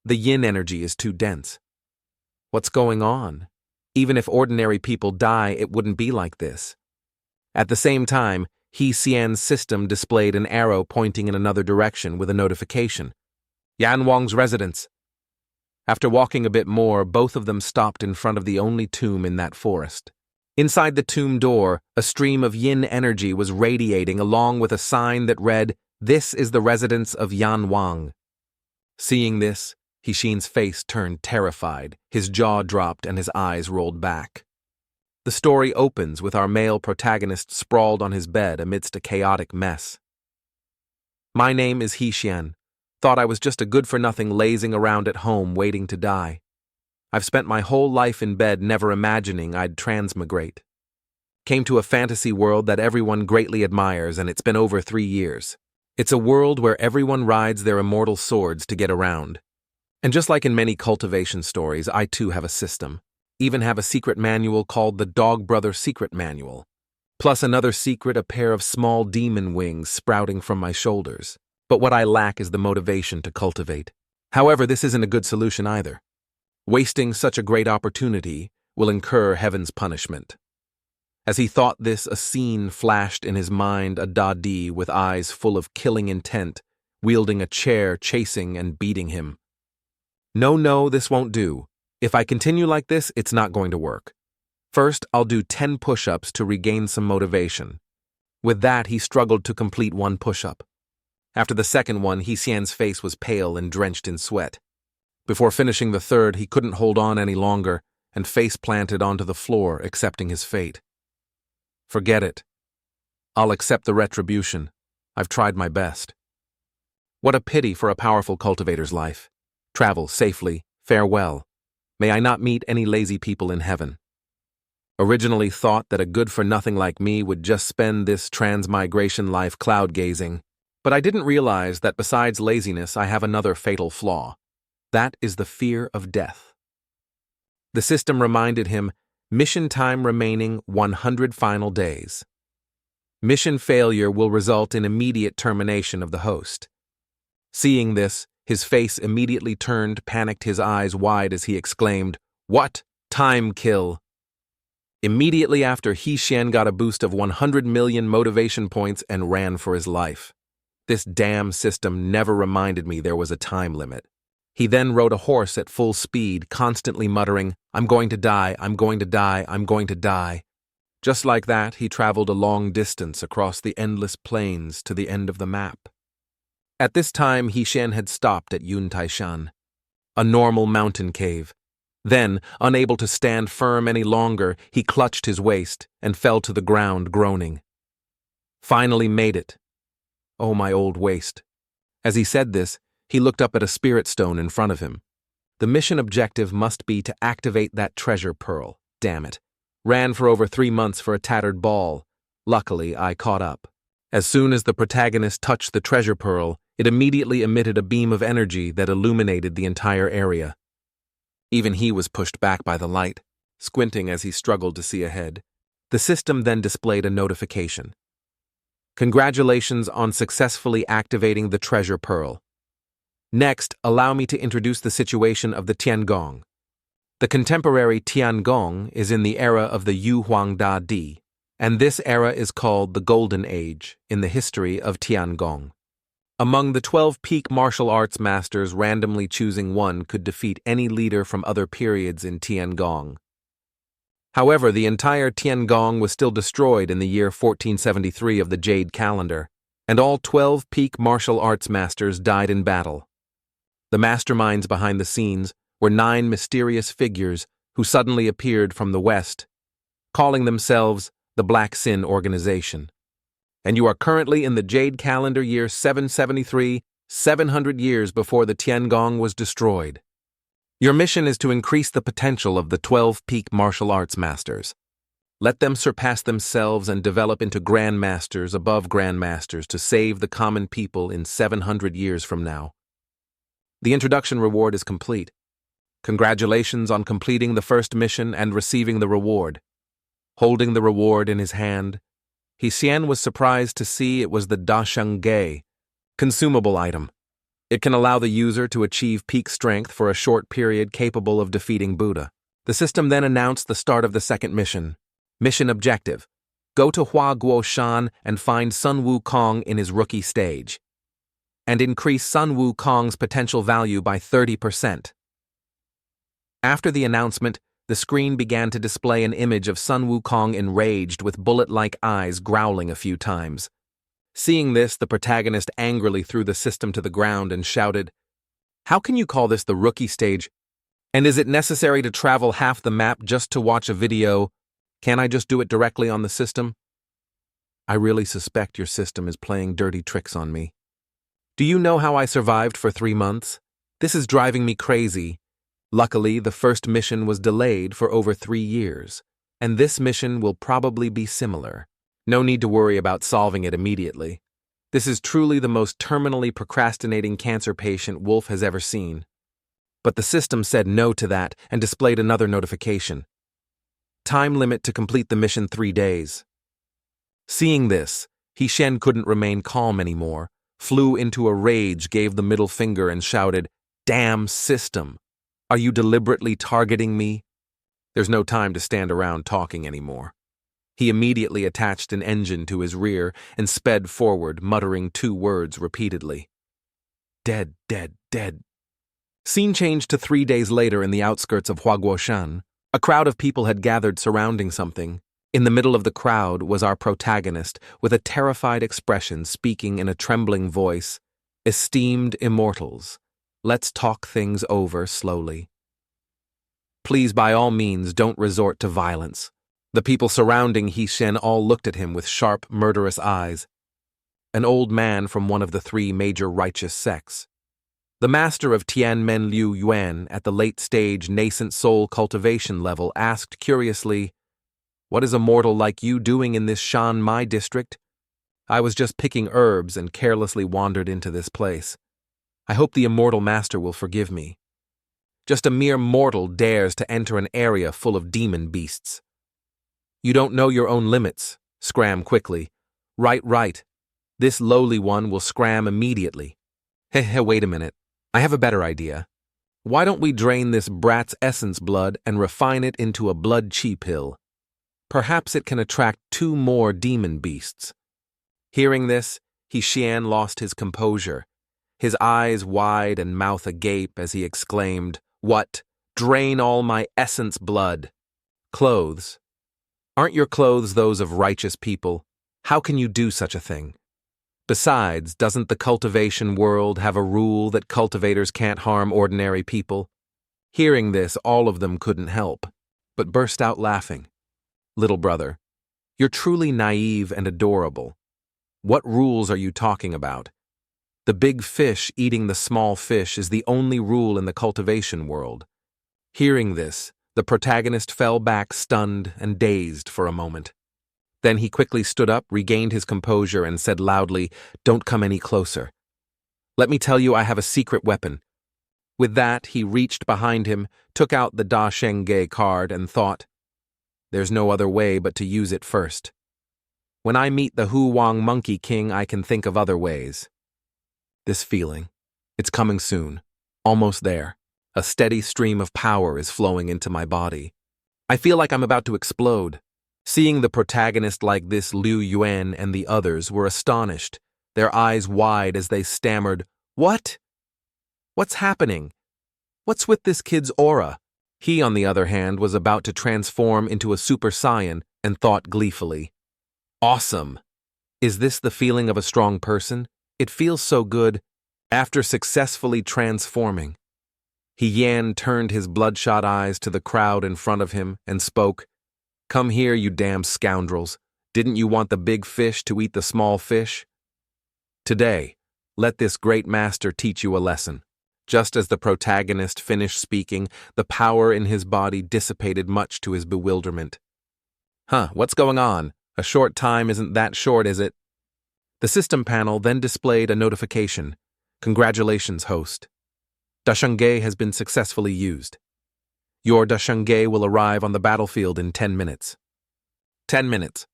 The yin energy is too dense. What's going on? Even if ordinary people die, it wouldn't be like this. At the same time, He Xian's system displayed an arrow pointing in another direction with a notification. Yan Wang's residence. After walking a bit more, both of them stopped in front of the only tomb in that forest. Inside the tomb door, a stream of yin energy was radiating along with a sign that read, "This is the residence of Yan Wang." Seeing this, He Xian's face turned terrified, his jaw dropped and his eyes rolled back. The story opens with our male protagonist sprawled on his bed amidst a chaotic mess. "My name is He Xian. Thought I was just a good-for-nothing lazing around at home waiting to die. I've spent my whole life in bed never imagining I'd transmigrate. Came to a fantasy world that everyone greatly admires, and it's been over 3 years. It's a world where everyone rides their immortal swords to get around. And just like in many cultivation stories, I too have a system. Even have a secret manual called the Dog Brother Secret Manual. Plus another secret, a pair of small demon wings sprouting from my shoulders. But what I lack is the motivation to cultivate. However, this isn't a good solution either. Wasting such a great opportunity will incur heaven's punishment." As he thought this, a scene flashed in his mind, a Dadi with eyes full of killing intent, wielding a chair, chasing and beating him. No, this won't do. If I continue like this, it's not going to work. First, I'll do 10 push-ups to regain some motivation. With that, he struggled to complete 1 push-up. After the second one, He Xian's face was pale and drenched in sweat. Before finishing the third, he couldn't hold on any longer and face-planted onto the floor, accepting his fate. "Forget it. I'll accept the retribution. I've tried my best." What a pity for a powerful cultivator's life. Travel safely. Farewell. May I not meet any lazy people in heaven. Originally thought that a good-for-nothing like me would just spend this transmigration life cloud-gazing, but I didn't realize that besides laziness I have another fatal flaw. That is the fear of death. The system reminded him, mission time remaining 100 final days. Mission failure will result in immediate termination of the host. Seeing this, his face immediately turned, panicked, his eyes wide as he exclaimed, "What? Time kill!" Immediately after, He Xian got a boost of 100 million motivation points and ran for his life. This damn system never reminded me there was a time limit. He then rode a horse at full speed, constantly muttering, "I'm going to die, I'm going to die, I'm going to die." Just like that, he traveled a long distance across the endless plains to the end of the map. At this time, He Xian had stopped at Yun Taishan, a normal mountain cave. Then, unable to stand firm any longer, he clutched his waist and fell to the ground, groaning. Finally made it. Oh, my old waist. As he said this, he looked up at a spirit stone in front of him. The mission objective must be to activate that treasure pearl. Damn it. Ran for over 3 months for a tattered ball. Luckily, I caught up. As soon as the protagonist touched the treasure pearl, it immediately emitted a beam of energy that illuminated the entire area. Even he was pushed back by the light, squinting as he struggled to see ahead. The system then displayed a notification. Congratulations on successfully activating the treasure pearl. Next, allow me to introduce the situation of the Tiangong. The contemporary Tiangong is in the era of the Yu Huangda Di, and this era is called the Golden Age in the history of Tiangong. Among the 12 peak martial arts masters, randomly choosing one could defeat any leader from other periods in Tiangong. However, the entire Tiangong was still destroyed in the year 1473 of the Jade Calendar, and all 12 peak martial arts masters died in battle. The masterminds behind the scenes were 9 mysterious figures who suddenly appeared from the west, calling themselves the Black Sin Organization. And you are currently in the Jade Calendar year 773, 700 years before the Tiangong was destroyed. Your mission is to increase the potential of the 12 peak martial arts masters. Let them surpass themselves and develop into grandmasters above grandmasters to save the common people in 700 years from now. The introduction reward is complete. Congratulations on completing the first mission and receiving the reward. Holding the reward in his hand, He Xian was surprised to see it was the Da Sheng Ge, consumable item. It can allow the user to achieve peak strength for a short period capable of defeating Buddha. The system then announced the start of the second mission. Mission objective: go to Hua Guo Shan and find Sun Wukong in his rookie stage, and increase Sun Wukong's potential value by 30%. After the announcement, the screen began to display an image of Sun Wukong enraged with bullet-like eyes growling a few times. Seeing this, the protagonist angrily threw the system to the ground and shouted, "How can you call this the rookie stage? And is it necessary to travel half the map just to watch a video? Can't I just do it directly on the system? I really suspect your system is playing dirty tricks on me. Do you know how I survived for 3 months? This is driving me crazy. Luckily, the first mission was delayed for over 3 years, and this mission will probably be similar. No need to worry about solving it immediately. This is truly the most terminally procrastinating cancer patient Wolf has ever seen." But the system said no to that and displayed another notification. Time limit to complete the mission: 3 days. Seeing this, Shen couldn't remain calm anymore, flew into a rage, gave the middle finger, and shouted, "Damn system! Are you deliberately targeting me?" There's no time to stand around talking anymore. He immediately attached an engine to his rear and sped forward, muttering 2 words repeatedly. "Dead, dead, dead." Scene changed to 3 days later in the outskirts of Huaguoshan. A crowd of people had gathered surrounding something. In the middle of the crowd was our protagonist, with a terrified expression, speaking in a trembling voice, "Esteemed immortals, let's talk things over slowly. Please, by all means, don't resort to violence." The people surrounding Shen all looked at him with sharp, murderous eyes. An old man from one of the 3 major righteous sects. The master of Tianmen Liu Yuan, at the late-stage nascent soul cultivation level, asked curiously, "What is a mortal like you doing in this Shan Mai district?" "I was just picking herbs and carelessly wandered into this place. I hope the immortal master will forgive me. Just a mere mortal dares to enter an area full of demon beasts." "You don't know your own limits." Scram quickly. Right. This lowly one will scram immediately." Wait a minute. I have a better idea. Why don't we drain this brat's essence blood and refine it into a blood chi pill? Perhaps it can attract 2 more demon beasts." Hearing this, Shen lost his composure, his eyes wide and mouth agape as he exclaimed, "What? Drain all my essence blood? Clothes? Aren't your clothes those of righteous people? How can you do such a thing? Besides, doesn't the cultivation world have a rule that cultivators can't harm ordinary people?" Hearing this, all of them couldn't help, but burst out laughing. "Little brother, you're truly naive and adorable. What rules are you talking about? The big fish eating the small fish is the only rule in the cultivation world." Hearing this, the protagonist fell back stunned and dazed for a moment. Then he quickly stood up, regained his composure, and said loudly, "Don't come any closer. Let me tell you I have a secret weapon." With that, he reached behind him, took out the Da Shenge card, and thought, "There's no other way but to use it first. When I meet the Hu Wang Monkey King, I can think of other ways." This feeling, it's coming soon, almost there. A steady stream of power is flowing into my body. I feel like I'm about to explode. Seeing the protagonist like this, Liu Yuan and the others were astonished, their eyes wide as they stammered, "What? What's happening? What's with this kid's aura?" He, on the other hand, was about to transform into a Super Saiyan and thought gleefully, "Awesome! Is this the feeling of a strong person? It feels so good." After successfully transforming, Yan turned his bloodshot eyes to the crowd in front of him and spoke, "Come here, you damn scoundrels. Didn't you want the big fish to eat the small fish? Today, let this great master teach you a lesson." Just as the protagonist finished speaking, the power in his body dissipated much to his bewilderment. What's going on? A short time isn't that short, is it? The system panel then displayed a notification. "Congratulations, host. Dashenge has been successfully used. Your Dashenge will arrive on the battlefield in 10 minutes. 10 minutes.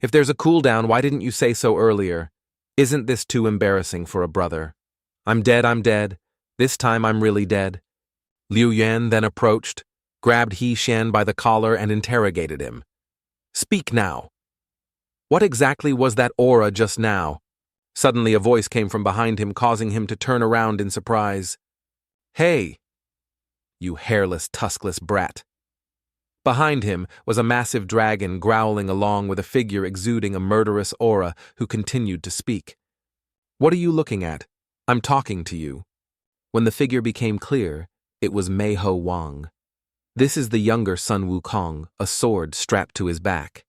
If there's a cooldown, why didn't you say so earlier? Isn't this too embarrassing for a brother?" I'm dead, I'm dead. This time I'm really dead. Liu Yuan then approached, grabbed He Xian by the collar and interrogated him. Speak now. What exactly was that aura just now? Suddenly a voice came from behind him, causing him to turn around in surprise. Hey, you hairless, tuskless brat. Behind him was a massive dragon growling along with a figure exuding a murderous aura who continued to speak. What are you looking at? I'm talking to you. When the figure became clear, it was Meiho Wang. This is the younger Sun Wukong, a sword strapped to his back.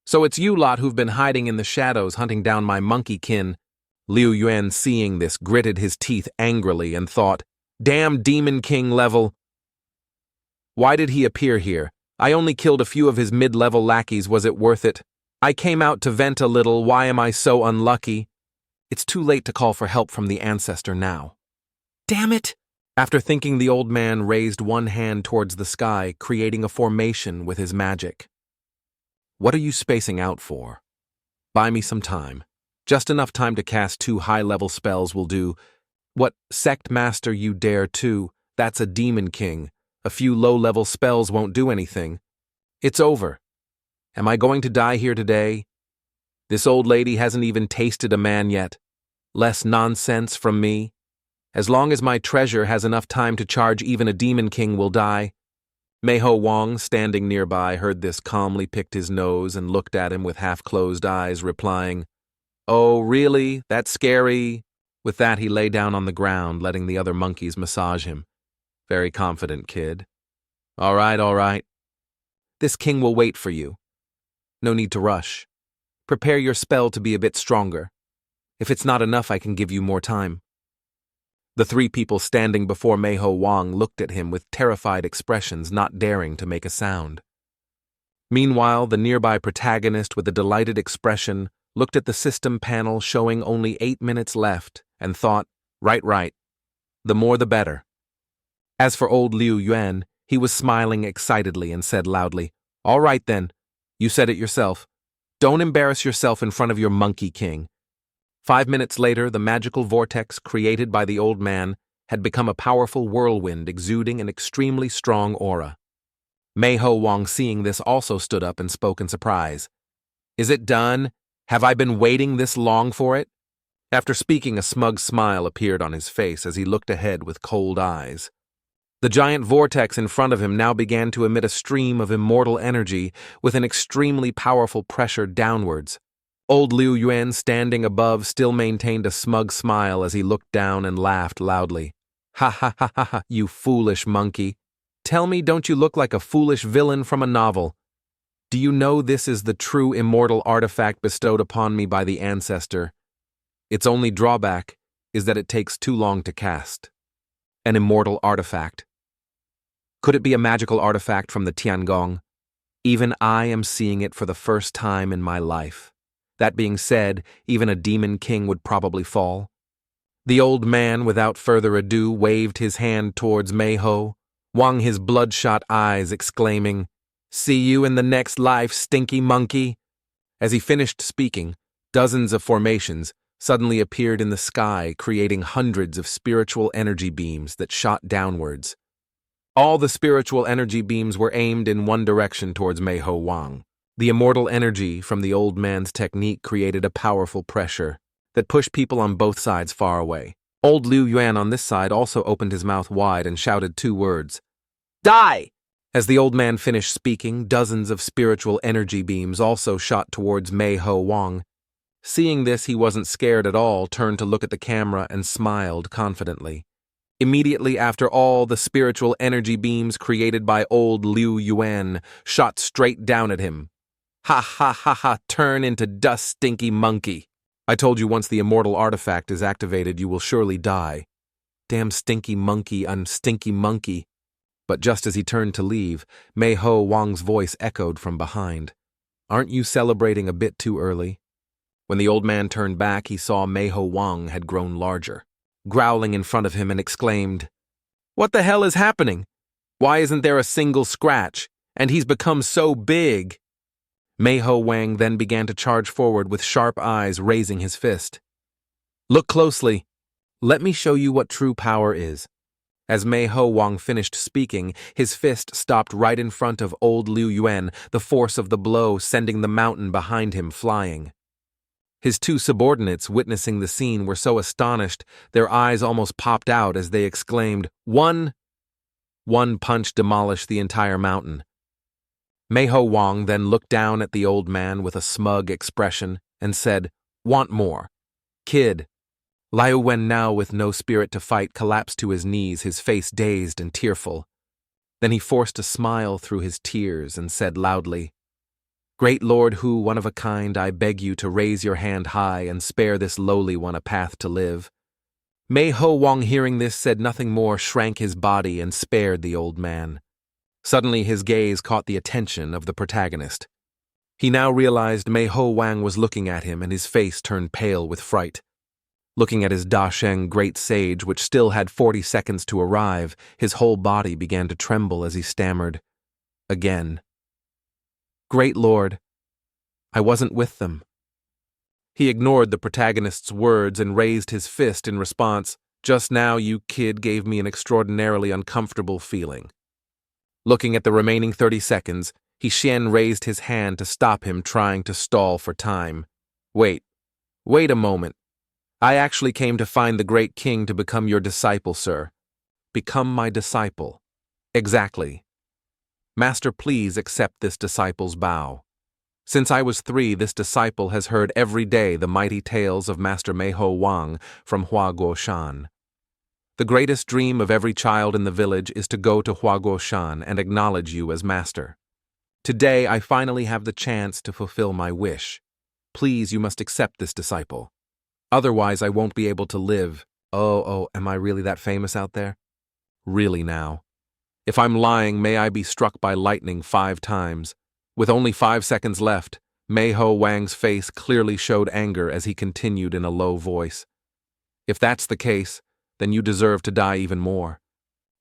So it's you lot who've been hiding in the shadows hunting down my monkey kin. Liu Yuan, seeing this, gritted his teeth angrily and thought, damn Demon King level. Why did he appear here? I only killed a few of his mid-level lackeys, was it worth it? I came out to vent a little, why am I so unlucky? It's too late to call for help from the ancestor now. Damn it! After thinking, the old man raised one hand towards the sky, creating a formation with his magic. What are you spacing out for? Buy me some time. Just enough time to cast 2 high-level spells will do. What sect master you dare to? That's a demon king. A few low-level spells won't do anything. It's over. Am I going to die here today? This old lady hasn't even tasted a man yet. Less nonsense from me. As long as my treasure has enough time to charge, even a demon king will die. Meiho Wang, standing nearby, heard this, calmly picked his nose and looked at him with half-closed eyes, replying, Oh, really? That's scary. With that, he lay down on the ground, letting the other monkeys massage him. Very confident kid. All right. This king will wait for you. No need to rush. Prepare your spell to be a bit stronger. If it's not enough, I can give you more time. The 3 people standing before Meiho Wang looked at him with terrified expressions, not daring to make a sound. Meanwhile, the nearby protagonist, with a delighted expression, looked at the system panel showing only 8 minutes left and thought, right. The more the better. As for old Liu Yuan, he was smiling excitedly and said loudly, All right then, you said it yourself. Don't embarrass yourself in front of your monkey king. 5 minutes later, the magical vortex created by the old man had become a powerful whirlwind exuding an extremely strong aura. Meiho Wang, seeing this, also stood up and spoke in surprise. Is it done? Have I been waiting this long for it? After speaking, a smug smile appeared on his face as he looked ahead with cold eyes. The giant vortex in front of him now began to emit a stream of immortal energy with an extremely powerful pressure downwards. Old Liu Yuan, standing above, still maintained a smug smile as he looked down and laughed loudly. Ha, you foolish monkey. Tell me, don't you look like a foolish villain from a novel? Do you know this is the true immortal artifact bestowed upon me by the ancestor? Its only drawback is that it takes too long to cast. An immortal artifact. Could it be a magical artifact from the Tiangong? Even I am seeing it for the first time in my life. That being said, even a demon king would probably fall. The old man, without further ado, waved his hand towards Meiho, Wang, his bloodshot eyes, exclaiming, See you in the next life, stinky monkey. As he finished speaking, dozens of formations suddenly appeared in the sky, creating hundreds of spiritual energy beams that shot downwards. All the spiritual energy beams were aimed in one direction towards Meiho Wang. The immortal energy from the old man's technique created a powerful pressure that pushed people on both sides far away. Old Liu Yuan on this side also opened his mouth wide and shouted 2 words. Die! As the old man finished speaking, dozens of spiritual energy beams also shot towards Meiho Wang. Seeing this, he wasn't scared at all, turned to look at the camera and smiled confidently. Immediately after, all the spiritual energy beams created by old Liu Yuan shot straight down at him. Ha, turn into dust, stinky monkey. I told you once the immortal artifact is activated, you will surely die. Damn stinky monkey, unstinky monkey. But just as he turned to leave, Meiho Wang's voice echoed from behind. Aren't you celebrating a bit too early? When the old man turned back, he saw Meiho Wang had grown larger, growling in front of him, and exclaimed, What the hell is happening? Why isn't there a single scratch? And he's become so big. Meiho Wang then began to charge forward with sharp eyes, raising his fist. Look closely. Let me show you what true power is. As Mei Ho Wang finished speaking, his fist stopped right in front of old Liu Yuan, the force of the blow sending the mountain behind him flying. His two subordinates, witnessing the scene, were so astonished their eyes almost popped out as they exclaimed, One punch demolished the entire mountain. Mei Ho Wang then looked down at the old man with a smug expression and said, Want more? Kid. Liu Wen, now with no spirit to fight, collapsed to his knees, his face dazed and tearful. Then he forced a smile through his tears and said loudly, Great Lord Hu, one of a kind, I beg you to raise your hand high and spare this lowly one a path to live. Mei Ho Wang, hearing this, said nothing more, shrank his body and spared the old man. Suddenly his gaze caught the attention of the protagonist. He now realized Mei Ho Wang was looking at him, and his face turned pale with fright. Looking at his Da Sheng great sage, which still had 40 seconds to arrive, his whole body began to tremble as he stammered, Again. Great Lord, I wasn't with them. He ignored the protagonist's words and raised his fist in response. Just now, you kid gave me an extraordinarily uncomfortable feeling. Looking at the remaining 30 seconds, He Xian raised his hand to stop him, trying to stall for time. Wait a moment. I actually came to find the great king to become your disciple, sir. Become my disciple. Exactly. Master, please accept this disciple's bow. Since I was 3, this disciple has heard every day the mighty tales of Master Mei Ho Wang from Hua Guoshan. The greatest dream of every child in the village is to go to Hua Guoshan and acknowledge you as master. Today I finally have the chance to fulfill my wish. Please, you must accept this disciple. Otherwise I won't be able to live. Oh, am I really that famous out there? Really now. If I'm lying, may I be struck by lightning 5 times. With only 5 seconds left, Mei Ho Wang's face clearly showed anger as he continued in a low voice. If that's the case, then you deserve to die even more.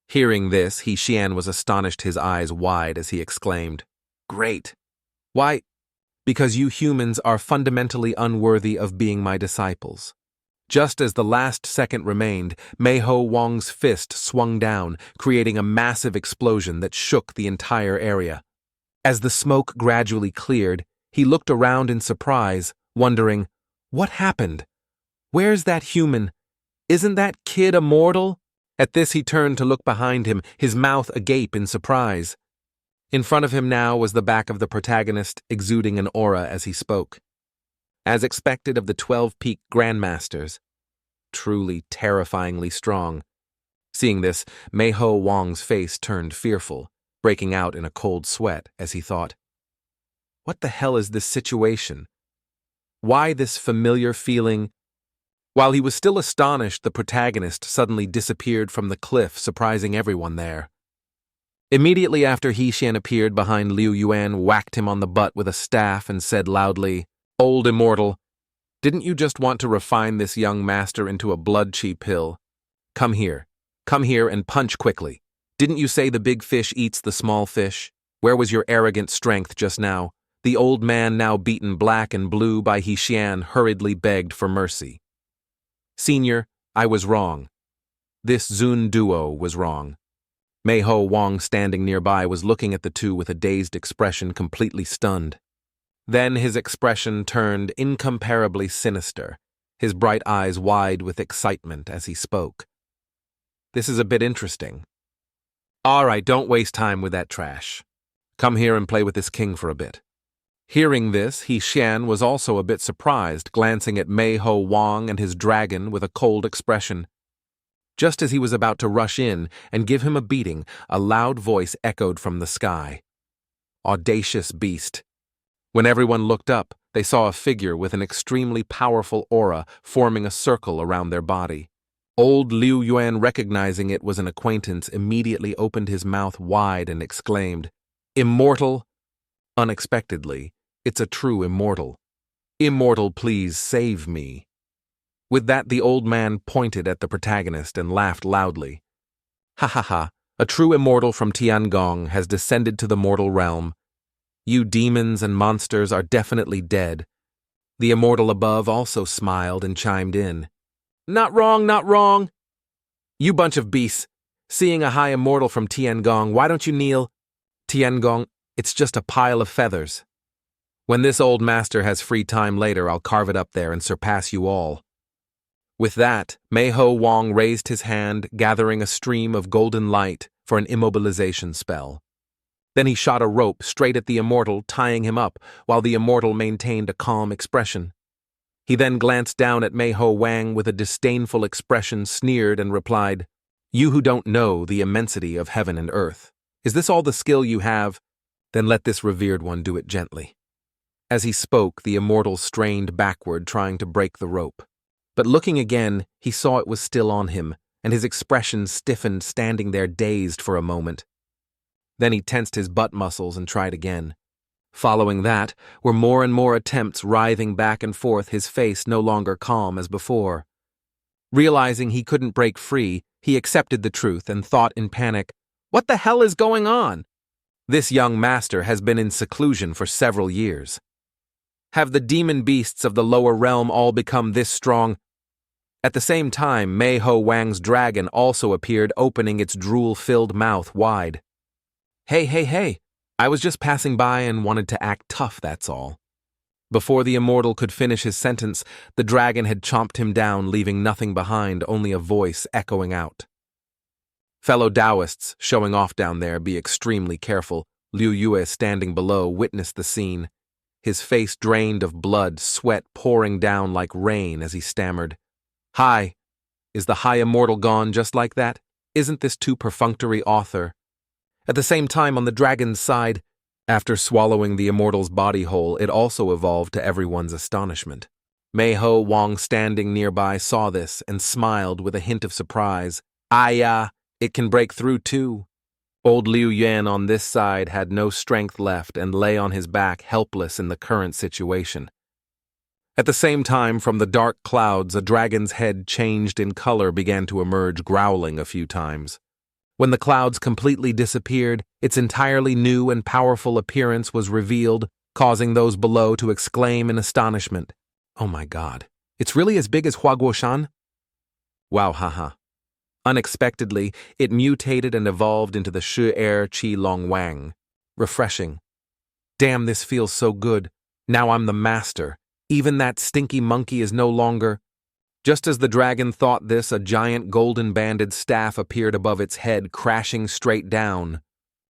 Hearing this, He Xian was astonished, his eyes wide as he exclaimed, Great! Why? Because you humans are fundamentally unworthy of being my disciples. Just as the last second remained, Mei Ho Wang's fist swung down, creating a massive explosion that shook the entire area. As the smoke gradually cleared, he looked around in surprise, wondering, What happened? Where's that human? Isn't that kid immortal? At this he turned to look behind him, his mouth agape in surprise. In front of him now was the back of the protagonist, exuding an aura as he spoke. As expected of the 12-peak grandmasters, truly terrifyingly strong. Seeing this, Mei Ho Wang's face turned fearful, breaking out in a cold sweat as he thought, What the hell is this situation? Why this familiar feeling? While he was still astonished, the protagonist suddenly disappeared from the cliff, surprising everyone there. Immediately after, He Xian appeared behind Liu Yuan, whacked him on the butt with a staff, and said loudly, Old immortal, didn't you just want to refine this young master into a blood-chi pill? Come here and punch quickly. Didn't you say the big fish eats the small fish? Where was your arrogant strength just now? The old man, now beaten black and blue by He Xian, hurriedly begged for mercy. Senior, I was wrong. This Zun duo was wrong. Mei Ho Wang, standing nearby, was looking at the two with a dazed expression, completely stunned. Then his expression turned incomparably sinister, his bright eyes wide with excitement as he spoke. This is a bit interesting. All right, don't waste time with that trash. Come here and play with this king for a bit. Hearing this, He Xian was also a bit surprised, glancing at Mei Ho Wang and his dragon with a cold expression. Just as he was about to rush in and give him a beating, a loud voice echoed from the sky. Audacious beast. When everyone looked up, they saw a figure with an extremely powerful aura forming a circle around their body. Old Liu Yuan, recognizing it was an acquaintance, immediately opened his mouth wide and exclaimed, Immortal? Unexpectedly, it's a true immortal. Immortal, please save me. With that, the old man pointed at the protagonist and laughed loudly. Ha ha ha, a true immortal from Tiangong has descended to the mortal realm. You demons and monsters are definitely dead. The immortal above also smiled and chimed in. Not wrong, not wrong. You bunch of beasts. Seeing a high immortal from Tiangong, why don't you kneel? Tiangong, it's just a pile of feathers. When this old master has free time later, I'll carve it up there and surpass you all. With that, Meiho Wang raised his hand, gathering a stream of golden light for an immobilization spell. Then he shot a rope straight at the immortal, tying him up, while the immortal maintained a calm expression. He then glanced down at Meiho Wang with a disdainful expression, sneered, and replied, "You who don't know the immensity of heaven and earth, is this all the skill you have? Then let this revered one do it gently." As he spoke, the immortal strained backward, trying to break the rope. But looking again, he saw it was still on him, and his expression stiffened, standing there dazed for a moment. Then he tensed his butt muscles and tried again. Following that were more and more attempts, writhing back and forth, his face no longer calm as before. Realizing he couldn't break free, he accepted the truth and thought in panic, "What the hell is going on? This young master has been in seclusion for several years. Have the demon beasts of the lower realm all become this strong?" At the same time, Meiho Wang's dragon also appeared, opening its drool-filled mouth wide. Hey, I was just passing by and wanted to act tough, that's all." Before the immortal could finish his sentence, the dragon had chomped him down, leaving nothing behind, only a voice echoing out. Fellow Taoists showing off down there, be extremely careful. Liu Yue, standing below, witnessed the scene. His face drained of blood, sweat pouring down like rain as he stammered, "Hi, is the high immortal gone just like that? Isn't this too perfunctory, author?" At the same time, on the dragon's side, after swallowing the immortal's body whole, it also evolved to everyone's astonishment. Meiho Wang, standing nearby, saw this and smiled with a hint of surprise. "Ah, it can break through too." Old Liu Yan on this side had no strength left and lay on his back, helpless in the current situation. At the same time, from the dark clouds, a dragon's head changed in color, began to emerge, growling a few times. When the clouds completely disappeared, its entirely new and powerful appearance was revealed, causing those below to exclaim in astonishment, "Oh my God, it's really as big as Huaguoshan?" Wow, haha. Unexpectedly, it mutated and evolved into the Shi-Er Qi Long Wang. Refreshing. Damn, this feels so good. Now I'm the master. Even that stinky monkey is no longer... Just as the dragon thought this, a giant golden-banded staff appeared above its head, crashing straight down.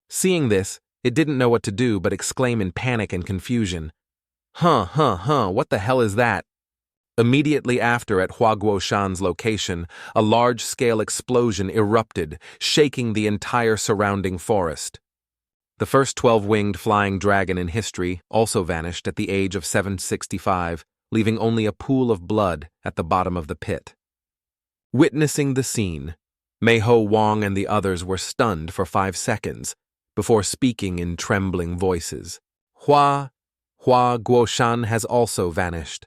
Seeing this, it didn't know what to do but exclaim in panic and confusion, what the hell is that?" Immediately after, at Huaguoshan's location, a large-scale explosion erupted, shaking the entire surrounding forest. The first 12-winged flying dragon in history also vanished at the age of 765, leaving only a pool of blood at the bottom of the pit. Witnessing the scene, Meiho Wang and the others were stunned for 5 seconds before speaking in trembling voices. Huaguoshan has also vanished.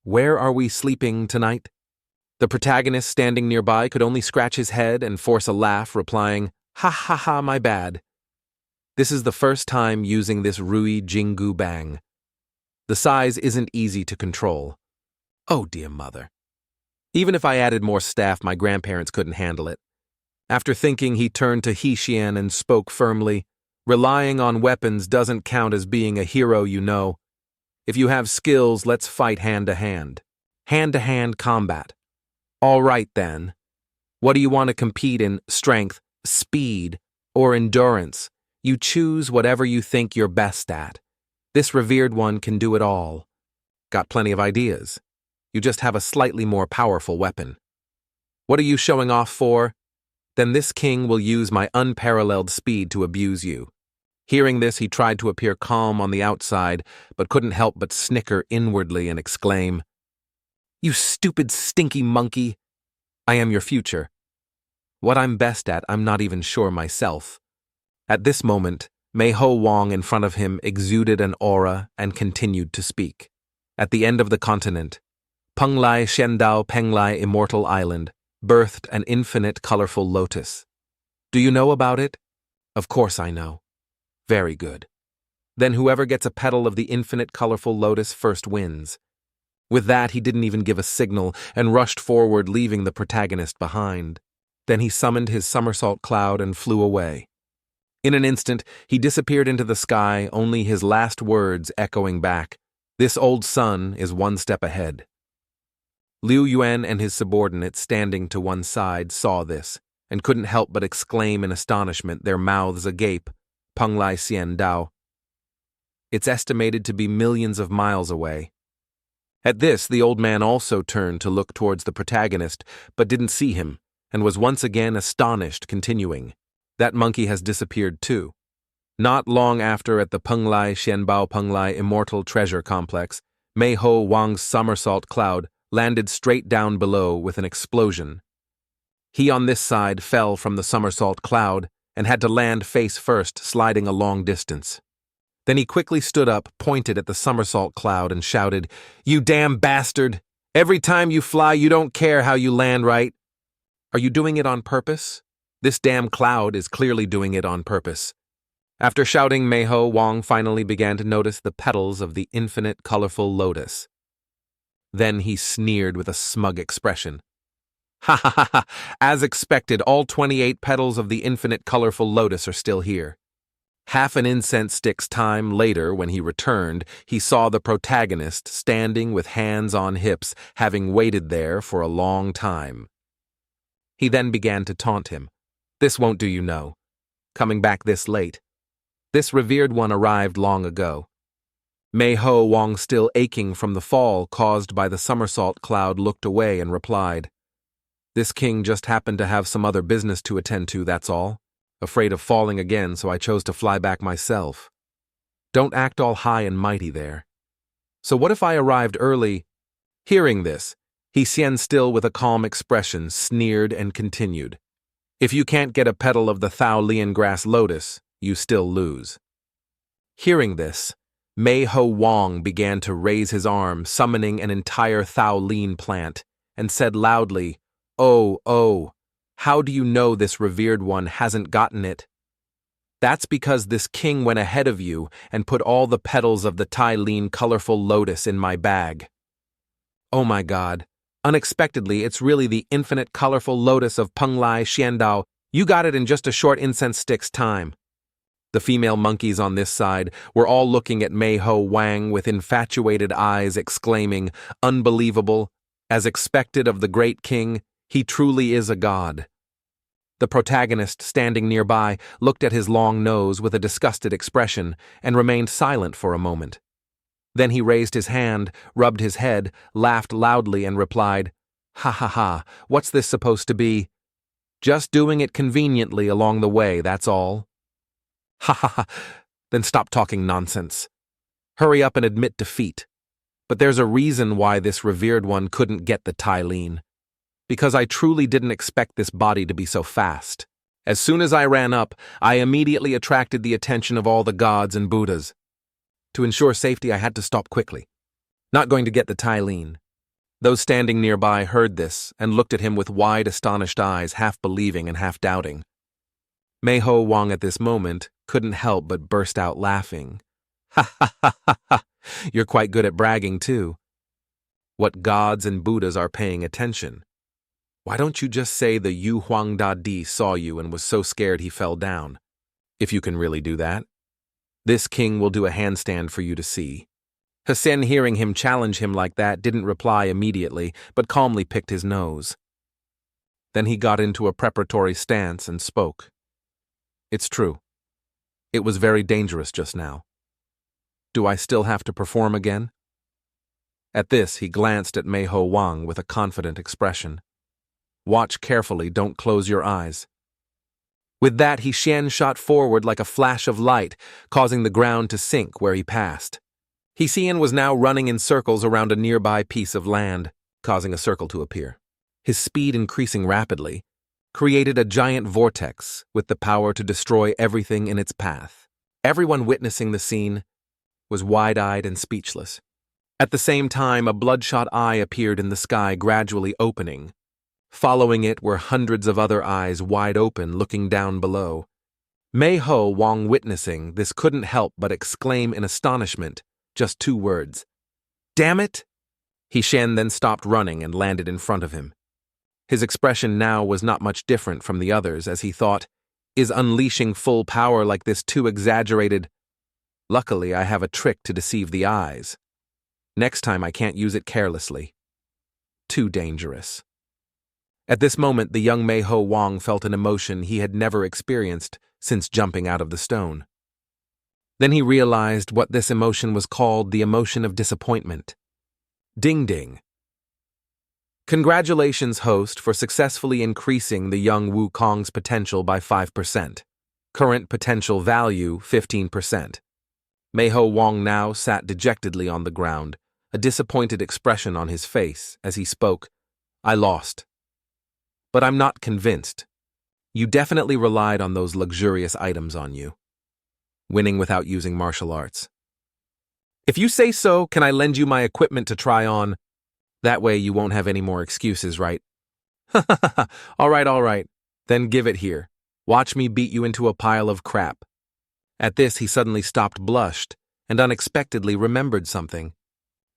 Where are we sleeping tonight?" The protagonist standing nearby could only scratch his head and force a laugh, replying, "Ha, my bad. This is the first time using this Rui Jingu Bang. The size isn't easy to control. Oh dear mother. Even if I added more staff, my grandparents couldn't handle it." After thinking, he turned to Hexian and spoke firmly, "Relying on weapons doesn't count as being a hero, you know. If you have skills, let's fight hand-to-hand. Hand-to-hand combat. All right, then. What do you want to compete in? Strength, speed, or endurance? You choose whatever you think you're best at. This revered one can do it all. Got plenty of ideas. You just have a slightly more powerful weapon. What are you showing off for? Then this king will use my unparalleled speed to abuse you." Hearing this, he tried to appear calm on the outside, but couldn't help but snicker inwardly and exclaim, "You stupid, stinky monkey! I am your future. What I'm best at, I'm not even sure myself." At this moment, Meiho Wang in front of him exuded an aura and continued to speak. At the end of the continent, Penglai Shendao Penglai Immortal Island birthed an infinite colorful lotus. Do you know about it? Of course I know. Very good. Then whoever gets a petal of the infinite colorful lotus first wins. With that, he didn't even give a signal and rushed forward, leaving the protagonist behind. Then he summoned his somersault cloud and flew away. In an instant, he disappeared into the sky, only his last words echoing back, "This old sun is one step ahead." Liu Yuan and his subordinate, standing to one side, saw this, and couldn't help but exclaim in astonishment, their mouths agape, "Peng Lai Xian Dao." It's estimated to be millions of miles away. At this, the old man also turned to look towards the protagonist, but didn't see him, and was once again astonished, continuing, "That monkey has disappeared too." Not long after, at the Peng Lai Xianbao Peng Lai Immortal Treasure Complex, Mei Ho Wang's somersault cloud landed straight down below with an explosion. He on this side fell from the somersault cloud and had to land face first, sliding a long distance. Then he quickly stood up, pointed at the somersault cloud, and shouted, "You damn bastard! Every time you fly, you don't care how you land, right? Are you doing it on purpose? This damn cloud is clearly doing it on purpose." After shouting, Mei Ho Wang finally began to notice the petals of the infinite colorful lotus. Then he sneered with a smug expression. "Ha ha ha ha! As expected, all 28 petals of the infinite colorful lotus are still here." Half an incense stick's time later, when he returned, he saw the protagonist standing with hands on hips, having waited there for a long time. He then began to taunt him. "This won't do, you know. Coming back this late. This revered one arrived long ago." Mei Ho Wang, still aching from the fall caused by the somersault cloud, looked away and replied, "This king just happened to have some other business to attend to, that's all. Afraid of falling again, so I chose to fly back myself. Don't act all high and mighty there. So what if I arrived early?" Hearing this, he stand still with a calm expression, sneered and continued, "If you can't get a petal of the Thao Lian grass lotus, you still lose." Hearing this, Mei Ho Wang began to raise his arm, summoning an entire Thao Lin plant, and said loudly, Oh, how do you know this revered one hasn't gotten it? That's because this king went ahead of you and put all the petals of the Tai Lin colorful lotus in my bag." "Oh my God. Unexpectedly, it's really the infinite colorful lotus of Peng Lai Xiandao. You got it in just a short incense stick's time." The female monkeys on this side were all looking at Mei Ho Wang with infatuated eyes, exclaiming, "Unbelievable! As expected of the great king, he truly is a god." The protagonist, standing nearby, looked at his long nose with a disgusted expression and remained silent for a moment. Then he raised his hand, rubbed his head, laughed loudly, and replied, "Ha ha ha, what's this supposed to be? Just doing it conveniently along the way, that's all." "Ha ha ha, then stop talking nonsense. Hurry up and admit defeat. But there's a reason why this revered one couldn't get the Tai Lin. Because I truly didn't expect this body to be so fast. As soon as I ran up, I immediately attracted the attention of all the gods and Buddhas. To ensure safety, I had to stop quickly. Not going to get the Tai Lin." Those standing nearby heard this and looked at him with wide, astonished eyes, half believing and half doubting. Mei Ho Wang at this moment couldn't help but burst out laughing. "Ha ha ha ha ha! You're quite good at bragging, too. What gods and Buddhas are paying attention? Why don't you just say the Yu Huang Da Di saw you and was so scared he fell down? If you can really do that. This king will do a handstand for you to see." Hassan, hearing him challenge him like that, didn't reply immediately, but calmly picked his nose. Then he got into a preparatory stance and spoke. "It's true. It was very dangerous just now. Do I still have to perform again?" At this, he glanced at Mei Ho Wang with a confident expression. "Watch carefully, don't close your eyes." With that, he shot forward like a flash of light, causing the ground to sink where he passed. Xian was now running in circles around a nearby piece of land, causing a circle to appear. His speed, increasing rapidly, created a giant vortex with the power to destroy everything in its path. Everyone witnessing the scene was wide-eyed and speechless. At the same time, a bloodshot eye appeared in the sky, gradually opening. Following it were hundreds of other eyes wide open, looking down below. Mei Ho Wang, witnessing this, couldn't help but exclaim in astonishment, just 2 words. "Damn it!" Xian then stopped running and landed in front of him. His expression now was not much different from the others as he thought, is unleashing full power like this too exaggerated? Luckily, I have a trick to deceive the eyes. Next time I can't use it carelessly. Too dangerous. At this moment, the young Meiho Wang felt an emotion he had never experienced since jumping out of the stone. Then he realized what this emotion was called, the emotion of disappointment. Ding ding. Congratulations, host, for successfully increasing the young Wukong's potential by 5%. Current potential value 15%. Meiho Wang now sat dejectedly on the ground, a disappointed expression on his face as he spoke. I lost. But I'm not convinced. You definitely relied on those luxurious items on you. Winning without using martial arts. If you say so, can I lend you my equipment to try on? That way you won't have any more excuses, right? All right. Then give it here. Watch me beat you into a pile of crap. At this, he suddenly stopped, blushed, and unexpectedly remembered something.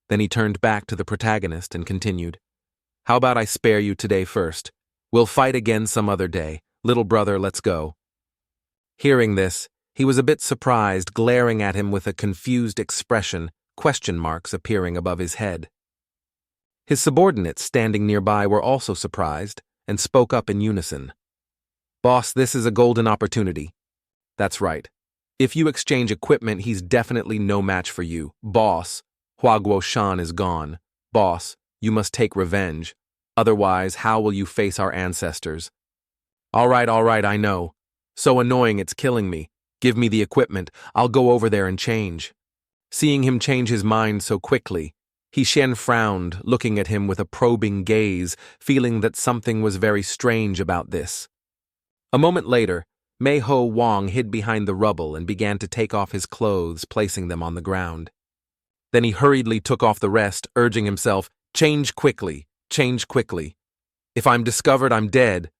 Then he turned back to the protagonist and continued. How about I spare you today first? We'll fight again some other day. Little brother, let's go. Hearing this, he was a bit surprised, glaring at him with a confused expression, question marks appearing above his head. His subordinates standing nearby were also surprised and spoke up in unison. Boss, this is a golden opportunity. That's right. If you exchange equipment, he's definitely no match for you. Boss, Hua Guoshan is gone. Boss, you must take revenge. Otherwise, how will you face our ancestors? All right, I know. So annoying it's killing me. Give me the equipment. I'll go over there and change. Seeing him change his mind so quickly, Xian frowned, looking at him with a probing gaze, feeling that something was very strange about this. A moment later, Meiho Wang hid behind the rubble and began to take off his clothes, placing them on the ground. Then he hurriedly took off the rest, urging himself, change quickly. If I'm discovered, I'm dead.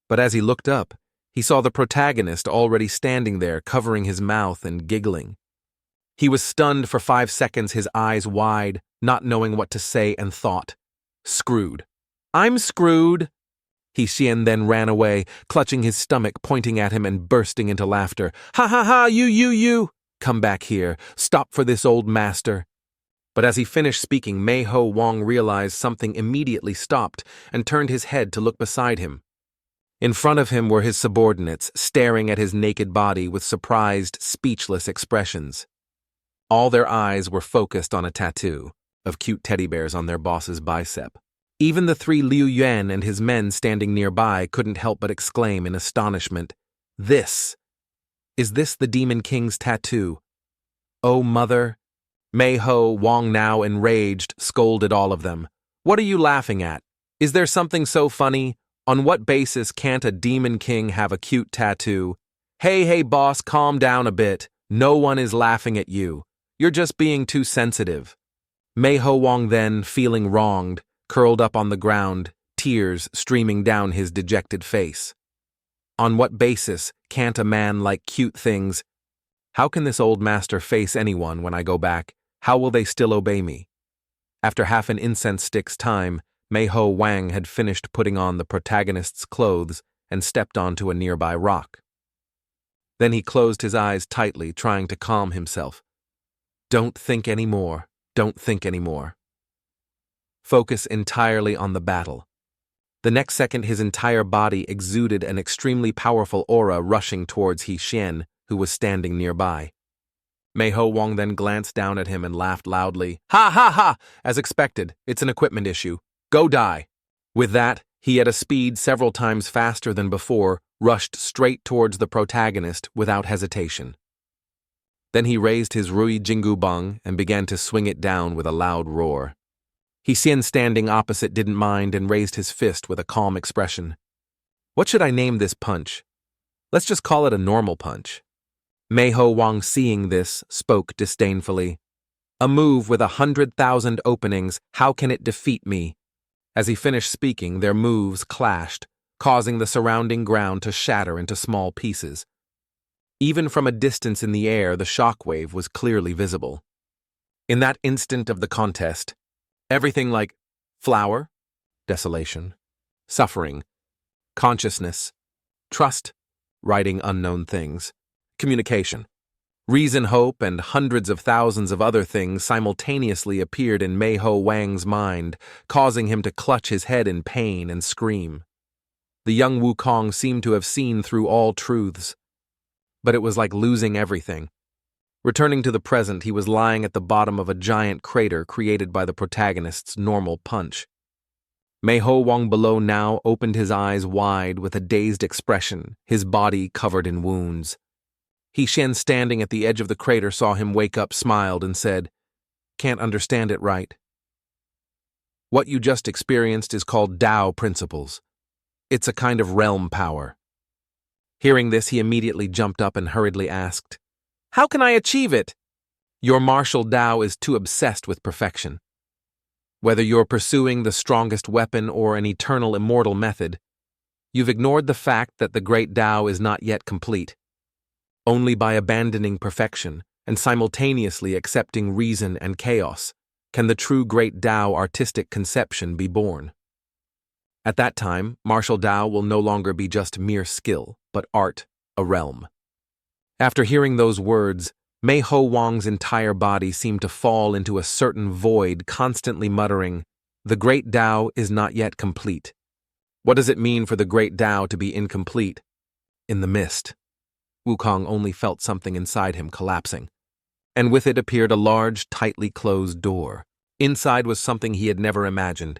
But as he looked up, he saw the protagonist already standing there, covering his mouth and giggling. He was stunned for 5 seconds, his eyes wide, not knowing what to say, and thought, screwed. I'm screwed. Xian then ran away, clutching his stomach, pointing at him and bursting into laughter. Ha, you. Come back here. Stop for this old master. But as he finished speaking, Meiho Wang realized something, immediately stopped and turned his head to look beside him. In front of him were his subordinates, staring at his naked body with surprised, speechless expressions. All their eyes were focused on a tattoo of cute teddy bears on their boss's bicep. Even the 3 Liu Yuan and his men standing nearby couldn't help but exclaim in astonishment, Is this the Demon King's tattoo? Oh, mother! Meiho Wang, now enraged, scolded all of them. What are you laughing at? Is there something so funny? On what basis can't a Demon King have a cute tattoo? Hey, boss, calm down a bit. No one is laughing at you. You're just being too sensitive. Meiho Wang then, feeling wronged, curled up on the ground, tears streaming down his dejected face. On what basis can't a man like cute things? How can this old master face anyone when I go back? How will they still obey me? After half an incense stick's time, Meiho Wang had finished putting on the protagonist's clothes and stepped onto a nearby rock. Then he closed his eyes tightly, trying to calm himself. Don't think anymore. Focus entirely on the battle. The next second, his entire body exuded an extremely powerful aura rushing towards Xian, who was standing nearby. Meiho Wang then glanced down at him and laughed loudly. Ha! As expected, it's an equipment issue. Go die. With that, he at a speed several times faster than before, rushed straight towards the protagonist without hesitation. Then he raised his Rui Jingu Bang and began to swing it down with a loud roar. Xian, standing opposite, didn't mind and raised his fist with a calm expression. What should I name this punch? Let's just call it a normal punch. Meiho Wang, seeing this, spoke disdainfully. A move with 100,000 openings, how can it defeat me? As he finished speaking, their moves clashed, causing the surrounding ground to shatter into small pieces. Even from a distance in the air, the shockwave was clearly visible. In that instant of the contest, Everything like flower, desolation, suffering, consciousness, trust, writing unknown things, communication, reason, hope, and hundreds of thousands of other things simultaneously appeared in Meiho Wang's mind, causing him to clutch his head in pain and scream. The young Wukong seemed to have seen through all truths, but it was like losing everything. Returning to the present, he was lying at the bottom of a giant crater created by the protagonist's normal punch. Meiho Wang below now opened his eyes wide with a dazed expression, his body covered in wounds. He-Shen, standing at the edge of the crater, saw him wake up, smiled, and said, "Can't understand it right. What you just experienced is called Tao principles. It's a kind of realm power." Hearing this, he immediately jumped up and hurriedly asked, "How can I achieve it?" "Your martial Tao is too obsessed with perfection. Whether you're pursuing the strongest weapon or an eternal immortal method, you've ignored the fact that the great Tao is not yet complete. Only by abandoning perfection and simultaneously accepting reason and chaos can the true great Tao artistic conception be born. At that time, martial Tao will no longer be just mere skill, but art, a realm." After hearing those words, Meiho Wang's entire body seemed to fall into a certain void, constantly muttering, "The great Tao is not yet complete. What does it mean for the great Tao to be incomplete?" In the mist, Wukong only felt something inside him collapsing, and with it appeared a large, tightly closed door. Inside was something he had never imagined.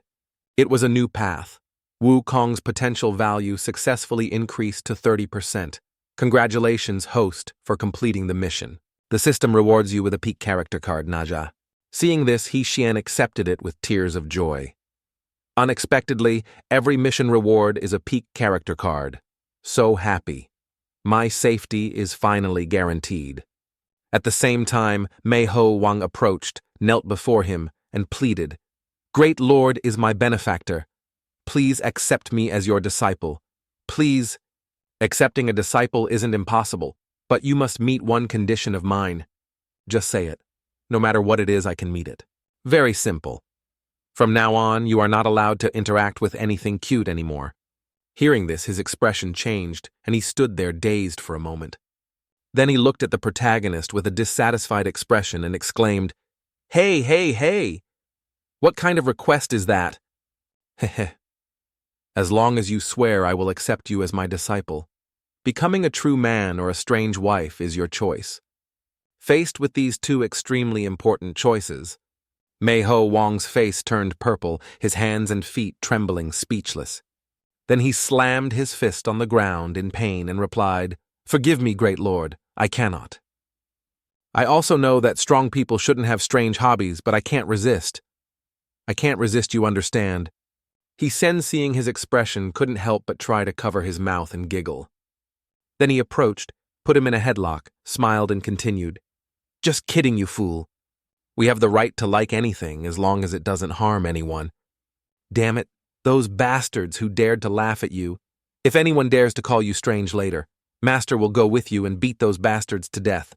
It was a new path. Wukong's potential value successfully increased to 30%. Congratulations, host, for completing the mission. The system rewards you with a peak character card, Naja. Seeing this, He-Shen accepted it with tears of joy. Unexpectedly, every mission reward is a peak character card. So happy. My safety is finally guaranteed. At the same time, Meiho Wang approached, knelt before him, and pleaded, "Great Lord is my benefactor. Please accept me as your disciple. Please." "Accepting a disciple isn't impossible, but you must meet one condition of mine." "Just say it. No matter what it is, I can meet it." "Very simple. From now on, you are not allowed to interact with anything cute anymore." Hearing this, his expression changed, and he stood there dazed for a moment. Then he looked at the protagonist with a dissatisfied expression and exclaimed, "Hey, hey, hey! What kind of request is that?" "Heh. As long as you swear I will accept you as my disciple. Becoming a true man or a strange wife is your choice." Faced with these two extremely important choices, Meiho Wang's face turned purple, his hands and feet trembling, speechless. Then he slammed his fist on the ground in pain and replied, "Forgive me, great lord, I cannot. I also know that strong people shouldn't have strange hobbies, but I can't resist. I can't resist, you understand." He-Shen, seeing his expression, couldn't help but try to cover his mouth and giggle. Then he approached, put him in a headlock, smiled and continued, "Just kidding, you fool. We have the right to like anything as long as it doesn't harm anyone. Damn it, those bastards who dared to laugh at you. If anyone dares to call you strange later, Master will go with you and beat those bastards to death."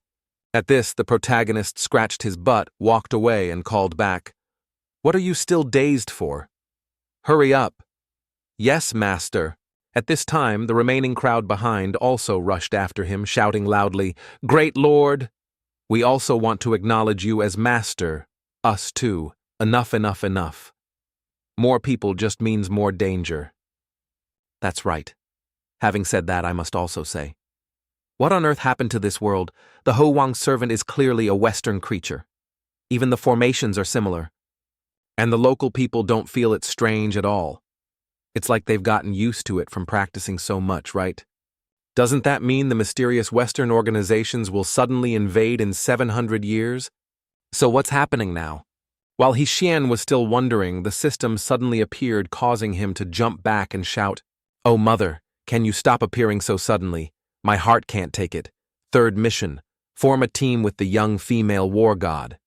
At this, the protagonist scratched his butt, walked away, and called back, "What are you still dazed for? Hurry up." "Yes, Master." At this time, the remaining crowd behind also rushed after him, shouting loudly, "Great Lord! We also want to acknowledge you as Master. Us too. Enough, enough, enough. More people just means more danger." That's right. Having said that, I must also say, what on earth happened to this world? The Ho Wang servant is clearly a Western creature. Even the formations are similar. And the local people don't feel it strange at all. It's like they've gotten used to it from practicing so much, right? Doesn't that mean the mysterious Western organizations will suddenly invade in 700 years? So what's happening now? While He-Shen was still wondering, the system suddenly appeared, causing him to jump back and shout, "Oh, mother, can you stop appearing so suddenly? My heart can't take it. Third mission, form a team with the young female war god.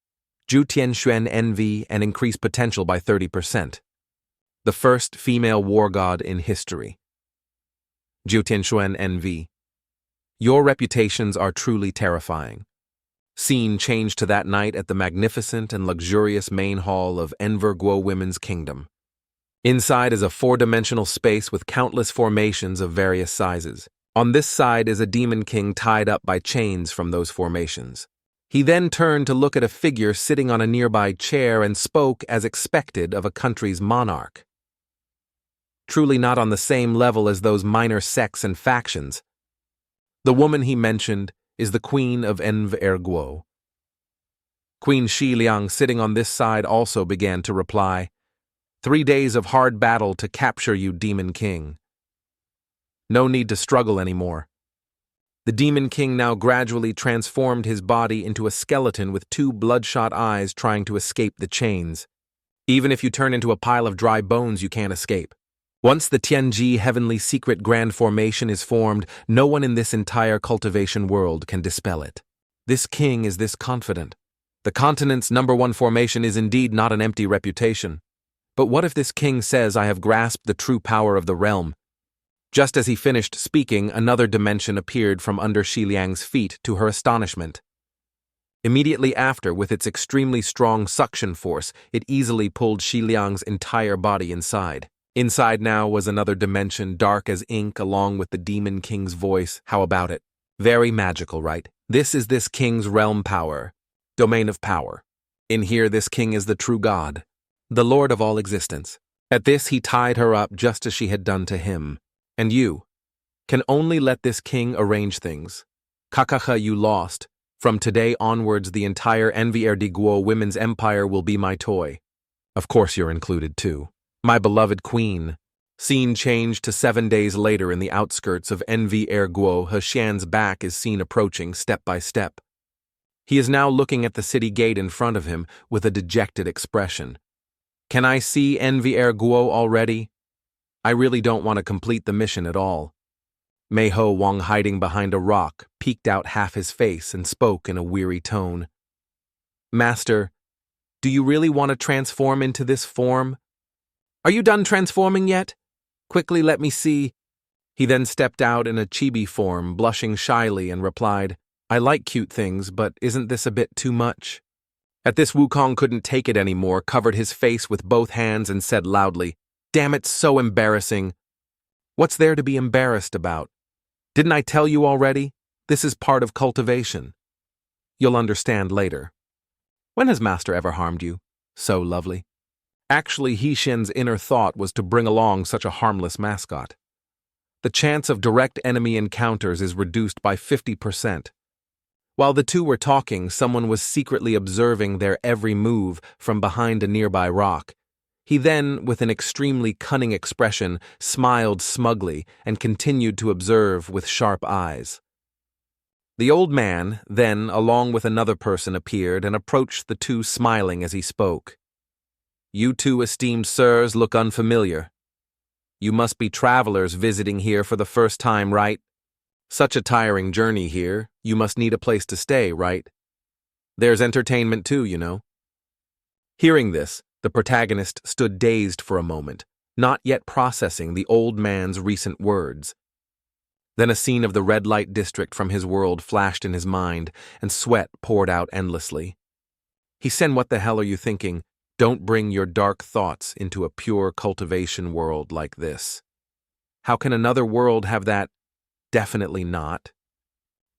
Ju Tianxuan envy and increase potential by 30%. The first female war god in history. Ju Tianxuan envy. Your reputations are truly terrifying. Scene changed to that night at the magnificent and luxurious main hall of Enverguo Women's Kingdom. Inside is a four-dimensional space with countless formations of various sizes. On this side is a demon king tied up by chains from those formations. He then turned to look at a figure sitting on a nearby chair and spoke as expected of a country's monarch. Truly not on the same level as those minor sects and factions. The woman he mentioned is the Queen of Enverguo. Queen Shi Liang, sitting on this side, also began to reply, 3 days of hard battle to capture you, Demon King. No need to struggle anymore. The Demon King now gradually transformed his body into a skeleton with 2 bloodshot eyes trying to escape the chains. Even if you turn into a pile of dry bones, you can't escape. Once the Tianji Heavenly Secret Grand Formation is formed, no one in this entire cultivation world can dispel it. This king is this confident. The continent's #1 formation is indeed not an empty reputation. But what if this king says, I have grasped the true power of the realm? Just as he finished speaking, another dimension appeared from under Shi Liang's feet, to her astonishment. Immediately after, with its extremely strong suction force, it easily pulled Shi Liang's entire body inside. Inside now was another dimension, dark as ink, along with the Demon King's voice. How about it? Very magical, right? This is this king's realm power, domain of power. In here, this king is the true god, the lord of all existence. At this, he tied her up just as she had done to him. And you can only let this king arrange things. Kakaha, you lost. From today onwards, the entire Enverguo women's empire will be my toy. Of course you're included too. My beloved queen. Scene changed to 7 days later in the outskirts of Enverguo. Heshian's back is seen approaching step by step. He is now looking at the city gate in front of him with a dejected expression. Can I see Enverguo already? I really don't want to complete the mission at all. Meiho Wang, hiding behind a rock, peeked out half his face and spoke in a weary tone. Master, do you really want to transform into this form? Are you done transforming yet? Quickly let me see. He then stepped out in a chibi form, blushing shyly, and replied, I like cute things, but isn't this a bit too much? At this, Wukong couldn't take it anymore, covered his face with both hands and said loudly, Damn it, so embarrassing. What's there to be embarrassed about? Didn't I tell you already? This is part of cultivation. You'll understand later. When has Master ever harmed you? So lovely. Actually, Heshian's inner thought was to bring along such a harmless mascot. The chance of direct enemy encounters is reduced by 50%. While the two were talking, someone was secretly observing their every move from behind a nearby rock. He then, with an extremely cunning expression, smiled smugly and continued to observe with sharp eyes. The old man, then, along with another person, appeared and approached the two, smiling as he spoke. You two esteemed sirs look unfamiliar. You must be travelers visiting here for the first time, right? Such a tiring journey here, you must need a place to stay, right? There's entertainment too, you know. Hearing this, the protagonist stood dazed for a moment, not yet processing the old man's recent words. Then a scene of the red light district from his world flashed in his mind, and sweat poured out endlessly. He said, what the hell are you thinking? Don't bring your dark thoughts into a pure cultivation world like this. How can another world have that? Definitely not.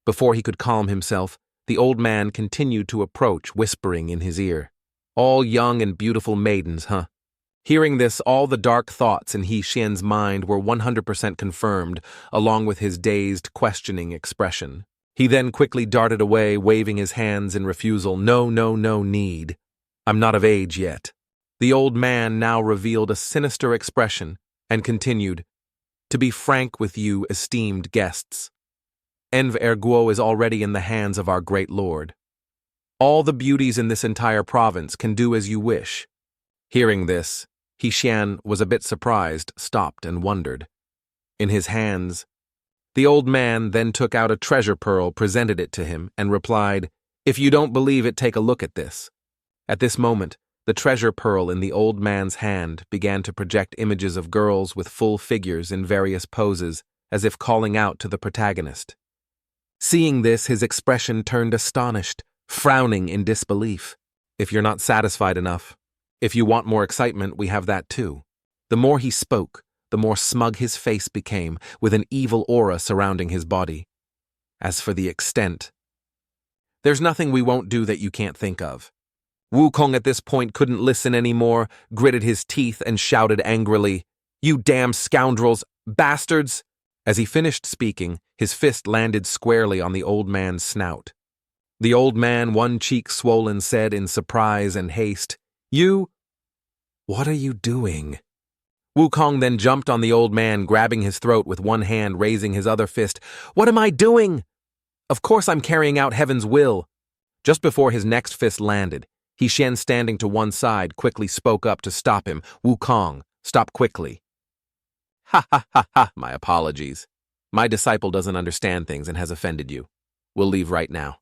Before he could calm himself, the old man continued to approach, whispering in his ear. All young and beautiful maidens, huh? Hearing this, all the dark thoughts in Heshian's mind were 100% confirmed, along with his dazed, questioning expression. He then quickly darted away, waving his hands in refusal. No need. I'm not of age yet. The old man now revealed a sinister expression and continued, To be frank with you, esteemed guests, Enverguo is already in the hands of our great lord. All the beauties in this entire province can do as you wish. Hearing this, Heshian was a bit surprised, stopped, and wondered. In his hands, the old man then took out a treasure pearl, presented it to him, and replied, If you don't believe it, take a look at this. At this moment, the treasure pearl in the old man's hand began to project images of girls with full figures in various poses, as if calling out to the protagonist. Seeing this, his expression turned astonished. frowning in disbelief. If you're not satisfied enough, if you want more excitement, we have that too. The more he spoke, the more smug his face became, with an evil aura surrounding his body. As for the extent, there's nothing we won't do that you can't think of. Wukong at this point couldn't listen anymore, gritted his teeth and shouted angrily, "You damn scoundrels, bastards!" As he finished speaking, his fist landed squarely on the old man's snout. The old man, one cheek swollen, said in surprise and haste, "You? What are you doing?" Wukong then jumped on the old man, grabbing his throat with one hand, raising his other fist. "What am I doing?" "Of course I'm carrying out heaven's will." Just before his next fist landed, He Shen, standing to one side, quickly spoke up to stop him. "Wukong, stop quickly." "Ha ha ha ha, my apologies. My disciple doesn't understand things and has offended you. We'll leave right now."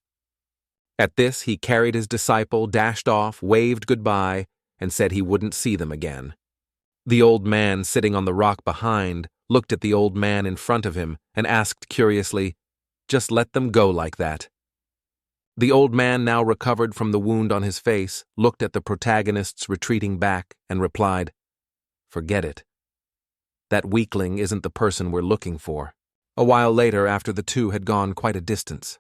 At this, he carried his disciple, dashed off, waved goodbye, and said he wouldn't see them again. The old man, sitting on the rock behind, looked at the old man in front of him and asked curiously, "Just let them go like that?" The old man, now recovered from the wound on his face, looked at the protagonists retreating back and replied, "Forget it. That weakling isn't the person we're looking for." A while later, after the two had gone quite a distance.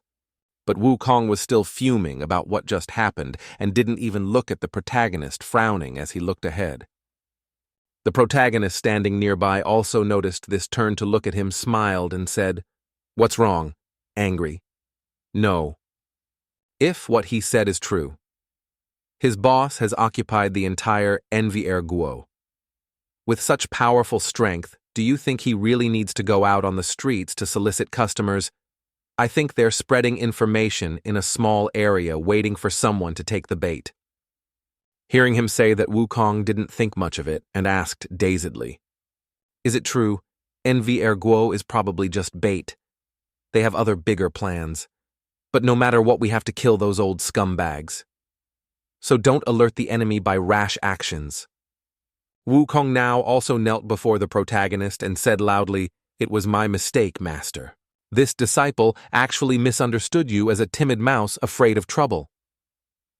But Wukong was still fuming about what just happened and didn't even look at the protagonist, frowning as he looked ahead. The protagonist standing nearby also noticed this, turned to look at him, smiled, and said, "What's wrong? Angry?" "No. If what he said is true, his boss has occupied the entire enrollment. With such powerful strength, do you think he really needs to go out on the streets to solicit customers? I think they're spreading information in a small area, waiting for someone to take the bait." Hearing him say that, Wukong didn't think much of it and asked dazedly, "Is it true? Enrollment is probably just bait. They have other bigger plans. But no matter what, we have to kill those old scumbags. So don't alert the enemy by rash actions." Wukong now also knelt before the protagonist and said loudly, "It was my mistake, master. This disciple actually misunderstood you as a timid mouse afraid of trouble.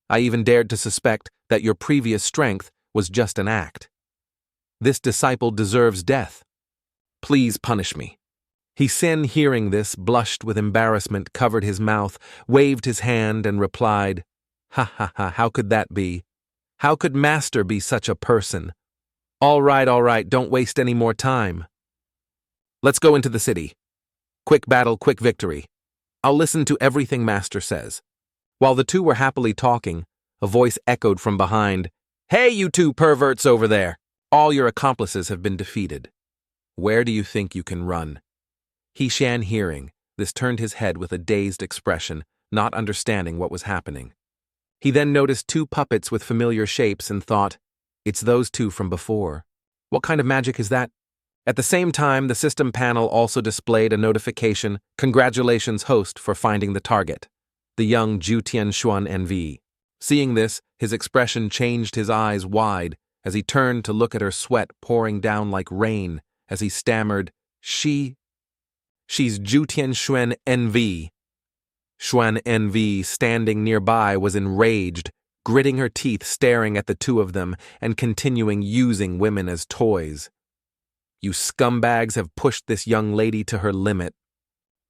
I even dared to suspect that your previous strength was just an act. This disciple deserves death. Please punish me." He Shen, hearing this, blushed with embarrassment, covered his mouth, waved his hand, and replied, "Ha ha ha, how could that be? How could master be such a person? All right, don't waste any more time. Let's go into the city. Quick battle, quick victory. I'll listen to everything master says." While the two were happily talking, a voice echoed from behind, "Hey, you two perverts over there! All your accomplices have been defeated. Where do you think you can run?" He Shen, hearing this, turned his head with a dazed expression, not understanding what was happening. He then noticed two puppets with familiar shapes and thought, "It's those two from before. What kind of magic is that?" At the same time, the system panel also displayed a notification, "Congratulations, host, for finding the target, the young Jutian Xuan NV." Seeing this, his expression changed, his eyes wide, as he turned to look at her, sweat pouring down like rain, as he stammered, She's Jutian Xuan NV." Xuan NV, standing nearby, was enraged, gritting her teeth, staring at the two of them, and continuing using women as toys. "You scumbags have pushed this young lady to her limit."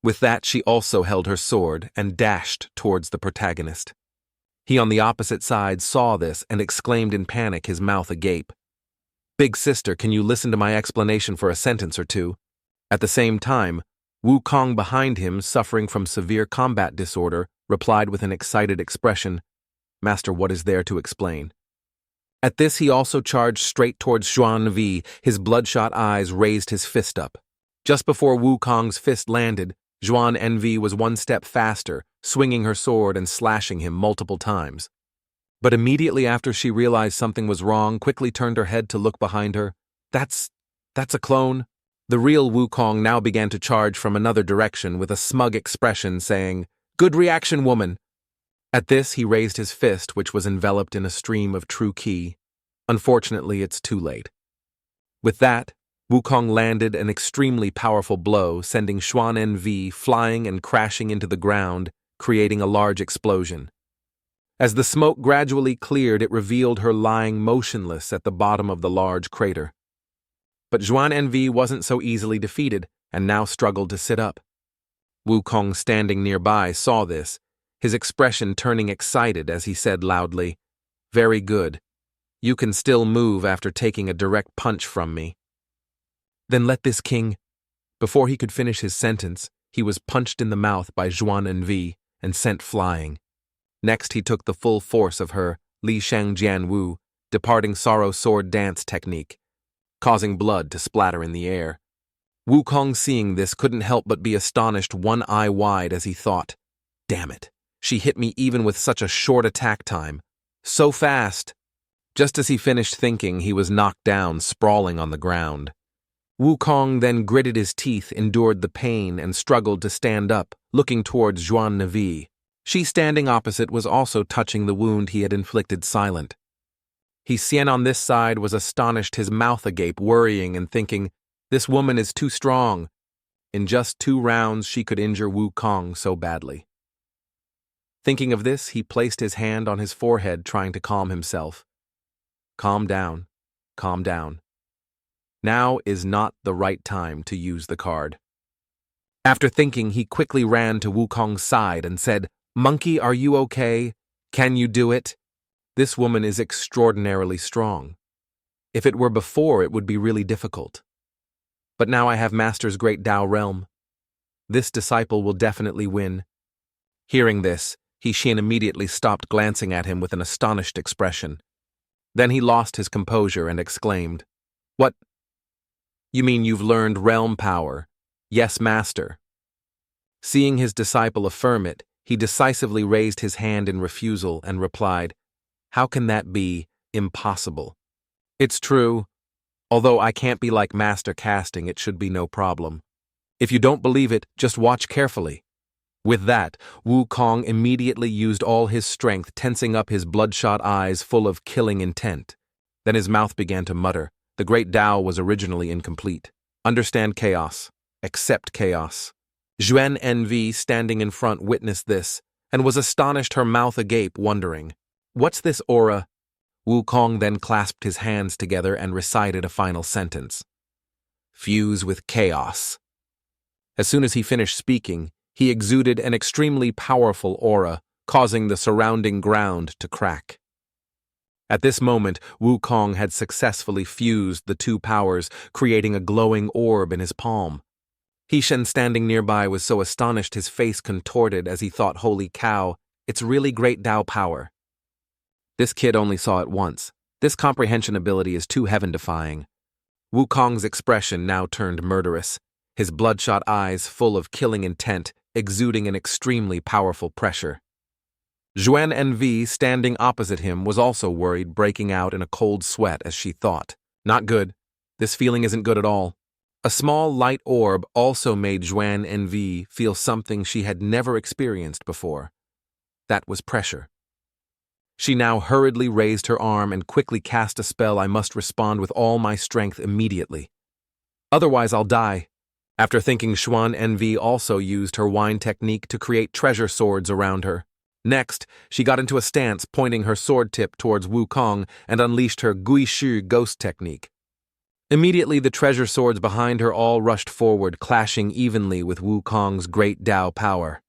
With that, she also held her sword and dashed towards the protagonist. He on the opposite side saw this and exclaimed in panic, his mouth agape, "Big sister, can you listen to my explanation for a sentence or two?" At the same time, Wukong behind him, suffering from severe combat disorder, replied with an excited expression, "Master, what is there to explain?" At this, he also charged straight towards Xuan V, his bloodshot eyes, raised his fist up. Just before Wukong's fist landed, Xuan NV was one step faster, swinging her sword and slashing him multiple times. But immediately after she realized something was wrong, quickly turned her head to look behind her. That's a clone." The real Wukong now began to charge from another direction with a smug expression, saying, "Good reaction, woman." At this, he raised his fist, which was enveloped in a stream of true ki. Unfortunately, it's too late. With that, Wukong landed an extremely powerful blow, sending Xuan NV flying and crashing into the ground, creating a large explosion. As the smoke gradually cleared, it revealed her lying motionless at the bottom of the large crater. But Zhuan Envy wasn't so easily defeated, and now struggled to sit up. Wukong, standing nearby, saw this, his expression turning excited as he said loudly, "Very good. You can still move after taking a direct punch from me." "Then let this king—" Before he could finish his sentence, he was punched in the mouth by Zhuan Envy and sent flying. Next he took the full force of her Li Shang Jian Wu, departing sorrow sword dance technique, causing blood to splatter in the air. Wukong, seeing this, couldn't help but be astonished, one eye wide, as he thought, "Damn it, she hit me even with such a short attack time. So fast!" Just as he finished thinking, he was knocked down, sprawling on the ground. Wukong then gritted his teeth, endured the pain, and struggled to stand up, looking towards Zhuan Envy. She, standing opposite, was also touching the wound he had inflicted, silent. Xian on this side was astonished, his mouth agape, worrying and thinking, "This woman is too strong." In just 2 rounds she could injure Wukong so badly. Thinking of this, he placed his hand on his forehead, trying to calm himself. Calm down. Calm down. Now is not the right time to use the card. After thinking, he quickly ran to Wukong's side and said, "Monkey, are you okay? Can you do it? This woman is extraordinarily strong. If it were before, it would be really difficult. But now I have Master's great Tao realm. This disciple will definitely win." Hearing this, Xian immediately stopped, glancing at him with an astonished expression. Then he lost his composure and exclaimed, "What? You mean you've learned realm power?" "Yes, Master." Seeing his disciple affirm it, he decisively raised his hand in refusal and replied, "How can that be? Impossible." "It's true. Although I can't be like Master casting, it should be no problem. If you don't believe it, just watch carefully." With that, Wukong immediately used all his strength, tensing up his bloodshot eyes full of killing intent. Then his mouth began to mutter. The great Tao was originally incomplete. Understand chaos. Accept chaos. Zhuan Envy, standing in front, witnessed this, and was astonished, her mouth agape, wondering, "What's this aura?" Wukong then clasped his hands together and recited a final sentence. "Fuse with chaos." As soon as he finished speaking, he exuded an extremely powerful aura, causing the surrounding ground to crack. At this moment, Wukong had successfully fused the 2 powers, creating a glowing orb in his palm. Xian, standing nearby, was so astonished his face contorted as he thought, "Holy cow, it's really great Tao power." This kid only saw it once. This comprehension ability is too heaven-defying. Wukong's expression now turned murderous, his bloodshot eyes full of killing intent, exuding an extremely powerful pressure. Zhuan Envy, standing opposite him, was also worried, breaking out in a cold sweat as she thought, "Not good. This feeling isn't good at all." A small light orb also made Zhuan Envy feel something she had never experienced before. That was pressure. She now hurriedly raised her arm and quickly cast a spell. "I must respond with all my strength immediately. Otherwise I'll die." After thinking, Zhuan Envy also used her wine technique to create treasure swords around her. Next, she got into a stance, pointing her sword tip towards Wukong, and unleashed her Guishu ghost technique. Immediately, the treasure swords behind her all rushed forward, clashing evenly with Wukong's great Tao power.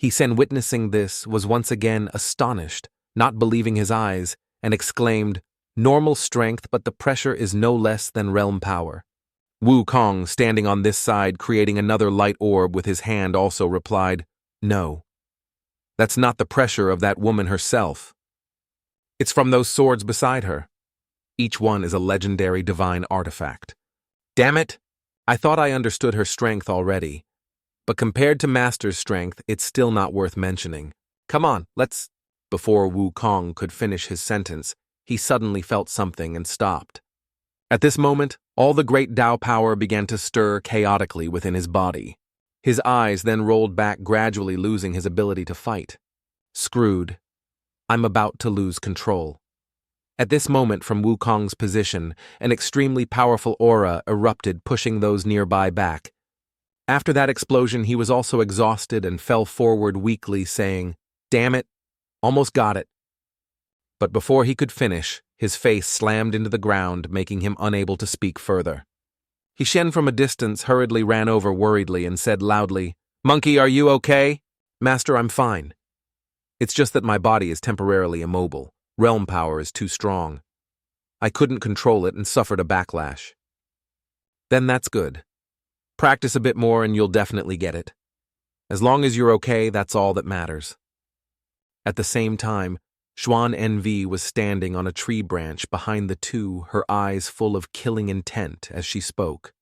Xian, witnessing this, was once again astonished, not believing his eyes, and exclaimed, "Normal strength, but the pressure is no less than realm power." Wukong, standing on this side, creating another light orb with his hand, also replied, "No. That's not the pressure of that woman herself. It's from those swords beside her. Each one is a legendary divine artifact." "Damn it! I thought I understood her strength already. But compared to Master's strength, it's still not worth mentioning. Come on, let's—" Before Wukong could finish his sentence, he suddenly felt something and stopped. At this moment, all the great Tao power began to stir chaotically within his body. His eyes then rolled back, gradually losing his ability to fight. Screwed. I'm about to lose control. At this moment, from Wukong's position, an extremely powerful aura erupted, pushing those nearby back. After that explosion, he was also exhausted and fell forward weakly, saying, "Damn it! Almost got it. But before he could finish, his face slammed into the ground, making him unable to speak further. He from a distance hurriedly ran over worriedly and said loudly, "Monkey, are you okay?" "Master, I'm fine. It's just that my body is temporarily immobile. Realm power is too strong. I couldn't control it and suffered a backlash." "Then that's good. Practice a bit more and you'll definitely get it. As long as you're okay, that's all that matters." At the same time, Xuan NV was standing on a tree branch behind the two, her eyes full of killing intent as she spoke.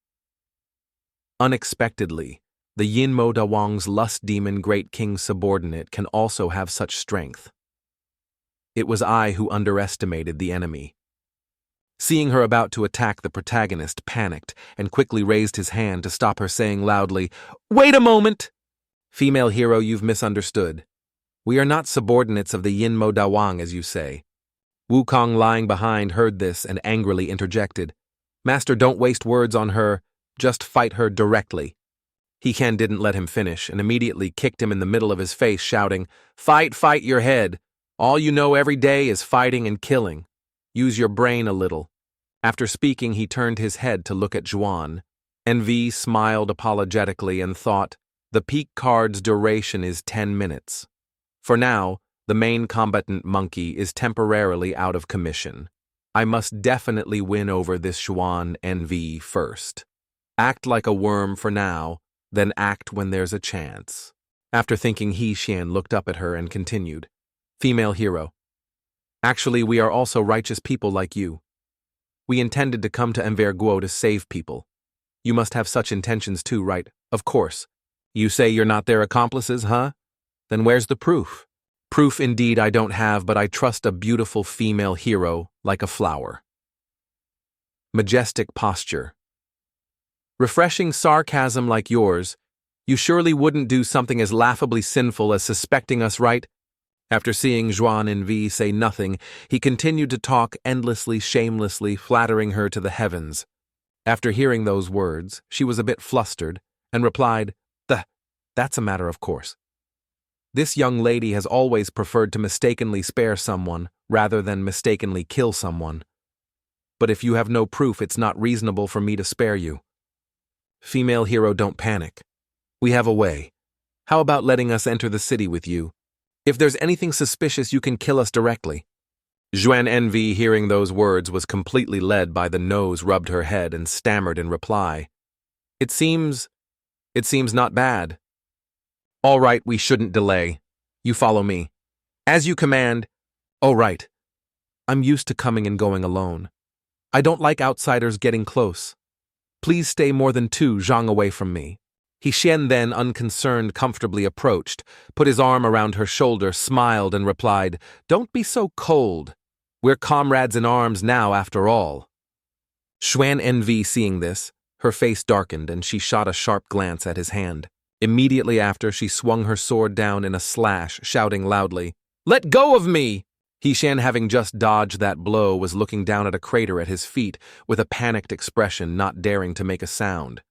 Unexpectedly, the Yinmo Dawang's lust demon Great King's subordinate can also have such strength. It was I who underestimated the enemy. Seeing her about to attack the protagonist, panicked and quickly raised his hand to stop her, saying loudly, "Wait a moment!" "Female hero, you've misunderstood. We are not subordinates of the Yinmo Dawang, as you say." Wukong, lying behind, heard this and angrily interjected, "Master, don't waste words on her, just fight her directly." Hikan didn't let him finish and immediately kicked him in the middle of his face, shouting, "Fight, fight your head. All you know every day is fighting and killing. Use your brain a little." After speaking, he turned his head to look at Zhuan. NV smiled apologetically and thought, the peak card's duration is 10 minutes. For now, the main combatant monkey is temporarily out of commission. I must definitely win over this Xuan NV first. Act like a worm for now, then act when there's a chance. After thinking, Xian looked up at her and continued, "Female hero. Actually, we are also righteous people like you. We intended to come to Enverguo to save people. You must have such intentions too, right? Of course. You say you're not their accomplices, huh? Then where's the proof?" "Proof indeed I don't have, but I trust a beautiful female hero like a flower." Majestic posture. Refreshing sarcasm like yours. You surely wouldn't do something as laughably sinful as suspecting us, right? After seeing Zhuan NV say nothing, he continued to talk endlessly, shamelessly, flattering her to the heavens. After hearing those words, she was a bit flustered and replied, That's a matter of course. This young lady has always preferred to mistakenly spare someone rather than mistakenly kill someone. But if you have no proof, it's not reasonable for me to spare you." "Female hero, don't panic. We have a way. How about letting us enter the city with you? If there's anything suspicious, you can kill us directly." Zhuan NV, hearing those words, was completely led by the nose, rubbed her head, and stammered in reply, It seems not bad." "All right, we shouldn't delay. You follow me." "As you command." "Oh, right. I'm used to coming and going alone. I don't like outsiders getting close. Please stay more than 2 zhang away from me." Xian then, unconcerned, comfortably approached, put his arm around her shoulder, smiled, and replied, "Don't be so cold. We're comrades in arms now, after all." Xuan NV, seeing this, her face darkened and she shot a sharp glance at his hand. Immediately after, she swung her sword down in a slash, shouting loudly, "Let go of me!" Xian, having just dodged that blow, was looking down at a crater at his feet with a panicked expression, not daring to make a sound.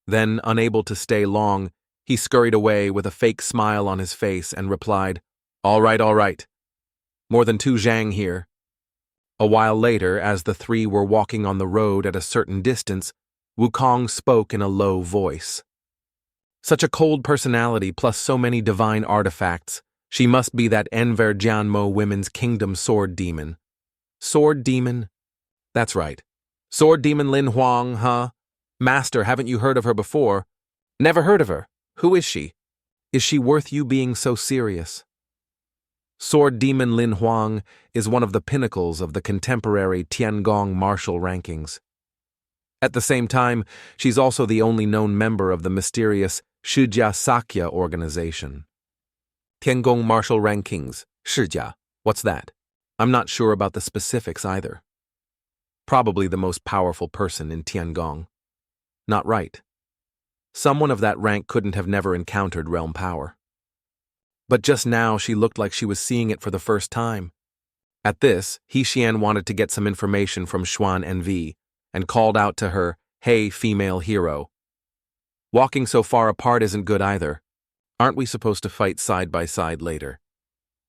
Then, unable to stay long, he scurried away with a fake smile on his face and replied, All right. More than 2 zhang here." A while later, as the 3 were walking on the road at a certain distance, Wukong spoke in a low voice. "Such a cold personality plus so many divine artifacts. She must be that Enver Jianmo Women's Kingdom sword demon." "Sword demon?" "That's right. Sword demon Lin Huang, huh? Master, haven't you heard of her before?" "Never heard of her. Who is she?" "Is she worth you being so serious?" Sword demon Lin Huang is one of the pinnacles of the contemporary Tiangong martial rankings. At the same time, she's also the only known member of the mysterious Shijia Sakya organization. Tiangong martial rankings, Shijia, what's that? I'm not sure about the specifics either. Probably the most powerful person in Tiangong. Not right. Someone of that rank couldn't have never encountered realm power. But just now she looked like she was seeing it for the first time. At this, Xian wanted to get some information from Xuan NV and called out to her, "Hey, female hero. Walking so far apart isn't good either. Aren't we supposed to fight side by side later?"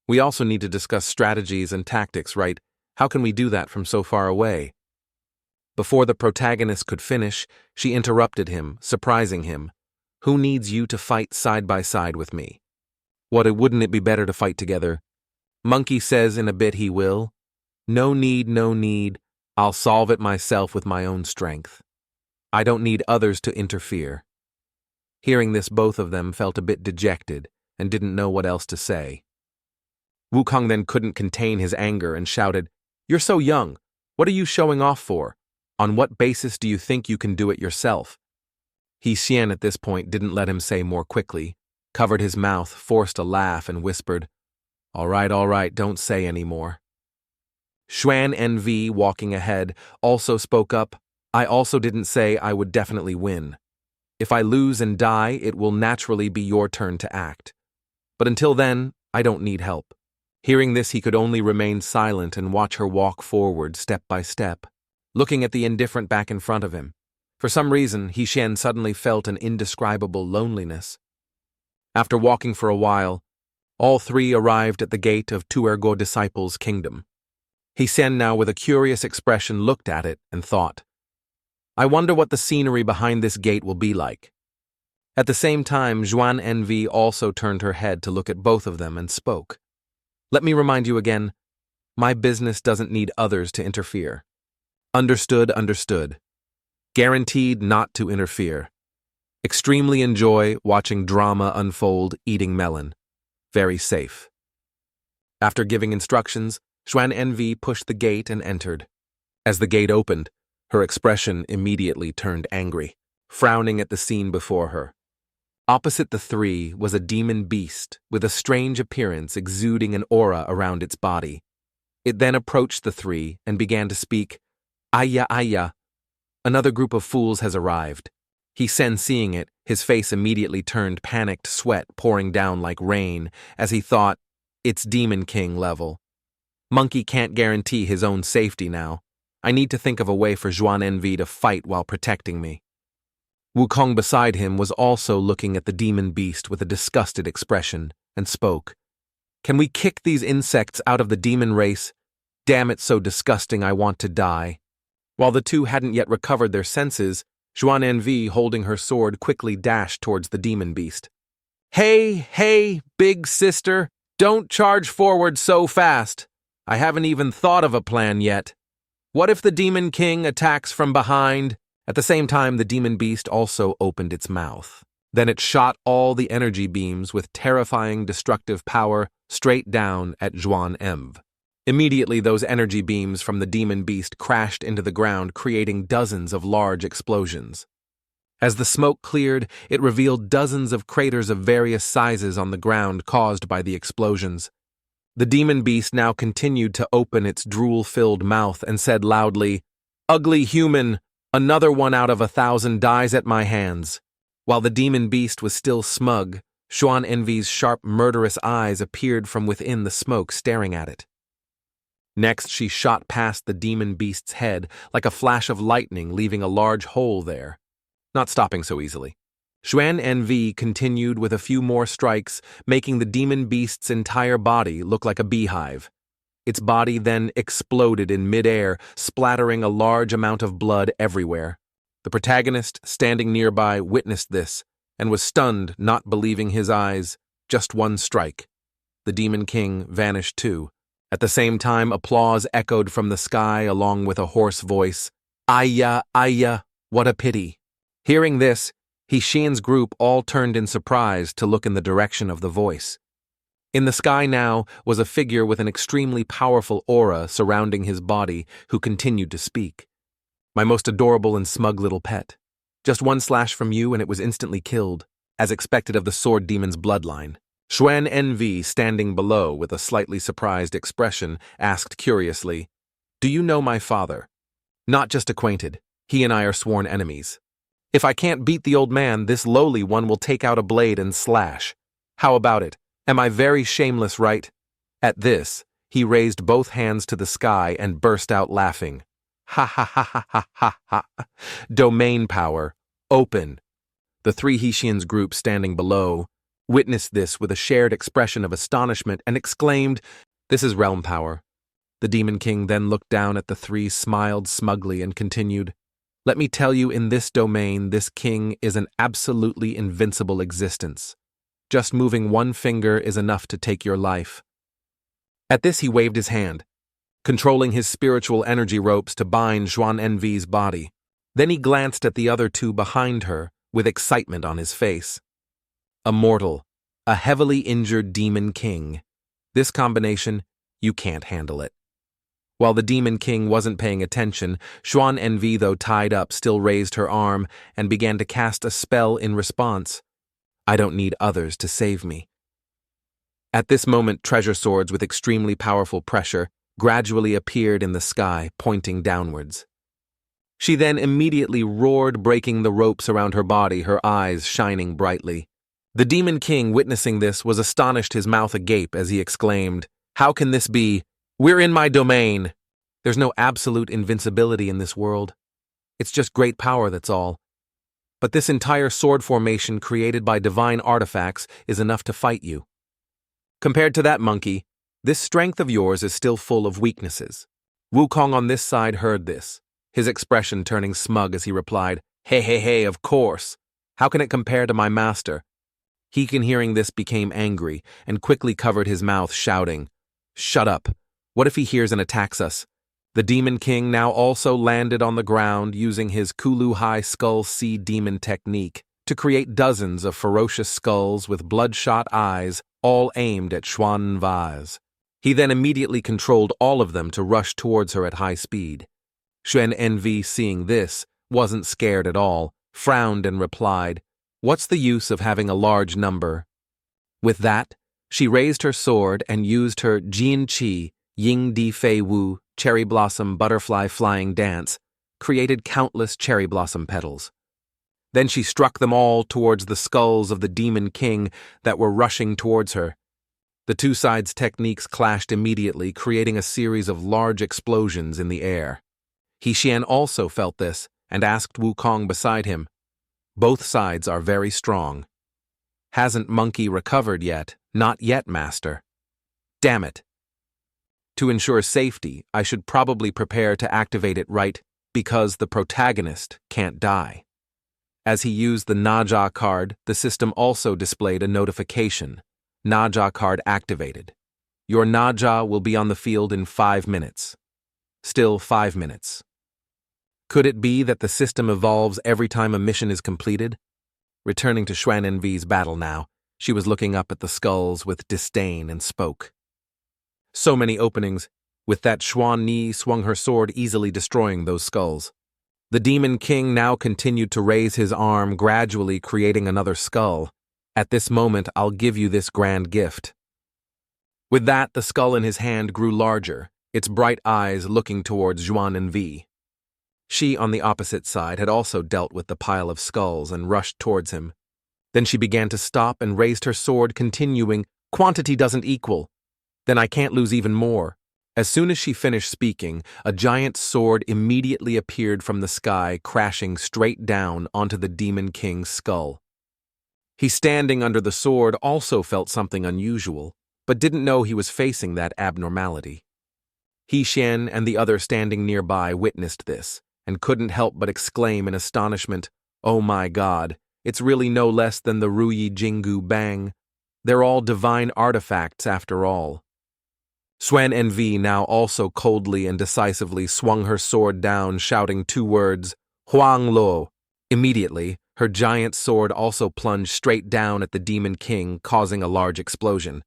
We also need to discuss strategies and tactics, right? How can we do that from so far away? Before the protagonist could finish, she interrupted him, surprising him. Who needs you to fight side by side with me? Wouldn't it be better to fight together? Monkey says in a bit he will. No need, no need. I'll solve it myself with my own strength. I don't need others to interfere. Hearing this, both of them felt a bit dejected and didn't know what else to say. Wukong then couldn't contain his anger and shouted, "You're so young. What are you showing off for? On what basis do you think you can do it yourself?" He Xian at this point didn't let him say more quickly, covered his mouth, forced a laugh, and whispered, all right, don't say any more. Xuan NV, walking ahead, also spoke up, I also didn't say I would definitely win. If I lose and die, it will naturally be your turn to act. But until then, I don't need help. Hearing this, he could only remain silent and watch her walk forward step by step, looking at the indifferent back in front of him. For some reason, He Xian suddenly felt an indescribable loneliness. After walking for a while, all three arrived at the gate of Tuergo Disciples' kingdom. He Xian now with a curious expression looked at it and thought, I wonder what the scenery behind this gate will be like. At the same time, Zhuan Envy also turned her head to look at both of them and spoke. Let me remind you again, my business doesn't need others to interfere. Understood, understood. Guaranteed not to interfere. Extremely enjoy watching drama unfold eating melon. Very safe. After giving instructions, Xuan Envy pushed the gate and entered. As the gate opened, her expression immediately turned angry, frowning at the scene before her. Opposite the three was a demon beast with a strange appearance exuding an aura around its body. It then approached the three and began to speak, Ayya, ayya. Another group of fools has arrived. He Sen, seeing it, his face immediately turned panicked, sweat pouring down like rain, as he thought, it's Demon King level. Monkey can't guarantee his own safety now. I need to think of a way for Zhuan Envy to fight while protecting me. Wukong beside him was also looking at the demon beast with a disgusted expression, and spoke. Can we kick these insects out of the demon race? Damn, it's so disgusting I want to die. While the two hadn't yet recovered their senses, Zhuan Envy, holding her sword, quickly dashed towards the demon beast. Hey, big sister, don't charge forward so fast. I haven't even thought of a plan yet. What if the Demon King attacks from behind? At the same time, the demon beast also opened its mouth. Then it shot all the energy beams with terrifying destructive power straight down at Zhuan Env. Immediately, those energy beams from the demon beast crashed into the ground, creating dozens of large explosions. As the smoke cleared, it revealed dozens of craters of various sizes on the ground caused by the explosions. The demon beast now continued to open its drool-filled mouth and said loudly, Ugly human, another one out of 1,000 dies at my hands. While the demon beast was still smug, Xuan Envy's sharp, murderous eyes appeared from within the smoke, staring at it. Next, she shot past the demon beast's head like a flash of lightning, leaving a large hole there. Not stopping so easily. Xuan Envy continued with a few more strikes, making the demon beast's entire body look like a beehive. Its body then exploded in midair, splattering a large amount of blood everywhere. The protagonist, standing nearby, witnessed this and was stunned, not believing his eyes. Just one strike. The Demon King vanished too. At the same time, applause echoed from the sky along with a hoarse voice. Ayya, ayya, what a pity. Hearing this, He Xian's group all turned in surprise to look in the direction of the voice. In the sky now was a figure with an extremely powerful aura surrounding his body who continued to speak. My most adorable and smug little pet. Just one slash from you and it was instantly killed, as expected of the sword demon's bloodline. Xuan Envy, standing below with a slightly surprised expression, asked curiously, Do you know my father? Not just acquainted. He and I are sworn enemies. If I can't beat the old man, this lowly one will take out a blade and slash. How about it? Am I very shameless, right? At this, he raised both hands to the sky and burst out laughing. Ha ha ha ha ha ha ha. Domain power. Open. The three He Xian's group standing below witnessed this with a shared expression of astonishment and exclaimed, "This is realm power." The Demon King then looked down at the three, smiled smugly, and continued, "Let me tell you, in this domain, this king is an absolutely invincible existence. Just moving one finger is enough to take your life." At this he waved his hand, controlling his spiritual energy ropes to bind Xuan Envy's body. Then he glanced at the other two behind her, with excitement on his face. A mortal, a heavily injured Demon King. This combination, you can't handle it. While the Demon King wasn't paying attention, Xuan Envy, though tied up, still raised her arm and began to cast a spell in response. "I don't need others to save me." At this moment, treasure swords with extremely powerful pressure gradually appeared in the sky, pointing downwards. She then immediately roared, breaking the ropes around her body, her eyes shining brightly. The Demon King, witnessing this, was astonished, his mouth agape, as he exclaimed, "How can this be? We're in my domain!" There's no absolute invincibility in this world. It's just great power, that's all. But this entire sword formation created by divine artifacts is enough to fight you. Compared to that, monkey, this strength of yours is still full of weaknesses. Wukong on this side heard this, his expression turning smug as he replied, Hey, of course. How can it compare to my master?" Heekin, hearing this, became angry and quickly covered his mouth, shouting, "Shut up. What if he hears and attacks us?" The Demon King now also landed on the ground, using his Kulu High Skull Sea Demon technique to create dozens of ferocious skulls with bloodshot eyes, all aimed at Xuan Vaz. He then immediately controlled all of them to rush towards her at high speed. Xuan Envy, seeing this, wasn't scared at all, frowned and replied, "What's the use of having a large number?" With that, she raised her sword and used her Jian Qi Ying Di Fei Wu cherry blossom butterfly flying dance, created countless cherry blossom petals. Then she struck them all towards the skulls of the Demon King that were rushing towards her. The two sides' techniques clashed immediately, creating a series of large explosions in the air. He Xian also felt this and asked Wukong beside him, "Both sides are very strong." "Hasn't Monkey recovered yet?" "Not yet, master." "Damn it. To ensure safety, I should probably prepare to activate it right, because the protagonist can't die." As he used the Naja card, the system also displayed a notification. Naja card activated. Your Naja will be on the field in 5 minutes. Still 5 minutes. Could it be that the system evolves every time a mission is completed? Returning to Xuan Envy's battle now, she was looking up at the skulls with disdain and spoke. So many openings. With that, Xuan Ni swung her sword, easily destroying those skulls. The Demon King now continued to raise his arm, gradually creating another skull. "At this moment, I'll give you this grand gift." With that, the skull in his hand grew larger, its bright eyes looking towards Xuan Envy. She, on the opposite side, had also dealt with the pile of skulls and rushed towards him. Then she began to stop and raised her sword, continuing, "Quantity doesn't equal. Then I can't lose even more." As soon as she finished speaking, a giant sword immediately appeared from the sky, crashing straight down onto the Demon King's skull. He, standing under the sword, also felt something unusual, but didn't know he was facing that abnormality. He Xian and the other standing nearby witnessed this, and couldn't help but exclaim in astonishment, "Oh my God, it's really no less than the Ruyi Jingu Bang. They're all divine artifacts after all." Xuan Envy now also coldly and decisively swung her sword down, shouting 2 words, "Huang Lo." Immediately, her giant sword also plunged straight down at the Demon King, causing a large explosion.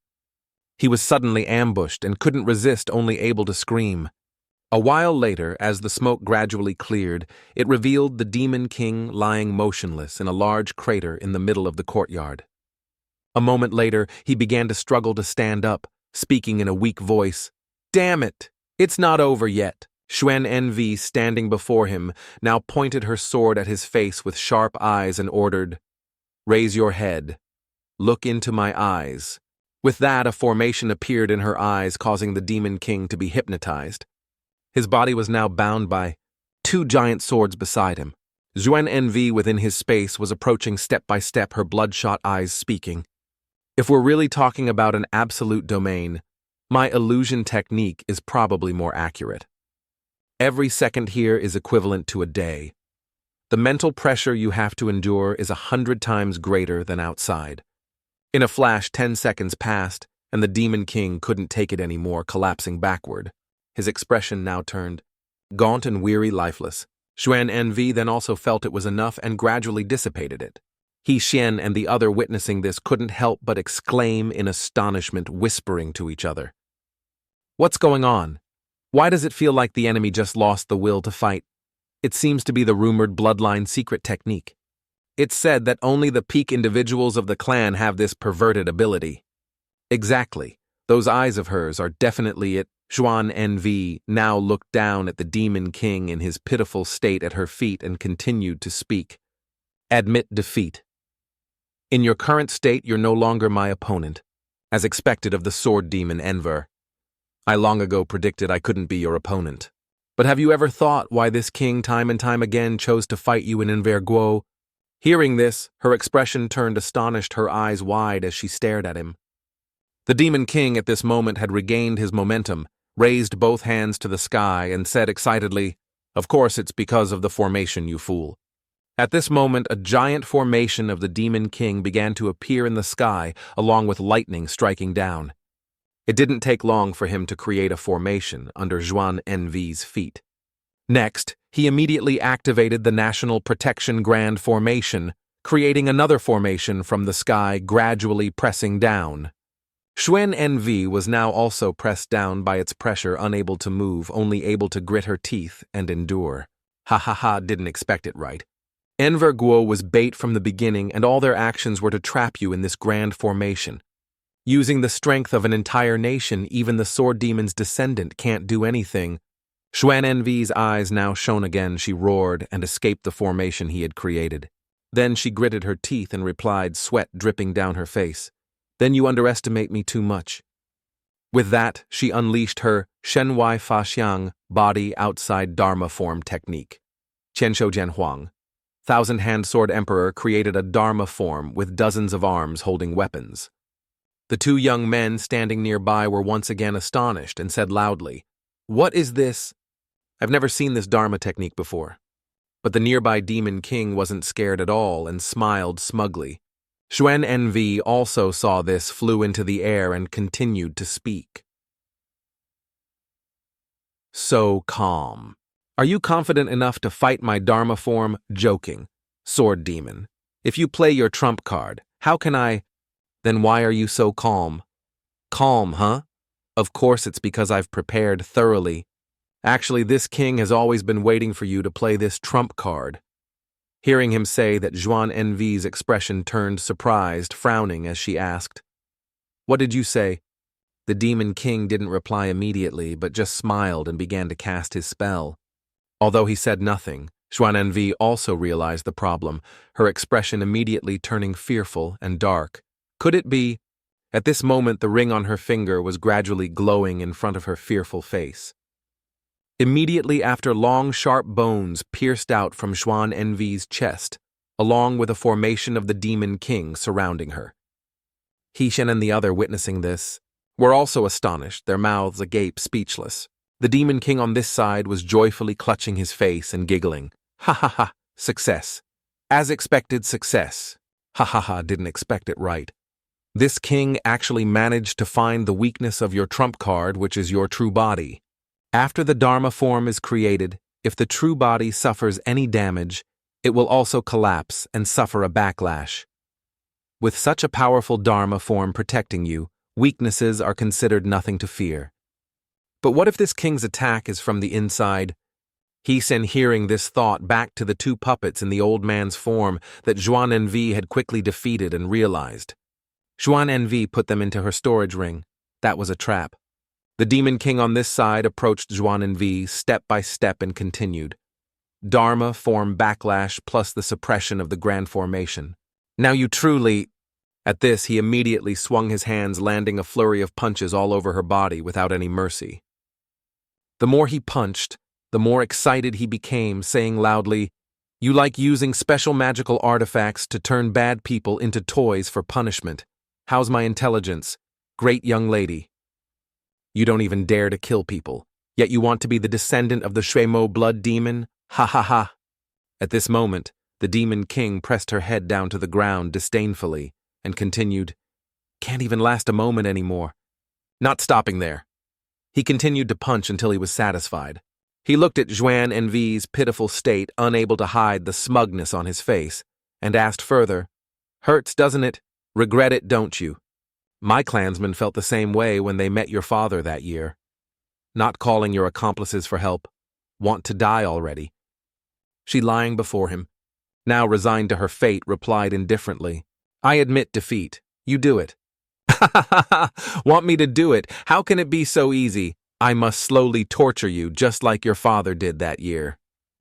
He was suddenly ambushed and couldn't resist, only able to scream. A while later, as the smoke gradually cleared, it revealed the Demon King lying motionless in a large crater in the middle of the courtyard. A moment later, he began to struggle to stand up, speaking in a weak voice. "Damn it! It's not over yet." Xuan Envy, standing before him, now pointed her sword at his face with sharp eyes and ordered, "Raise your head. Look into my eyes." With that, a formation appeared in her eyes, causing the Demon King to be hypnotized. His body was now bound by 2 giant swords beside him. Xuan Envy, within his space, was approaching step by step, her bloodshot eyes speaking. If we're really talking about an absolute domain, my illusion technique is probably more accurate. Every second here is equivalent to a day. The mental pressure you have to endure is 100 times greater than outside. In a flash, 10 seconds passed, and the Demon King couldn't take it anymore, collapsing backward. His expression now turned gaunt and weary, lifeless. Xuan Env then also felt it was enough and gradually dissipated it. He, Xian, and the other witnessing this couldn't help but exclaim in astonishment, whispering to each other. What's going on? Why does it feel like the enemy just lost the will to fight? It seems to be the rumored bloodline secret technique. It's said that only the peak individuals of the clan have this perverted ability. Exactly. Those eyes of hers are definitely it. Xuan Env now looked down at the Demon King in his pitiful state at her feet and continued to speak. Admit defeat. In your current state, you're no longer my opponent, as expected of the sword demon Enver. I long ago predicted I couldn't be your opponent. But have you ever thought why this king time and time again chose to fight you in Enverguo? Hearing this, her expression turned astonished, her eyes wide as she stared at him. The Demon King at this moment had regained his momentum, raised both hands to the sky, and said excitedly, "Of course it's because of the formation, you fool." At this moment, a giant formation of the Demon King began to appear in the sky, along with lightning striking down. It didn't take long for him to create a formation under Xuan Env's feet. Next, he immediately activated the National Protection Grand Formation, creating another formation from the sky, gradually pressing down. Xuan Env was now also pressed down by its pressure, unable to move, only able to grit her teeth and endure. Ha ha ha, didn't expect it, right? Enverguo was bait from the beginning, and all their actions were to trap you in this grand formation. Using the strength of an entire nation, even the sword demon's descendant can't do anything. Xuan Env's eyes now shone again. She roared and escaped the formation he had created. Then she gritted her teeth and replied, sweat dripping down her face. Then you underestimate me too much. With that, she unleashed her Shenwai Faxiang body outside Dharma form technique. Qianshou Jianhuang, Thousand-Hand Sword Emperor, created a Dharma form with dozens of arms holding weapons. The two young men standing nearby were once again astonished and said loudly, "What is this? I've never seen this Dharma technique before." But the nearby Demon King wasn't scared at all and smiled smugly. Xuan Env also saw this, flew into the air, and continued to speak. So calm. Are you confident enough to fight my Dharma form? Joking. Sword demon. If you play your trump card, how can I? Then why are you so calm? Calm, huh? Of course it's because I've prepared thoroughly. Actually, this king has always been waiting for you to play this trump card. Hearing him say that, Xuan Env's expression turned surprised, frowning as she asked, "What did you say?" The Demon King didn't reply immediately, but just smiled and began to cast his spell. Although he said nothing, Xuan Env also realized the problem, her expression immediately turning fearful and dark. Could it be? At this moment, the ring on her finger was gradually glowing in front of her fearful face. Immediately after, long, sharp bones pierced out from Xuan Env's chest, along with a formation of the Demon King surrounding her. Hishan and the other, witnessing this, were also astonished, their mouths agape, speechless. The Demon King on this side was joyfully clutching his face and giggling. Ha ha ha, success. As expected, success. Ha ha ha, didn't expect it, right? This king actually managed to find the weakness of your trump card, which is your true body. After the Dharma form is created, if the true body suffers any damage, it will also collapse and suffer a backlash. With such a powerful Dharma form protecting you, weaknesses are considered nothing to fear. But what if this king's attack is from the inside? Hishan, hearing this thought, back to the two puppets in the old man's form that Xuan Env had quickly defeated and realized. Xuan Env put them into her storage ring. That was a trap. The Demon King on this side approached Xuan Env step by step and continued. Dharma form backlash plus the suppression of the grand formation. Now you truly... At this, he immediately swung his hands, landing a flurry of punches all over her body without any mercy. The more he punched, the more excited he became, saying loudly, "You like using special magical artifacts to turn bad people into toys for punishment. How's my intelligence? Great young lady. You don't even dare to kill people, yet you want to be the descendant of the Shuemo blood demon? Ha ha ha. At this moment, the demon king pressed her head down to the ground disdainfully and continued, Can't even last a moment anymore. Not stopping there. He continued to punch until he was satisfied. He looked at Juan Envy's pitiful state, unable to hide the smugness on his face, and asked further, Hurts, doesn't it? Regret it, don't you? My clansmen felt the same way when they met your father that year. Not calling your accomplices for help. Want to die already. She, lying before him, now resigned to her fate, replied indifferently, I admit defeat. You do it. Want me to do it? How can it be so easy? I must slowly torture you just like your father did that year.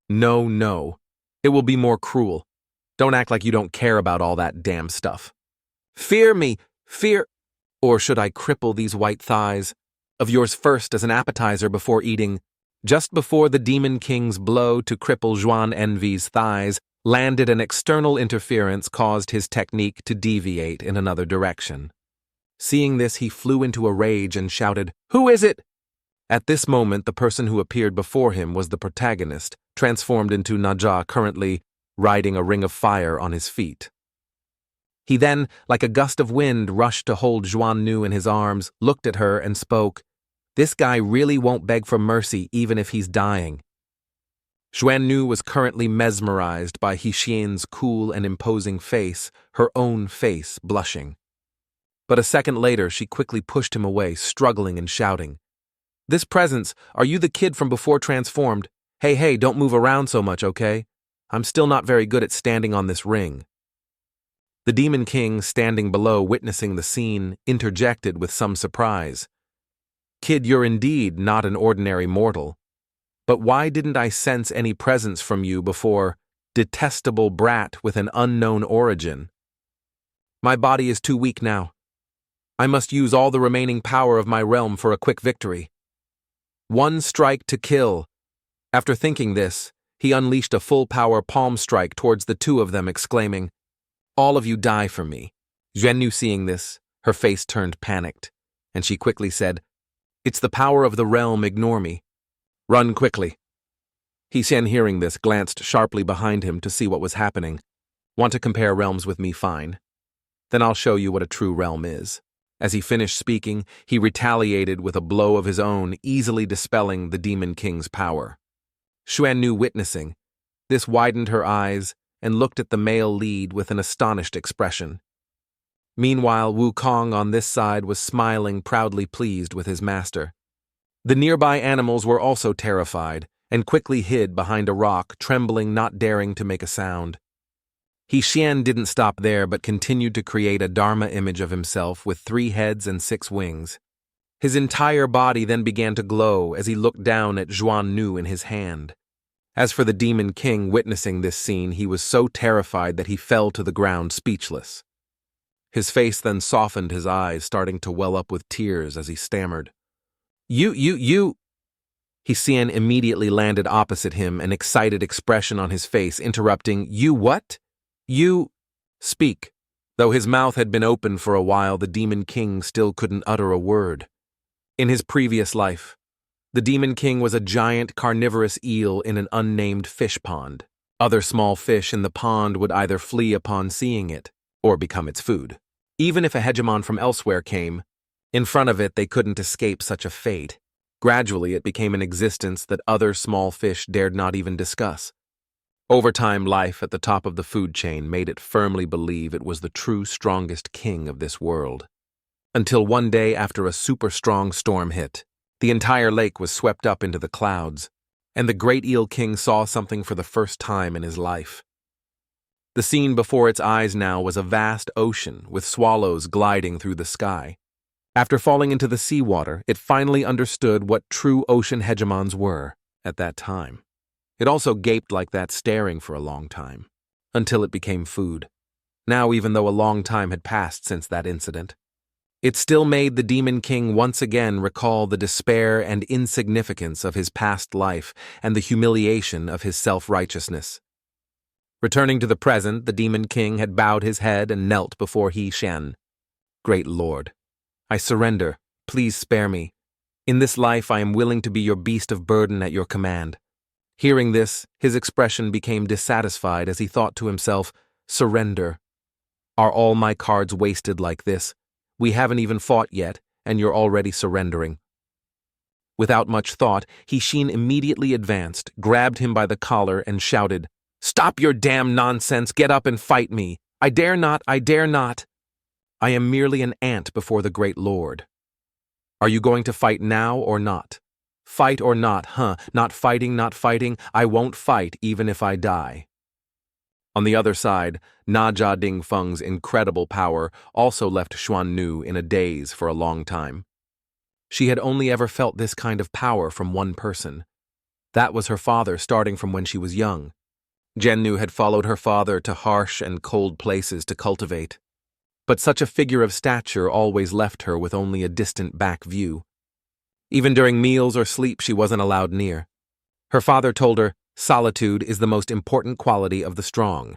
No, no. It will be more cruel. Don't act like you don't care about all that damn stuff. Fear me, fear... Or should I cripple these white thighs of yours first as an appetizer before eating? Just before the Demon King's blow to cripple Juan Envy's thighs landed, an external interference caused his technique to deviate in another direction. Seeing this, he flew into a rage and shouted, Who is it? At this moment, the person who appeared before him was the protagonist, transformed into Naja, currently riding a ring of fire on his feet. He then, like a gust of wind, rushed to hold Juan Nu in his arms, looked at her, and spoke, This guy really won't beg for mercy even if he's dying. Juan Nu was currently mesmerized by Hixian's cool and imposing face, her own face blushing. But a second later, she quickly pushed him away, struggling and shouting, This presence, are you the kid from before transformed? Hey, don't move around so much, okay? I'm still not very good at standing on this ring. The Demon King, standing below witnessing the scene, interjected with some surprise. Kid, you're indeed not an ordinary mortal. But why didn't I sense any presence from you before, detestable brat with an unknown origin? My body is too weak now. I must use all the remaining power of my realm for a quick victory. One strike to kill. After thinking this, he unleashed a full-power palm strike towards the two of them, exclaiming, All of you die for me. Zhenyu, seeing this, her face turned panicked, and she quickly said, It's the power of the realm, ignore me. Run quickly. Hixian, hearing this, glanced sharply behind him to see what was happening. Want to compare realms with me? Fine. Then I'll show you what a true realm is. As he finished speaking, he retaliated with a blow of his own, easily dispelling the Demon King's power. Xuan Nu, witnessing this, widened her eyes and looked at the male lead with an astonished expression. Meanwhile, Wukong on this side was smiling, proudly pleased with his master. The nearby animals were also terrified and quickly hid behind a rock, trembling, not daring to make a sound. Hixian didn't stop there but continued to create a Dharma image of himself with 3 heads and 6 wings. His entire body then began to glow as he looked down at Juan Nu in his hand. As for the Demon King, witnessing this scene, he was so terrified that he fell to the ground speechless. His face then softened, his eyes starting to well up with tears as he stammered, You. Hixian immediately landed opposite him, an excited expression on his face, interrupting, You what? You... Speak. Though his mouth had been open for a while, the Demon King still couldn't utter a word. In his previous life, the Demon King was a giant carnivorous eel in an unnamed fish pond. Other small fish in the pond would either flee upon seeing it, or become its food. Even if a hegemon from elsewhere came, in front of it they couldn't escape such a fate. Gradually it became an existence that other small fish dared not even discuss. Over time, life at the top of the food chain made it firmly believe it was the true strongest king of this world. Until one day, after a super strong storm hit, the entire lake was swept up into the clouds, and the great Eel King saw something for the first time in his life. The scene before its eyes now was a vast ocean with swallows gliding through the sky. After falling into the seawater, it finally understood what true ocean hegemons were at that time. It also gaped like that, staring for a long time, until it became food. Now, even though a long time had passed since that incident, it still made the Demon King once again recall the despair and insignificance of his past life and the humiliation of his self-righteousness. Returning to the present, the Demon King had bowed his head and knelt before Hixian. Great Lord, I surrender. Please spare me. In this life I am willing to be your beast of burden at your command. Hearing this, his expression became dissatisfied as he thought to himself, surrender. Are all my cards wasted like this? We haven't even fought yet, and you're already surrendering. Without much thought, Hishin immediately advanced, grabbed him by the collar, and shouted, "Stop your damn nonsense! Get up and fight me! I dare not! I dare not! I am merely an ant before the great Lord. Are you going to fight now or not? Fight or not, huh? Not fighting, not fighting. I won't fight even if I die." On the other side, Na Jia Ding Feng's incredible power also left Xuan Nu in a daze for a long time. She had only ever felt this kind of power from one person. That was her father, starting from when she was young. Zhennu had followed her father to harsh and cold places to cultivate. But such a figure of stature always left her with only a distant back view. Even during meals or sleep she wasn't allowed near. Her father told her, solitude is the most important quality of the strong.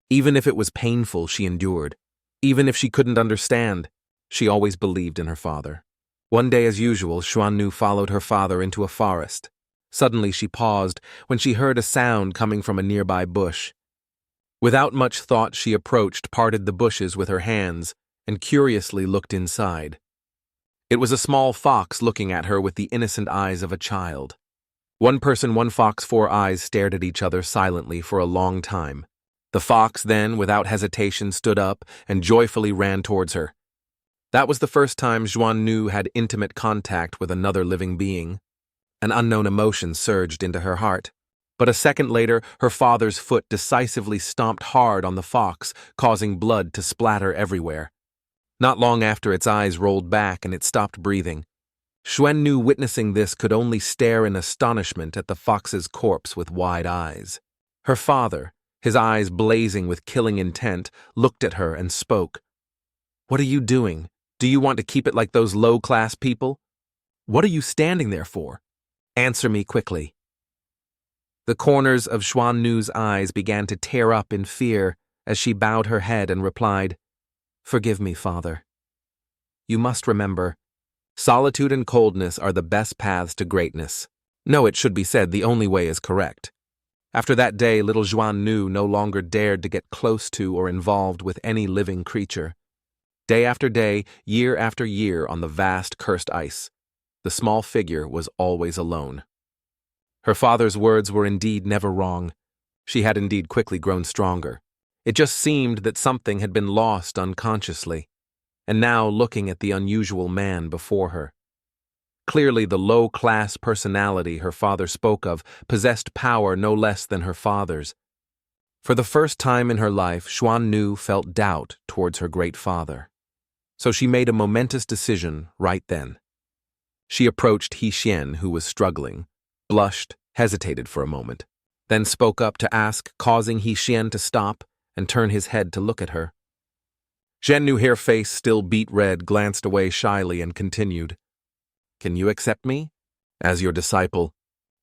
Even if it was painful, she endured. Even if she couldn't understand, she always believed in her father. One day, as usual, Xuan Nu followed her father into a forest. Suddenly she paused when she heard a sound coming from a nearby bush. Without much thought, she approached, parted the bushes with her hands, and curiously looked inside. It was a small fox looking at her with the innocent eyes of a child. One person, one fox, four eyes stared at each other silently for a long time. The fox then, without hesitation, stood up and joyfully ran towards her. That was the first time Xuan Nu had intimate contact with another living being. An unknown emotion surged into her heart. But a second later, her father's foot decisively stomped hard on the fox, causing blood to splatter everywhere. Not long after, its eyes rolled back and it stopped breathing. Xuan Nu, witnessing this, could only stare in astonishment at the fox's corpse with wide eyes. Her father, his eyes blazing with killing intent, looked at her and spoke. "What are you doing? Do you want to keep it like those low-class people? What are you standing there for? Answer me quickly." The corners of Xuan Nu's eyes began to tear up in fear as she bowed her head and replied, "Forgive me, father. You must remember, solitude and coldness are the best paths to greatness. No, it should be said, the only way is correct." After that day, little Xuan Nu no longer dared to get close to or involved with any living creature. Day after day, year after year on the vast cursed ice, the small figure was always alone. Her father's words were indeed never wrong. She had indeed quickly grown stronger. It just seemed that something had been lost unconsciously, and now looking at the unusual man before her. Clearly the low-class personality her father spoke of possessed power no less than her father's. For the first time in her life, Xuan Nu felt doubt towards her great father. So she made a momentous decision right then. She approached Hishin, who was struggling, blushed, hesitated for a moment, then spoke up to ask, causing Hishin to stop and turn his head to look at her. Zhennu, her face still beet red, glanced away shyly and continued, "Can you accept me as your disciple?"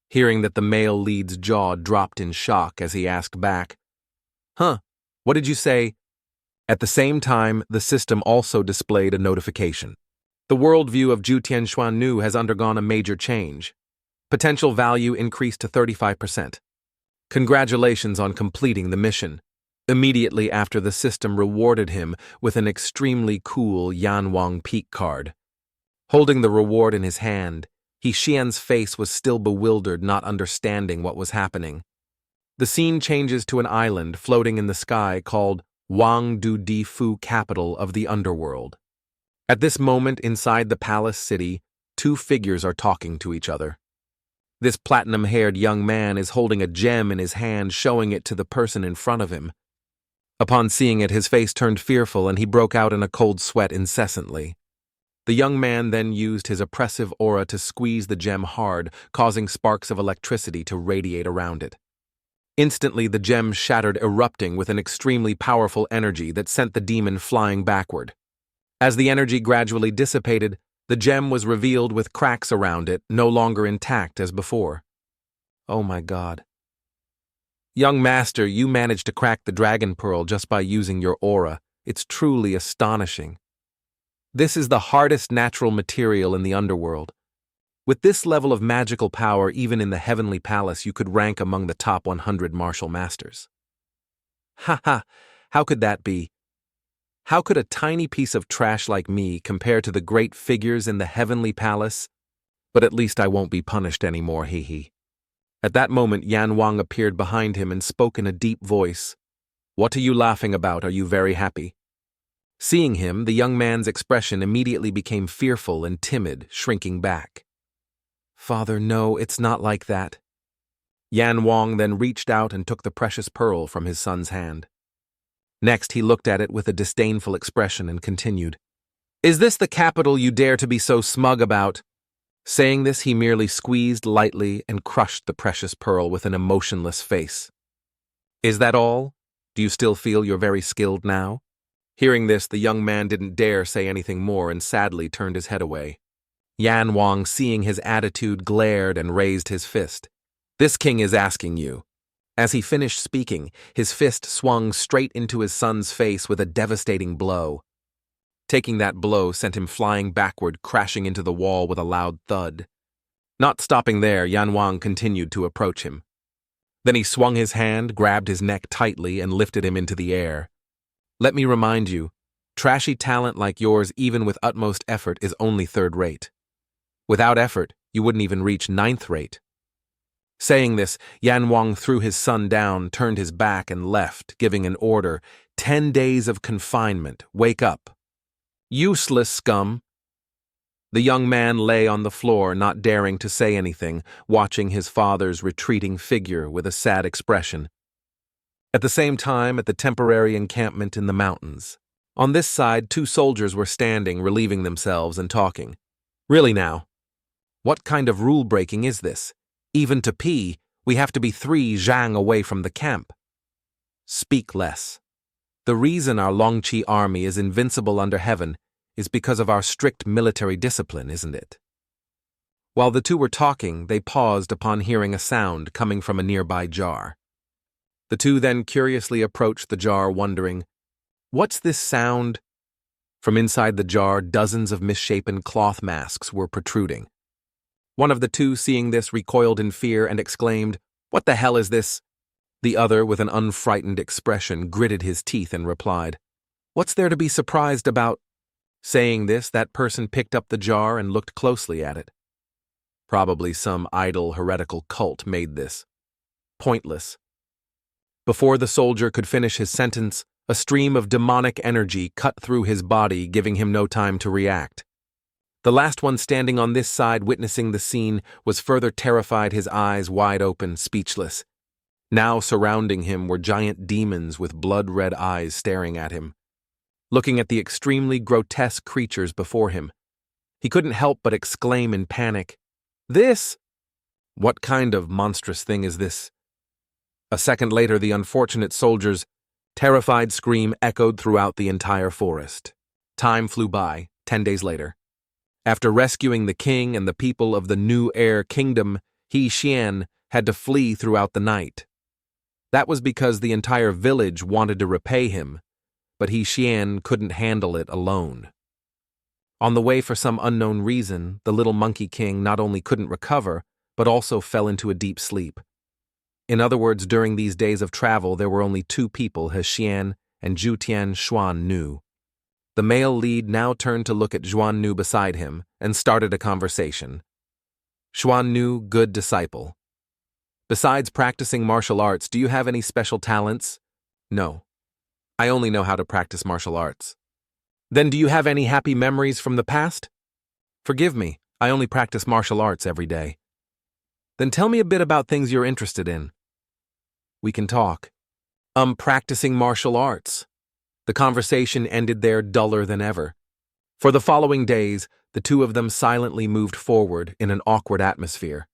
Hearing that, the male lead's jaw dropped in shock as he asked back, "Huh, what did you say?" At the same time, the system also displayed a notification. The worldview of Jutian Xuan Nu has undergone a major change. Potential value increased to 35%. Congratulations on completing the mission. Immediately after, the system rewarded him with an extremely cool Yanwang Peak card. Holding the reward in his hand, Xian's face was still bewildered, not understanding what was happening. The scene changes to an island floating in the sky called Wang Du Di Fu, capital of the underworld. At this moment, inside the palace city, two figures are talking to each other. This platinum-haired young man is holding a gem in his hand, showing it to the person in front of him. Upon seeing it, his face turned fearful and he broke out in a cold sweat incessantly. The young man then used his oppressive aura to squeeze the gem hard, causing sparks of electricity to radiate around it. Instantly, the gem shattered, erupting with an extremely powerful energy that sent the demon flying backward. As the energy gradually dissipated, the gem was revealed with cracks around it, no longer intact as before. "Oh my God. Young master, you managed to crack the dragon pearl just by using your aura. It's truly astonishing." This is the hardest natural material in the underworld. With this level of magical power, even in the heavenly palace, you could rank among the top 100 martial masters. Ha, how could that be? How could a tiny piece of trash like me compare to the great figures in the heavenly palace? But at least I won't be punished anymore, hee. At that moment, Yan Wang appeared behind him and spoke in a deep voice. What are you laughing about? Are you very happy? Seeing him, the young man's expression immediately became fearful and timid, shrinking back. Father, no, it's not like that. Yan Wang then reached out and took the precious pearl from his son's hand. Next, he looked at it with a disdainful expression and continued. Is this the capital you dare to be so smug about? Saying this, he merely squeezed lightly and crushed the precious pearl with an emotionless face. Is that all? Do you still feel you're very skilled now? Hearing this, the young man didn't dare say anything more and sadly turned his head away. Yan Wang, seeing his attitude, glared and raised his fist. This king is asking you. As he finished speaking, his fist swung straight into his son's face with a devastating blow. Taking that blow sent him flying backward, crashing into the wall with a loud thud. Not stopping there, Yan Wang continued to approach him. Then he swung his hand, grabbed his neck tightly, and lifted him into the air. Let me remind you, trashy talent like yours, even with utmost effort, is only third rate. Without effort, you wouldn't even reach ninth rate. Saying this, Yan Wang threw his son down, turned his back, and left, giving an order. 10 days of confinement. Wake up. Useless scum. The young man lay on the floor, not daring to say anything, watching his father's retreating figure with a sad expression. At the same time, at the temporary encampment in the mountains. On this side, 2 soldiers were standing, relieving themselves and talking. Really now? What kind of rule-breaking is this? Even to pee, we have to be 3 zhang away from the camp. Speak less. The reason our Longqi army is invincible under heaven is because of our strict military discipline, isn't it? While the 2 were talking, they paused upon hearing a sound coming from a nearby jar. The 2 then curiously approached the jar, wondering, what's this sound? From inside the jar, dozens of misshapen cloth masks were protruding. One of the 2, seeing this, recoiled in fear and exclaimed, What the hell is this? The other, with an unfrightened expression, gritted his teeth and replied, What's there to be surprised about? Saying this, that person picked up the jar and looked closely at it. Probably some idle, heretical cult made this. Pointless. Before the soldier could finish his sentence, a stream of demonic energy cut through his body, giving him no time to react. The last one standing on this side, witnessing the scene, was further terrified, his eyes wide open, speechless. Now surrounding him were giant demons with blood-red eyes staring at him. Looking at the extremely grotesque creatures before him, he couldn't help but exclaim in panic, This? What kind of monstrous thing is this? A second later, the unfortunate soldier's terrified scream echoed throughout the entire forest. Time flew by, 10 days later. After rescuing the king and the people of the New Air Kingdom, He Xian had to flee throughout the night. That was because the entire village wanted to repay him, but He Xian couldn't handle it alone. On the way, for some unknown reason, the little monkey king not only couldn't recover, but also fell into a deep sleep. In other words, during these days of travel, there were only 2 people He Xian and Zhutian Xuan Nu. The male lead now turned to look at Xuan Nu beside him and started a conversation. Xuan Nu, good disciple. Besides practicing martial arts, do you have any special talents? No. I only know how to practice martial arts. Then do you have any happy memories from the past? Forgive me, I only practice martial arts every day. Then tell me a bit about things you're interested in. We can talk. Practicing martial arts. The conversation ended there, duller than ever. For the following days, the 2 of them silently moved forward in an awkward atmosphere.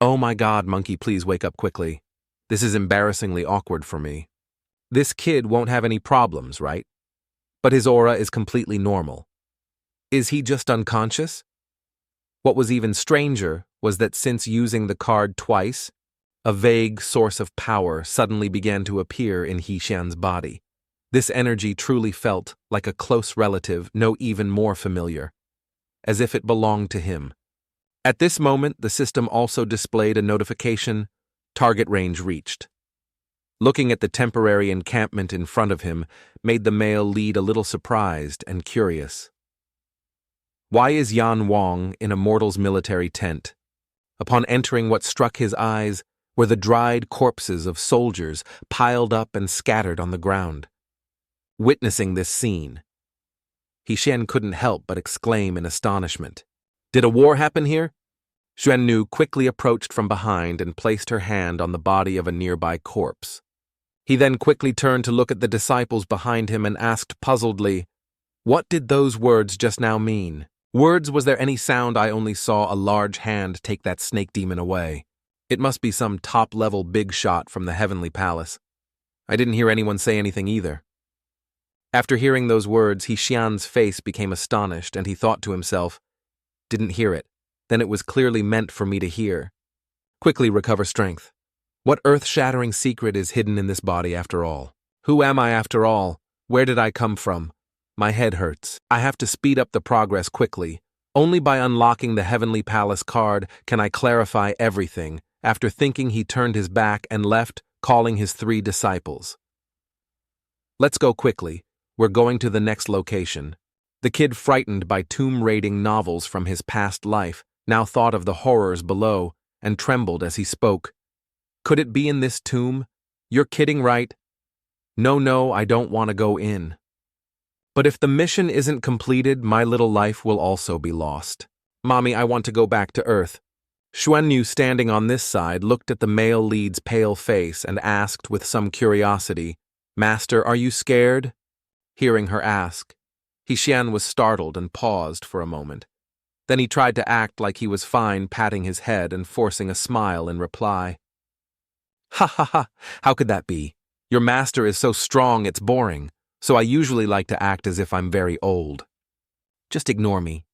Oh my God, monkey, please wake up quickly. This is embarrassingly awkward for me. This kid won't have any problems, right? But his aura is completely normal. Is he just unconscious? What was even stranger was that since using the card twice, a vague source of power suddenly began to appear in He Xian's body. This energy truly felt like a close relative, no even more familiar, as if it belonged to him. At this moment, the system also displayed a notification, target range reached. Looking at the temporary encampment in front of him made the male lead a little surprised and curious. Why is Yan Wang in a mortal's military tent? Upon entering, what struck his eyes were the dried corpses of soldiers piled up and scattered on the ground. Witnessing this scene, Hishen couldn't help but exclaim in astonishment. Did a war happen here? Xuannu quickly approached from behind and placed her hand on the body of a nearby corpse. He then quickly turned to look at the disciples behind him and asked puzzledly, "What did those words just now mean? Words, was there any sound? I only saw a large hand take that snake demon away. It must be some top-level big shot from the heavenly palace. I didn't hear anyone say anything either." After hearing those words, Xian's face became astonished, and he thought to himself, "Didn't hear it. Then it was clearly meant for me to hear. Quickly recover strength. What earth-shattering secret is hidden in this body after all? Who am I after all? Where did I come from? My head hurts. I have to speed up the progress quickly. Only by unlocking the Heavenly Palace card can I clarify everything." After thinking, he turned his back and left, calling his 3 disciples. "Let's go quickly. We're going to the next location." The kid, frightened by tomb-raiding novels from his past life, now thought of the horrors below and trembled as he spoke. "Could it be in this tomb? You're kidding, right?" No, I don't want to go in." "But if the mission isn't completed, my little life will also be lost. Mommy, I want to go back to Earth." Xuanyu, standing on this side, looked at the male lead's pale face and asked with some curiosity, "Master, are you scared?" Hearing her ask, Xian was startled and paused for a moment. Then he tried to act like he was fine, patting his head and forcing a smile in reply. "Ha ha ha, how could that be? Your master is so strong it's boring, so I usually like to act as if I'm very old. Just ignore me."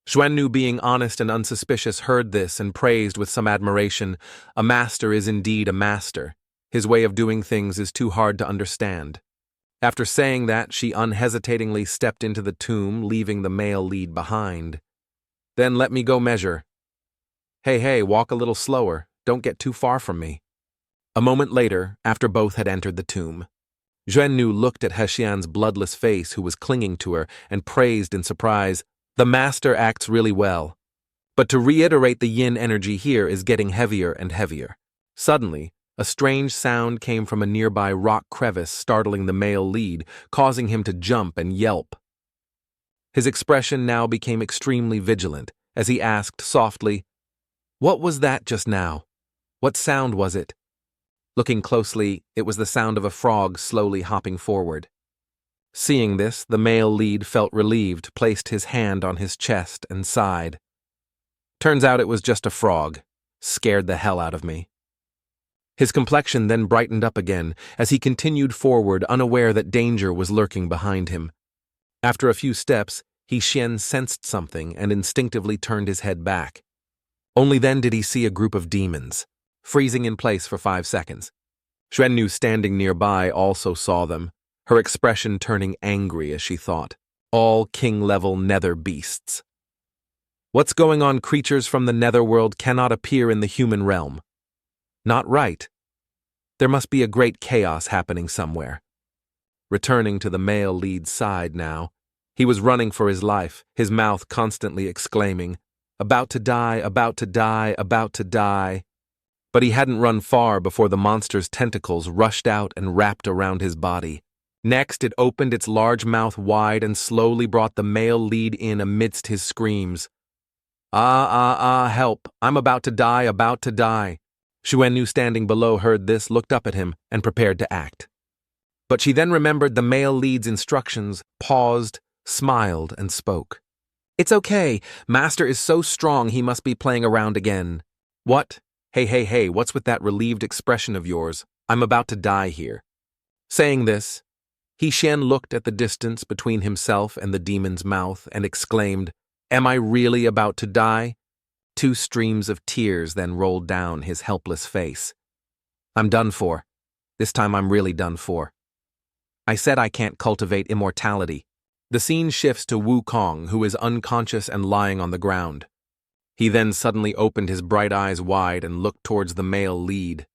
Xuannu, being honest and unsuspicious, heard this and praised with some admiration. A master is indeed a master. His way of doing things is too hard to understand. After saying that, she unhesitatingly stepped into the tomb, leaving the male lead behind. "Then let me go measure." Hey, walk a little slower. Don't get too far from me." A moment later, after both had entered the tomb, Xuannu looked at Hessian's bloodless face, who was clinging to her, and praised in surprise, "The master acts really well. But to reiterate, the yin energy here is getting heavier and heavier." Suddenly, a strange sound came from a nearby rock crevice, startling the male lead, causing him to jump and yelp. His expression now became extremely vigilant, as he asked softly, "What was that just now? What sound was it?" Looking closely, it was the sound of a frog slowly hopping forward. Seeing this, the male lead felt relieved, placed his hand on his chest, and sighed. "Turns out it was just a frog. Scared the hell out of me." His complexion then brightened up again as he continued forward, unaware that danger was lurking behind him. After a few steps, Xian sensed something and instinctively turned his head back. Only then did he see a group of demons, freezing in place for 5 seconds. Xuannu, standing nearby, also saw them, her expression turning angry as she thought, "All king-level nether beasts. What's going on? Creatures from the netherworld cannot appear in the human realm. Not right. There must be a great chaos happening somewhere." Returning to the male lead's side now, he was running for his life, his mouth constantly exclaiming, "About to die, about to die, about to die." But he hadn't run far before the monster's tentacles rushed out and wrapped around his body. Next, it opened its large mouth wide and slowly brought the male lead in amidst his screams. Help, I'm about to die, about to die." Xuannu, standing below, heard this, looked up at him, and prepared to act. But she then remembered the male lead's instructions, paused, smiled, and spoke. "It's okay. Master is so strong he must be playing around again." "What? Hey, what's with that relieved expression of yours? I'm about to die here." Saying this, Xian looked at the distance between himself and the demon's mouth and exclaimed, "Am I really about to die?" 2 streams of tears then rolled down his helpless face. "I'm done for. This time I'm really done for." I said I can't cultivate immortality. The scene shifts to Wukong, who is unconscious and lying on the ground. He then suddenly opened his bright eyes wide and looked towards the male lead.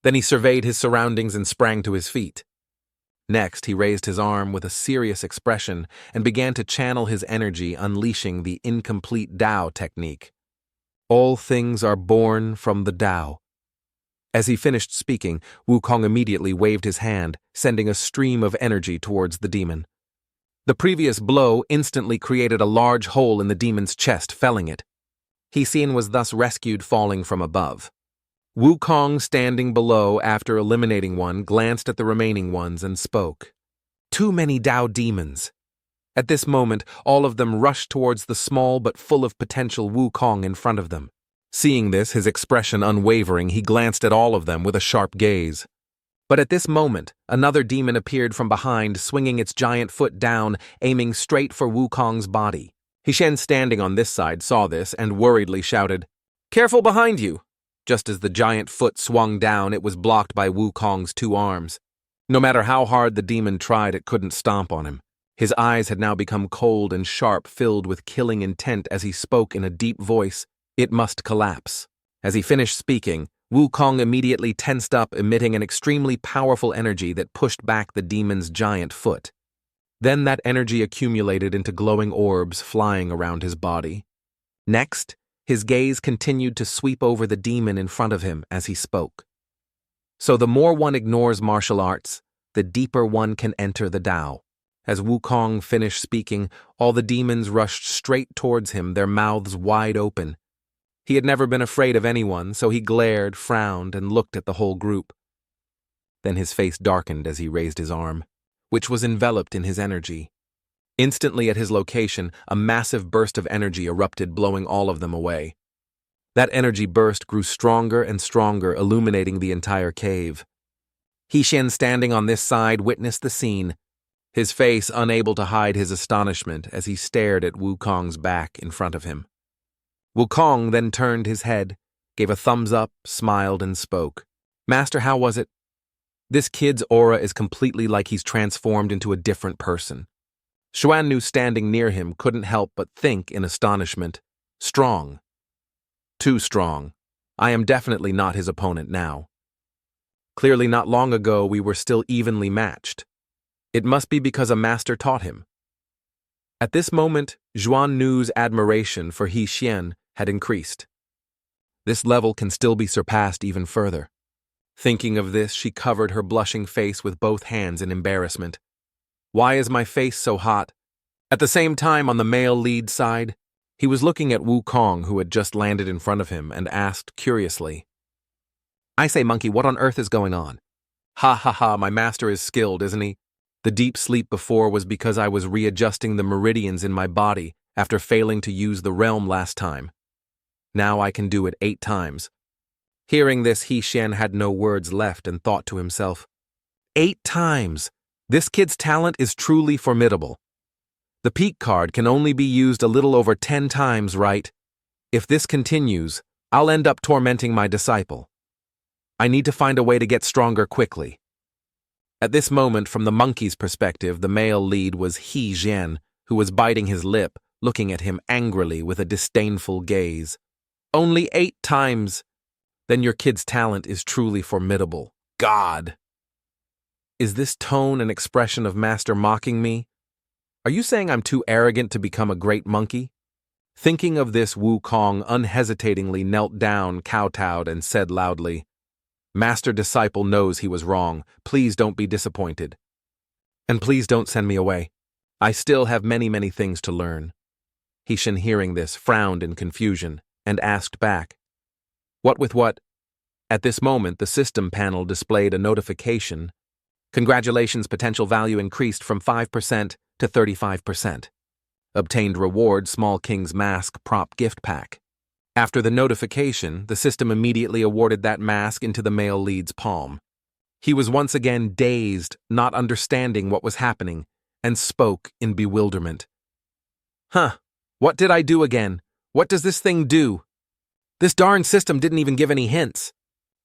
Then he surveyed his surroundings and sprang to his feet. Next, he raised his arm with a serious expression and began to channel his energy, unleashing the incomplete Tao technique. All things are born from the Tao. As he finished speaking, Wukong immediately waved his hand, sending a stream of energy towards the demon. The previous blow instantly created a large hole in the demon's chest, felling it. He-Xian was thus rescued falling from above. Wukong, standing below after eliminating one, glanced at the remaining ones and spoke. Too many Tao demons. At this moment, all of them rushed towards the small but full of potential Wukong in front of them. Seeing this, his expression unwavering, he glanced at all of them with a sharp gaze. But at this moment, another demon appeared from behind, swinging its giant foot down, aiming straight for Wukong's body. He-Xian, standing on this side, saw this and worriedly shouted, "Careful behind you!" Just as the giant foot swung down, it was blocked by Wukong's two arms. No matter how hard the demon tried, it couldn't stomp on him. His eyes had now become cold and sharp, filled with killing intent as he spoke in a deep voice. It must collapse. As he finished speaking, Wukong immediately tensed up, emitting an extremely powerful energy that pushed back the demon's giant foot. Then that energy accumulated into glowing orbs flying around his body. Next, his gaze continued to sweep over the demon in front of him as he spoke. So the more one ignores martial arts, the deeper one can enter the Tao. As Wukong finished speaking, all the demons rushed straight towards him, their mouths wide open. He had never been afraid of anyone, so he glared, frowned, and looked at the whole group. Then his face darkened as he raised his arm, which was enveloped in his energy. Instantly at his location, a massive burst of energy erupted, blowing all of them away. That energy burst grew stronger and stronger, illuminating the entire cave. He-Xian, standing on this side, witnessed the scene, his face unable to hide his astonishment as he stared at Wukong's back in front of him. Wukong then turned his head, gave a thumbs up, smiled, and spoke. "Master, how was it? This kid's aura is completely like he's transformed into a different person." Xuannu, standing near him, couldn't help but think in astonishment. Strong. Too strong. I am definitely not his opponent now. Clearly not long ago we were still evenly matched. It must be because a master taught him. At this moment, Xuannu's admiration for He-Xian had increased. This level can still be surpassed even further. Thinking of this, she covered her blushing face with both hands in embarrassment. Why is my face so hot? At the same time, on the male lead side, he was looking at Wukong, who had just landed in front of him, and asked curiously, "I say, monkey, what on earth is going on?" "Ha ha ha, my master is skilled, isn't he? The deep sleep before was because I was readjusting the meridians in my body after failing to use the realm last time. Now I can do it 8 times. Hearing this, He-Xian had no words left and thought to himself, 8 times! This kid's talent is truly formidable. The peak card can only be used a little over 10 times, right? If this continues, I'll end up tormenting my disciple. I need to find a way to get stronger quickly." At this moment, from the monkey's perspective, the male lead was He-Xian, who was biting his lip, looking at him angrily with a disdainful gaze. "Only 8 times? Then your kid's talent is truly formidable. God! Is this tone an expression of master mocking me? Are you saying I'm too arrogant to become a great monkey?" Thinking of this, Wukong unhesitatingly knelt down, kowtowed, and said loudly, "Master disciple knows he was wrong. Please don't be disappointed. And please don't send me away. I still have many things to learn." He-Xian, hearing this, frowned in confusion and asked back, "What with what?" At this moment, the system panel displayed a notification. "Congratulations, potential value increased from 5% to 35%. Obtained reward, Small King's Mask Prop Gift Pack." After the notification, the system immediately awarded that mask into the male lead's palm. He was once again dazed, not understanding what was happening, and spoke in bewilderment. "Huh, what did I do again? What does this thing do? This darn system didn't even give any hints."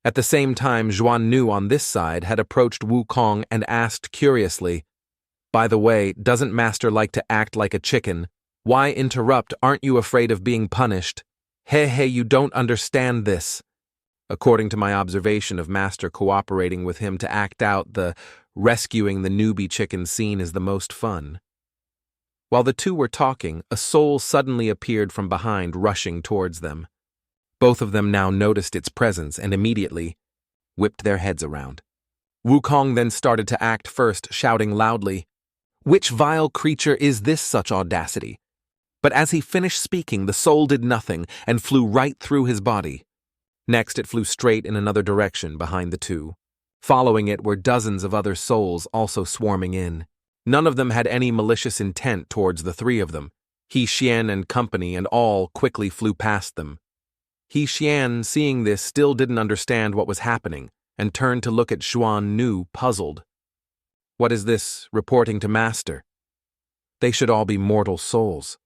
At the same time, Zhuan Nu on this side had approached Wukong and asked curiously, "By the way, doesn't Master like to act like a chicken? Why interrupt? Aren't you afraid of being punished? Hey, you don't understand this." According to my observation of Master cooperating with him to act out the rescuing the newbie chicken scene is the most fun. While the two were talking, a soul suddenly appeared from behind, rushing towards them. Both of them now noticed its presence and immediately whipped their heads around. Wukong then started to act first, shouting loudly, "Which vile creature is this such audacity?" But as he finished speaking, the soul did nothing and flew right through his body. Next, it flew straight in another direction behind the two. Following it were dozens of other souls also swarming in. None of them had any malicious intent towards the three of them. He Xian and company and all quickly flew past them. He Xian, seeing this, still didn't understand what was happening and turned to look at Zhuan Nu, puzzled. What is this, reporting to Master? They should all be mortal souls.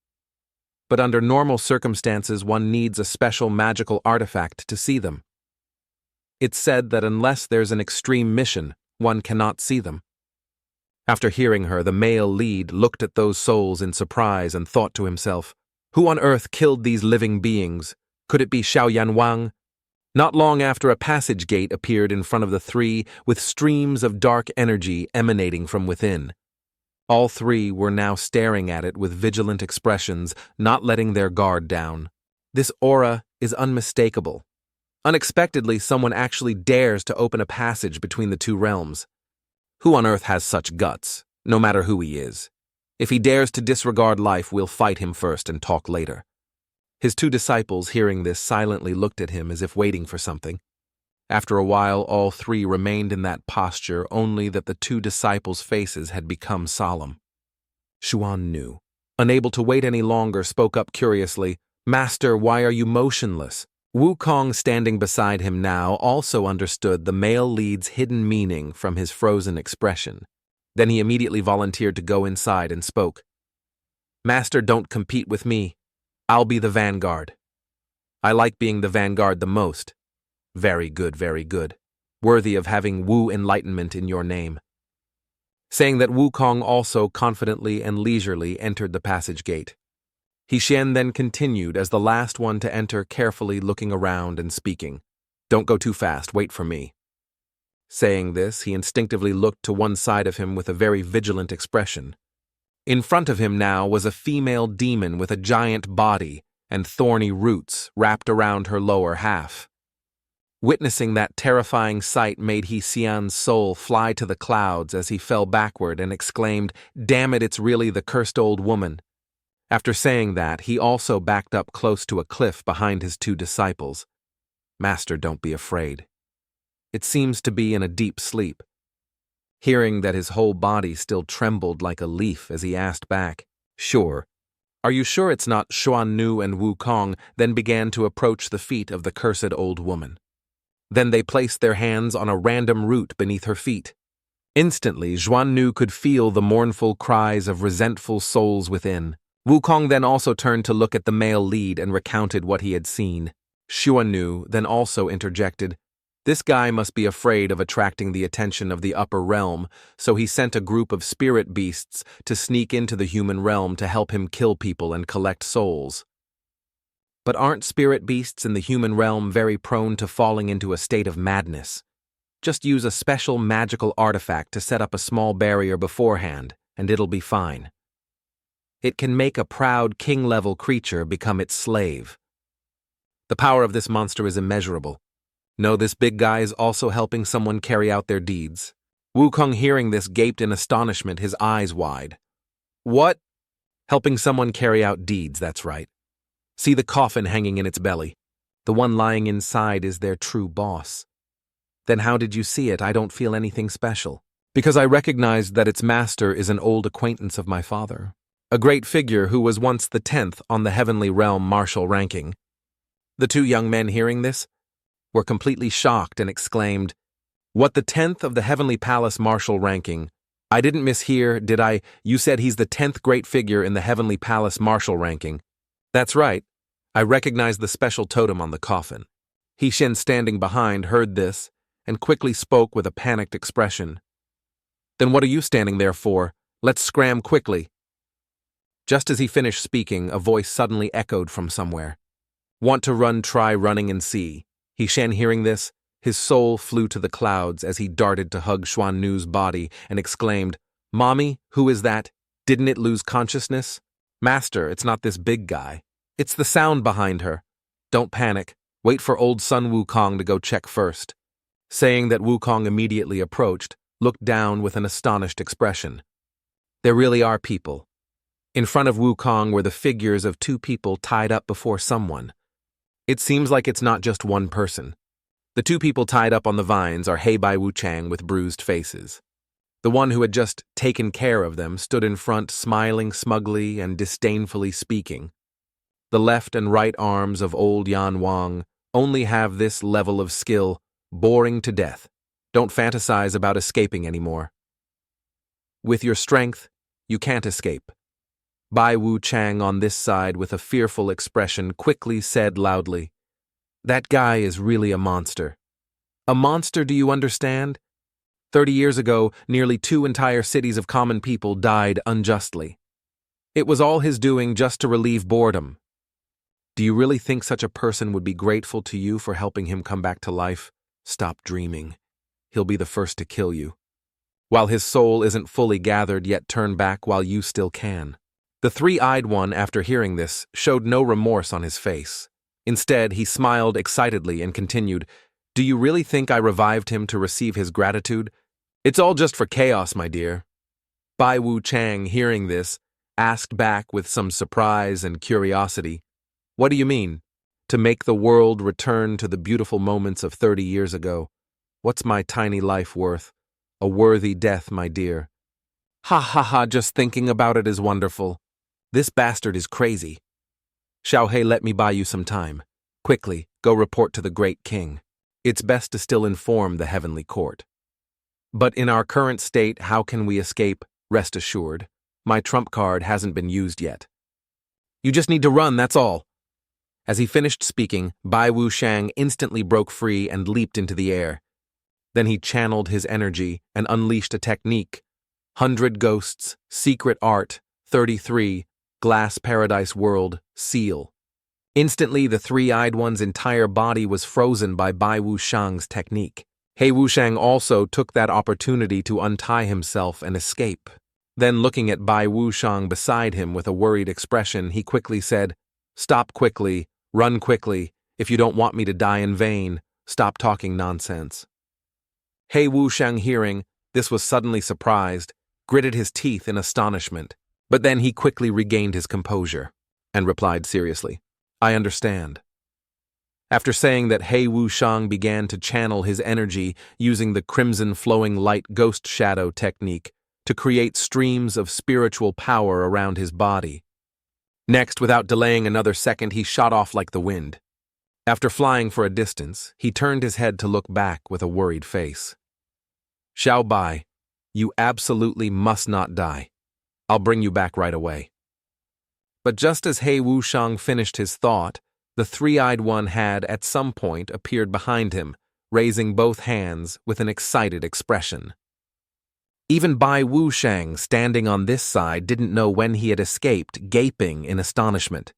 But under normal circumstances, one needs a special magical artifact to see them. It's said that unless there's an extreme mission, one cannot see them. After hearing her, the male lead looked at those souls in surprise and thought to himself, "Who on earth killed these living beings? Could it be Xiao Yanwang?" Not long after, a passage gate appeared in front of the three with streams of dark energy emanating from within. All three were now staring at it with vigilant expressions, not letting their guard down. This aura is unmistakable. Unexpectedly, someone actually dares to open a passage between the two realms. Who on earth has such guts, no matter who he is? If he dares to disregard life, we'll fight him first and talk later. His two disciples, hearing this, silently looked at him as if waiting for something. After a while, all three remained in that posture, only that the two disciples' faces had become solemn. Zhuan Nu, unable to wait any longer, spoke up curiously, "Master, why are you motionless?" Wukong, standing beside him now, also understood the male lead's hidden meaning from his frozen expression. Then he immediately volunteered to go inside and spoke. "Master, don't compete with me. I'll be the vanguard. I like being the vanguard the most. Very good, very good. Worthy of having Wu enlightenment in your name." Saying that, Wukong also confidently and leisurely entered the passage gate. He Xian then continued as the last one to enter, carefully looking around and speaking. "Don't go too fast, wait for me." Saying this, he instinctively looked to one side of him with a very vigilant expression. In front of him now was a female demon with a giant body and thorny roots wrapped around her lower half. Witnessing that terrifying sight made He Xian's soul fly to the clouds as he fell backward and exclaimed, "Damn it, it's really the cursed old woman." After saying that, he also backed up close to a cliff behind his two disciples. "Master, don't be afraid." It seems to be in a deep sleep. Hearing that his whole body still trembled like a leaf as he asked back, "Sure. Are you sure it's not?" Zhuan Nu and Wukong then began to approach the feet of the cursed old woman. Then they placed their hands on a random root beneath her feet. Instantly, Zhuan Nu could feel the mournful cries of resentful souls within. Wukong then also turned to look at the male lead and recounted what he had seen. Zhuan Nu then also interjected, "This guy must be afraid of attracting the attention of the upper realm, so he sent a group of spirit beasts to sneak into the human realm to help him kill people and collect souls." But aren't spirit beasts in the human realm very prone to falling into a state of madness? Just use a special magical artifact to set up a small barrier beforehand, and it'll be fine. It can make a proud king-level creature become its slave. The power of this monster is immeasurable. No, this big guy is also helping someone carry out their deeds. Wukong, hearing this, gaped in astonishment, his eyes wide. "What? Helping someone carry out deeds, that's right. See the coffin hanging in its belly. The one lying inside is their true boss. Then how did you see it? I don't feel anything special. Because I recognized that its master is an old acquaintance of my father. A great figure who was once the 10th on the heavenly realm martial ranking." The two young men, hearing this, were completely shocked and exclaimed, "What, the 10th of the heavenly palace martial ranking? I didn't mishear, did I? You said he's the 10th great figure in the heavenly palace martial ranking." "That's right. I recognize the special totem on the coffin. He Shen, standing behind, heard this and quickly spoke with a panicked expression. Then what are you standing there for? Let's scram quickly. Just as he finished speaking, a voice suddenly echoed from somewhere. Want to run, try running and see. He Shen, hearing this, his soul flew to the clouds as he darted to hug Xuan Nu's body and exclaimed, Mommy, who is that? Didn't it lose consciousness? Master, it's not this big guy. It's the sound behind her. Don't panic. Wait for old son Wukong to go check first. Saying that Wukong immediately approached, looked down with an astonished expression. There really are people. In front of Wukong were the figures of two people tied up before someone. It seems like it's not just one person. The two people tied up on the vines are Hei Bai Wuchang with bruised faces. The one who had just taken care of them stood in front, smiling smugly and disdainfully speaking. The left and right arms of old Yan Wang only have this level of skill, boring to death. Don't fantasize about escaping anymore. With your strength, you can't escape. Bai Wu Chang on this side with a fearful expression quickly said loudly, That guy is really a monster. A monster, do you understand? 30 years ago, nearly 2 entire cities of common people died unjustly. It was all his doing just to relieve boredom. Do you really think such a person would be grateful to you for helping him come back to life? Stop dreaming. He'll be the first to kill you. While his soul isn't fully gathered, yet turn back while you still can. The three-eyed one, after hearing this, showed no remorse on his face. Instead, he smiled excitedly and continued, Do you really think I revived him to receive his gratitude? It's all just for chaos, my dear. Bai Wu Chang, hearing this, asked back with some surprise and curiosity, What do you mean? To make the world return to the beautiful moments of 30 years ago. What's my tiny life worth? A worthy death, my dear. Ha ha ha, just thinking about it is wonderful. This bastard is crazy. Xiaohei, let me buy you some time. Quickly, go report to the great king. It's best to still inform the heavenly court. But in our current state, how can we escape? Rest assured, my trump card hasn't been used yet. You just need to run, that's all. As he finished speaking, Bai Wu Shang instantly broke free and leaped into the air. Then he channeled his energy and unleashed a technique. 100 Ghosts, Secret Art, 33, Glass Paradise World, Seal. Instantly, the three-eyed one's entire body was frozen by Bai Wu Shang's technique. Hei Wu Shang also took that opportunity to untie himself and escape. Then, looking at Bai Wu Shang beside him with a worried expression, he quickly said, Stop quickly, run quickly. If you don't want me to die in vain, stop talking nonsense. Hei Wu Shang, hearing this, was suddenly surprised, gritted his teeth in astonishment. But then he quickly regained his composure and replied seriously, I understand. After saying that, Hei Wu Shang began to channel his energy using the crimson flowing light ghost shadow technique to create streams of spiritual power around his body. Next, without delaying another second, he shot off like the wind. After flying for a distance, he turned his head to look back with a worried face. Xiao Bai, you absolutely must not die. I'll bring you back right away. But just as Hei Wu Shang finished his thought, the three-eyed one had, at some point, appeared behind him, raising both hands with an excited expression. Even Bai Wu Shang, standing on this side, didn't know when he had escaped, gaping in astonishment.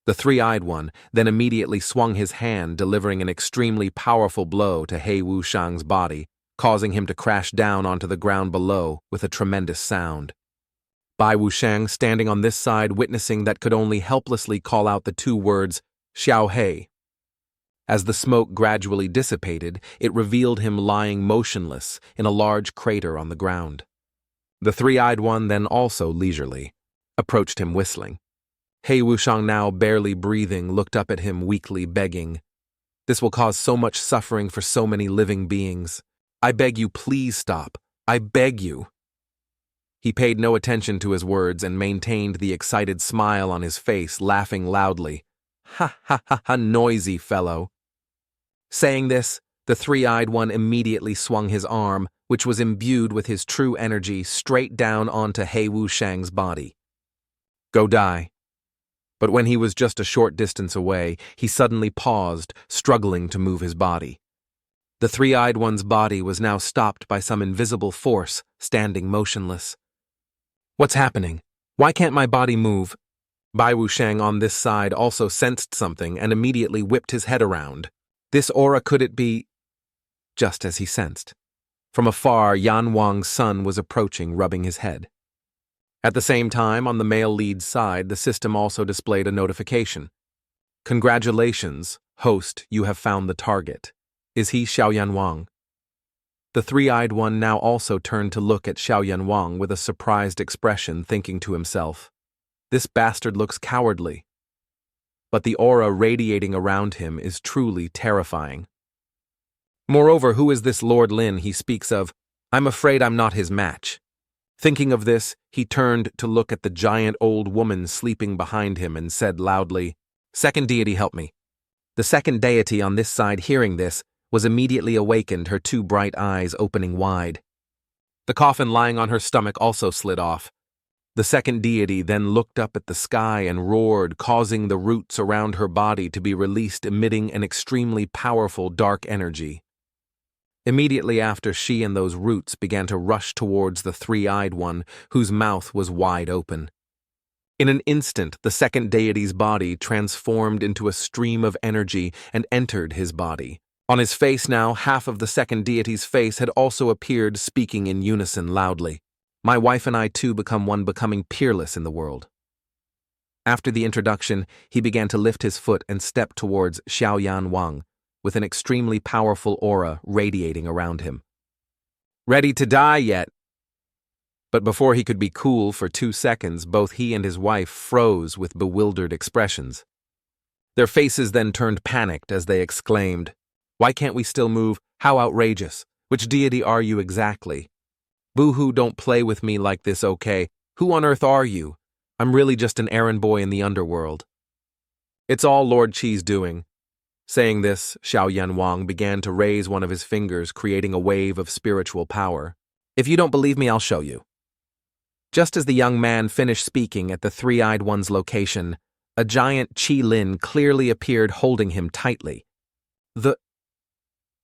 The three-eyed one then immediately swung his hand, delivering an extremely powerful blow to Hei Wu Shang's body, causing him to crash down onto the ground below with a tremendous sound. Bai Wu Shang, standing on this side, witnessing that, could only helplessly call out the two words, Xiao Hei. As the smoke gradually dissipated, it revealed him lying motionless in a large crater on the ground. The three-eyed one then also leisurely approached him whistling. Hei Wu Shang, now barely breathing, looked up at him weakly, begging, This will cause so much suffering for so many living beings. I beg you, please stop. I beg you. He paid no attention to his words and maintained the excited smile on his face, laughing loudly. Ha ha ha ha, noisy fellow. Saying this, the three-eyed one immediately swung his arm, which was imbued with his true energy, straight down onto Hei Wu Shang's body. Go die. But when he was just a short distance away, he suddenly paused, struggling to move his body. The three-eyed one's body was now stopped by some invisible force, standing motionless. What's happening? Why can't my body move? Bai Wusheng on this side also sensed something and immediately whipped his head around. This aura, could it be? Just as he sensed. From afar, Yan Wang's son was approaching, rubbing his head. At the same time, on the male lead's side, the system also displayed a notification. Congratulations, host, you have found the target. Is he Xiaoyan Wang? The three-eyed one now also turned to look at Xiaoyan Wang with a surprised expression, thinking to himself, this bastard looks cowardly. But the aura radiating around him is truly terrifying. Moreover, who is this Lord Lin he speaks of? I'm afraid I'm not his match. Thinking of this, he turned to look at the giant old woman sleeping behind him and said loudly, Second deity, help me. The second deity on this side, hearing this, was immediately awakened, her two bright eyes opening wide. The coffin lying on her stomach also slid off. The second deity then looked up at the sky and roared, causing the roots around her body to be released, emitting an extremely powerful dark energy. Immediately after, she and those roots began to rush towards the three-eyed one, whose mouth was wide open. In an instant, the second deity's body transformed into a stream of energy and entered his body. On his face now, half of the second deity's face had also appeared, speaking in unison loudly. My wife and I too become one, becoming peerless in the world. After the introduction, he began to lift his foot and step towards Xiaoyan Wang, with an extremely powerful aura radiating around him. Ready to die yet? But before he could be cool for 2 seconds, both he and his wife froze with bewildered expressions. Their faces then turned panicked as they exclaimed, Why can't we still move? How outrageous! Which deity are you exactly? Boo-hoo, don't play with me like this, okay? Who on earth are you? I'm really just an errand boy in the underworld. It's all Lord Qi's doing. Saying this, Xiaoyan Wang began to raise one of his fingers, creating a wave of spiritual power. If you don't believe me, I'll show you. Just as the young man finished speaking at the three-eyed one's location, a giant Qi Lin clearly appeared, holding him tightly.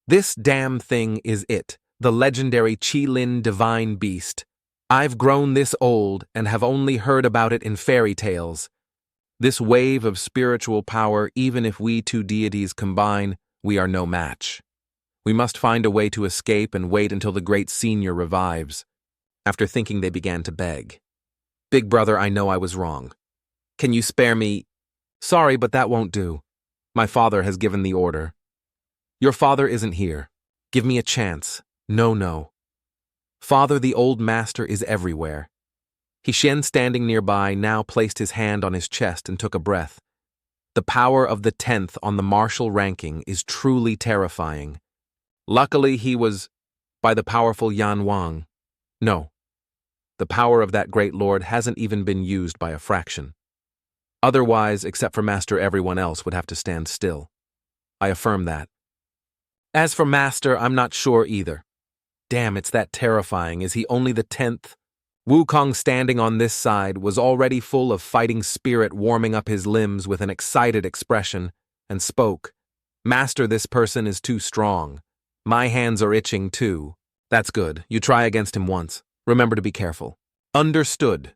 This damn thing is it, the legendary Qi Lin divine beast. I've grown this old and have only heard about it in fairy tales. This wave of spiritual power, even if we two deities combine, we are no match. We must find a way to escape and wait until the great senior revives. After thinking, they began to beg. Big brother, I know I was wrong. Can you spare me? Sorry, but that won't do. My father has given the order. Your father isn't here. Give me a chance. No. Father, the old master is everywhere. Hixien, standing nearby, now placed his hand on his chest and took a breath. The power of the 10th on the martial ranking is truly terrifying. Luckily, he was by the powerful Yan Wang. No, the power of that great lord hasn't even been used by a fraction. Otherwise, except for Master, everyone else would have to stand still. I affirm that. As for Master, I'm not sure either. Damn, it's that terrifying. Is he only the 10th? Wukong, standing on this side, was already full of fighting spirit, warming up his limbs with an excited expression, and spoke. Master, this person is too strong. My hands are itching too. That's good. You try against him once. Remember to be careful. Understood.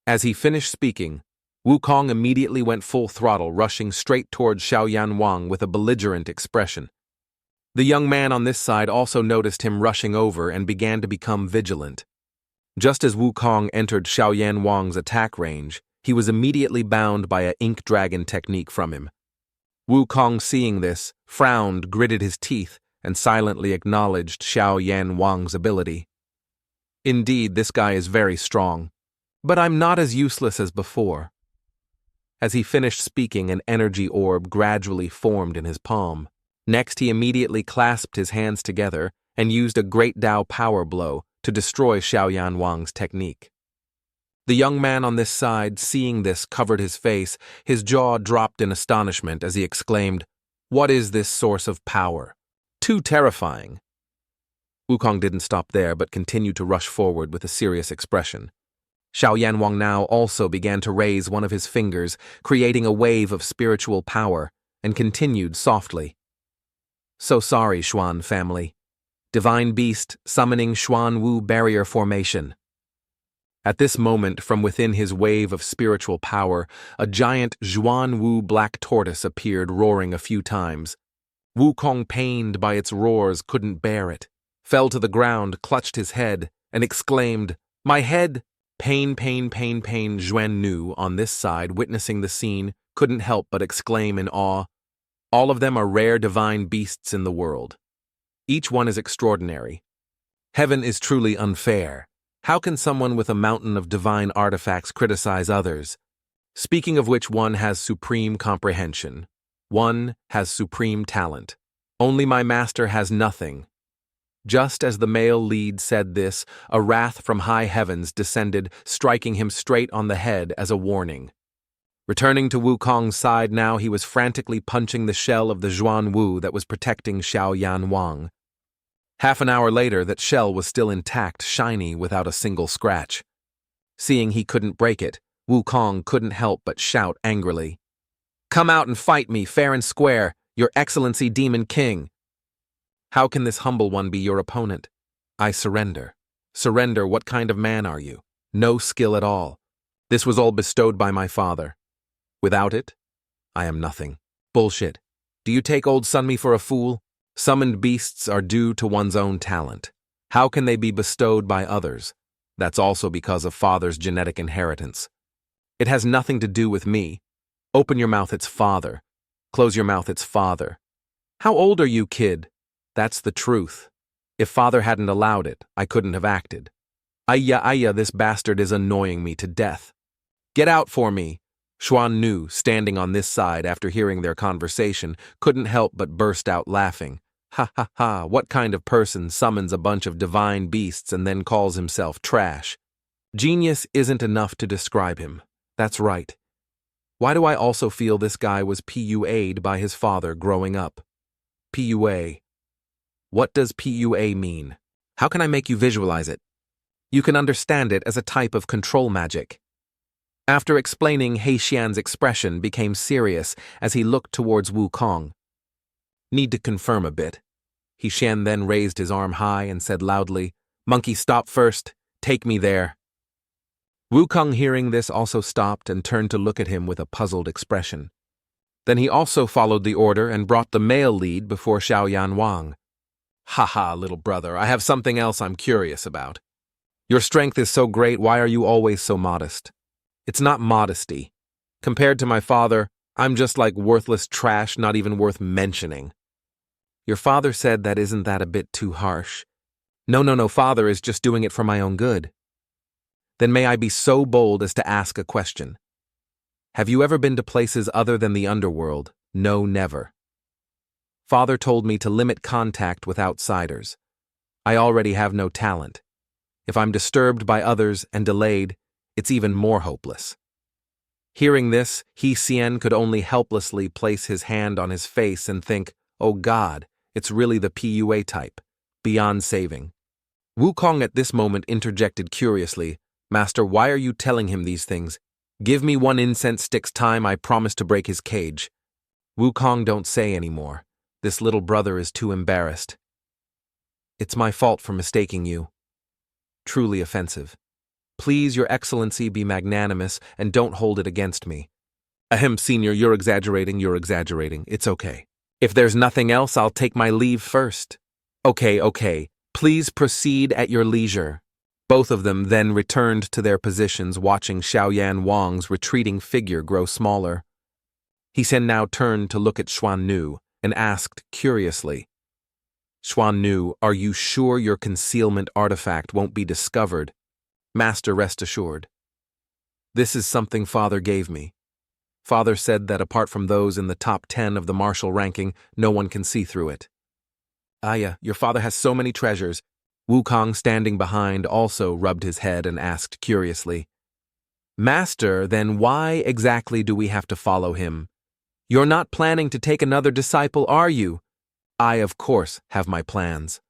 As he finished speaking, Wukong immediately went full throttle, rushing straight towards Xiaoyan Wang with a belligerent expression. The young man on this side also noticed him rushing over and began to become vigilant. Just as Wukong entered Xiaoyan Wang's attack range, he was immediately bound by a ink dragon technique from him. Wukong, seeing this, frowned, gritted his teeth, and silently acknowledged Xiaoyan Wang's ability. Indeed, this guy is very strong, but I'm not as useless as before. As he finished speaking, an energy orb gradually formed in his palm. Next, he immediately clasped his hands together and used a great Dao power blow to destroy Xiaoyan Wang's technique. The young man on this side, seeing this, covered his face. His jaw dropped in astonishment as he exclaimed, What is this source of power? Too terrifying. Wukong didn't stop there, but continued to rush forward with a serious expression. Xiao Yanwang now also began to raise one of his fingers, creating a wave of spiritual power, and continued softly. So sorry, Xuan family. Divine Beast summoning Xuan Wu barrier formation. At this moment, from within his wave of spiritual power, a giant Xuan Wu black tortoise appeared, roaring a few times. Wukong, pained by its roars, couldn't bear it, fell to the ground, clutched his head, and exclaimed, "My head! Pain, pain, pain, pain." Xuan Nu, on this side, witnessing the scene, couldn't help but exclaim in awe, "All of them are rare divine beasts in the world. Each one is extraordinary. Heaven is truly unfair. How can someone with a mountain of divine artifacts criticize others? Speaking of which, one has supreme comprehension. One has supreme talent. Only my master has nothing." Just as the male lead said this, a wrath from high heavens descended, striking him straight on the head as a warning. Returning to Wukong's side now, he was frantically punching the shell of the Xuan Wu that was protecting Xiao Yanwang. Half an hour later, that shell was still intact, shiny, without a single scratch. Seeing he couldn't break it, Wukong couldn't help but shout angrily, "Come out and fight me, fair and square, your excellency Demon King. How can this humble one be your opponent? I surrender. Surrender, what kind of man are you? No skill at all. This was all bestowed by my father. Without it, I am nothing." Bullshit. Do you take old Sunmi for a fool? Summoned beasts are due to one's own talent. How can they be bestowed by others? That's also because of father's genetic inheritance. It has nothing to do with me. Open your mouth, it's father. Close your mouth, it's father. How old are you, kid? That's the truth. If father hadn't allowed it, I couldn't have acted. Ayya, this bastard is annoying me to death. Get out for me. Xuan Nu, standing on this side after hearing their conversation, couldn't help but burst out laughing. Ha ha ha, what kind of person summons a bunch of divine beasts and then calls himself trash? Genius isn't enough to describe him. That's right. Why do I also feel this guy was PUA'd by his father growing up? PUA. What does PUA mean? How can I make you visualize it? You can understand it as a type of control magic. After explaining, He Xian's expression became serious as he looked towards Wukong. Need to confirm a bit. He Xian then raised his arm high and said loudly, "Monkey, stop first. Take me there." Wukong, hearing this, also stopped and turned to look at him with a puzzled expression. Then he also followed the order and brought the male lead before Xiao Yanwang. "Haha, little brother, I have something else I'm curious about. Your strength is so great, why are you always so modest? It's not modesty. Compared to my father, I'm just like worthless trash, not even worth mentioning." Your father said that, isn't that a bit too harsh? No, father is just doing it for my own good. Then may I be so bold as to ask a question? Have you ever been to places other than the underworld? No, never. Father told me to limit contact with outsiders. I already have no talent. If I'm disturbed by others and delayed, it's even more hopeless. Hearing this, He Xian could only helplessly place his hand on his face and think, oh God, it's really the PUA type, beyond saving. Wukong at this moment interjected curiously, "Master, why are you telling him these things? Give me 1 incense stick's time, I promise to break his cage." Wukong, don't say any more. This little brother is too embarrassed. It's my fault for mistaking you. Truly offensive. Please, Your Excellency, be magnanimous and don't hold it against me. Ahem, Senior, you're exaggerating. It's okay. If there's nothing else, I'll take my leave first. Okay. Please proceed at your leisure. Both of them then returned to their positions, watching Xiao Yanwang's retreating figure grow smaller. He Xian now turned to look at Xuan Nu and asked curiously, "Xuan Nu, are you sure your concealment artifact won't be discovered?" "Master, rest assured. This is something Father gave me. Father said that apart from those in the top 10 of the martial ranking, no one can see through it." "Aya, your father has so many treasures." Wukong, standing behind, also rubbed his head and asked curiously, "Master, then why exactly do we have to follow him? You're not planning to take another disciple, are you?" "I, of course, have my plans.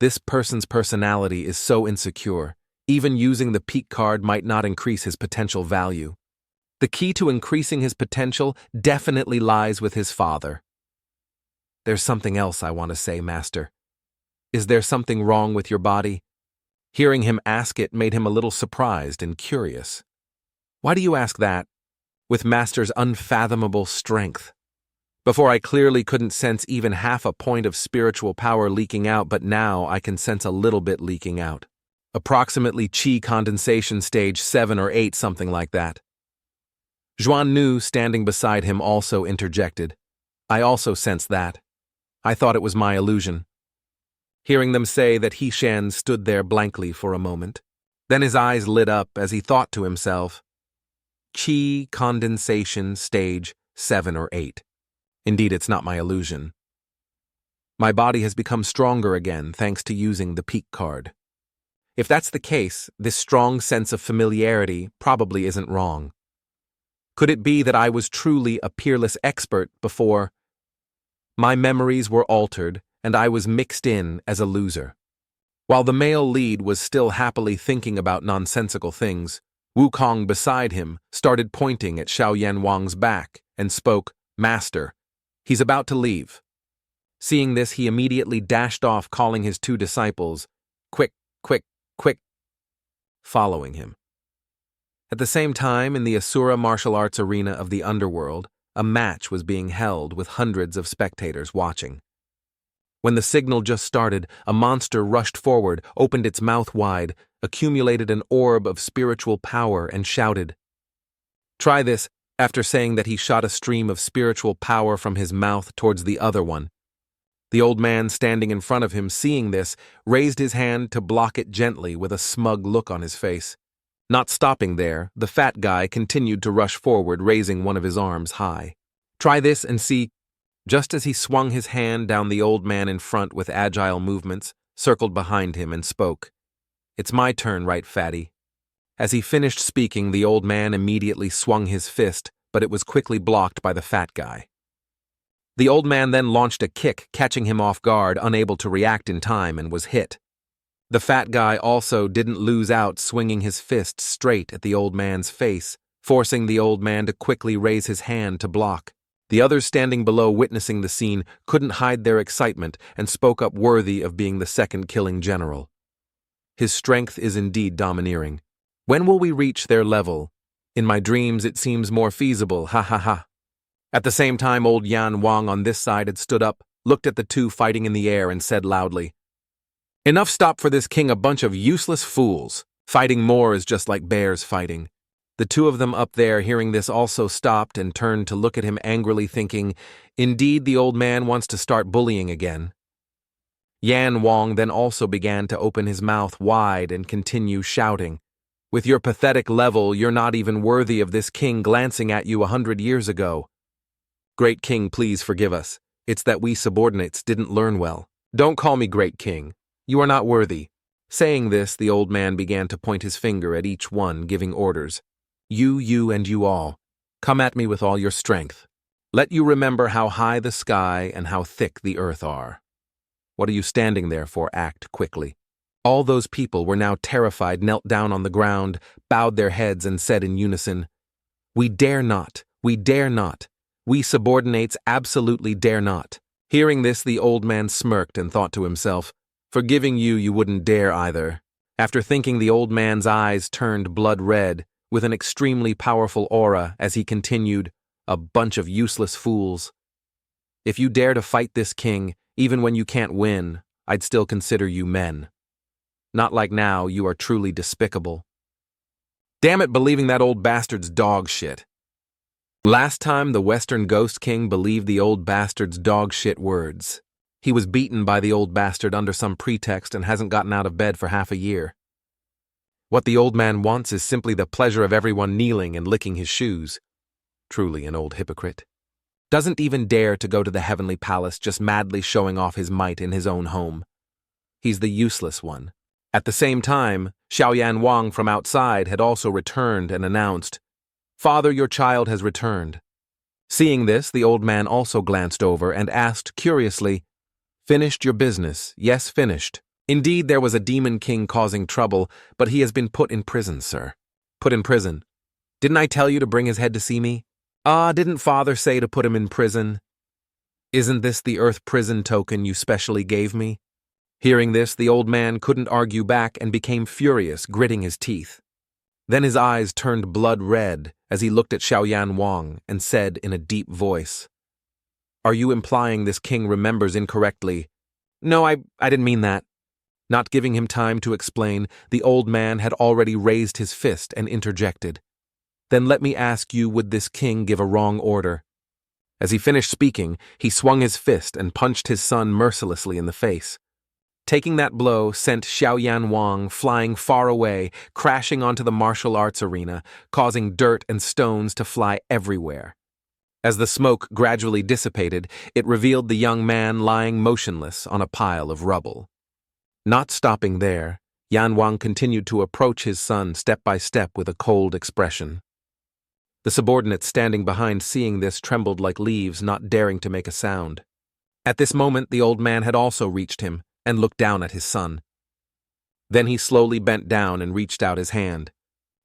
This person's personality is so insecure. Even using the peak card might not increase his potential value. The key to increasing his potential definitely lies with his father. There's something else I want to say, Master. Is there something wrong with your body? Hearing him ask it made him a little surprised and curious. Why do you ask that? With Master's unfathomable strength. Before I clearly couldn't sense even half a point of spiritual power leaking out, but now I can sense a little bit leaking out. Approximately Qi condensation stage 7 or 8, something like that. Zhuan Nu, standing beside him, also interjected. I also sensed that. I thought it was my illusion. Hearing them say that, He Shan stood there blankly for a moment. Then his eyes lit up as he thought to himself, Qi condensation stage 7 or 8. Indeed, it's not my illusion. My body has become stronger again thanks to using the peak card. If that's the case, this strong sense of familiarity probably isn't wrong. Could it be that I was truly a peerless expert before? My memories were altered, and I was mixed in as a loser. While the male lead was still happily thinking about nonsensical things, Wukong beside him started pointing at Xiao Yanwang's back and spoke, Master, he's about to leave. Seeing this, he immediately dashed off, calling his 2 disciples, quick, quick, quick, following him. At the same time, in the Asura martial arts arena of the underworld, a match was being held with hundreds of spectators watching. When the signal just started, a monster rushed forward, opened its mouth wide, accumulated an orb of spiritual power, and shouted. Try this, after saying that he shot a stream of spiritual power from his mouth towards the other one. The old man standing in front of him, seeing this, raised his hand to block it gently with a smug look on his face. Not stopping there, the fat guy continued to rush forward, raising one of his arms high. Try this and see. Just as he swung his hand down, the old man in front with agile movements circled behind him and spoke. It's my turn, right, fatty? As he finished speaking, the old man immediately swung his fist, but it was quickly blocked by the fat guy. The old man then launched a kick, catching him off guard, unable to react in time, and was hit. The fat guy also didn't lose out, swinging his fist straight at the old man's face, forcing the old man to quickly raise his hand to block. The others standing below witnessing the scene couldn't hide their excitement and spoke up, worthy of being the second killing general. His strength is indeed domineering. When will we reach their level? In my dreams it seems more feasible, ha ha ha. At the same time, old Yan Wang on this side had stood up, looked at the 2 fighting in the air, and said loudly, Enough, stop for this king, a bunch of useless fools. Fighting more is just like bears fighting. The 2 of them up there, hearing this, also stopped and turned to look at him angrily, thinking, indeed the old man wants to start bullying again. Yan Wang then also began to open his mouth wide and continue shouting, With your pathetic level, you're not even worthy of this king glancing at you 100 years ago. Great king, please forgive us. It's that we subordinates didn't learn well. Don't call me great king. You are not worthy. Saying this, the old man began to point his finger at each one, giving orders. You, and you all. Come at me with all your strength. Let you remember how high the sky and how thick the earth are. What are you standing there for? Act quickly. All those people were now terrified, knelt down on the ground, bowed their heads, and said in unison, We dare not, we dare not. We subordinates absolutely dare not. Hearing this, the old man smirked and thought to himself, Forgiving you, you wouldn't dare either. After thinking, the old man's eyes turned blood red, with an extremely powerful aura, as he continued, A bunch of useless fools. If you dare to fight this king, even when you can't win, I'd still consider you men. Not like now, you are truly despicable. Damn it, believing that old bastard's dog shit. Last time the Western Ghost King believed the old bastard's dog shit words. He was beaten by the old bastard under some pretext and hasn't gotten out of bed for half a year. What the old man wants is simply the pleasure of everyone kneeling and licking his shoes. Truly an old hypocrite. Doesn't even dare to go to the heavenly palace, just madly showing off his might in his own home. He's the useless one. At the same time, Xiaoyan Wang from outside had also returned and announced, Father, your child has returned. Seeing this, the old man also glanced over and asked curiously, Finished your business? Yes, finished. Indeed, there was a demon king causing trouble, but he has been put in prison, sir. Put in prison? Didn't I tell you to bring his head to see me? Ah, didn't father say to put him in prison? Isn't this the earth prison token you specially gave me? Hearing this, the old man couldn't argue back and became furious, gritting his teeth. Then his eyes turned blood red as he looked at Xiaoyan Wang and said in a deep voice, "Are you implying this king remembers incorrectly?" "No, I didn't mean that." Not giving him time to explain, the old man had already raised his fist and interjected. "Then let me ask you, would this king give a wrong order?" As he finished speaking, he swung his fist and punched his son mercilessly in the face. Taking that blow sent Xiaoyan Wang flying far away, crashing onto the martial arts arena, causing dirt and stones to fly everywhere. As the smoke gradually dissipated, it revealed the young man lying motionless on a pile of rubble. Not stopping there, Yan Wang continued to approach his son step by step with a cold expression. The subordinates standing behind seeing this trembled like leaves, not daring to make a sound. At this moment, the old man had also reached him and looked down at his son. Then he slowly bent down and reached out his hand.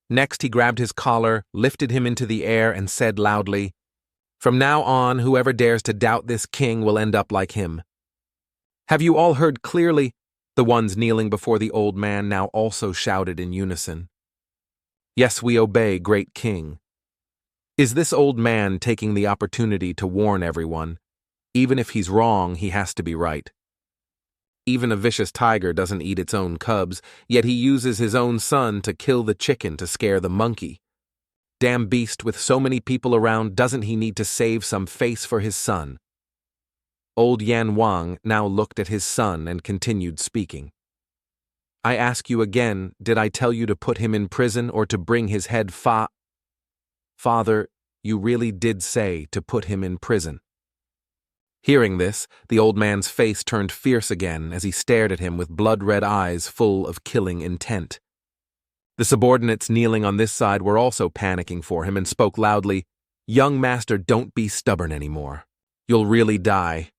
Next, he grabbed his collar, lifted him into the air, and said loudly, "From now on, whoever dares to doubt this king will end up like him." "Have you all heard clearly?" The ones kneeling before the old man now also shouted in unison. "Yes, we obey, great king." Is this old man taking the opportunity to warn everyone? Even if he's wrong, he has to be right. Even a vicious tiger doesn't eat its own cubs, yet he uses his own son to kill the chicken to scare the monkey. Damn beast, with so many people around, doesn't he need to save some face for his son? Old Yan Wang now looked at his son and continued speaking. "I ask you again, did I tell you to put him in prison or to bring his head Father, you really did say to put him in prison." Hearing this, the old man's face turned fierce again as he stared at him with blood-red eyes full of killing intent. The subordinates kneeling on this side were also panicking for him and spoke loudly, "Young master, don't be stubborn anymore. You'll really die."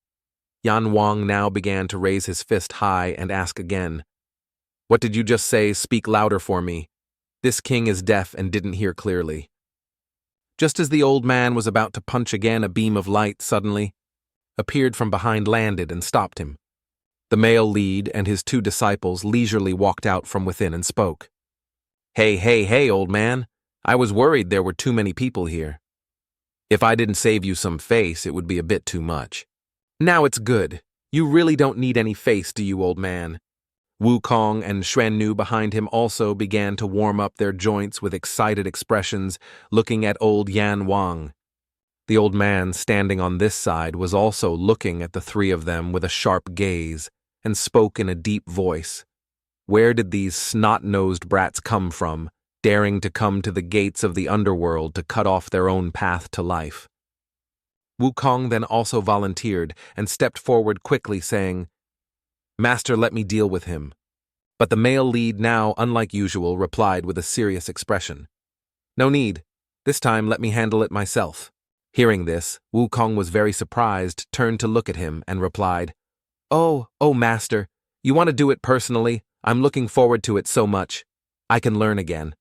Yan Wang now began to raise his fist high and ask again, "What did you just say? Speak louder for me." This king is deaf and didn't hear clearly. Just as the old man was about to punch again, a beam of light suddenly appeared from behind, landed, and stopped him. The male lead and his two disciples leisurely walked out from within and spoke. Hey, old man. I was worried there were too many people here. If I didn't save you some face, it would be a bit too much. Now it's good. You really don't need any face, do you, old man?" Wukong and Xuannu behind him also began to warm up their joints with excited expressions, looking at old Yan Wang. The old man standing on this side was also looking at the three of them with a sharp gaze and spoke in a deep voice. Where did these snot-nosed brats come from, daring to come to the gates of the underworld to cut off their own path to life? Wukong then also volunteered and stepped forward quickly, saying, "Master, let me deal with him." But the male lead now, unlike usual, replied with a serious expression. "No need. This time let me handle it myself." Hearing this, Wukong was very surprised, turned to look at him, and replied, Oh, master, you want to do it personally? I'm looking forward to it so much. I can learn again."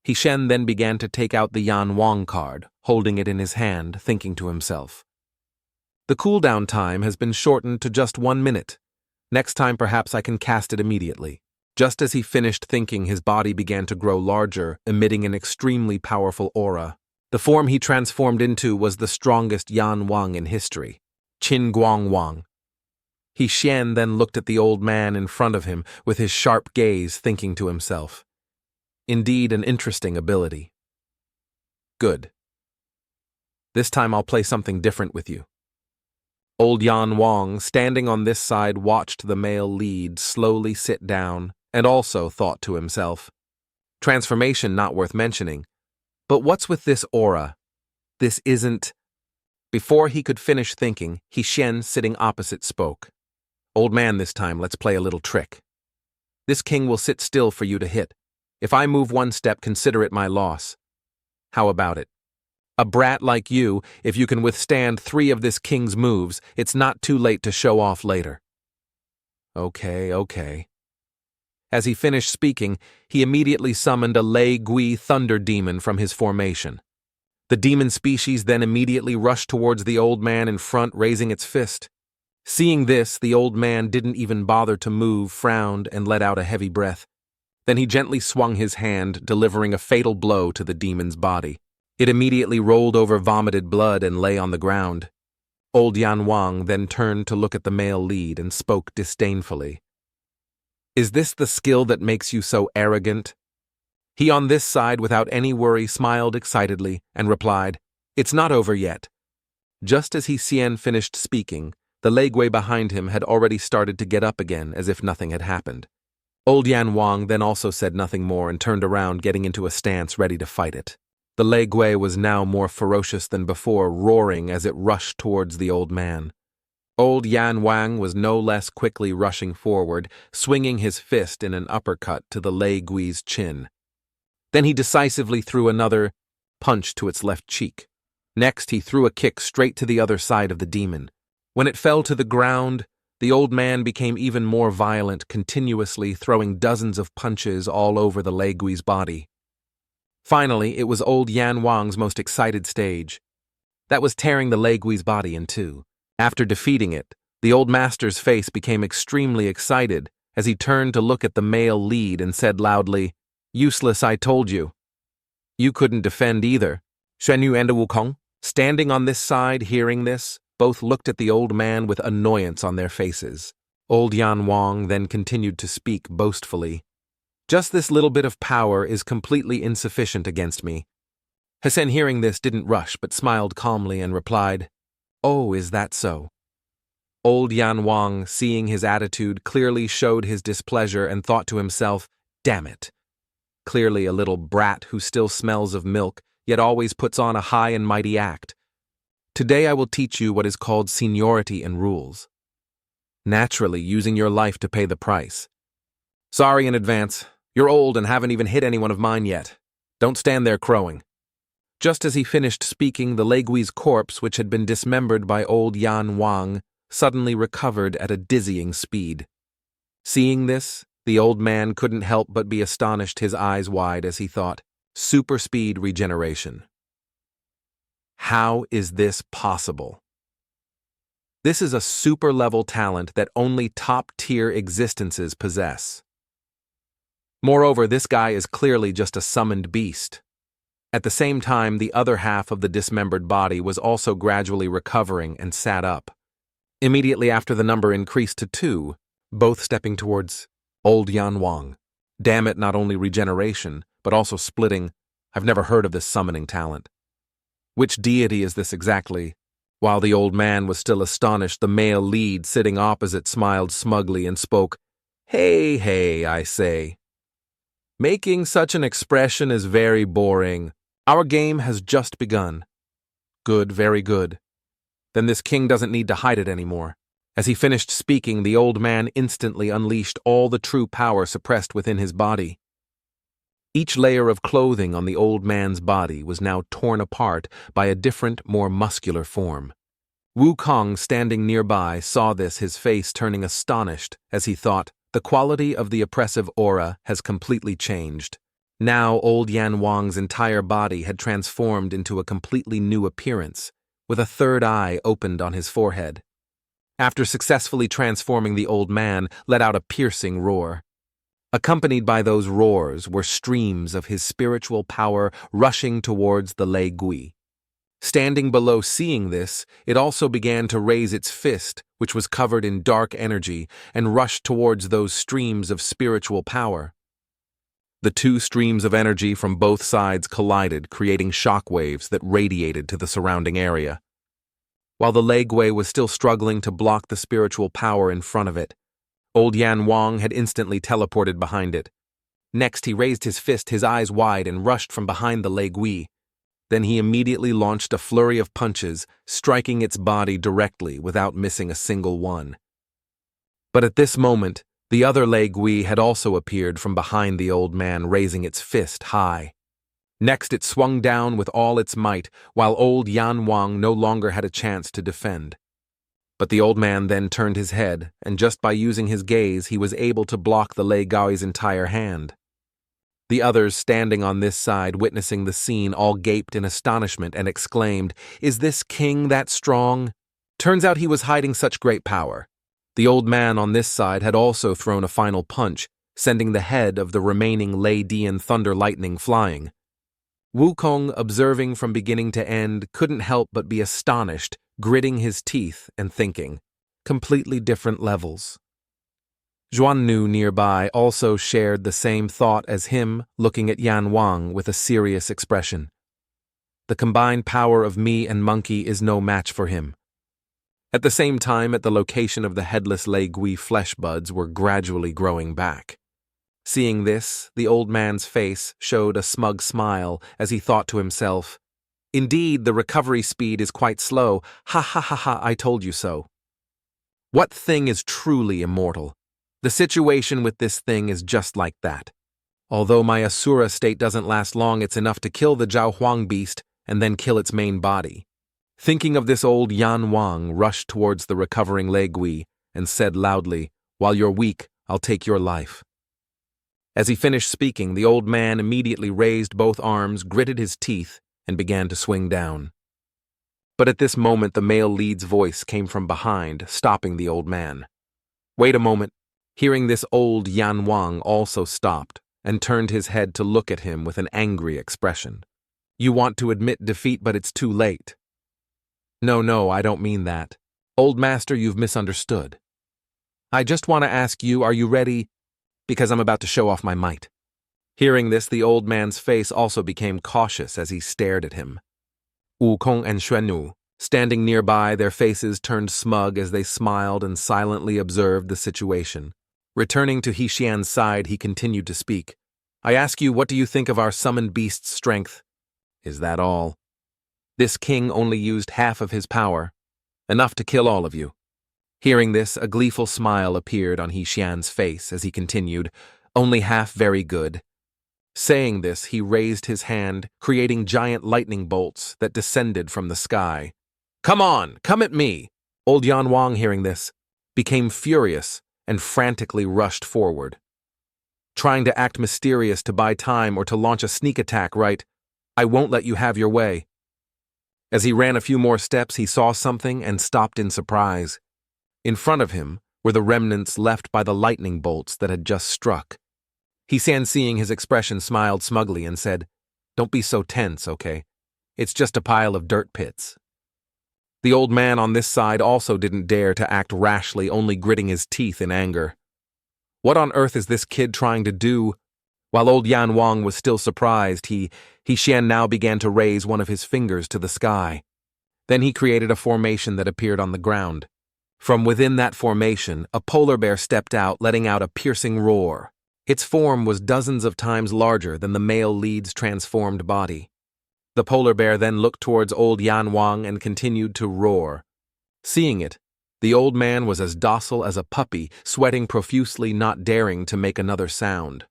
He Shen then began to take out the Yan Wang card, holding it in his hand, thinking to himself, "The cooldown time has been shortened to just 1 minute. Next time perhaps I can cast it immediately." Just as he finished thinking, his body began to grow larger, emitting an extremely powerful aura. The form he transformed into was the strongest Yan Wang in history, Qin Guang Wang. He Xian then looked at the old man in front of him with his sharp gaze, thinking to himself, "Indeed an interesting ability. Good. This time I'll play something different with you." Old Yan Wang, standing on this side, watched the male lead slowly sit down and also thought to himself, "Transformation not worth mentioning. But what's with this aura? This isn't—" Before he could finish thinking, He Xian, sitting opposite, spoke. "Old man, this time let's play a little trick. This king will sit still for you to hit. If I move 1 step, consider it my loss. How about it? A brat like you, if you can withstand 3 of this king's moves, it's not too late to show off later." Okay. As he finished speaking, he immediately summoned a Lei Gui thunder demon from his formation. The demon species then immediately rushed towards the old man in front, raising its fist. Seeing this, the old man didn't even bother to move, frowned, and let out a heavy breath. Then he gently swung his hand, delivering a fatal blow to the demon's body. It immediately rolled over vomited blood and lay on the ground. Old Yan Wang then turned to look at the male lead and spoke disdainfully. "Is this the skill that makes you so arrogant?" He on this side, without any worry, smiled excitedly and replied, "It's not over yet." Just as Xian finished speaking, the Legui behind him had already started to get up again as if nothing had happened. Old Yan Wang then also said nothing more and turned around, getting into a stance ready to fight it. The Legui was now more ferocious than before, roaring as it rushed towards the old man. Old Yan Wang was no less quickly rushing forward, swinging his fist in an uppercut to the Legui's chin. Then he decisively threw another punch to its left cheek. Next, he threw a kick straight to the other side of the demon. When it fell to the ground, the old man became even more violent, continuously throwing dozens of punches all over the Legui's body. Finally, it was old Yan Wang's most excited stage. That was tearing the Legui's body in two. After defeating it, the old master's face became extremely excited as he turned to look at the male lead and said loudly, "Useless, I told you. You couldn't defend either." Shenyu and Wukong, standing on this side, hearing this, both looked at the old man with annoyance on their faces. Old Yan Wang then continued to speak boastfully. "Just this little bit of power is completely insufficient against me." Hassan, hearing this, didn't rush but smiled calmly and replied, "Oh, is that so?" Old Yan Wang, seeing his attitude, clearly showed his displeasure and thought to himself, "Damn it. Clearly a little brat who still smells of milk, yet always puts on a high and mighty act. Today I will teach you what is called seniority and rules. Naturally, using your life to pay the price. Sorry in advance. You're old and haven't even hit anyone of mine yet. Don't stand there crowing." Just as he finished speaking, the Legui's corpse, which had been dismembered by old Yan Wang, suddenly recovered at a dizzying speed. Seeing this, the old man couldn't help but be astonished, his eyes wide as he thought, "Super speed regeneration. How is this possible?" This is a super-level talent that only top-tier existences possess. Moreover, this guy is clearly just a summoned beast. At the same time, the other half of the dismembered body was also gradually recovering and sat up. Immediately after, the number increased to 2, both stepping towards old Yan Wang. Damn it, not only regeneration, but also splitting. I've never heard of this summoning talent. Which deity is this exactly? While the old man was still astonished, the male lead sitting opposite smiled smugly and spoke, Hey, I say. Making such an expression is very boring. Our game has just begun." "Good, very good. Then this king doesn't need to hide it anymore." As he finished speaking, the old man instantly unleashed all the true power suppressed within his body. Each layer of clothing on the old man's body was now torn apart by a different, more muscular form. Wukong, standing nearby, saw this, his face turning astonished as he thought, the quality of the oppressive aura has completely changed. Now old Yan Wang's entire body had transformed into a completely new appearance, with a third eye opened on his forehead. After successfully transforming, the old man let out a piercing roar. Accompanied by those roars were streams of his spiritual power rushing towards the Lei Gui. Standing below, seeing this, it also began to raise its fist, which was covered in dark energy, and rushed towards those streams of spiritual power. The two streams of energy from both sides collided, creating shock waves that radiated to the surrounding area. While the Legui was still struggling to block the spiritual power in front of it, old Yan Wang had instantly teleported behind it. Next, he raised his fist, his eyes wide, and rushed from behind the Legui. Then he immediately launched a flurry of punches, striking its body directly without missing a single one. But at this moment, the other Legui had also appeared from behind the old man, raising its fist high. Next, it swung down with all its might, while old Yan Wang no longer had a chance to defend. But the old man then turned his head, and just by using his gaze he was able to block the Lei Gaoi's entire hand. The others standing on this side witnessing the scene all gaped in astonishment and exclaimed, "Is this king that strong?" Turns out he was hiding such great power. The old man on this side had also thrown a final punch, sending the head of the remaining Lei Dian thunder lightning flying. Wukong, observing from beginning to end, couldn't help but be astonished, gritting his teeth and thinking, completely different levels. Zhuannu nearby also shared the same thought as him, looking at Yan Wang with a serious expression. The combined power of me and monkey is no match for him. At the same time, at the location of the headless Lei Gui flesh buds were gradually growing back. Seeing this, the old man's face showed a smug smile as he thought to himself, "Indeed, the recovery speed is quite slow. Ha ha ha ha, I told you so." What thing is truly immortal? The situation with this thing is just like that. Although my Asura state doesn't last long, it's enough to kill the Zhao Huang beast and then kill its main body. Thinking of this, old Yan Wang rushed towards the recovering Lei Gui and said loudly, "While you're weak, I'll take your life." As he finished speaking, the old man immediately raised both arms, gritted his teeth, and began to swing down. But at this moment the male lead's voice came from behind, stopping the old man. "Wait a moment." Hearing this, old Yan Wang also stopped and turned his head to look at him with an angry expression. "You want to admit defeat, but it's too late." No, I don't mean that. Old master, you've misunderstood. I just want to ask you, are you ready? Because I'm about to show off my might." Hearing this, the old man's face also became cautious as he stared at him. Wukong and Xuannu, standing nearby, their faces turned smug as they smiled and silently observed the situation. Returning to Hexian's side, he continued to speak. "I ask you, what do you think of our summoned beast's strength? Is that all? This king only used half of his power, enough to kill all of you." Hearing this, a gleeful smile appeared on Hexian's face as he continued, "Only half very good." Saying this, he raised his hand, creating giant lightning bolts that descended from the sky. "Come on, come at me!" Old Yan Wang, hearing this, became furious and frantically rushed forward. Trying to act mysterious to buy time or to launch a sneak attack, right? "I won't let you have your way." As he ran a few more steps, he saw something and stopped in surprise. In front of him were the remnants left by the lightning bolts that had just struck. Hexian, seeing his expression, smiled smugly and said, "Don't be so tense, okay? It's just a pile of dirt pits." The old man on this side also didn't dare to act rashly, only gritting his teeth in anger. What on earth is this kid trying to do? While old Yan Wang was still surprised, Hexian now began to raise one of his fingers to the sky. Then he created a formation that appeared on the ground. From within that formation, a polar bear stepped out, letting out a piercing roar. Its form was dozens of times larger than the male lead's transformed body. The polar bear then looked towards old Yan Wang and continued to roar. Seeing it, the old man was as docile as a puppy, sweating profusely, not daring to make another sound.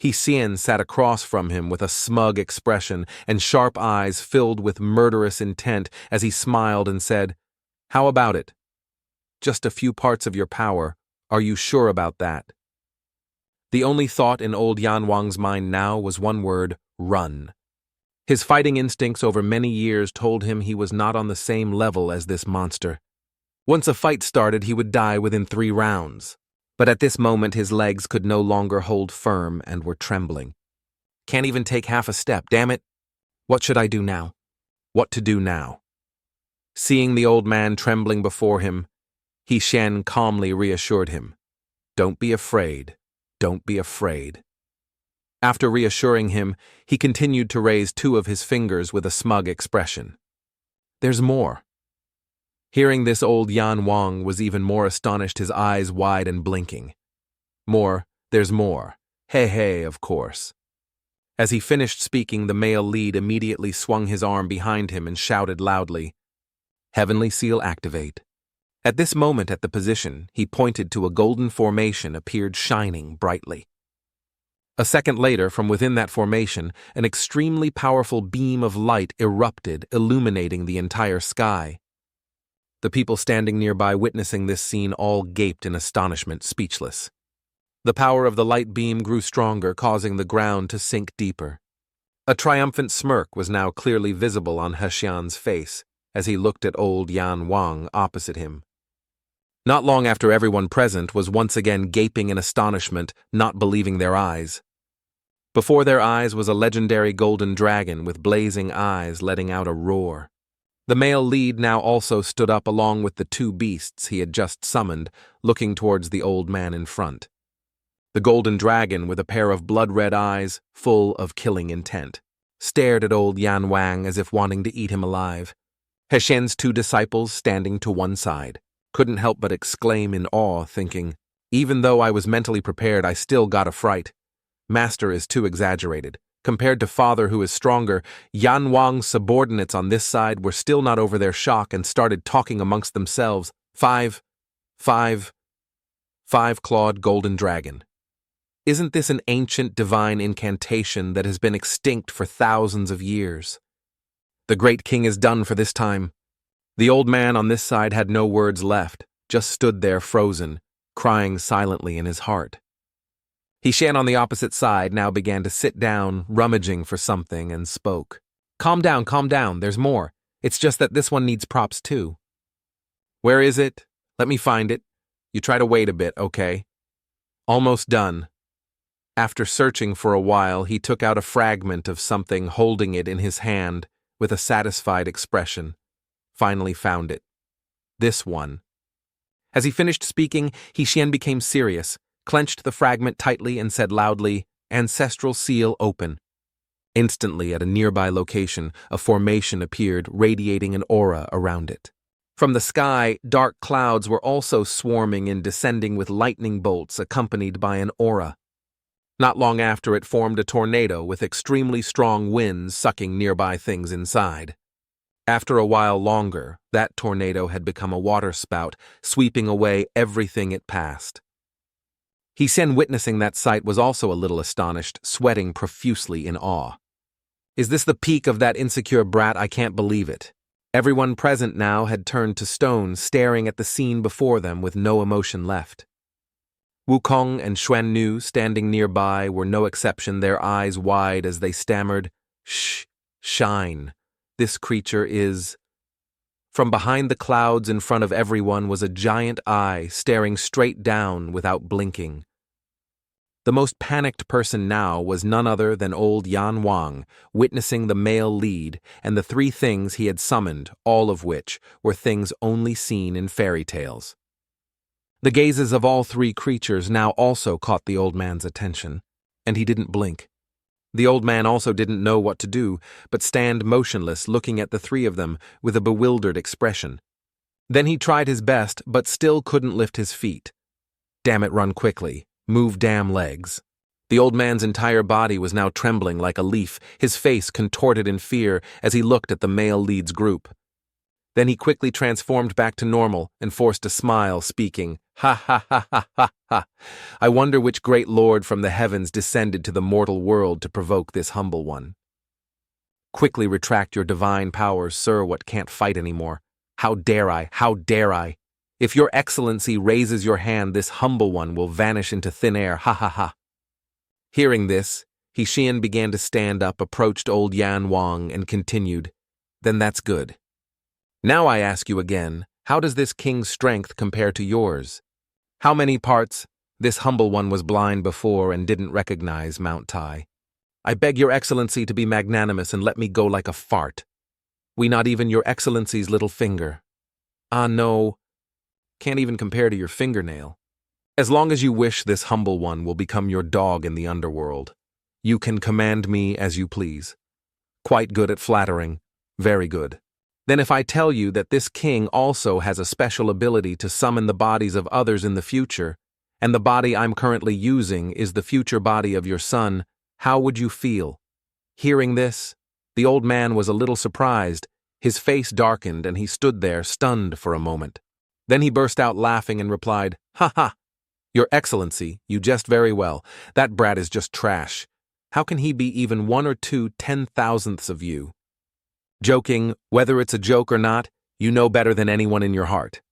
Hexian sat across from him with a smug expression and sharp eyes filled with murderous intent as he smiled and said, "How about it? Just a few parts of your power. Are you sure about that?" The only thought in old Yan Wang's mind now was one word: run. His fighting instincts over many years told him he was not on the same level as this monster. Once a fight started, he would die within 3 rounds. But at this moment his legs could no longer hold firm and were trembling. "Can't even take half a step, damn it! What should I do now? What to do now?" Seeing the old man trembling before him, Hexian calmly reassured him. "Don't be afraid. Don't be afraid." After reassuring him, he continued to raise 2 of his fingers with a smug expression. "There's more." Hearing this, old Yan Wang was even more astonished, his eyes wide and blinking. "More, there's more. Hey, of course." As he finished speaking, the male lead immediately swung his arm behind him and shouted loudly, "Heavenly Seal activate." At this moment at the position, he pointed to a golden formation appeared shining brightly. A second later, from within that formation, an extremely powerful beam of light erupted, illuminating the entire sky. The people standing nearby witnessing this scene all gaped in astonishment, speechless. The power of the light beam grew stronger, causing the ground to sink deeper. A triumphant smirk was now clearly visible on Hexian's face as he looked at old Yan Wang opposite him. Not long after, everyone present was once again gaping in astonishment, not believing their eyes. Before their eyes was a legendary golden dragon with blazing eyes letting out a roar. The male lead now also stood up along with the two beasts he had just summoned, looking towards the old man in front. The golden dragon, with a pair of blood-red eyes, full of killing intent, stared at old Yan Wang as if wanting to eat him alive. Hexian's two disciples, standing to one side, couldn't help but exclaim in awe, thinking, even though I was mentally prepared, I still got a fright. Master is too exaggerated. Compared to father, who is stronger, Yan Wang's subordinates on this side were still not over their shock and started talking amongst themselves. Five-clawed golden dragon. Isn't this an ancient divine incantation that has been extinct for thousands of years? The great king is done for this time. The old man on this side had no words left, just stood there frozen, crying silently in his heart. Hexian on the opposite side now began to sit down, rummaging for something, and spoke. Calm down, there's more. It's just that this one needs props too. Where is it? Let me find it. You try to wait a bit, okay? Almost done. After searching for a while, he took out a fragment of something, holding it in his hand with a satisfied expression. Finally found it. This one. As he finished speaking, Hexian became serious, clenched the fragment tightly, and said loudly, "Ancestral seal open." Instantly, at a nearby location, a formation appeared, radiating an aura around it. From the sky, dark clouds were also swarming and descending with lightning bolts accompanied by an aura. Not long after, it formed a tornado with extremely strong winds sucking nearby things inside. After a while longer, that tornado had become a waterspout, sweeping away everything it passed. Hexian, witnessing that sight, was also a little astonished, sweating profusely in awe. Is this the peak of that insecure brat? I can't believe it. Everyone present now had turned to stone, staring at the scene before them with no emotion left. Wukong and Xuan Nu, standing nearby, were no exception, their eyes wide as they stammered, Shine. This creature is... From behind the clouds in front of everyone was a giant eye staring straight down without blinking. The most panicked person now was none other than old Yan Wang, witnessing the male lead and the three things he had summoned, all of which were things only seen in fairy tales. The gazes of all three creatures now also caught the old man's attention, and he didn't blink. The old man also didn't know what to do, but stand motionless, looking at the three of them with a bewildered expression. Then he tried his best, but still couldn't lift his feet. Damn it, run quickly. Move damn legs. The old man's entire body was now trembling like a leaf, his face contorted in fear as he looked at the male lead's group. Then he quickly transformed back to normal and forced a smile, speaking, "Ha ha ha ha ha ha. I wonder which great lord from the heavens descended to the mortal world to provoke this humble one. Quickly retract your divine powers, sir, what can't fight anymore. How dare I, how dare I? If your excellency raises your hand, this humble one will vanish into thin air, ha ha ha." Hearing this, Hexian began to stand up, approached old Yan Wang, and continued, "Then that's good. Now I ask you again, how does this king's strength compare to yours? How many parts? This humble one was blind before and didn't recognize Mount Tai. I beg your excellency to be magnanimous and let me go like a fart. We not even your excellency's little finger. Ah, no, can't even compare to your fingernail. As long as you wish, this humble one will become your dog in the underworld. You can command me as you please. Quite good at flattering. Very good. Then if I tell you that this king also has a special ability to summon the bodies of others in the future, and the body I'm currently using is the future body of your son, how would you feel?" Hearing this, the old man was a little surprised. His face darkened and he stood there, stunned for a moment. Then he burst out laughing and replied, "Ha ha! Your excellency, you jest very well. That brat is just trash. How can he be even 1 or 2 10,000ths of you? Joking, whether it's a joke or not, You know better than anyone in your heart.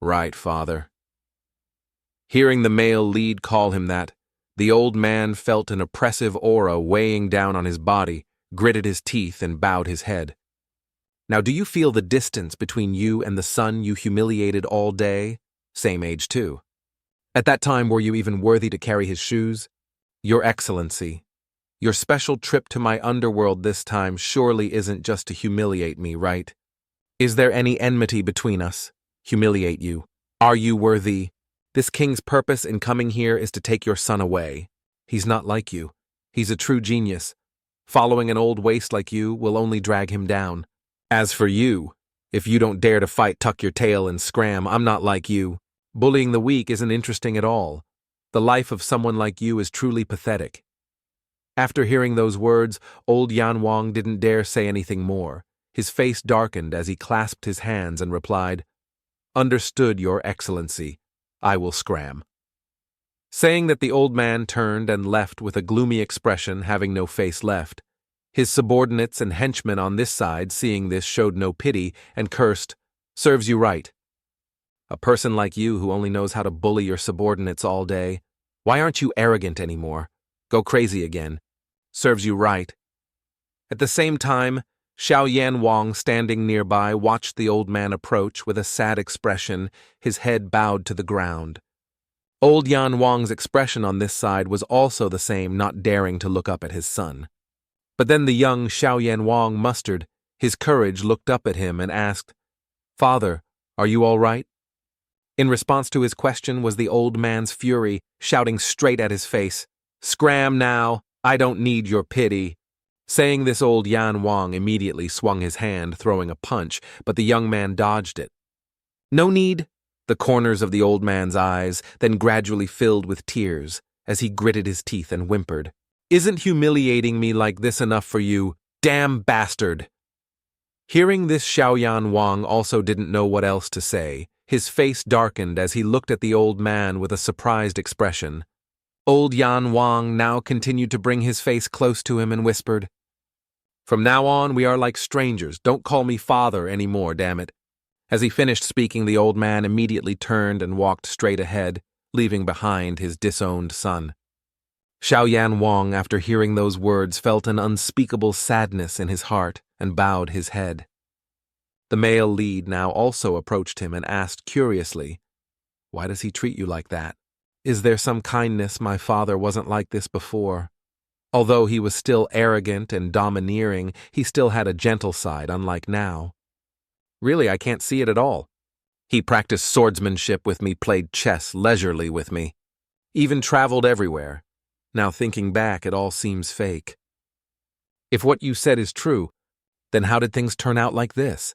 Right, father. Hearing the male lead call him that, the old man felt an oppressive aura weighing down on his body, gritted his teeth, and bowed his head. Now, do you feel the distance between you and the son you humiliated all day? Same age, too. At that time, were you even worthy to carry his shoes? Your Excellency, your special trip to my underworld this time surely isn't just to humiliate me, right? Is there any enmity between us? Humiliate you? Are you worthy? This king's purpose in coming here is to take your son away. He's not like you. He's a true genius. Following an old waste like you will only drag him down. As for you, if you don't dare to fight, tuck your tail and scram. I'm not like you. Bullying the weak isn't interesting at all. The life of someone like you is truly pathetic. After hearing those words, old Yan Wang didn't dare say anything more. His face darkened as he clasped his hands and replied, "Understood, Your Excellency. I will scram." Saying that, the old man turned and left with a gloomy expression, having no face left. His subordinates and henchmen on this side, seeing this, showed no pity and cursed, "Serves you right. A person like you who only knows how to bully your subordinates all day. Why aren't you arrogant anymore? Go crazy again. Serves you right." At the same time, Xiao Yan Wang, standing nearby, watched the old man approach with a sad expression, his head bowed to the ground. Old Yan Wang's expression on this side was also the same, not daring to look up at his son. But then the young Xiao Yan Wang mustered his courage, looked up at him, and asked, "Father, are you all right?" In response to his question was the old man's fury, shouting straight at his face, "Scram now! I don't need your pity." Saying this, old Yan Wang immediately swung his hand, throwing a punch, but the young man dodged it. "No need." The corners of the old man's eyes then gradually filled with tears as he gritted his teeth and whimpered, "Isn't humiliating me like this enough for you, damn bastard?" Hearing this, Xiao Yan Wang also didn't know what else to say. His face darkened as he looked at the old man with a surprised expression. Old Yan Wang now continued to bring his face close to him and whispered, "From now on, we are like strangers. Don't call me father anymore, damn it." As he finished speaking, the old man immediately turned and walked straight ahead, leaving behind his disowned son. Xiao Yan Wang, after hearing those words, felt an unspeakable sadness in his heart and bowed his head. The male lead now also approached him and asked curiously, "Why does he treat you like that? Is there some kindness? My father wasn't like this before." Although he was still arrogant and domineering, he still had a gentle side, unlike now. "Really, I can't see it at all. He practiced swordsmanship with me, played chess leisurely with me, even traveled everywhere. Now thinking back, it all seems fake. If what you said is true, then how did things turn out like this?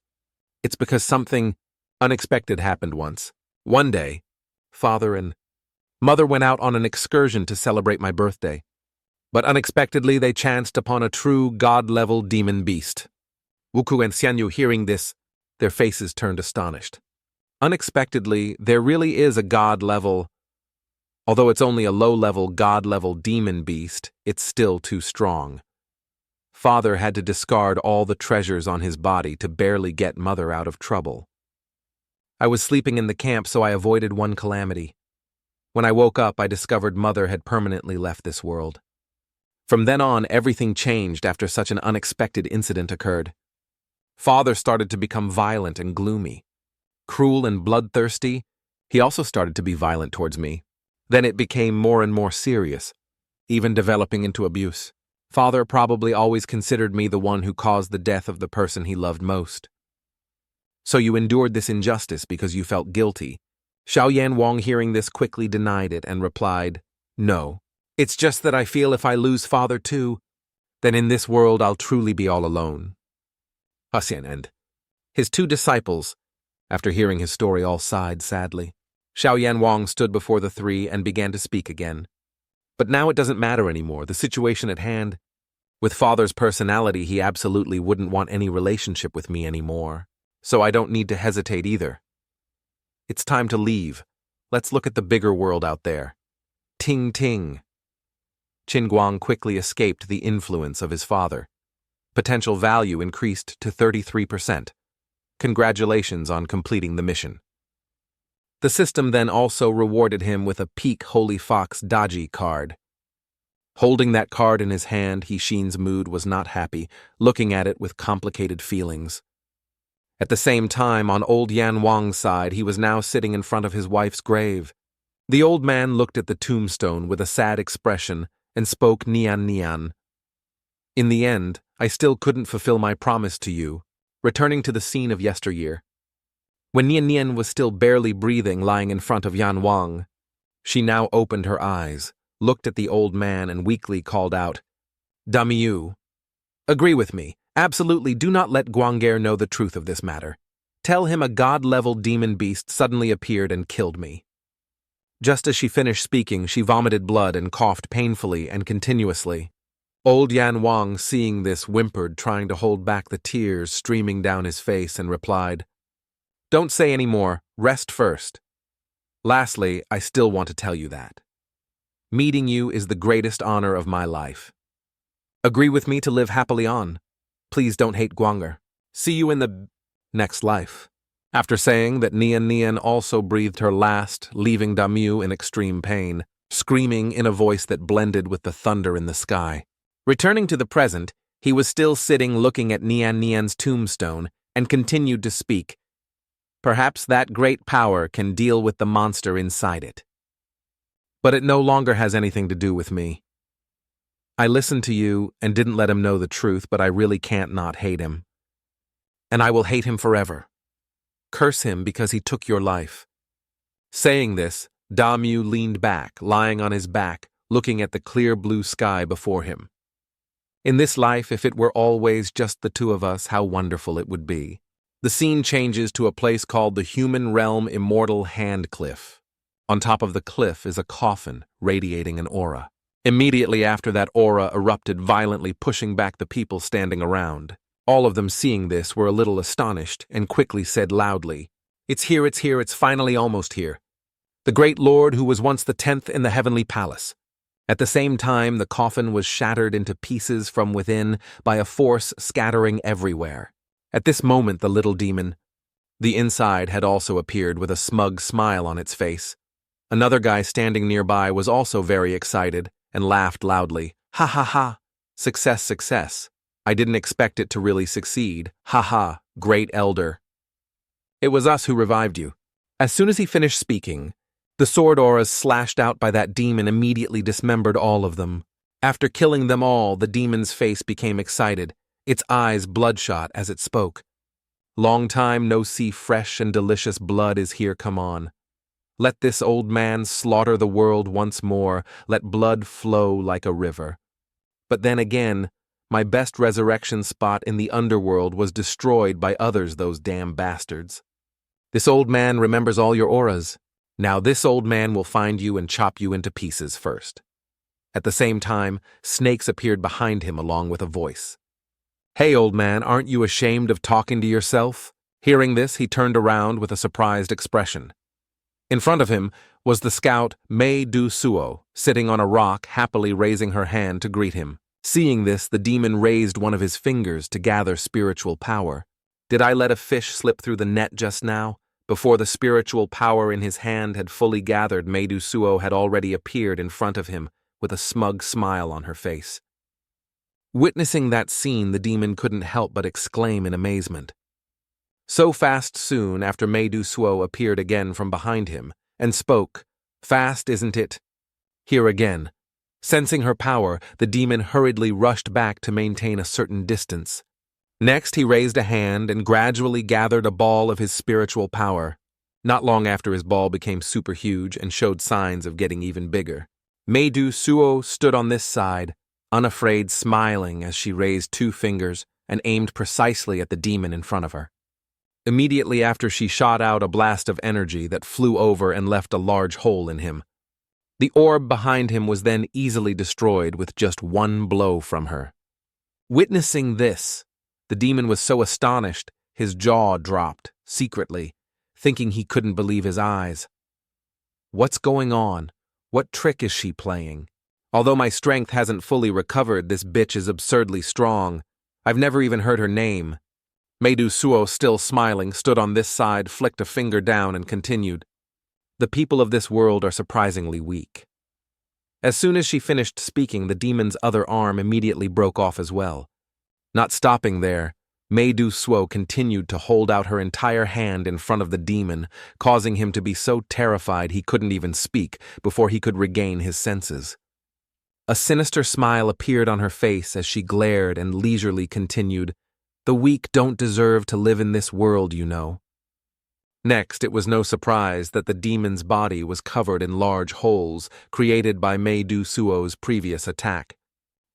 It's because something unexpected happened once. One day, father and mother went out on an excursion to celebrate my birthday. But unexpectedly they chanced upon a true god-level demon beast. Wuku and Xianyu, hearing this, their faces turned astonished. Unexpectedly, there really is a god-level. Although it's only a low-level god-level demon beast, it's still too strong. Father had to discard all the treasures on his body to barely get mother out of trouble. I was sleeping in the camp, so I avoided one calamity. When I woke up, I discovered mother had permanently left this world. From then on, everything changed after such an unexpected incident occurred. Father started to become violent and gloomy. Cruel and bloodthirsty, he also started to be violent towards me. Then it became more and more serious, even developing into abuse. Father probably always considered me the one who caused the death of the person he loved most. "So you endured this injustice because you felt guilty?" Xiao Yan Wang, hearing this, quickly denied it and replied, "No. It's just that I feel if I lose father too, then in this world I'll truly be all alone." Husian and his two disciples, after hearing his story, all sighed sadly. Xiao Yan Wang stood before the three and began to speak again. "But now it doesn't matter anymore, the situation at hand. With father's personality, he absolutely wouldn't want any relationship with me anymore, so I don't need to hesitate either. It's time to leave. Let's look at the bigger world out there." Ting ting. Qin Guang quickly escaped the influence of his father. Potential value increased to 33%. Congratulations on completing the mission. The system then also rewarded him with a Peak Holy Fox Dodgy card. Holding that card in his hand, Sheen's mood was not happy, looking at it with complicated feelings. At the same time, on old Yan Wang's side, he was now sitting in front of his wife's grave. The old man looked at the tombstone with a sad expression and spoke Nian Nian. In the end, I still couldn't fulfill my promise to you, returning to the scene of yesteryear. When Nian Nian was still barely breathing lying in front of Yan Wang, she now opened her eyes, looked at the old man and weakly called out, Damiu. Agree with me. Absolutely do not let Guang'er know the truth of this matter. Tell him a god-level demon beast suddenly appeared and killed me. Just as she finished speaking, she vomited blood and coughed painfully and continuously. Old Yan Wang, seeing this, whimpered, trying to hold back the tears streaming down his face, and replied, Don't say any more. Rest first. Lastly, I still want to tell you that meeting you is the greatest honor of my life. Agree with me to live happily on. Please don't hate Guang'er. See you in the next life. After saying that, Nian Nian also breathed her last, leaving Damiu in extreme pain, screaming in a voice that blended with the thunder in the sky. Returning to the present, he was still sitting looking at Nian Nian's tombstone and continued to speak. Perhaps that great power can deal with the monster inside it. But it no longer has anything to do with me. I listened to you and didn't let him know the truth, but I really can't not hate him. And I will hate him forever. Curse him because he took your life. Saying this, Damiu leaned back, lying on his back, looking at the clear blue sky before him. In this life, if it were always just the two of us, how wonderful it would be. The scene changes to a place called the Human Realm Immortal Hand Cliff. On top of the cliff is a coffin radiating an aura. Immediately after, that aura erupted violently, pushing back the people standing around. All of them, seeing this, were a little astonished and quickly said loudly, It's here, it's finally almost here. The great lord who was once the 10th in the heavenly palace. At the same time, the coffin was shattered into pieces from within by a force scattering everywhere. At this moment, the little demon, the inside, had also appeared with a smug smile on its face. Another guy standing nearby was also very excited and laughed loudly. Ha ha ha. Success, success. I didn't expect it to really succeed. Ha ha, great elder. It was us who revived you. As soon as he finished speaking, the sword auras slashed out by that demon immediately dismembered all of them. After killing them all, the demon's face became excited, its eyes bloodshot as it spoke. Long time no see fresh and delicious blood is here come on. Let this old man slaughter the world once more, let blood flow like a river. But then again, my best resurrection spot in the underworld was destroyed by others, those damn bastards. This old man remembers all your auras. Now this old man will find you and chop you into pieces first. At the same time, snakes appeared behind him along with a voice. Hey, old man, aren't you ashamed of talking to yourself? Hearing this, he turned around with a surprised expression. In front of him was the scout Mei Du Suo, sitting on a rock, happily raising her hand to greet him. Seeing this, the demon raised one of his fingers to gather spiritual power. Did I let a fish slip through the net just now? Before the spiritual power in his hand had fully gathered, Mei Du Suo had already appeared in front of him with a smug smile on her face. Witnessing that scene, the demon couldn't help but exclaim in amazement. So fast soon after, Mei Du Suo appeared again from behind him and spoke. Fast, isn't it? Here again. Sensing her power, the demon hurriedly rushed back to maintain a certain distance. Next, he raised a hand and gradually gathered a ball of his spiritual power. Not long after, his ball became super huge and showed signs of getting even bigger. Mei Du Suo stood on this side, unafraid, smiling as she raised 2 fingers and aimed precisely at the demon in front of her. Immediately after, she shot out a blast of energy that flew over and left a large hole in him. The orb behind him was then easily destroyed with just 1 blow from her. Witnessing this, the demon was so astonished, his jaw dropped, secretly, thinking he couldn't believe his eyes. What's going on? What trick is she playing? Although my strength hasn't fully recovered, this bitch is absurdly strong. I've never even heard her name. Meidu Suo, still smiling, stood on this side, flicked a finger down, and continued. The people of this world are surprisingly weak. As soon as she finished speaking, the demon's other arm immediately broke off as well. Not stopping there, Meidu Suo continued to hold out her entire hand in front of the demon, causing him to be so terrified he couldn't even speak before he could regain his senses. A sinister smile appeared on her face as she glared and leisurely continued, The weak don't deserve to live in this world, you know. Next, it was no surprise that the demon's body was covered in large holes created by Meidu Suo's previous attack.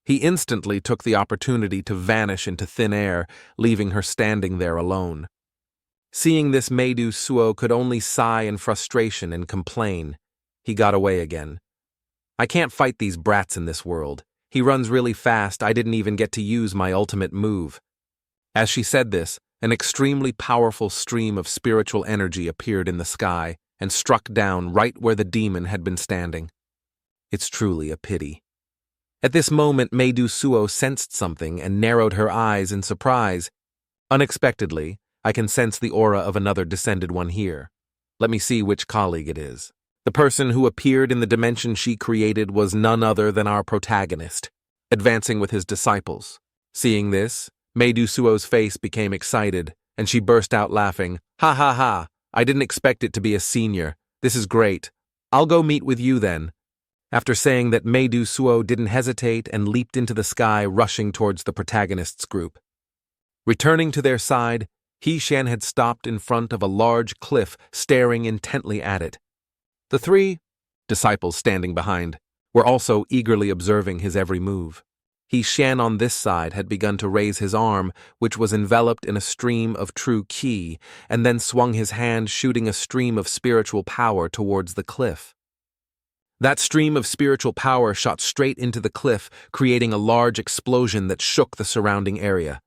He instantly took the opportunity to vanish into thin air, leaving her standing there alone. Seeing this, Meidu Suo could only sigh in frustration and complain. He got away again. I can't fight these brats in this world. He runs really fast, I didn't even get to use my ultimate move. As she said this, an extremely powerful stream of spiritual energy appeared in the sky and struck down right where the demon had been standing. It's truly a pity. At this moment, Meidu Suo sensed something and narrowed her eyes in surprise. Unexpectedly, I can sense the aura of another descended one here. Let me see which colleague it is. The person who appeared in the dimension she created was none other than our protagonist, advancing with his disciples. Seeing this, Meidu Suo's face became excited, and she burst out laughing. Ha ha ha, I didn't expect it to be a senior. This is great. I'll go meet with you then. After saying that, Meidu Suo didn't hesitate and leaped into the sky, rushing towards the protagonist's group. Returning to their side, He-Shan had stopped in front of a large cliff, staring intently at it. The three disciples standing behind were also eagerly observing his every move. He-Shan on this side had begun to raise his arm, which was enveloped in a stream of true ki, and then swung his hand, shooting a stream of spiritual power towards the cliff. That stream of spiritual power shot straight into the cliff, creating a large explosion that shook the surrounding area.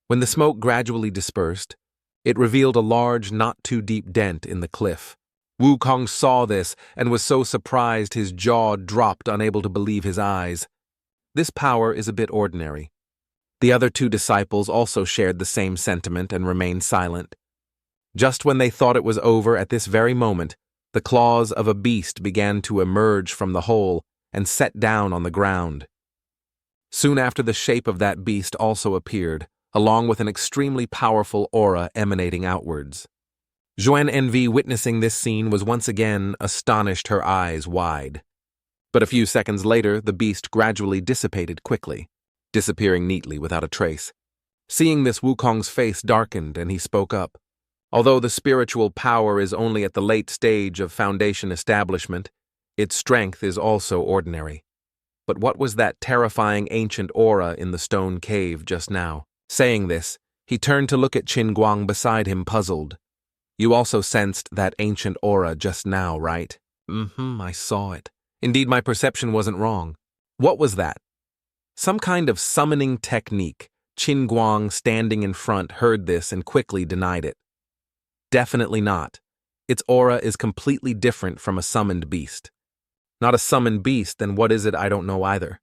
When the smoke gradually dispersed, it revealed a large, not-too-deep dent in the cliff. Wukong saw this and was so surprised his jaw dropped, unable to believe his eyes. This power is a bit ordinary. The other two disciples also shared the same sentiment and remained silent. Just when they thought it was over at this very moment, the claws of a beast began to emerge from the hole and set down on the ground. Soon after, the shape of that beast also appeared, along with an extremely powerful aura emanating outwards. Zhuan Envy, witnessing this scene, was once again astonished, her eyes wide. But a few seconds later, the beast gradually dissipated quickly, disappearing neatly without a trace. Seeing this, Wukong's face darkened and he spoke up. Although the spiritual power is only at the late stage of foundation establishment, its strength is also ordinary. But what was that terrifying ancient aura in the stone cave just now? Saying this, he turned to look at Qin Guang beside him, puzzled. You also sensed that ancient aura just now, right? I saw it. Indeed, my perception wasn't wrong. What was that? Some kind of summoning technique. Qin Guang, standing in front, heard this and quickly denied it. Definitely not. Its aura is completely different from a summoned beast. Not a summoned beast, then what is it? I don't know either.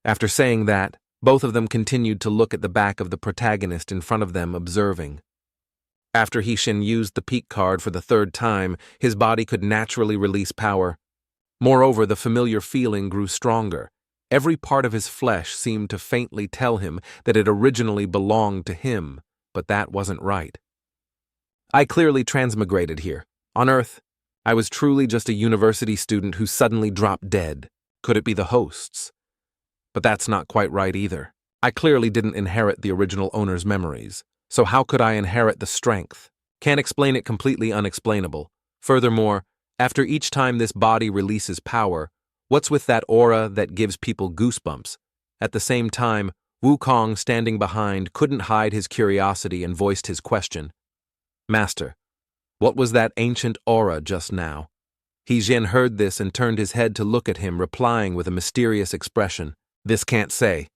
After saying that, both of them continued to look at the back of the protagonist in front of them, observing. After He-Shan used the peak card for the third time, his body could naturally release power. Moreover, the familiar feeling grew stronger. Every part of his flesh seemed to faintly tell him that it originally belonged to him, but that wasn't right. I clearly transmigrated here. On Earth, I was truly just a university student who suddenly dropped dead. Could it be the hosts? But that's not quite right either. I clearly didn't inherit the original owner's memories, so how could I inherit the strength? Can't explain it, completely unexplainable. Furthermore, after each time this body releases power, what's with that aura that gives people goosebumps? At the same time, Wukong, standing behind, couldn't hide his curiosity and voiced his question. Master, what was that ancient aura just now? He-Shan heard this and turned his head to look at him, replying with a mysterious expression. This can't say.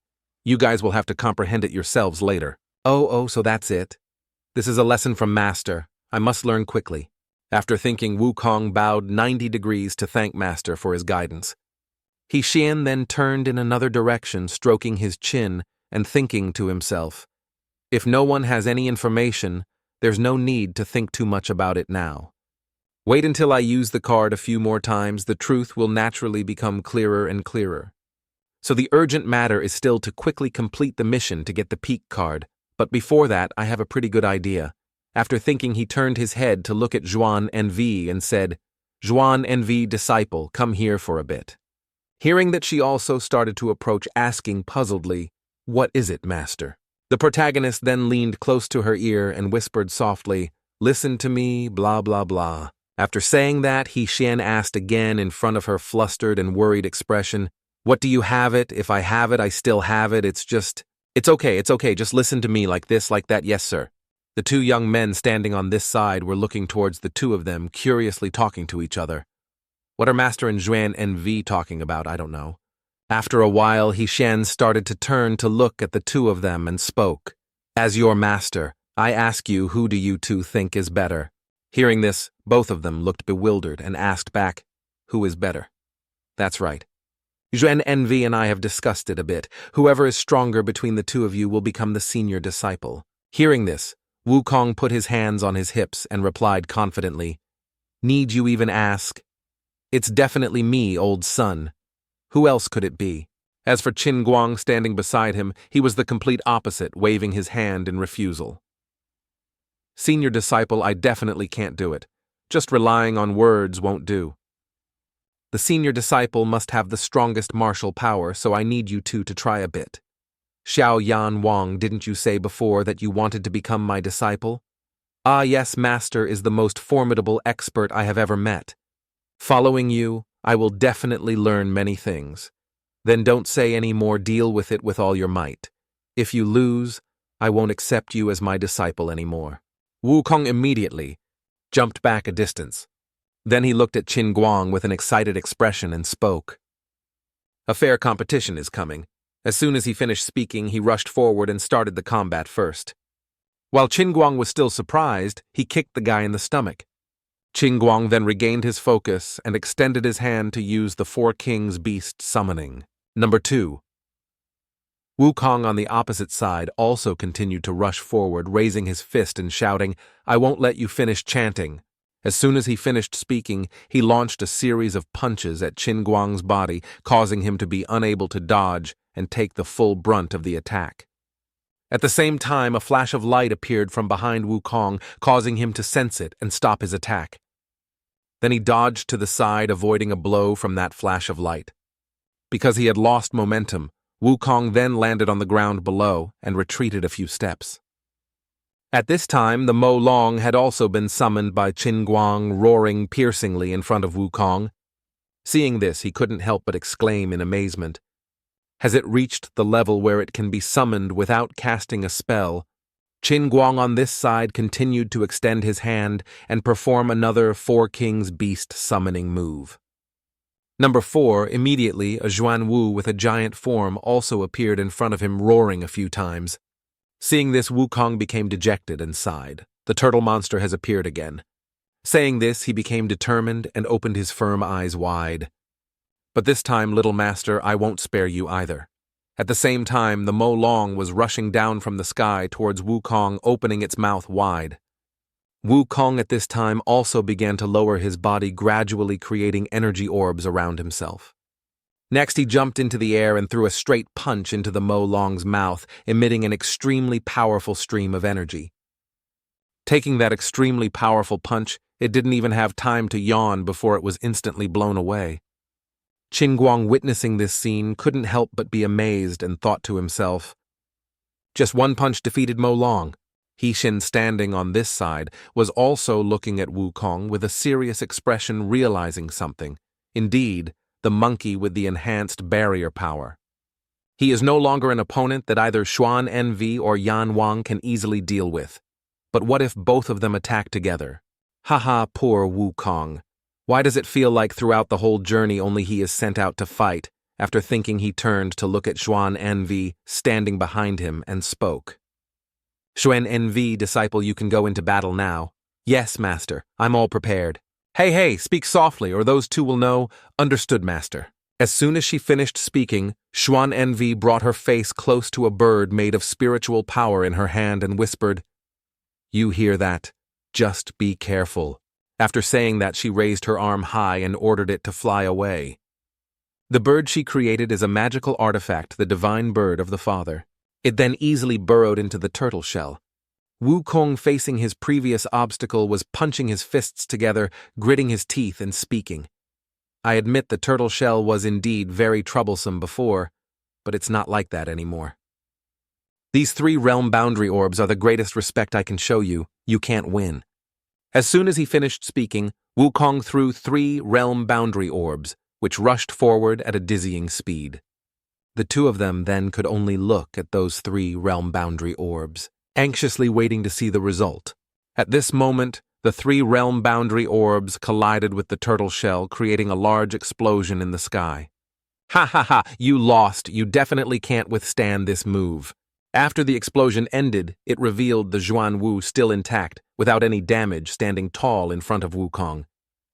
You guys will have to comprehend it yourselves later. Oh, so that's it. This is a lesson from Master. I must learn quickly. After thinking, Wukong bowed 90 degrees to thank Master for his guidance. He-Shan then turned in another direction, stroking his chin and thinking to himself, If no one has any information, there's no need to think too much about it now. Wait until I use the card a few more times, the truth will naturally become clearer and clearer. So the urgent matter is still to quickly complete the mission to get the peak card, but before that I have a pretty good idea. After thinking, he turned his head to look at Zhuan Envi and said, "Zhuan Envi, disciple, come here for a bit." Hearing that she also started to approach, asking puzzledly, "What is it, master?" The protagonist then leaned close to her ear and whispered softly, "Listen to me, blah blah blah." After saying that, he Xian asked again in front of her flustered and worried expression, "What do you have it? If I have it, I still have it. It's okay, just listen to me like this, like that, yes sir." The two young men standing on this side were looking towards the two of them, curiously talking to each other. What are Master and Zhuan Envi talking about? I don't know. After a while, He Xian started to turn to look at the two of them and spoke. "As your master, I ask you, who do you two think is better?" Hearing this, both of them looked bewildered and asked back, "Who is better?" "That's right. Zhuan Envi and I have discussed it a bit. Whoever is stronger between the two of you will become the senior disciple." Hearing this, Wukong put his hands on his hips and replied confidently, "Need you even ask? It's definitely me, old son. Who else could it be?" As for Qin Guang standing beside him, he was the complete opposite, waving his hand in refusal. "Senior disciple, I definitely can't do it. Just relying on words won't do. The senior disciple must have the strongest martial power, so I need you two to try a bit. Xiao Yan Wang, didn't you say before that you wanted to become my disciple?" "Ah yes, master is the most formidable expert I have ever met. Following you, I will definitely learn many things. Then don't say any more, deal with it with all your might. If you lose, I won't accept you as my disciple anymore." Wukong immediately jumped back a distance. Then he looked at Qin Guang with an excited expression and spoke. "A fair competition is coming." As soon as he finished speaking, he rushed forward and started the combat first. While Qin Guang was still surprised, he kicked the guy in the stomach. Qin Guang then regained his focus and extended his hand to use the Four Kings Beast summoning. Number 2. Wukong on the opposite side also continued to rush forward, raising his fist and shouting, "I won't let you finish chanting." As soon as he finished speaking, he launched a series of punches at Qin Guang's body, causing him to be unable to dodge and take the full brunt of the attack. At the same time, a flash of light appeared from behind Wukong, causing him to sense it and stop his attack. Then he dodged to the side, avoiding a blow from that flash of light. Because he had lost momentum, Wukong then landed on the ground below and retreated a few steps. At this time, the Mo Long had also been summoned by Qin Guang, roaring piercingly in front of Wukong. Seeing this, he couldn't help but exclaim in amazement. Has it reached the level where it can be summoned without casting a spell? Qin Guang on this side continued to extend his hand and perform another Four Kings Beast summoning move. Number 4, immediately, a Zhuan Wu with a giant form also appeared in front of him, roaring a few times. Seeing this, Wukong became dejected and sighed. The turtle monster has appeared again. Saying this, he became determined and opened his firm eyes wide. "But this time, little master, I won't spare you either." At the same time, the Mo Long was rushing down from the sky towards Wukong, opening its mouth wide. Wukong at this time also began to lower his body, gradually creating energy orbs around himself. Next, he jumped into the air and threw a straight punch into the Mo Long's mouth, emitting an extremely powerful stream of energy. Taking that extremely powerful punch, it didn't even have time to yawn before it was instantly blown away. Qin Guang, witnessing this scene, couldn't help but be amazed and thought to himself, "Just one punch defeated Mo Long." He Xin, standing on this side, was also looking at Wukong with a serious expression, realizing something. Indeed, the monkey with the enhanced barrier power. He is no longer an opponent that either Zhuan Envi or Yan Wang can easily deal with. But what if both of them attack together? Haha, poor Wukong. Why does it feel like throughout the whole journey only he is sent out to fight? After thinking, he turned to look at Zhuan Envi standing behind him and spoke. "Zhuan Envi, disciple, you can go into battle now." "Yes, master, I'm all prepared." Hey, speak softly, or those two will know." "Understood, master." As soon as she finished speaking, Xuan Envy brought her face close to a bird made of spiritual power in her hand and whispered, "You hear that? Just be careful." After saying that, she raised her arm high and ordered it to fly away. The bird she created is a magical artifact, the divine bird of the father. It then easily burrowed into the turtle shell. Wukong, facing his previous obstacle, was punching his fists together, gritting his teeth and speaking. I admit the turtle shell was indeed very troublesome before, but it's not like that anymore. These 3 realm boundary orbs are the greatest respect I can show you. You can't win. As soon as he finished speaking, Wukong threw 3 realm boundary orbs, which rushed forward at a dizzying speed. The 2 of them then could only look at those 3 realm boundary orbs, anxiously waiting to see the result. At this moment, the 3 realm boundary orbs collided with the turtle shell, creating a large explosion in the sky. Ha ha ha, you lost. You definitely can't withstand this move. After the explosion ended, it revealed the Xuan Wu still intact, without any damage, standing tall in front of Wukong.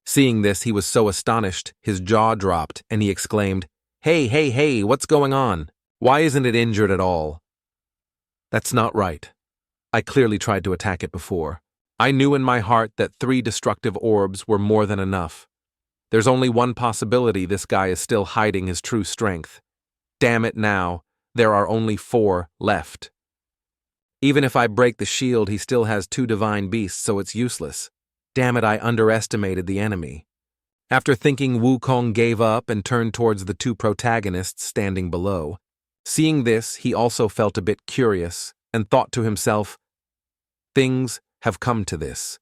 Seeing this, he was so astonished, his jaw dropped, and he exclaimed, Hey, what's going on? Why isn't it injured at all?" "That's not right. I clearly tried to attack it before. I knew in my heart that 3 destructive orbs were more than enough. There's only one possibility this guy is still hiding his true strength. Damn it now, there are only 4 left. Even if I break the shield, he still has 2 divine beasts, so it's useless. Damn it, I underestimated the enemy." After thinking, Wukong gave up and turned towards the 2 protagonists standing below. Seeing this, he also felt a bit curious and thought to himself, "Things have come to this.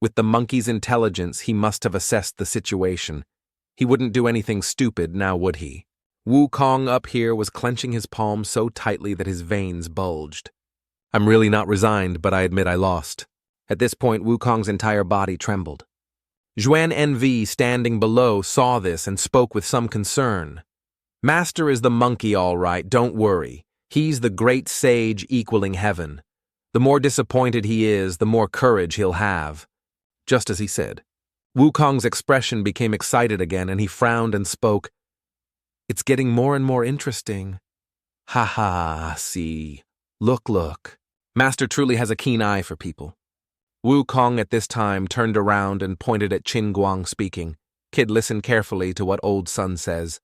With the monkey's intelligence, he must have assessed the situation. He wouldn't do anything stupid, now would he?" Wukong up here was clenching his palms so tightly that his veins bulged. "I'm really not resigned, but I admit I lost." At this point, Wukong's entire body trembled. Xuan Envy, standing below, saw this and spoke with some concern. "Master is the monkey, all right, don't worry. He's the great sage equaling heaven. The more disappointed he is, the more courage he'll have." Just as he said. Wukong's expression became excited again, and he frowned and spoke, "It's getting more and more interesting. Ha ha, see. Look. Master truly has a keen eye for people." Wukong at this time turned around and pointed at Qin Guang, speaking, "Kid, listen carefully to what Old Sun says.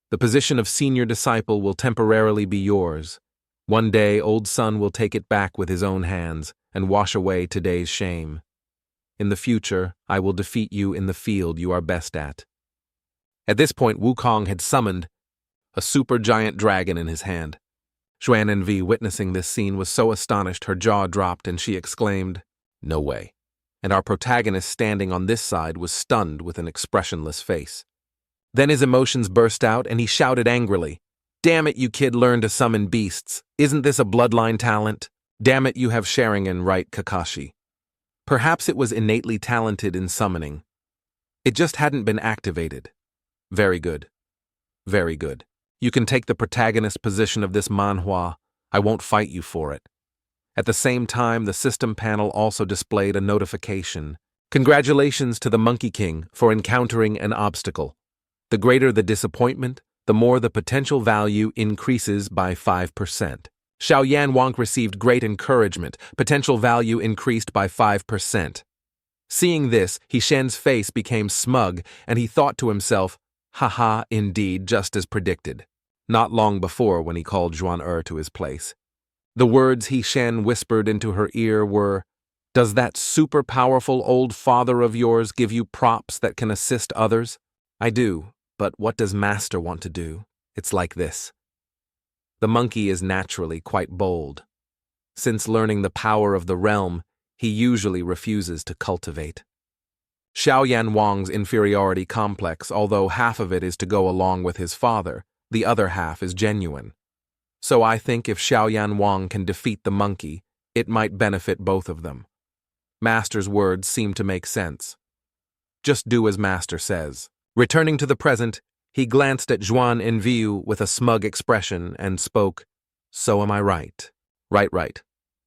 The position of senior disciple will temporarily be yours. One day, Old Sun will take it back with his own hands and wash away today's shame. In the future, I will defeat you in the field you are best at." At this point, Wukong had summoned a supergiant dragon in his hand. Xuan Envy, witnessing this scene, was so astonished her jaw dropped and she exclaimed, "No way." And our protagonist standing on this side was stunned with an expressionless face. Then his emotions burst out and he shouted angrily, "Damn it, you kid learned to summon beasts. Isn't this a bloodline talent? Damn it, you have Sharingan, right, Kakashi?" Perhaps it was innately talented in summoning. It just hadn't been activated. Very good. Very good. You can take the protagonist position of this manhwa. I won't fight you for it. At the same time, the system panel also displayed a notification. "Congratulations to the Monkey King for encountering an obstacle. The greater the disappointment, the more the potential value increases by 5%. Xiao Yan Wang received great encouragement. Potential value increased by 5%. Seeing this, He Shen's face became smug, and he thought to himself, "Haha, indeed, just as predicted." Not long before, when he called Zhuan to his place. The words He Shen whispered into her ear were, "Does that super-powerful old father of yours give you props that can assist others?" "I do, but what does Master want to do? It's like this." The monkey is naturally quite bold. Since learning the power of the realm, he usually refuses to cultivate. Xiao Yan Wang's inferiority complex, although half of it is to go along with his father, the other half is genuine. So I think if Xiao Yan Wang can defeat the monkey, it might benefit both of them. Master's words seem to make sense. Just do as Master says. Returning to the present, he glanced at Xuan Envy with a smug expression and spoke, "So am I right?" Right.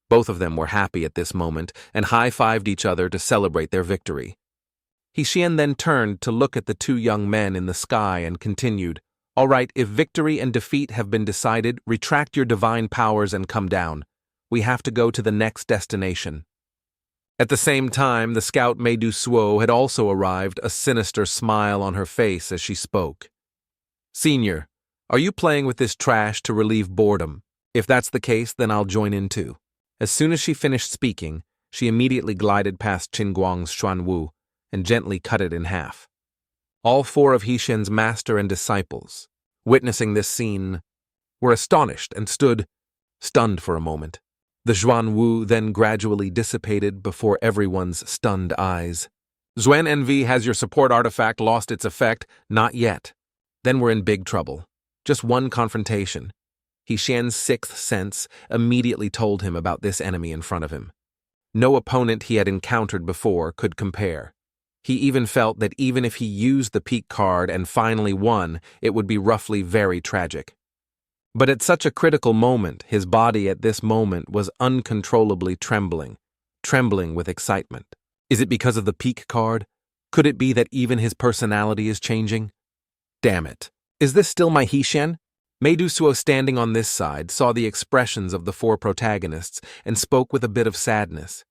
Both of them were happy at this moment and high-fived each other to celebrate their victory. He Xian then turned to look at the 2 young men in the sky and continued, All right, if victory and defeat have been decided, retract your divine powers and come down. We have to go to the next destination. At the same time, the scout Meidu Suo had also arrived, a sinister smile on her face as she spoke. Senior, are you playing with this trash to relieve boredom? If that's the case, then I'll join in too. As soon as she finished speaking, she immediately glided past Qinguang's Xuanwu and gently cut it in half. All four of Hixin's master and disciples, witnessing this scene, were astonished and stood stunned for a moment. The Xuanwu then gradually dissipated before everyone's stunned eyes. Zuen Envy, has your support artifact lost its effect? Not yet. Then we're in big trouble. Just one confrontation. Hixin's sixth sense immediately told him about this enemy in front of him. No opponent he had encountered before could compare. He even felt that even if he used the peak card and finally won, it would be roughly very tragic. But at such a critical moment, his body at this moment was uncontrollably trembling with excitement. Is it because of the peak card? Could it be that even his personality is changing? Damn it. Is this still my Hixin? Meidu Suo, standing on this side, saw the expressions of the four protagonists and spoke with a bit of sadness.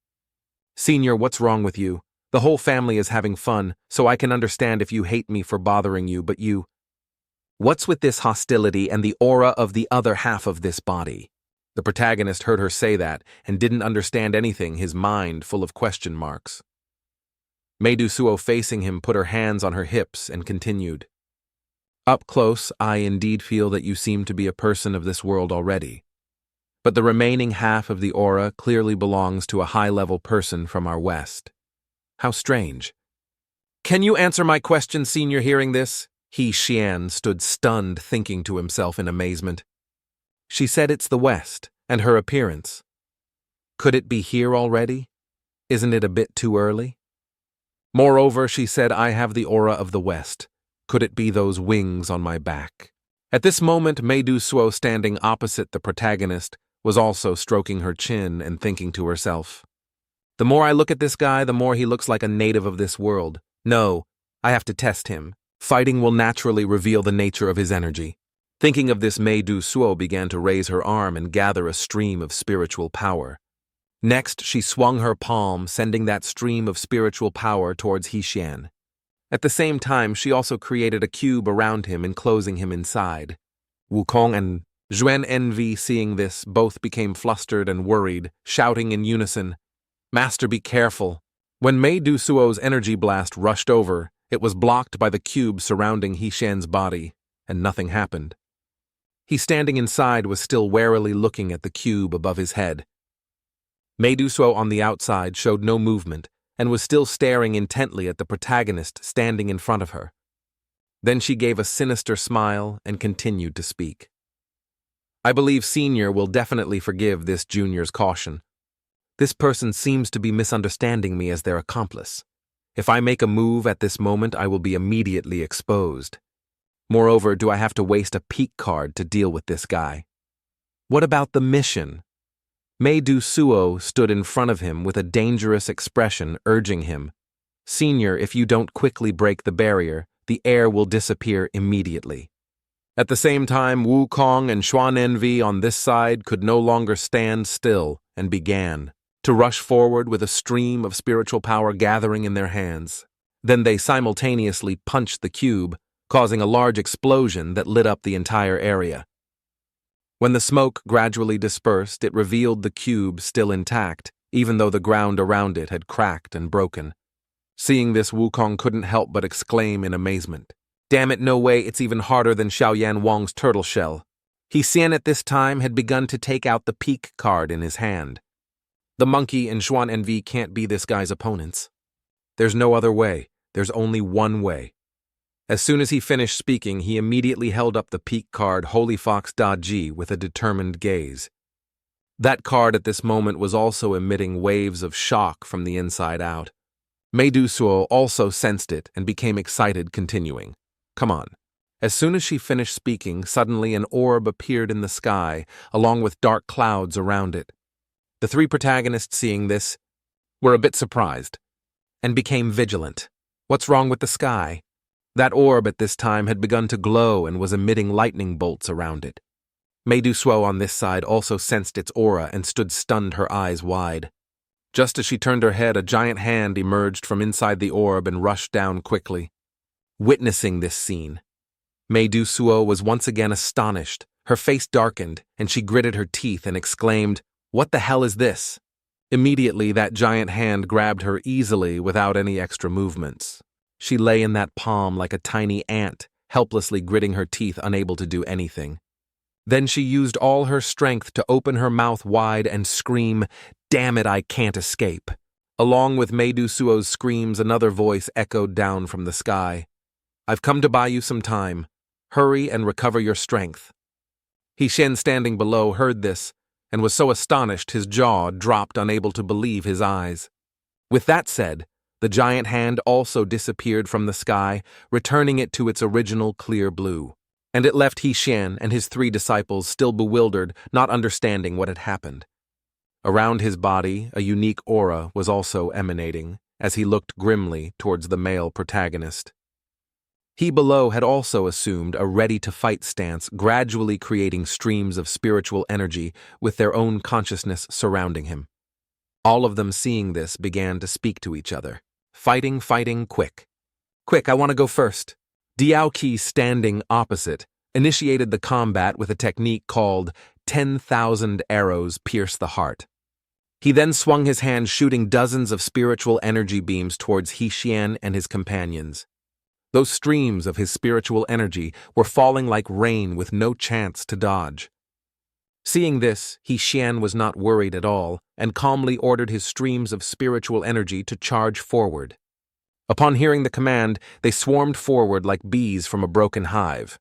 Senior, what's wrong with you? The whole family is having fun, so I can understand if you hate me for bothering you, but you... What's with this hostility and the aura of the other half of this body? The protagonist heard her say that and didn't understand anything, his mind full of question marks. Meidu Suo, facing him, put her hands on her hips and continued. Up close, I indeed feel that you seem to be a person of this world already. But the remaining half of the aura clearly belongs to a high-level person from our West. How strange. Can you answer my question, Senior? Hearing this, Hixin stood stunned, thinking to himself in amazement. She said it's the West, and her appearance. Could it be here already? Isn't it a bit too early? Moreover, she said, I have the aura of the West. Could it be those wings on my back? At this moment, Meidu Suo, standing opposite the protagonist, was also stroking her chin and thinking to herself. The more I look at this guy, the more he looks like a native of this world. No, I have to test him. Fighting will naturally reveal the nature of his energy. Thinking of this, Meidu Suo began to raise her arm and gather a stream of spiritual power. Next, she swung her palm, sending that stream of spiritual power towards Hixin. At the same time, she also created a cube around him, enclosing him inside. Wukong and Zuen Envy, seeing this, both became flustered and worried, shouting in unison, Master, be careful. When Meidu Suo's energy blast rushed over, it was blocked by the cube surrounding Hixin's body, and nothing happened. He, standing inside, was still warily looking at the cube above his head. Meidu Suo on the outside showed no movement and was still staring intently at the protagonist standing in front of her. Then she gave a sinister smile and continued to speak. I believe Senior will definitely forgive this junior's caution. This person seems to be misunderstanding me as their accomplice. If I make a move at this moment, I will be immediately exposed. Moreover, do I have to waste a peak card to deal with this guy? What about the mission? Meidu Suo stood in front of him with a dangerous expression, urging him, Senior, if you don't quickly break the barrier, the air will disappear immediately. At the same time, Wukong and Xuan Envy on this side could no longer stand still and began to rush forward with a stream of spiritual power gathering in their hands. Then they simultaneously punched the cube, causing a large explosion that lit up the entire area. When the smoke gradually dispersed, it revealed the cube still intact, even though the ground around it had cracked and broken. Seeing this, Wukong couldn't help but exclaim in amazement. Damn it, no way, it's even harder than Xiaoyan Wang's turtle shell. Hixin at this time had begun to take out the peak card in his hand. The monkey and Xuan Envy can't be this guy's opponents. There's no other way. There's only one way. As soon as he finished speaking, he immediately held up the peak card Holy Fox Da Ji with a determined gaze. That card at this moment was also emitting waves of shock from the inside out. Meidu Suo also sensed it and became excited, continuing. Come on. As soon as she finished speaking, suddenly an orb appeared in the sky, along with dark clouds around it. The three protagonists, seeing this, were a bit surprised and became vigilant. What's wrong with the sky? That orb at this time had begun to glow and was emitting lightning bolts around it. Medusuo on this side also sensed its aura and stood stunned, her eyes wide. Just as she turned her head, a giant hand emerged from inside the orb and rushed down quickly. Witnessing this scene, Medusuo was once again astonished. Her face darkened, and she gritted her teeth and exclaimed, "What the hell is this?" Immediately, that giant hand grabbed her easily without any extra movements. She lay in that palm like a tiny ant, helplessly gritting her teeth, unable to do anything. Then she used all her strength to open her mouth wide and scream, "Damn it, I can't escape." Along with Medusuo's screams, another voice echoed down from the sky. "I've come to buy you some time. Hurry and recover your strength." Hishin, standing below, heard this and was so astonished his jaw dropped, unable to believe his eyes. With that said, the giant hand also disappeared from the sky, returning it to its original clear blue. And it left Hishin and his 3 disciples still bewildered, not understanding what had happened. Around his body, a unique aura was also emanating, as he looked grimly towards the male protagonist. He below had also assumed a ready-to-fight stance, gradually creating streams of spiritual energy with their own consciousness surrounding him. All of them, seeing this, began to speak to each other. "Fighting, quick. Quick, I want to go first." Diaoqi, standing opposite, initiated the combat with a technique called 10,000 arrows pierce the heart. He then swung his hand, shooting dozens of spiritual energy beams towards Hishin and his companions. Those streams of his spiritual energy were falling like rain with no chance to dodge. Seeing this, Hishin was not worried at all and calmly ordered his streams of spiritual energy to charge forward. Upon hearing the command, they swarmed forward like bees from a broken hive.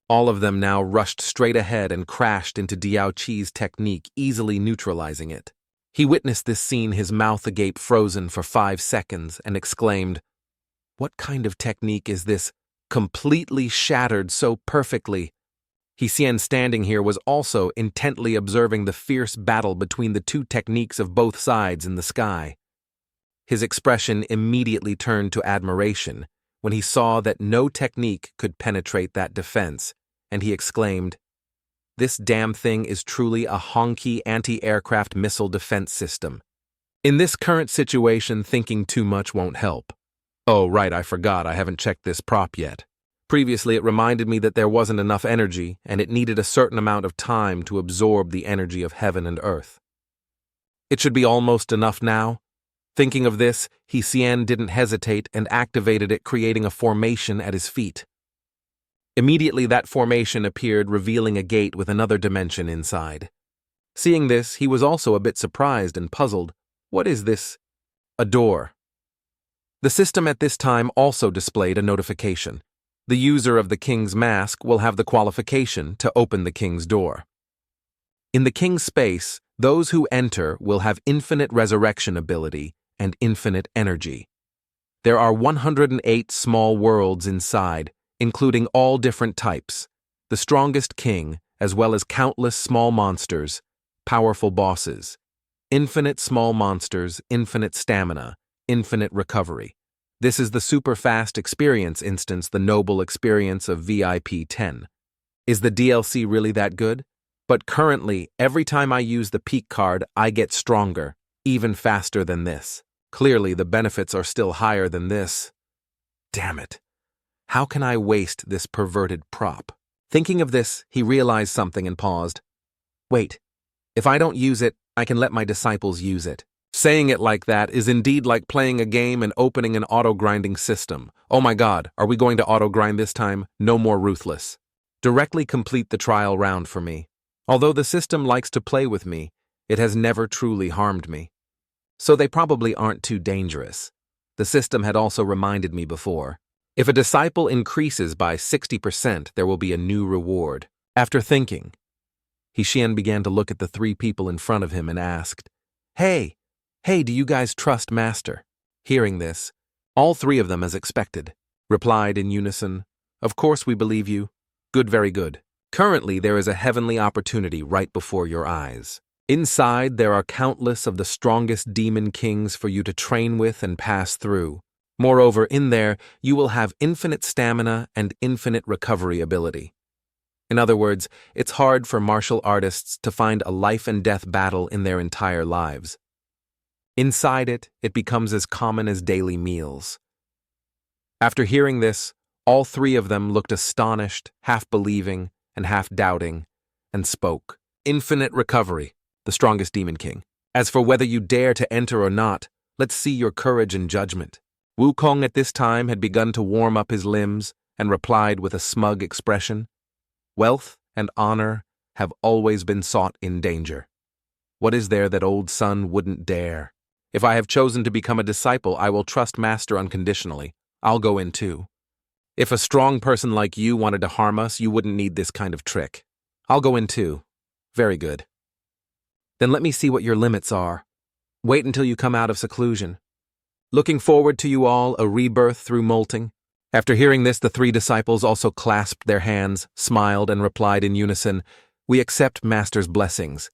All of them now rushed straight ahead and crashed into Diaoqi's technique, easily neutralizing it. He witnessed this scene, his mouth agape, frozen for 5 seconds, and exclaimed, "What kind of technique is this? Completely shattered so perfectly." Hishin, standing here, was also intently observing the fierce battle between the 2 techniques of both sides in the sky. His expression immediately turned to admiration when he saw that no technique could penetrate that defense, and he exclaimed, "This damn thing is truly a honky anti-aircraft missile defense system." In this current situation, thinking too much won't help. Oh, right, I forgot, I haven't checked this prop yet. Previously, it reminded me that there wasn't enough energy, and it needed a certain amount of time to absorb the energy of heaven and earth. It should be almost enough now. Thinking of this, Hishin didn't hesitate and activated it, creating a formation at his feet. Immediately, that formation appeared, revealing a gate with another dimension inside. Seeing this, he was also a bit surprised and puzzled. What is this? A door. The system at this time also displayed a notification. The user of the king's mask will have the qualification to open the king's door. In the king's space, those who enter will have infinite resurrection ability and infinite energy. There are 108 small worlds inside, including all different types, the strongest king, as well as countless small monsters, powerful bosses, infinite small monsters, infinite stamina, infinite recovery. This is the super fast experience instance, the noble experience of VIP 10. Is the DLC really that good? But currently, every time I use the peak card, I get stronger, even faster than this. Clearly, the benefits are still higher than this. Damn it. How can I waste this perverted prop? Thinking of this, he realized something and paused. Wait, if I don't use it, I can let my disciples use it. Saying it like that is indeed like playing a game and opening an auto-grinding system. Oh my god, are we going to auto-grind this time? No more ruthless. Directly complete the trial round for me. Although the system likes to play with me, it has never truly harmed me. So they probably aren't too dangerous. The system had also reminded me before. If a disciple increases by 60%, there will be a new reward. After thinking, Hishin began to look at the 3 people in front of him and asked, Hey, do you guys trust Master?" Hearing this, all 3 of them, as expected, replied in unison, "Of course we believe you. Good, very good. Currently, there is a heavenly opportunity right before your eyes. Inside, there are countless of the strongest demon kings for you to train with and pass through. Moreover, in there, you will have infinite stamina and infinite recovery ability. In other words, it's hard for martial artists to find a life and death battle in their entire lives. Inside it, it becomes as common as daily meals. After hearing this, all three of them looked astonished, half believing and half doubting, and spoke. Infinite recovery, the strongest demon king. As for whether you dare to enter or not, let's see your courage and judgment. Wukong at this time had begun to warm up his limbs and replied with a smug expression. Wealth and honor have always been sought in danger. What is there that old Sun wouldn't dare? If I have chosen to become a disciple, I will trust Master unconditionally. I'll go in too. If a strong person like you wanted to harm us, you wouldn't need this kind of trick. I'll go in too. Very good. Then let me see what your limits are. Wait until you come out of seclusion. Looking forward to you all, a rebirth through molting. After hearing this, the three disciples also clasped their hands, smiled, and replied in unison, We accept Master's blessings.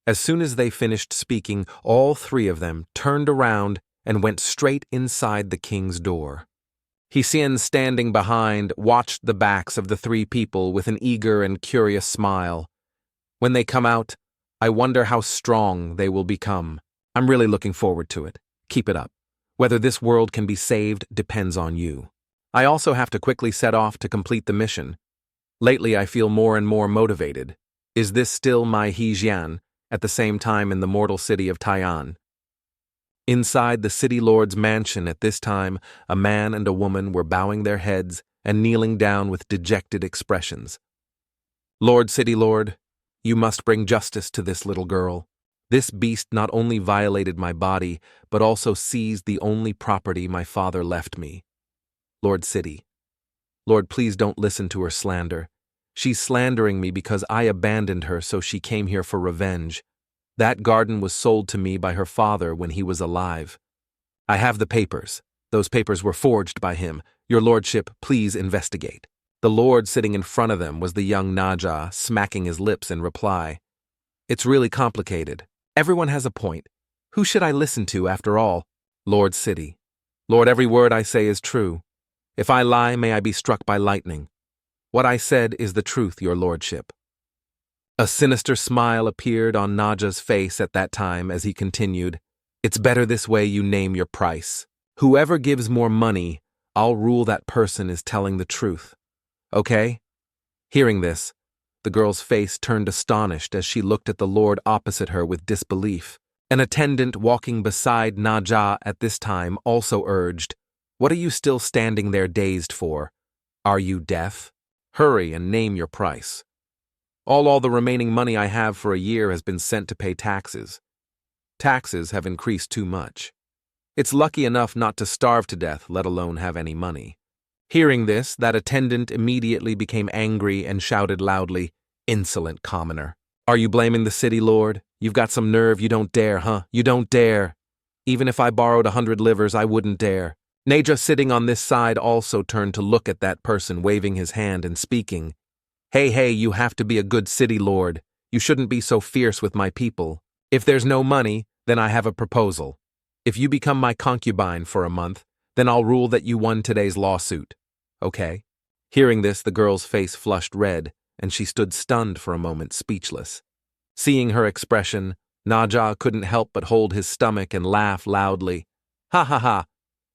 As soon as they finished speaking, all three of them turned around and went straight inside the king's door. Hsien, standing behind, watched the backs of the three people with an eager and curious smile. When they come out, I wonder how strong they will become. I'm really looking forward to it. Keep it up. Whether this world can be saved depends on you. I also have to quickly set off to complete the mission. Lately, I feel more and more motivated. Is this still my Hejian, at the same time in the mortal city of Tai'an? Inside the city lord's mansion at this time, a man and a woman were bowing their heads and kneeling down with dejected expressions. Lord City Lord, you must bring justice to this little girl. This beast not only violated my body, but also seized the only property my father left me. Lord City. Lord, please don't listen to her slander. She's slandering me because I abandoned her, so she came here for revenge. That garden was sold to me by her father when he was alive. I have the papers. Those papers were forged by him. Your lordship, please investigate. The lord sitting in front of them was the young Naja, smacking his lips in reply. It's really complicated. Everyone has a point. Who should I listen to after all? Lord City. Lord, every word I say is true. If I lie, may I be struck by lightning. What I said is the truth, your lordship. A sinister smile appeared on Naja's face at that time as he continued, It's better this way you name your price. Whoever gives more money, I'll rule that person is telling the truth. Okay? Hearing this, the girl's face turned astonished as she looked at the lord opposite her with disbelief. An attendant walking beside Naja at this time also urged, What are you still standing there dazed for? Are you deaf? Hurry and name your price. All the remaining money I have for a year has been sent to pay taxes. Taxes have increased too much. It's lucky enough not to starve to death, let alone have any money. Hearing this, that attendant immediately became angry and shouted loudly, Insolent commoner. Are you blaming the city lord? You've got some nerve, you don't dare, huh? You don't dare. Even if I borrowed 100 livers, I wouldn't dare. Naja sitting on this side also turned to look at that person waving his hand and speaking. Hey, you have to be a good city lord. You shouldn't be so fierce with my people. If there's no money, then I have a proposal. If you become my concubine for a month, then I'll rule that you won today's lawsuit. Okay? Hearing this, the girl's face flushed red, and she stood stunned for a moment, speechless. Seeing her expression, Naja couldn't help but hold his stomach and laugh loudly. Ha ha ha!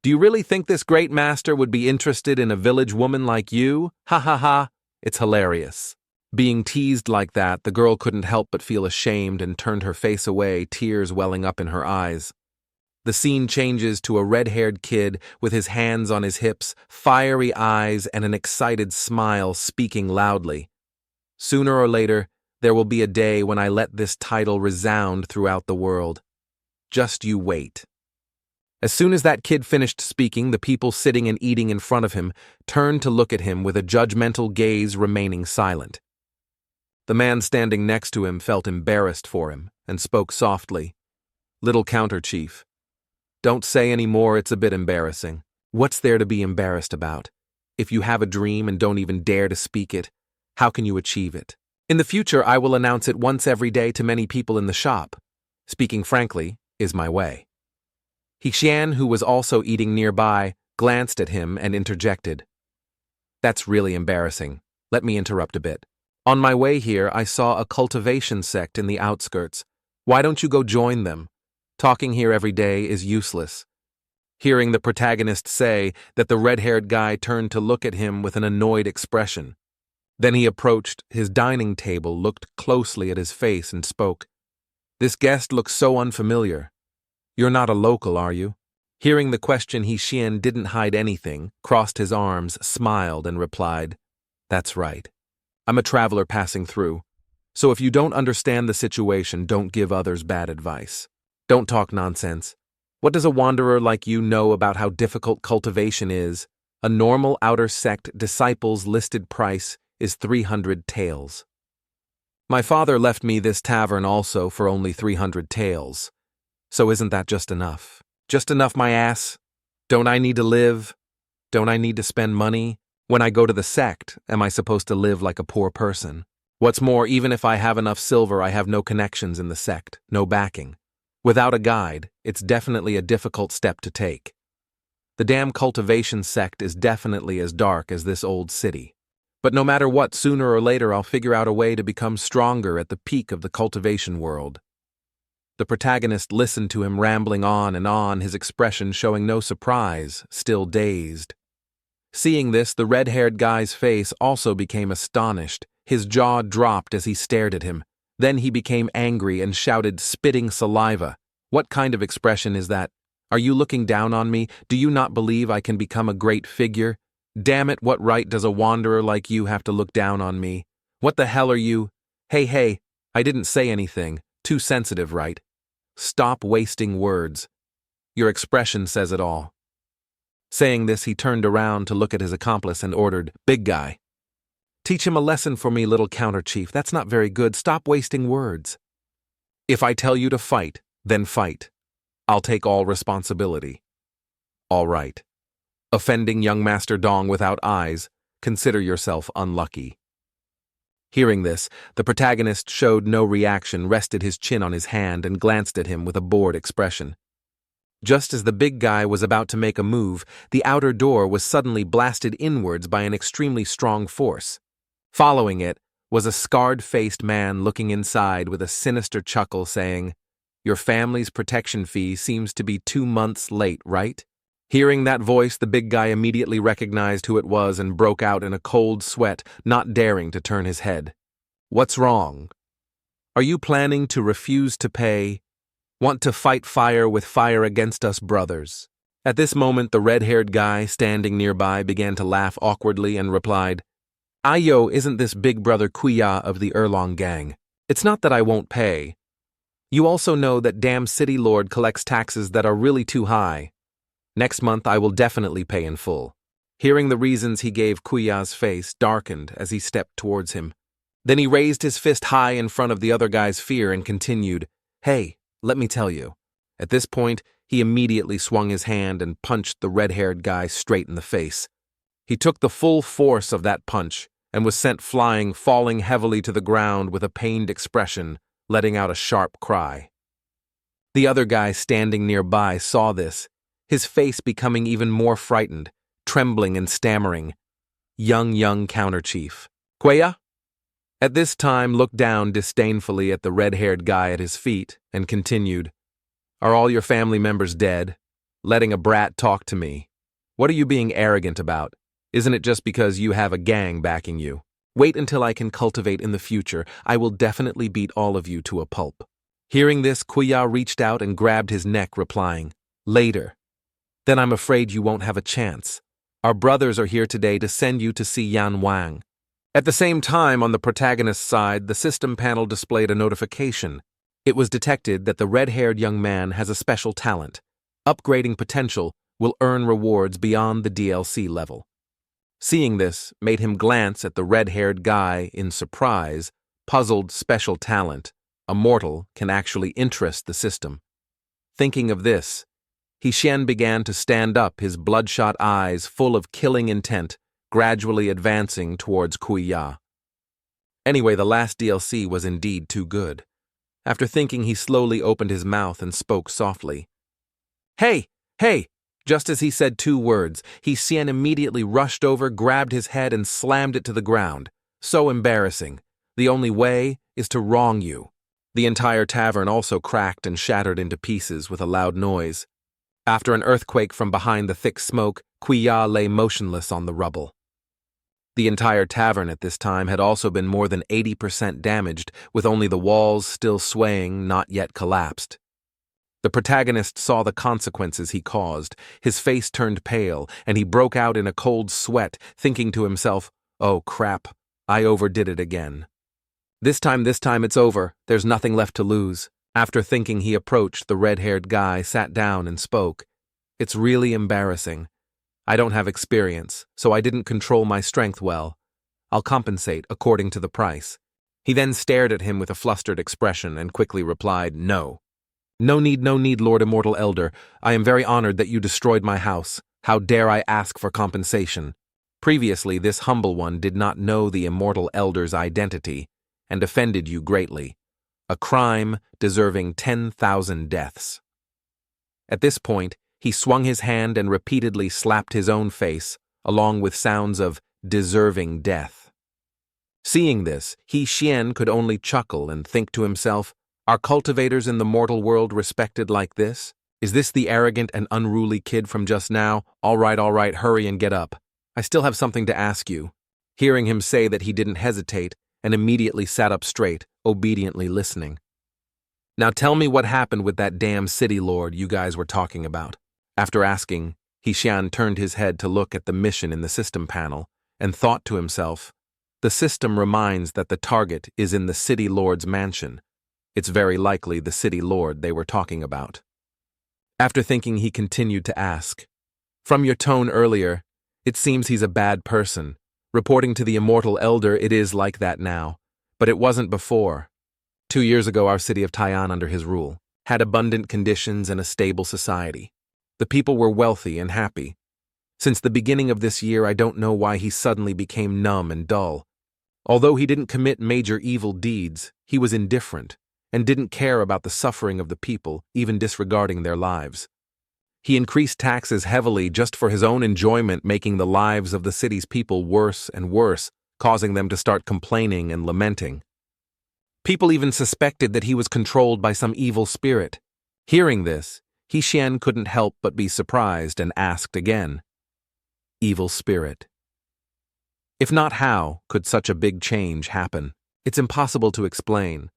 Do you really think this great master would be interested in a village woman like you? Ha ha ha! It's hilarious. Being teased like that, the girl couldn't help but feel ashamed and turned her face away, tears welling up in her eyes. The scene changes to a red-haired kid with his hands on his hips, fiery eyes, and an excited smile speaking loudly. Sooner or later, there will be a day when I let this title resound throughout the world. Just you wait. As soon as that kid finished speaking, the people sitting and eating in front of him turned to look at him with a judgmental gaze, remaining silent. The man standing next to him felt embarrassed for him and spoke softly. Little counter-chief. Don't say any more, it's a bit embarrassing. What's there to be embarrassed about? If you have a dream and don't even dare to speak it, how can you achieve it? In the future, I will announce it once every day to many people in the shop. Speaking frankly is my way. Xian, who was also eating nearby, glanced at him and interjected. That's really embarrassing. Let me interrupt a bit. On my way here, I saw a cultivation sect in the outskirts. Why don't you go join them? Talking here every day is useless. Hearing the protagonist say that, the red-haired guy turned to look at him with an annoyed expression. Then he approached his dining table, looked closely at his face, and spoke. This guest looks so unfamiliar. You're not a local, are you? Hearing the question, Xian didn't hide anything, crossed his arms, smiled, and replied, That's right. I'm a traveler passing through. So if you don't understand the situation, don't give others bad advice. Don't talk nonsense. What does a wanderer like you know about how difficult cultivation is? A normal outer sect disciple's listed price is 300 taels. My father left me this tavern also for only 300 taels. So isn't that just enough? Just enough, my ass? Don't I need to live? Don't I need to spend money? When I go to the sect, am I supposed to live like a poor person? What's more, even if I have enough silver, I have no connections in the sect, no backing. Without a guide, it's definitely a difficult step to take. The damn cultivation sect is definitely as dark as this old city. But no matter what, sooner or later I'll figure out a way to become stronger at the peak of the cultivation world. The protagonist listened to him rambling on, his expression showing no surprise, still dazed. Seeing this, the red-haired guy's face also became astonished. His jaw dropped as he stared at him. Then he became angry and shouted, spitting saliva. What kind of expression is that? Are you looking down on me? Do you not believe I can become a great figure? Damn it, what right does a wanderer like you have to look down on me? What the hell are you? Hey, I didn't say anything. Too sensitive, right? Stop wasting words. Your expression says it all. Saying this, he turned around to look at his accomplice and ordered, Big guy. Teach him a lesson for me, little counter-chief. That's not very good. Stop wasting words. If I tell you to fight, then fight. I'll take all responsibility. All right. Offending young Master Dong without eyes, consider yourself unlucky. Hearing this, the protagonist showed no reaction, rested his chin on his hand, and glanced at him with a bored expression. Just as the big guy was about to make a move, the outer door was suddenly blasted inwards by an extremely strong force. Following it was a scarred-faced man looking inside with a sinister chuckle, saying, Your family's protection fee seems to be 2 months late, right? Hearing that voice, the big guy immediately recognized who it was and broke out in a cold sweat, not daring to turn his head. What's wrong? Are you planning to refuse to pay? Want to fight fire with fire against us, brothers? At this moment, the red-haired guy standing nearby began to laugh awkwardly and replied, Ayo, isn't this big brother Kuya of the Erlong gang? It's not that I won't pay. You also know that damn city lord collects taxes that are really too high. Next month I will definitely pay in full. Hearing the reasons he gave, Kuya's face darkened as he stepped towards him. Then he raised his fist high in front of the other guy's fear and continued, Hey, let me tell you. At this point, he immediately swung his hand and punched the red-haired guy straight in the face. He took the full force of that punch and was sent flying, falling heavily to the ground with a pained expression, letting out a sharp cry. The other guy standing nearby saw this, his face becoming even more frightened, trembling and stammering. Young counter-chief. Kuya? At this time looked down disdainfully at the red-haired guy at his feet and continued, Are all your family members dead? Letting a brat talk to me. What are you being arrogant about? Isn't it just because you have a gang backing you? Wait until I can cultivate in the future. I will definitely beat all of you to a pulp. Hearing this, Kuya reached out and grabbed his neck, replying, Later. Then I'm afraid you won't have a chance. Our brothers are here today to send you to see Yan Wang. At the same time, on the protagonist's side, the system panel displayed a notification. It was detected that the red-haired young man has a special talent. Upgrading potential will earn rewards beyond the DLC level. Seeing this made him glance at the red-haired guy in surprise, puzzled. Special talent, a mortal, can actually interest the system. Thinking of this, Xian began to stand up, his bloodshot eyes full of killing intent, gradually advancing towards Kuya. Anyway, the last DLC was indeed too good. After thinking, he slowly opened his mouth and spoke softly. Hey! Hey! Just as he said 2 words, Xian immediately rushed over, grabbed his head, and slammed it to the ground. So embarrassing. The only way is to wrong you. The entire tavern also cracked and shattered into pieces with a loud noise. After an earthquake from behind the thick smoke, Qiya lay motionless on the rubble. The entire tavern at this time had also been more than 80% damaged, with only the walls still swaying, not yet collapsed. The protagonist saw the consequences he caused. His face turned pale, and he broke out in a cold sweat, thinking to himself, "Oh crap, I overdid it again. This time it's over. There's nothing left to lose." After thinking, he approached the red-haired guy, sat down, and spoke. "It's really embarrassing. I don't have experience, so I didn't control my strength well. I'll compensate according to the price." He then stared at him with a flustered expression and quickly replied, "No. No need, Lord Immortal Elder. I am very honored that you destroyed my house. How dare I ask for compensation?" Previously, this humble one did not know the Immortal Elder's identity and offended you greatly. A crime deserving 10,000 deaths. At this point, he swung his hand and repeatedly slapped his own face, along with sounds of deserving death. Seeing this, Xian could only chuckle and think to himself, "Are cultivators in the mortal world respected like this? Is this the arrogant and unruly kid from just now? All right, hurry and get up. I still have something to ask you." Hearing him say that, he didn't hesitate and immediately sat up straight, obediently listening. "Now tell me what happened with that damn city lord you guys were talking about." After asking, Xian turned his head to look at the mission in the system panel and thought to himself, the system reminds that the target is in the city lord's mansion. It's very likely the city lord they were talking about. After thinking, he continued to ask, "From your tone earlier, it seems he's a bad person. Reporting to the Immortal Elder, it is like that now, but it wasn't before. 2 years ago, our city of Tai'an under his rule had abundant conditions and a stable society. The people were wealthy and happy. Since the beginning of this year, I don't know why he suddenly became numb and dull. Although he didn't commit major evil deeds, he was indifferent and didn't care about the suffering of the people, even disregarding their lives. He increased taxes heavily just for his own enjoyment, making the lives of the city's people worse and worse, causing them to start complaining and lamenting. People even suspected that he was controlled by some evil spirit. Hearing this, Xian couldn't help but be surprised and asked again, "Evil spirit? If not, how could such a big change happen? It's impossible to explain."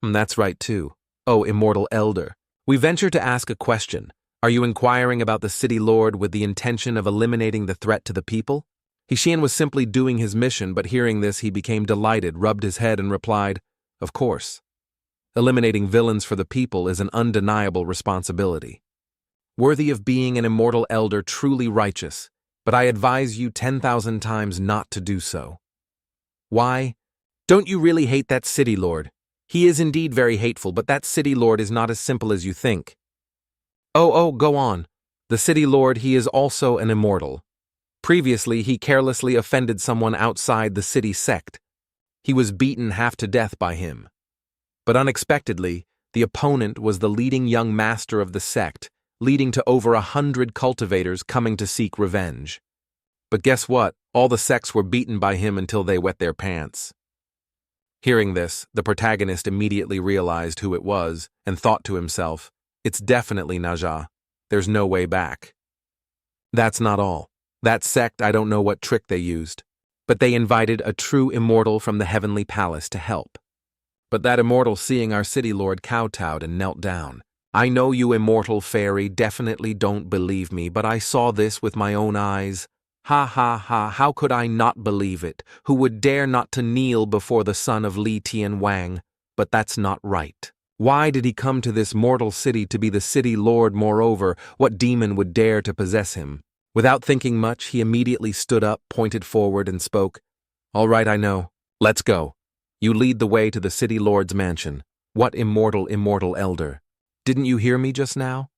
"That's right too. Oh, Immortal Elder, we venture to ask a question. Are you inquiring about the city lord with the intention of eliminating the threat to the people?" Xian was simply doing his mission, but hearing this, he became delighted, rubbed his head, and replied, "Of course. Eliminating villains for the people is an undeniable responsibility. Worthy of being an Immortal Elder, truly righteous, but I advise you 10,000 times not to do so." "Why? Don't you really hate that city lord? He is indeed very hateful, but that city lord is not as simple as you think." Oh, go on. The city lord, he is also an immortal. Previously, he carelessly offended someone outside the city sect. He was beaten half to death by him. But unexpectedly, the opponent was the leading young master of the sect, leading to over 100 cultivators coming to seek revenge. But guess what? All the sects were beaten by him until they wet their pants. Hearing this, the protagonist immediately realized who it was and thought to himself, "It's definitely Naja. There's no way back." That's not all. That sect, I don't know what trick they used, but they invited a true immortal from the heavenly palace to help. But that immortal, seeing our city lord, kowtowed and knelt down. "I know you immortal fairy definitely don't believe me, but I saw this with my own eyes. Ha ha ha, how could I not believe it? Who would dare not to kneel before the son of Li Tian Wang? But that's not right. Why did he come to this mortal city to be the city lord? Moreover, what demon would dare to possess him?" Without thinking much, he immediately stood up, pointed forward, and spoke. "All right, I know. Let's go. You lead the way to the city lord's mansion. What immortal elder? Didn't you hear me just now?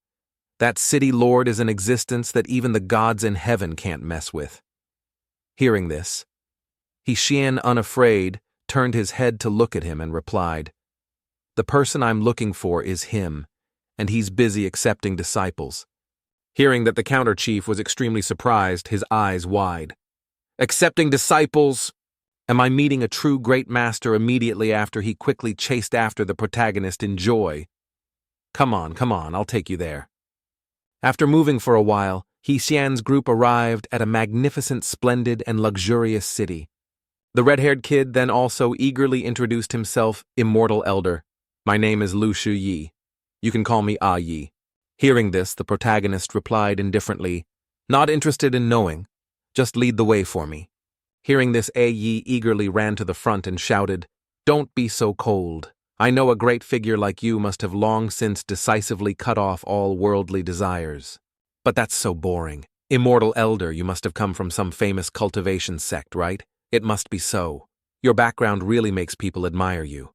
That city lord is an existence that even the gods in heaven can't mess with." Hearing this, Xian, unafraid, turned his head to look at him and replied, "The person I'm looking for is him, and he's busy accepting disciples. Hearing that the counter-chief was extremely surprised, his eyes wide. Accepting disciples? Am I meeting a true great master immediately after he quickly chased after the protagonist in joy? Come on, I'll take you there. After moving for a while, He Xian's group arrived at a magnificent, splendid, and luxurious city. The red-haired kid then also eagerly introduced himself, Immortal Elder. My name is Lu Shu Yi. You can call me Ah Yi. Hearing this, the protagonist replied indifferently, Not interested in knowing. Just lead the way for me. Hearing this, A Yi eagerly ran to the front and shouted, Don't be so cold. I know a great figure like you must have long since decisively cut off all worldly desires. But that's so boring. Immortal Elder, you must have come from some famous cultivation sect, right? It must be so. Your background really makes people admire you.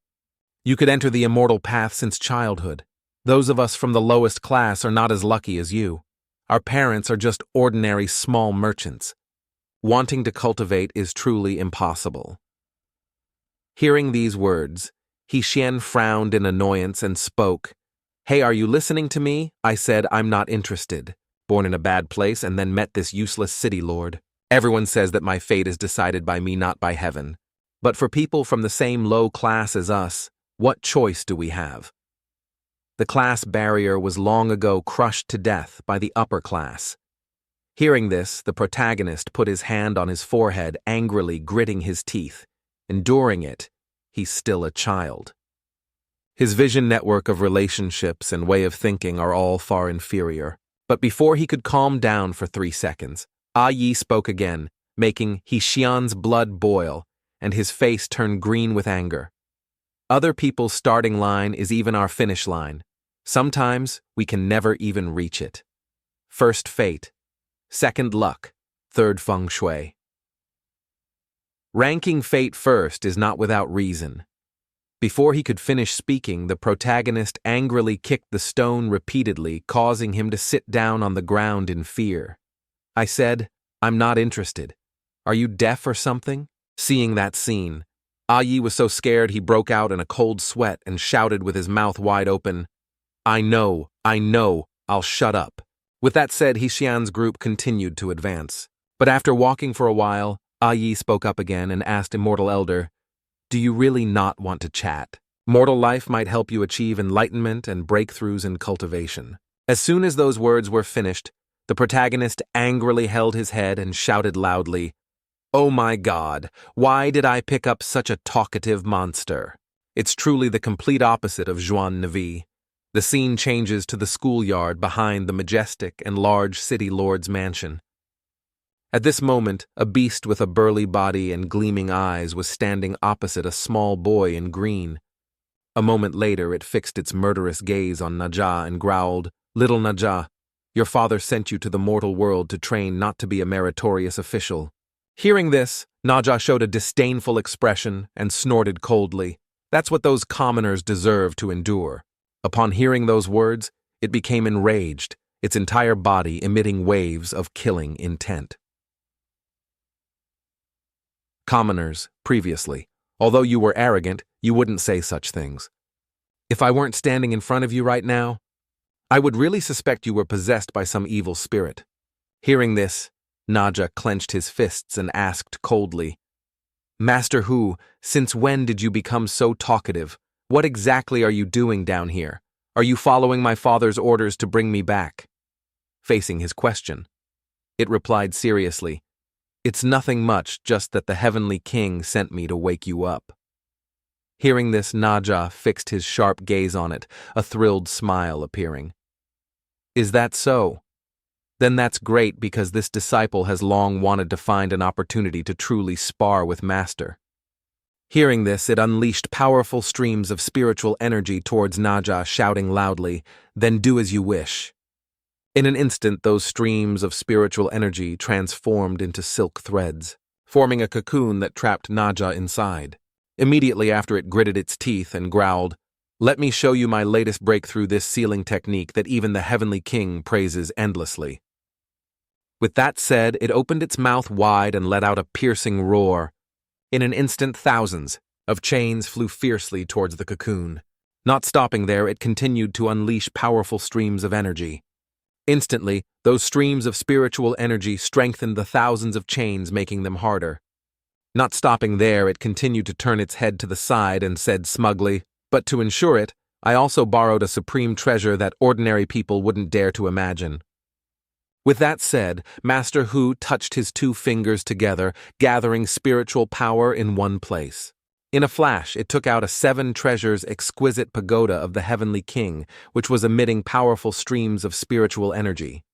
You could enter the immortal path since childhood. Those of us from the lowest class are not as lucky as you. Our parents are just ordinary small merchants. Wanting to cultivate is truly impossible. Hearing these words, He Xian frowned in annoyance and spoke. Hey, are you listening to me? I said I'm not interested. Born in a bad place and then met this useless city lord. Everyone says that my fate is decided by me, not by heaven. But for people from the same low class as us, what choice do we have? The class barrier was long ago crushed to death by the upper class. Hearing this, the protagonist put his hand on his forehead, angrily gritting his teeth. Enduring it, he's still a child. His vision network of relationships and way of thinking are all far inferior. But before he could calm down for 3 seconds, Ah Yi spoke again, making He Xian's blood boil, and his face turned green with anger. Other people's starting line is even our finish line. Sometimes we can never even reach it. First fate, second luck, third feng shui. Ranking fate first is not without reason. Before he could finish speaking, the protagonist angrily kicked the stone repeatedly, causing him to sit down on the ground in fear. I said, I'm not interested. Are you deaf or something? Seeing that scene, Ah Yi was so scared he broke out in a cold sweat and shouted with his mouth wide open, I know, I'll shut up. With that said, He Xian's group continued to advance. But after walking for a while, Ah Yi spoke up again and asked Immortal Elder, Do you really not want to chat? Mortal life might help you achieve enlightenment and breakthroughs in cultivation. As soon as those words were finished, the protagonist angrily held his head and shouted loudly, Oh my God, why did I pick up such a talkative monster? It's truly the complete opposite of Zhuan Navi. The scene changes to the schoolyard behind the majestic and large city lord's mansion. At this moment, a beast with a burly body and gleaming eyes was standing opposite a small boy in green. A moment later, it fixed its murderous gaze on Naja and growled, Little Naja, your father sent you to the mortal world to train not to be a meritorious official. Hearing this, Naja showed a disdainful expression and snorted coldly. That's what those commoners deserve to endure. Upon hearing those words, it became enraged, its entire body emitting waves of killing intent. Commoners, previously. Although you were arrogant, you wouldn't say such things. If I weren't standing in front of you right now, I would really suspect you were possessed by some evil spirit. Hearing this, Naja clenched his fists and asked coldly, Master Hu, since when did you become so talkative? What exactly are you doing down here? Are you following my father's orders to bring me back? Facing his question, it replied seriously, It's nothing much, just that the heavenly king sent me to wake you up. Hearing this, Naja fixed his sharp gaze on it, a thrilled smile appearing. Is that so? Then that's great, because this disciple has long wanted to find an opportunity to truly spar with Master. Hearing this, it unleashed powerful streams of spiritual energy towards Naja, shouting loudly, Then do as you wish. In an instant, those streams of spiritual energy transformed into silk threads, forming a cocoon that trapped Naja inside. Immediately after, it gritted its teeth and growled, Let me show you my latest breakthrough, this sealing technique that even the heavenly king praises endlessly. With that said, it opened its mouth wide and let out a piercing roar. In an instant, thousands of chains flew fiercely towards the cocoon. Not stopping there, it continued to unleash powerful streams of energy. Instantly, those streams of spiritual energy strengthened the thousands of chains, making them harder. Not stopping there, it continued to turn its head to the side and said smugly, "But to ensure it, I also borrowed a supreme treasure that ordinary people wouldn't dare to imagine." With that said, Master Hu touched his two fingers together, gathering spiritual power in one place. In a flash, it took out a 7 treasures exquisite pagoda of the Heavenly King, which was emitting powerful streams of spiritual energy.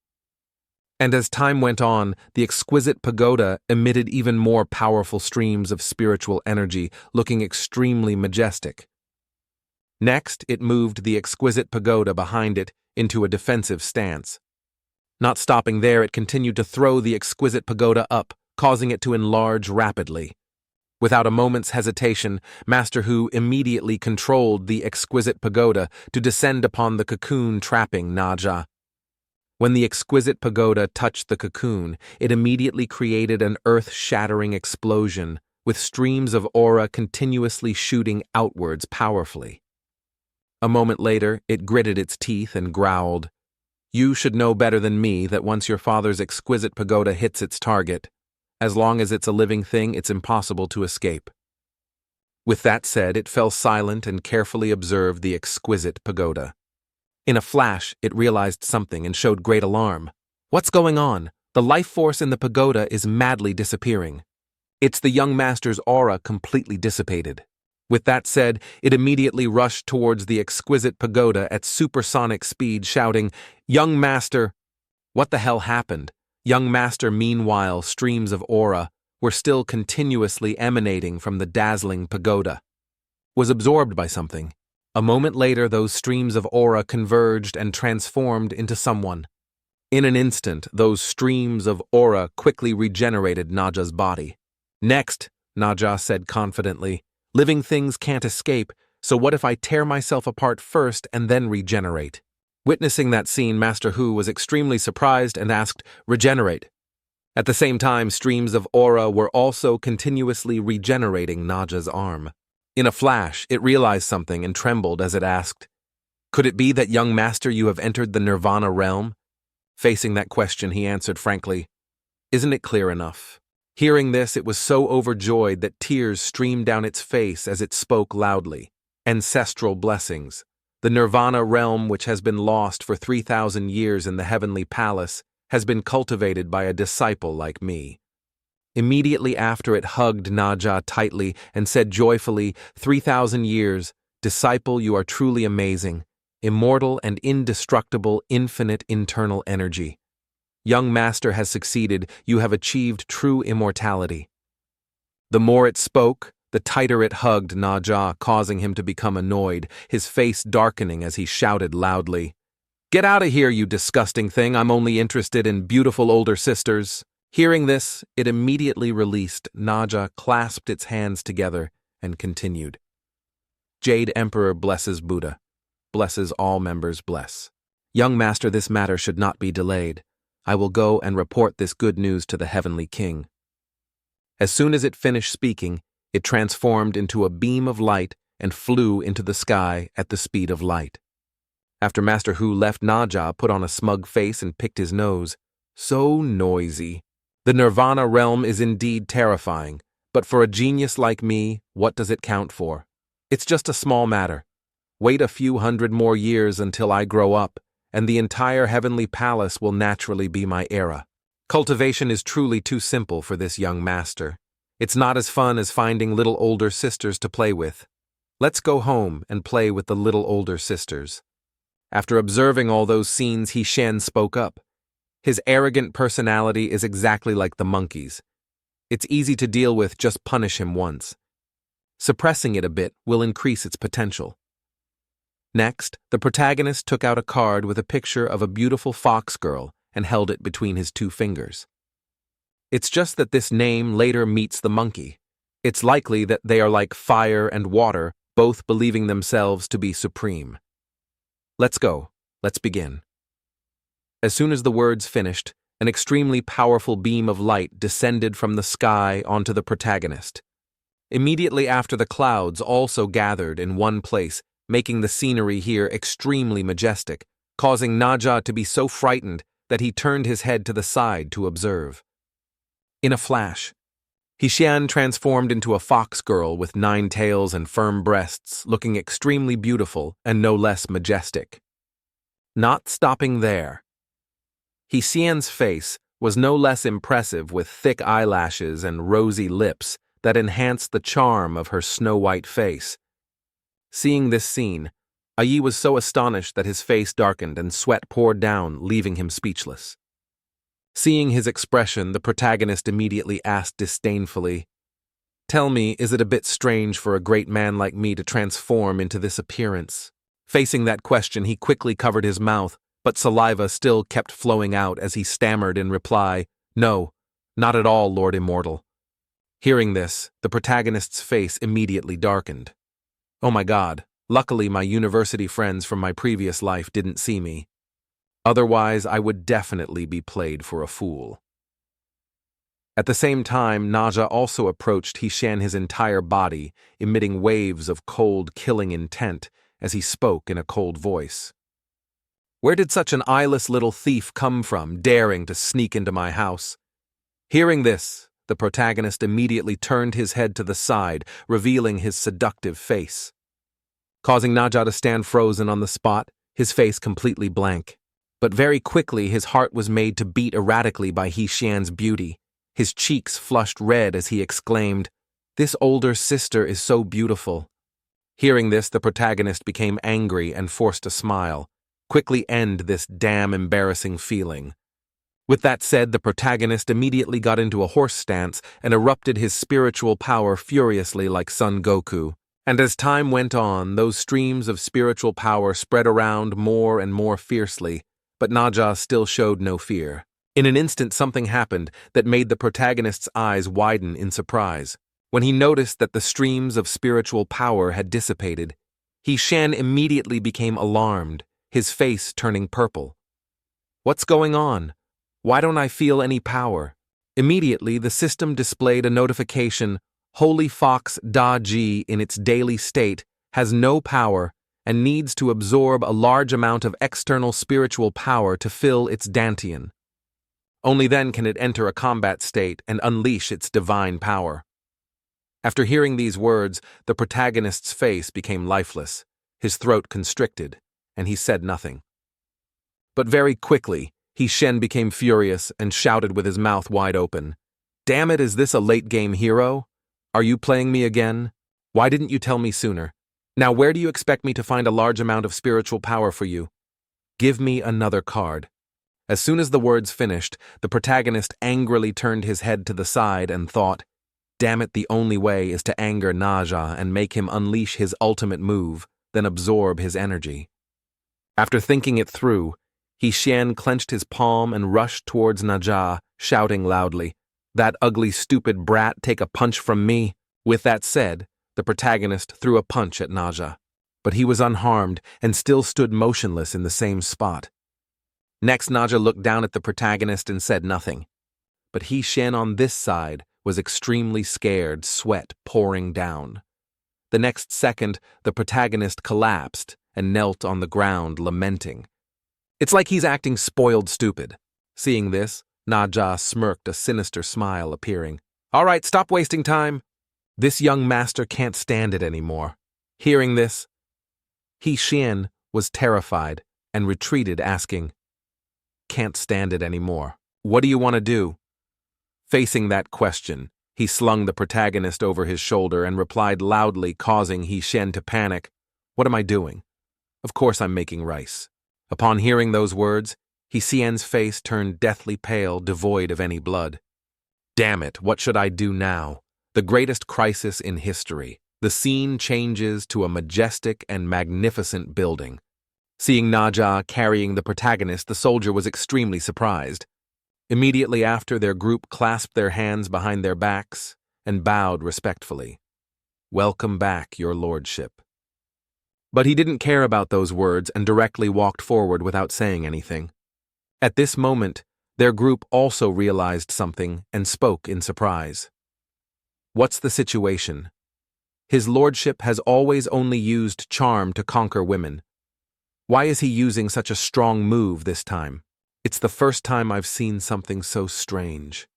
And as time went on, the exquisite pagoda emitted even more powerful streams of spiritual energy, looking extremely majestic. Next, it moved the exquisite pagoda behind it into a defensive stance. Not stopping there, it continued to throw the exquisite pagoda up, causing it to enlarge rapidly. Without a moment's hesitation, Master Hu immediately controlled the exquisite pagoda to descend upon the cocoon trapping Naja. When the exquisite pagoda touched the cocoon, it immediately created an earth-shattering explosion, with streams of aura continuously shooting outwards powerfully. A moment later, it gritted its teeth and growled, "You should know better than me that once your father's exquisite pagoda hits its target, as long as it's a living thing, it's impossible to escape." With that said, it fell silent and carefully observed the exquisite pagoda. In a flash, it realized something and showed great alarm. "What's going on? The life force in the pagoda is madly disappearing. It's the young master's aura completely dissipated." With that said, it immediately rushed towards the exquisite pagoda at supersonic speed, shouting, "Young master!" What the hell happened? Young master, meanwhile, streams of aura were still continuously emanating from the dazzling pagoda. Was absorbed by something. A moment later, those streams of aura converged and transformed into someone. In an instant, those streams of aura quickly regenerated Naja's body. "Next," Naja said confidently, "living things can't escape, so what if I tear myself apart first and then regenerate?" Witnessing that scene, Master Hu was extremely surprised and asked, "Regenerate?" At the same time, streams of aura were also continuously regenerating Naja's arm. In a flash, it realized something and trembled as it asked, "Could it be that, young master, you have entered the Nirvana realm?" Facing that question, he answered frankly, "Isn't it clear enough?" Hearing this, it was so overjoyed that tears streamed down its face as it spoke loudly. "Ancestral blessings. The Nirvana realm, which has been lost for 3,000 years in the heavenly palace, has been cultivated by a disciple like me." Immediately after, it hugged Naja tightly and said joyfully, 3,000 years, disciple, you are truly amazing, immortal and indestructible, infinite internal energy. Young master has succeeded, you have achieved true immortality." The more it spoke, the tighter it hugged Naja, causing him to become annoyed, his face darkening as he shouted loudly, "Get out of here, you disgusting thing, I'm only interested in beautiful older sisters." Hearing this, it immediately released. Naja clasped its hands together and continued, "Jade Emperor blesses Buddha. Blesses all members bless. Young master, this matter should not be delayed. I will go and report this good news to the Heavenly King." As soon as it finished speaking, it transformed into a beam of light and flew into the sky at the speed of light. After Master Hu left, Naja put on a smug face and picked his nose. So noisy. The Nirvana realm is indeed terrifying, but for a genius like me, what does it count for? It's just a small matter. Wait a few hundred more years until I grow up, and the entire heavenly palace will naturally be my era. Cultivation is truly too simple for this young master. It's not as fun as finding little older sisters to play with. Let's go home and play with the little older sisters. After observing all those scenes, He Shen spoke up. His arrogant personality is exactly like the monkey's. It's easy to deal with, just punish him once. Suppressing it a bit will increase its potential. Next, the protagonist took out a card with a picture of a beautiful fox girl and held it between his two fingers. It's just that this name later meets the monkey. It's likely that they are like fire and water, both believing themselves to be supreme. Let's go. Let's begin. As soon as the words finished, an extremely powerful beam of light descended from the sky onto the protagonist. Immediately after, the clouds also gathered in one place, making the scenery here extremely majestic, causing Naja to be so frightened that he turned his head to the side to observe. In a flash, Hishan transformed into a fox girl with 9 tails and firm breasts, looking extremely beautiful and no less majestic. Not stopping there, Hsian's face was no less impressive, with thick eyelashes and rosy lips that enhanced the charm of her snow-white face. Seeing this scene, Yi was so astonished that his face darkened and sweat poured down, leaving him speechless. Seeing his expression, the protagonist immediately asked disdainfully, "Tell me, is it a bit strange for a great man like me to transform into this appearance?" Facing that question, he quickly covered his mouth, but saliva still kept flowing out as he stammered in reply, "No, not at all, Lord Immortal." Hearing this, the protagonist's face immediately darkened. Oh my God, luckily my university friends from my previous life didn't see me. Otherwise, I would definitely be played for a fool. At the same time, Naja also approached Hishan, his entire body emitting waves of cold, killing intent as he spoke in a cold voice. "Where did such an eyeless little thief come from, daring to sneak into my house?" Hearing this, the protagonist immediately turned his head to the side, revealing his seductive face. Causing Naja to stand frozen on the spot, his face completely blank. But very quickly his heart was made to beat erratically by Hishan's beauty. His cheeks flushed red as he exclaimed, "This older sister is so beautiful." Hearing this, the protagonist became angry and forced a smile. Quickly end this damn embarrassing feeling. With that said, the protagonist immediately got into a horse stance and erupted his spiritual power furiously like Son Goku. And as time went on, those streams of spiritual power spread around more and more fiercely, but Naja still showed no fear. In an instant, something happened that made the protagonist's eyes widen in surprise. When he noticed that the streams of spiritual power had dissipated, Hishan immediately became alarmed, his face turning purple. "What's going on? Why don't I feel any power?" Immediately, the system displayed a notification, "Holy Fox Da Ji in its daily state has no power and needs to absorb a large amount of external spiritual power to fill its dantian. Only then can it enter a combat state and unleash its divine power." After hearing these words, the protagonist's face became lifeless, his throat constricted, and he said nothing. But very quickly, Hishan became furious and shouted with his mouth wide open, "Damn it, is this a late-game hero? Are you playing me again? Why didn't you tell me sooner? Now where do you expect me to find a large amount of spiritual power for you? Give me another card." As soon as the words finished, the protagonist angrily turned his head to the side and thought, "Damn it, the only way is to anger Naja and make him unleash his ultimate move, then absorb his energy." After thinking it through, Hishan clenched his palm and rushed towards Naja, shouting loudly, "That ugly stupid brat take a punch from me." With that said, the protagonist threw a punch at Naja, but he was unharmed and still stood motionless in the same spot. Next, Naja looked down at the protagonist and said nothing. But Hishan on this side was extremely scared, sweat pouring down. The next second, the protagonist collapsed and knelt on the ground, lamenting. "It's like he's acting spoiled stupid." Seeing this, Naja smirked, a sinister smile appearing. "All right, stop wasting time. This young master can't stand it anymore." Hearing this, Hishan was terrified and retreated, asking, "Can't stand it anymore. What do you want to do?" Facing that question, he slung the protagonist over his shoulder and replied loudly, causing Hishan to panic, "What am I doing? Of course I'm making rice." Upon hearing those words, Hsien's face turned deathly pale, devoid of any blood. "Damn it, what should I do now? The greatest crisis in history. The scene changes to a majestic and magnificent building. Seeing Naja carrying the protagonist, the soldier was extremely surprised. Immediately after, their group clasped their hands behind their backs and bowed respectfully. "Welcome back, your lordship." But he didn't care about those words and directly walked forward without saying anything. At this moment, their group also realized something and spoke in surprise. "What's the situation?" His lordship has always only used charm to conquer women. Why is he using such a strong move this time? It's the first time I've seen something so strange.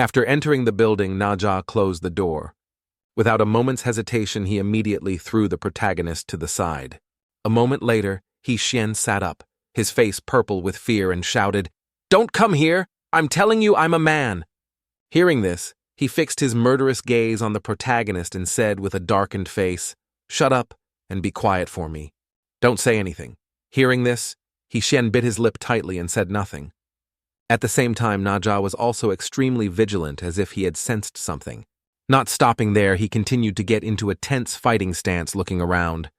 After entering the building, Naja closed the door. Without a moment's hesitation, he immediately threw the protagonist to the side. A moment later, Xian sat up, his face purple with fear, and shouted, "Don't come here! I'm telling you I'm a man!" Hearing this, he fixed his murderous gaze on the protagonist and said with a darkened face, "Shut up and be quiet for me. Don't say anything." Hearing this, Xian bit his lip tightly and said nothing. At the same time, Naja was also extremely vigilant, as if he had sensed something. Not stopping there, he continued to get into a tense fighting stance, looking around.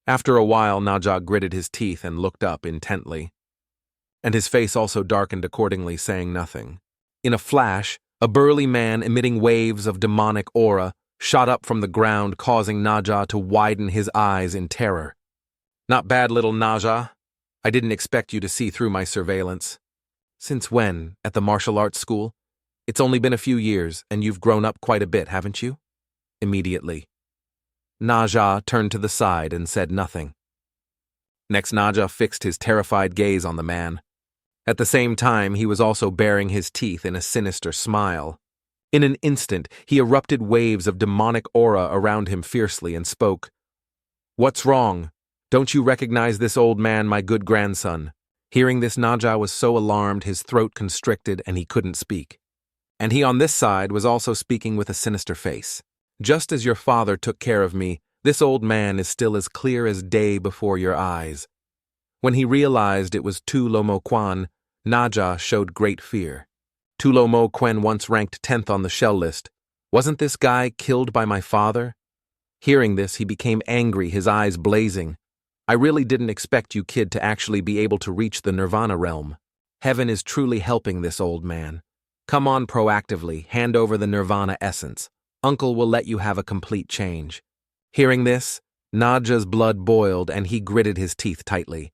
After a while, Naja gritted his teeth and looked up intently. And his face also darkened accordingly, saying nothing. In a flash, a burly man emitting waves of demonic aura shot up from the ground, causing Naja to widen his eyes in terror. "Not bad, little Naja. I didn't expect you to see through my surveillance. Since when, at the martial arts school? It's only been a few years, and you've grown up quite a bit, haven't you?" Immediately, Naja turned to the side and said nothing. Next, Naja fixed his terrified gaze on the man. At the same time, he was also baring his teeth in a sinister smile. In an instant, he erupted waves of demonic aura around him fiercely and spoke. "What's wrong? Don't you recognize this old man, my good grandson?" Hearing this, Naja was so alarmed his throat constricted and he couldn't speak. And he on this side was also speaking with a sinister face. "Just as your father took care of me, this old man is still as clear as day before your eyes." When he realized it was Tu Lo Mo Quan, Naja showed great fear. Tu Lo Mo Quan once ranked 10th on the shell list. Wasn't this guy killed by my father? Hearing this, he became angry, his eyes blazing. "I really didn't expect you, kid, to actually be able to reach the Nirvana realm. Heaven is truly helping this old man. Come on proactively, hand over the Nirvana essence. Uncle will let you have a complete change." Hearing this, Naja's blood boiled and he gritted his teeth tightly.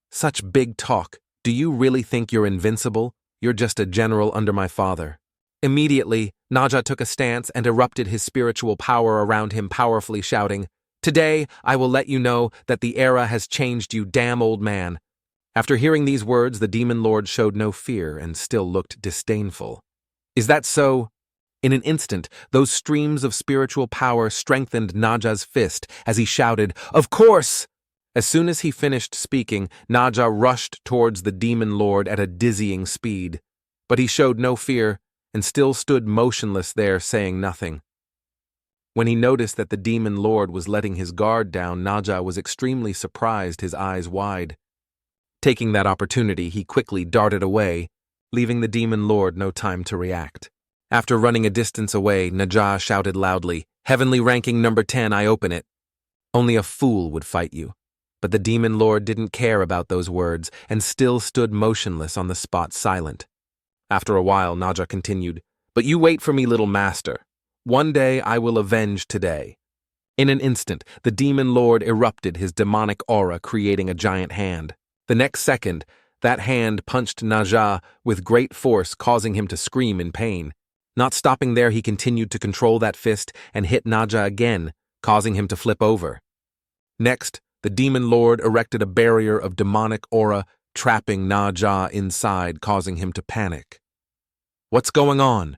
"Such big talk. Do you really think you're invincible? You're just a general under my father." Immediately, Naja took a stance and erupted his spiritual power around him, powerfully shouting, "Today, I will let you know that the era has changed, you damn old man." After hearing these words, the demon lord showed no fear and still looked disdainful. "Is that so?" In an instant, those streams of spiritual power strengthened Naja's fist as he shouted, "Of course!" As soon as he finished speaking, Naja rushed towards the demon lord at a dizzying speed. But he showed no fear and still stood motionless there, saying nothing. When he noticed that the demon lord was letting his guard down, Naja was extremely surprised, his eyes wide. Taking that opportunity, he quickly darted away, leaving the demon lord no time to react. After running a distance away, Naja shouted loudly, "Heavenly ranking number 10, I open it." Only a fool would fight you. But the demon lord didn't care about those words and still stood motionless on the spot, silent. After a while, Naja continued, "But you wait for me, little master. One day I will avenge today." In an instant, the demon lord erupted his demonic aura, creating a giant hand. The next second, that hand punched Naja with great force, causing him to scream in pain. Not stopping there, he continued to control that fist and hit Naja again, causing him to flip over. Next, the demon lord erected a barrier of demonic aura, trapping Naja inside, causing him to panic. "What's going on?"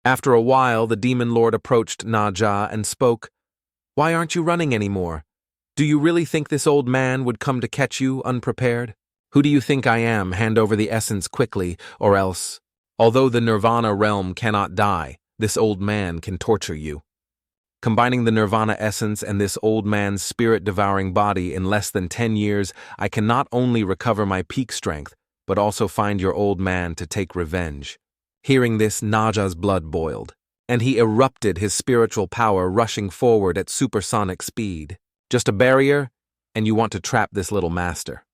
After a while, the demon lord approached Naja and spoke, "Why aren't you running anymore? Do you really think this old man would come to catch you unprepared? Who do you think I am? Hand over the essence quickly, or else, although the Nirvana realm cannot die, this old man can torture you." Combining the Nirvana essence and this old man's spirit-devouring body in less than 10 years, I can not only recover my peak strength, but also find your old man to take revenge. Hearing this, Naja's blood boiled, and he erupted his spiritual power, rushing forward at supersonic speed. "Just a barrier, and you want to trap this little master."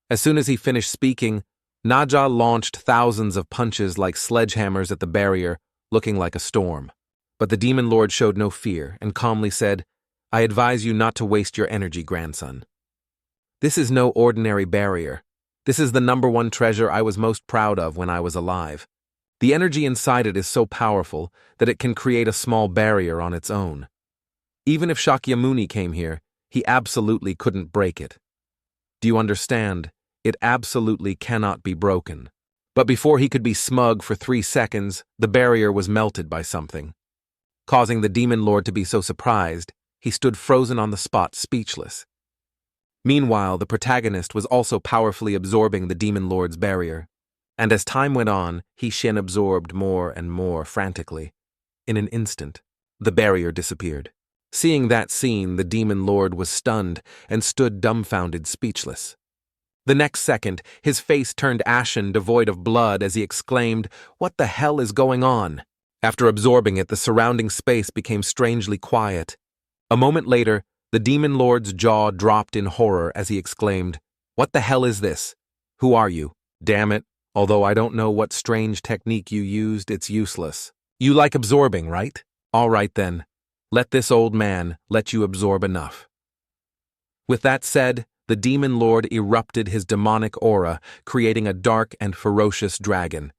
As soon as he finished speaking, Naja launched thousands of punches like sledgehammers at the barrier, looking like a storm. But the demon lord showed no fear and calmly said, "I advise you not to waste your energy, grandson. This is no ordinary barrier. This is the #1 treasure I was most proud of when I was alive. The energy inside it is so powerful that it can create a small barrier on its own. Even if Shakyamuni came here, he absolutely couldn't break it. Do you understand? It absolutely cannot be broken. But before he could be smug for 3 seconds, the barrier was melted by something. Causing the demon lord to be so surprised, he stood frozen on the spot, speechless. Meanwhile, the protagonist was also powerfully absorbing the demon lord's barrier. And as time went on, He-Shen absorbed more and more frantically. In an instant, the barrier disappeared. Seeing that scene, the demon lord was stunned and stood dumbfounded, speechless. The next second, his face turned ashen, devoid of blood, as he exclaimed, "What the hell is going on?" After absorbing it, the surrounding space became strangely quiet. A moment later, the demon lord's jaw dropped in horror as he exclaimed, "What the hell is this? Who are you? Damn it, although I don't know what strange technique you used, it's useless. You like absorbing, right? All right then. Let this old man let you absorb enough." With that said, the demon lord erupted his demonic aura, creating a dark and ferocious dragon.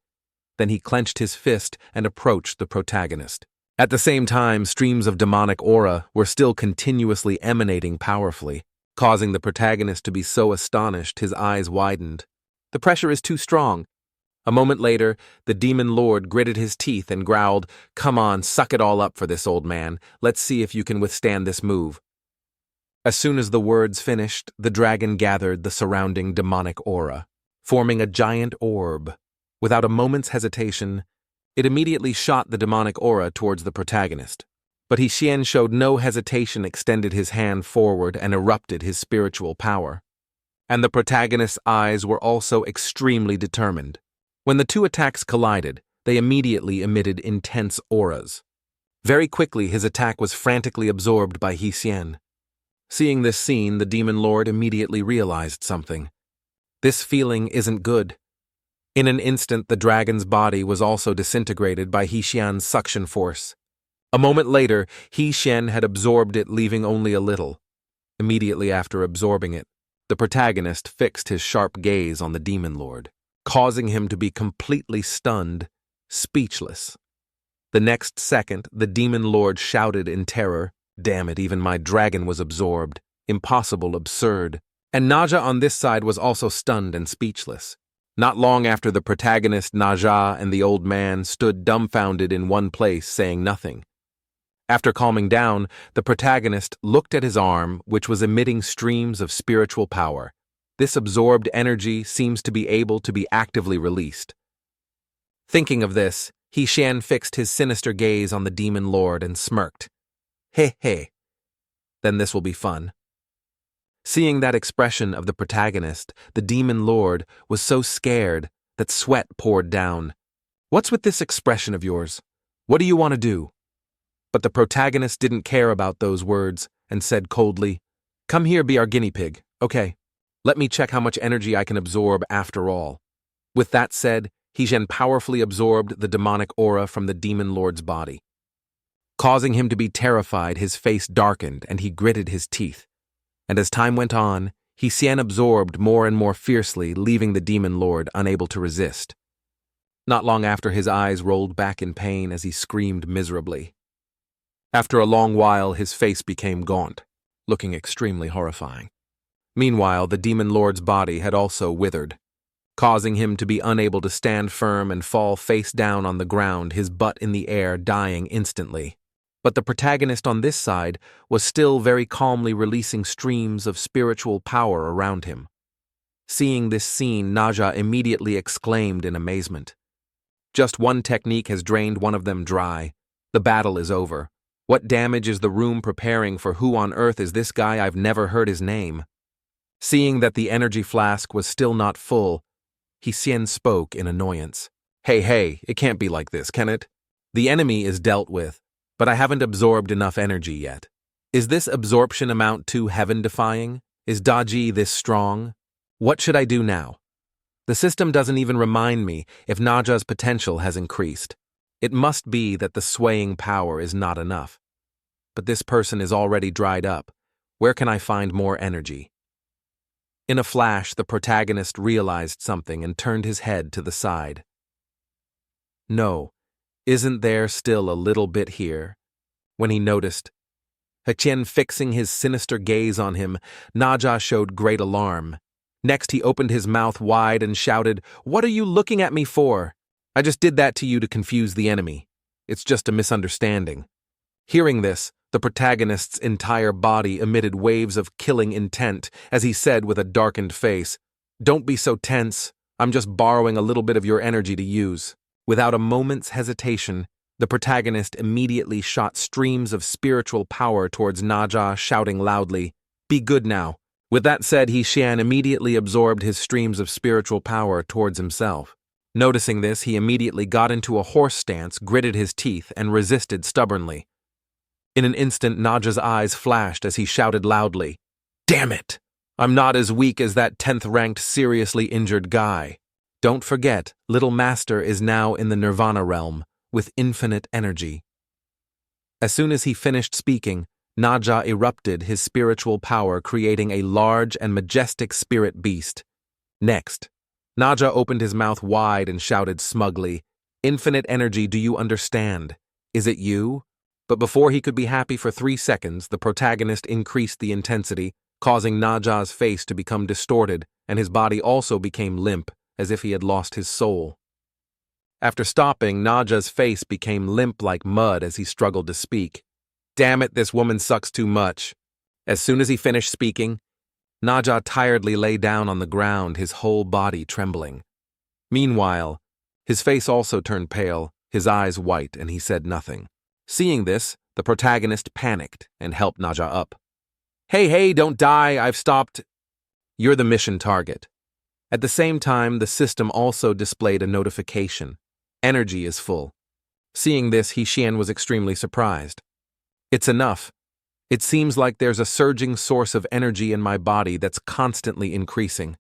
Then he clenched his fist and approached the protagonist. At the same time, streams of demonic aura were still continuously emanating powerfully, causing the protagonist to be so astonished his eyes widened. The pressure is too strong. A moment later, the demon lord gritted his teeth and growled, "Come on, suck it all up for this old man. Let's see if you can withstand this move." As soon as the words finished, the dragon gathered the surrounding demonic aura, forming a giant orb. Without a moment's hesitation, it immediately shot the demonic aura towards the protagonist. But He-Shen showed no hesitation, extended his hand forward and erupted his spiritual power. And the protagonist's eyes were also extremely determined. When the two attacks collided, they immediately emitted intense auras. Very quickly, his attack was frantically absorbed by He-Shen. Seeing this scene, the demon lord immediately realized something. This feeling isn't good. In an instant, the dragon's body was also disintegrated by He-Shen's suction force. A moment later, He-Shen had absorbed it, leaving only a little. Immediately after absorbing it, the protagonist fixed his sharp gaze on the demon lord, causing him to be completely stunned, speechless. The next second, the demon lord shouted in terror, "Damn it, even my dragon was absorbed. Impossible, absurd." And Naja on this side was also stunned and speechless. Not long after, the protagonist, Naja, and the old man stood dumbfounded in one place, saying nothing. After calming down, the protagonist looked at his arm, which was emitting streams of spiritual power. This absorbed energy seems to be able to be actively released. Thinking of this, He-Shen fixed his sinister gaze on the demon lord and smirked. "He he. Then this will be fun." Seeing that expression of the protagonist, the demon lord was so scared that sweat poured down. "What's with this expression of yours? What do you want to do?" But the protagonist didn't care about those words and said coldly, "Come here, be our guinea pig. Okay, let me check how much energy I can absorb after all." With that said, He-Shen powerfully absorbed the demonic aura from the demon lord's body. Causing him to be terrified, his face darkened and he gritted his teeth. And as time went on, He-Shen absorbed more and more fiercely, leaving the demon lord unable to resist. Not long after, his eyes rolled back in pain as he screamed miserably. After a long while, his face became gaunt, looking extremely horrifying. Meanwhile, the demon lord's body had also withered, causing him to be unable to stand firm and fall face down on the ground, his butt in the air, dying instantly. But the protagonist on this side was still very calmly releasing streams of spiritual power around him. Seeing this scene, Naja immediately exclaimed in amazement. "Just one technique has drained one of them dry. The battle is over. What damage is the room preparing for? Who on earth is this guy? I've never heard his name." Seeing that the energy flask was still not full, He-Shen spoke in annoyance. Hey, it can't be like this, can it? The enemy is dealt with, but I haven't absorbed enough energy yet. Is this absorption amount too heaven-defying? Is Daji this strong? What should I do now? The system doesn't even remind me if Naja's potential has increased. It must be that the swaying power is not enough. But this person is already dried up. Where can I find more energy? In a flash, the protagonist realized something and turned his head to the side. No, isn't there still a little bit here? When he noticed Hachien fixing his sinister gaze on him, Naja showed great alarm. Next he opened his mouth wide and shouted, "What are you looking at me for? I just did that to you to confuse the enemy. It's just a misunderstanding." Hearing this, the protagonist's entire body emitted waves of killing intent as he said with a darkened face, "Don't be so tense. I'm just borrowing a little bit of your energy to use." Without a moment's hesitation, the protagonist immediately shot streams of spiritual power towards Naja, shouting loudly, "Be good now." With that said, Xian immediately absorbed his streams of spiritual power towards himself. Noticing this, he immediately got into a horse stance, gritted his teeth, and resisted stubbornly. In an instant, Naja's eyes flashed as he shouted loudly, "Damn it! I'm not as weak as that 10th-ranked seriously injured guy. Don't forget, Little Master is now in the Nirvana realm, with infinite energy." As soon as he finished speaking, Naja erupted his spiritual power, creating a large and majestic spirit beast. Next, Naja opened his mouth wide and shouted smugly, "Infinite energy, do you understand? Is it you?" But before he could be happy for 3 seconds, the protagonist increased the intensity, causing Naja's face to become distorted, and his body also became limp, as if he had lost his soul. After stopping, Naja's face became limp like mud as he struggled to speak. "Damn it, this woman sucks too much." As soon as he finished speaking, Naja tiredly lay down on the ground, his whole body trembling. Meanwhile, his face also turned pale, his eyes white, and he said nothing. Seeing this, the protagonist panicked and helped Naja up. Hey, don't die, I've stopped." "You're the mission target." At the same time, the system also displayed a notification. "Energy is full." Seeing this, Xian was extremely surprised. "It's enough. It seems like there's a surging source of energy in my body that's constantly increasing."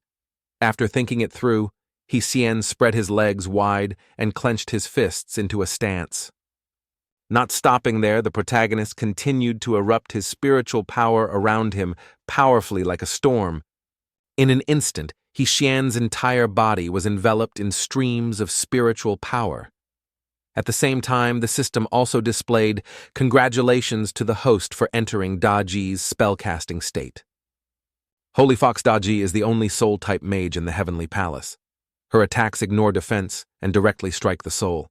After thinking it through, Xian spread his legs wide and clenched his fists into a stance. Not stopping there, the protagonist continued to erupt his spiritual power around him, powerfully like a storm. In an instant, Xian's entire body was enveloped in streams of spiritual power. At the same time, the system also displayed congratulations to the host for entering Daji's spellcasting state. Holy Fox Daji is the only soul-type mage in the Heavenly Palace. Her attacks ignore defense and directly strike the soul,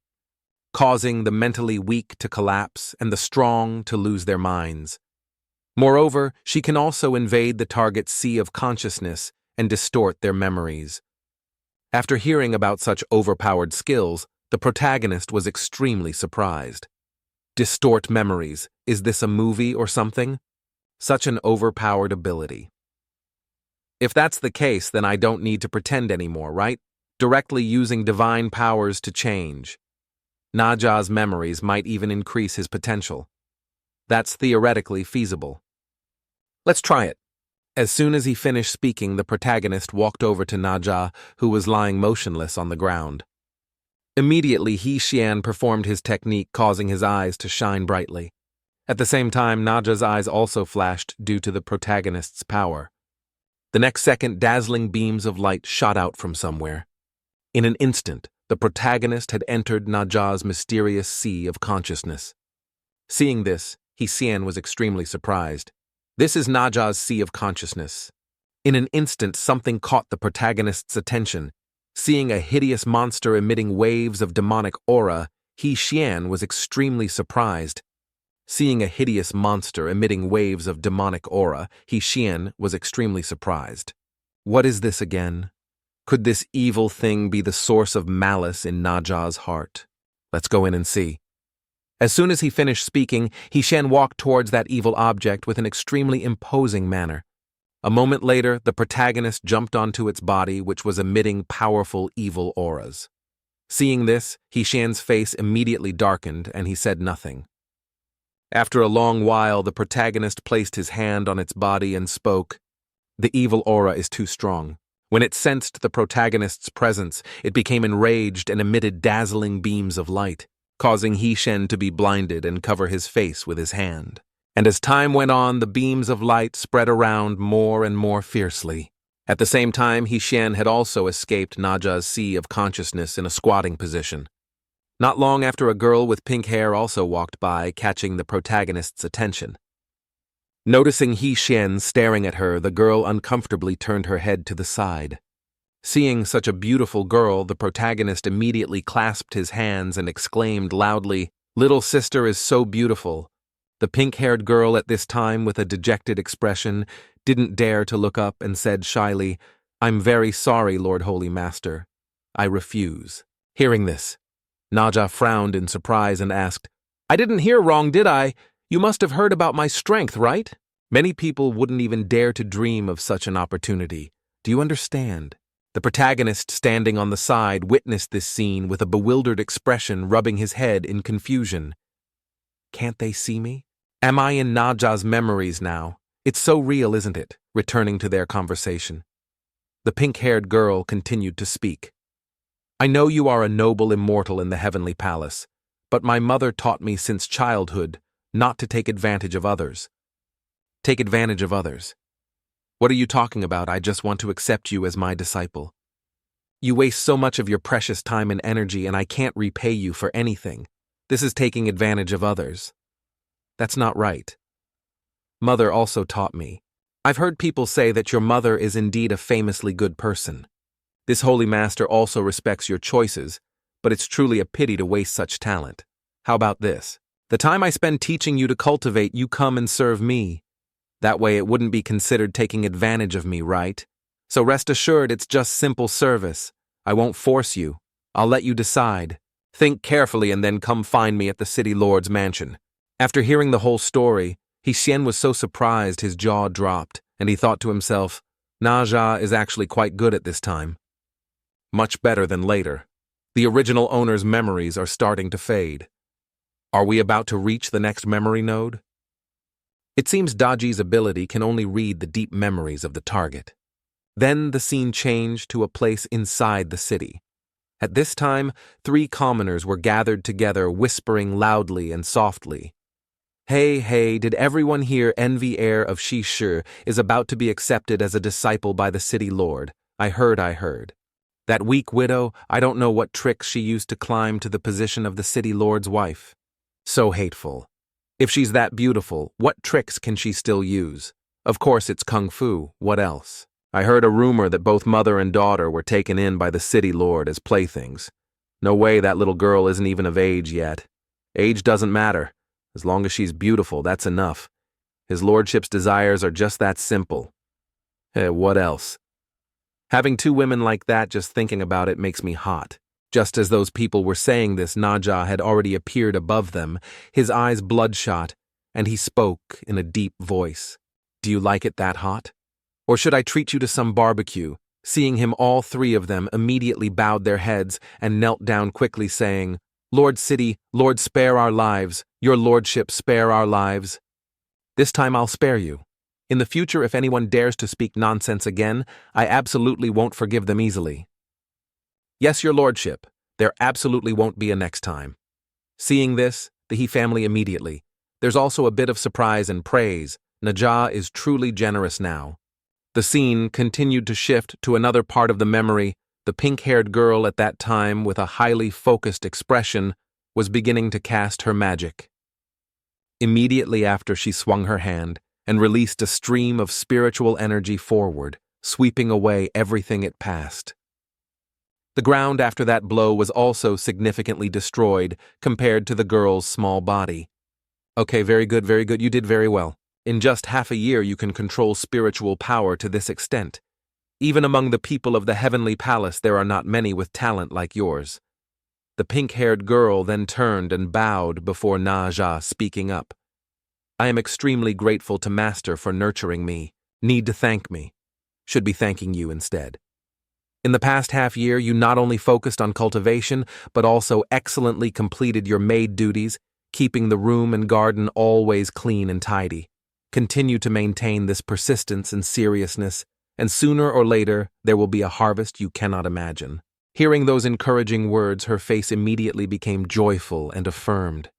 causing the mentally weak to collapse and the strong to lose their minds. Moreover, she can also invade the target's sea of consciousness and distort their memories. After hearing about such overpowered skills, the protagonist was extremely surprised. Distort memories, is this a movie or something? Such an overpowered ability. If that's the case, then I don't need to pretend anymore, right? Directly using divine powers to change. Naja's memories might even increase his potential. That's theoretically feasible. Let's try it. As soon as he finished speaking, the protagonist walked over to Naja, who was lying motionless on the ground. Immediately, Xian performed his technique, causing his eyes to shine brightly. At the same time, Naja's eyes also flashed due to the protagonist's power. The next second, dazzling beams of light shot out from somewhere. In an instant, the protagonist had entered Naja's mysterious sea of consciousness. Seeing this, Xian was extremely surprised. This is Naja's sea of consciousness. In an instant, something caught the protagonist's attention. Seeing a hideous monster emitting waves of demonic aura, Xian was extremely surprised. Seeing a hideous monster emitting waves of demonic aura, Xian was extremely surprised. What is this again? Could this evil thing be the source of malice in Naja's heart? Let's go in and see. As soon as he finished speaking, Xian walked towards that evil object with an extremely imposing manner. A moment later, the protagonist jumped onto its body, which was emitting powerful evil auras. Seeing this, Xian's face immediately darkened, and he said nothing. After a long while, the protagonist placed his hand on its body and spoke. The evil aura is too strong. When it sensed the protagonist's presence, it became enraged and emitted dazzling beams of light, causing Xian to be blinded and cover his face with his hand. And as time went on, the beams of light spread around more and more fiercely. At the same time, Xian had also escaped Naja's sea of consciousness in a squatting position. Not long after, a girl with pink hair also walked by, catching the protagonist's attention. Noticing He Xian staring at her, the girl uncomfortably turned her head to the side. Seeing such a beautiful girl, the protagonist immediately clasped his hands and exclaimed loudly, "Little sister is so beautiful." The pink-haired girl at this time, with a dejected expression, didn't dare to look up and said shyly, "I'm very sorry, Lord Holy Master. I refuse." Hearing this, Naja frowned in surprise and asked, "I didn't hear wrong, did I? You must have heard about my strength, right?" Many people wouldn't even dare to dream of such an opportunity. Do you understand? The protagonist, standing on the side, witnessed this scene with a bewildered expression, rubbing his head in confusion. Can't they see me? Am I in Naja's memories now? It's so real, isn't it? Returning to their conversation, the pink-haired girl continued to speak. "I know you are a noble immortal in the heavenly palace, but my mother taught me since childhood not to take advantage of others." Take advantage of others? What are you talking about? I just want to accept you as my disciple. You waste so much of your precious time and energy, and I can't repay you for anything. This is taking advantage of others. That's not right. Mother also taught me. I've heard people say that your mother is indeed a famously good person. This holy master also respects your choices, but it's truly a pity to waste such talent. How about this? The time I spend teaching you to cultivate, you come and serve me. That way it wouldn't be considered taking advantage of me, right? So rest assured, it's just simple service. I won't force you. I'll let you decide. Think carefully and then come find me at the city lord's mansion. After hearing the whole story, He Xian was so surprised his jaw dropped, and he thought to himself, Naja is actually quite good at this time. Much better than later. The original owner's memories are starting to fade. Are we about to reach the next memory node? It seems Daji's ability can only read the deep memories of the target. Then the scene changed to a place inside the city. At this time, 3 commoners were gathered together, whispering loudly and softly. Hey, hey, did everyone hear Envy Heir of Shi is about to be accepted as a disciple by the city lord? I heard. That weak widow, I don't know what tricks she used to climb to the position of the city lord's wife. So hateful. If she's that beautiful, what tricks can she still use? Of course it's kung fu, what else? I heard a rumor that both mother and daughter were taken in by the city lord as playthings. No way that little girl isn't even of age yet. Age doesn't matter. As long as she's beautiful, that's enough. His lordship's desires are just that simple. What else? Having 2 women like that, just thinking about it makes me hot. Just as those people were saying this, Naja had already appeared above them, his eyes bloodshot, and he spoke in a deep voice. Do you like it that hot? Or should I treat you to some barbecue? Seeing him, all 3 of them immediately bowed their heads and knelt down quickly, saying, Lord City, Lord, spare our lives. Your lordship, spare our lives. This time I'll spare you. In the future, if anyone dares to speak nonsense again, I absolutely won't forgive them easily. Yes, your lordship, there absolutely won't be a next time. Seeing this, the He family immediately. There's also a bit of surprise and praise. Naja is truly generous now. The scene continued to shift to another part of the memory. The pink-haired girl at that time, with a highly focused expression, was beginning to cast her magic. Immediately after, she swung her hand and released a stream of spiritual energy forward, sweeping away everything it passed. The ground after that blow was also significantly destroyed compared to the girl's small body. Okay, very good, you did very well. In just half a year you can control spiritual power to this extent. Even among the people of the heavenly palace there are not many with talent like yours. The pink-haired girl then turned and bowed before Naja, speaking up. I am extremely grateful to Master for nurturing me. Need to thank me. Should be thanking you instead. In the past half year you not only focused on cultivation, but also excellently completed your maid duties, keeping the room and garden always clean and tidy. Continue to maintain this persistence and seriousness, and sooner or later there will be a harvest you cannot imagine. Hearing those encouraging words, her face immediately became joyful and affirmed.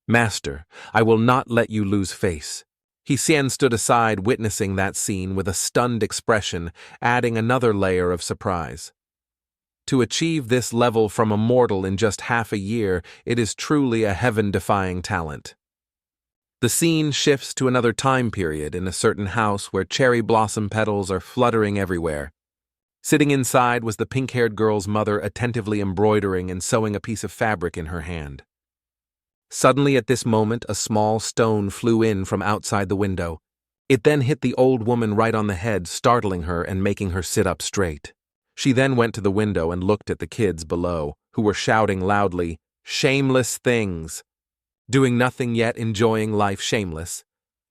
Master, I will not let you lose face. He Xian stood aside, witnessing that scene with a stunned expression, adding another layer of surprise. To achieve this level from a mortal in just half a year, it is truly a heaven-defying talent. The scene shifts to another time period in a certain house where cherry blossom petals are fluttering everywhere. Sitting inside was the pink-haired girl's mother, attentively embroidering and sewing a piece of fabric in her hand. Suddenly at this moment, a small stone flew in from outside the window. It then hit the old woman right on the head, startling her and making her sit up straight. She then went to the window and looked at the kids below, who were shouting loudly, "Shameless things! Doing nothing yet enjoying life shameless.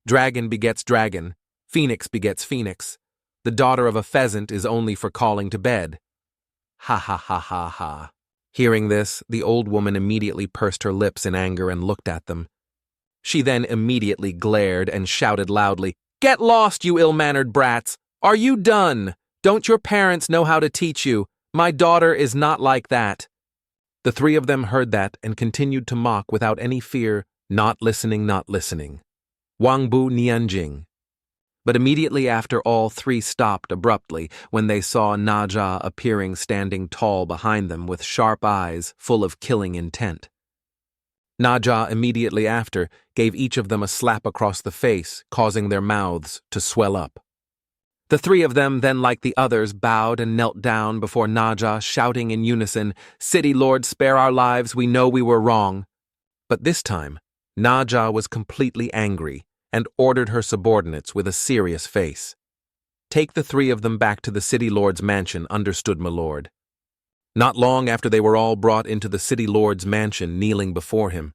Dragon begets dragon, phoenix begets phoenix. The daughter of a pheasant is only for calling to bed." Ha ha ha ha ha. Hearing this, the old woman immediately pursed her lips in anger and looked at them. She then immediately glared and shouted loudly, "Get lost, you ill-mannered brats! Are you done? Don't your parents know how to teach you? My daughter is not like that." The three of them heard that and continued to mock without any fear, not listening, not listening. Wang Bu Nianjing. But immediately after, all three stopped abruptly when they saw Naja appearing standing tall behind them with sharp eyes full of killing intent. Naja immediately after gave each of them a slap across the face, causing their mouths to swell up. The three of them then, like the others, bowed and knelt down before Naja, shouting in unison, "City Lord, spare our lives, we know we were wrong." But this time, Naja was completely angry and ordered her subordinates with a serious face. "Take the three of them back to the City Lord's mansion, understood, my lord." Not long after they were all brought into the City Lord's mansion, kneeling before him,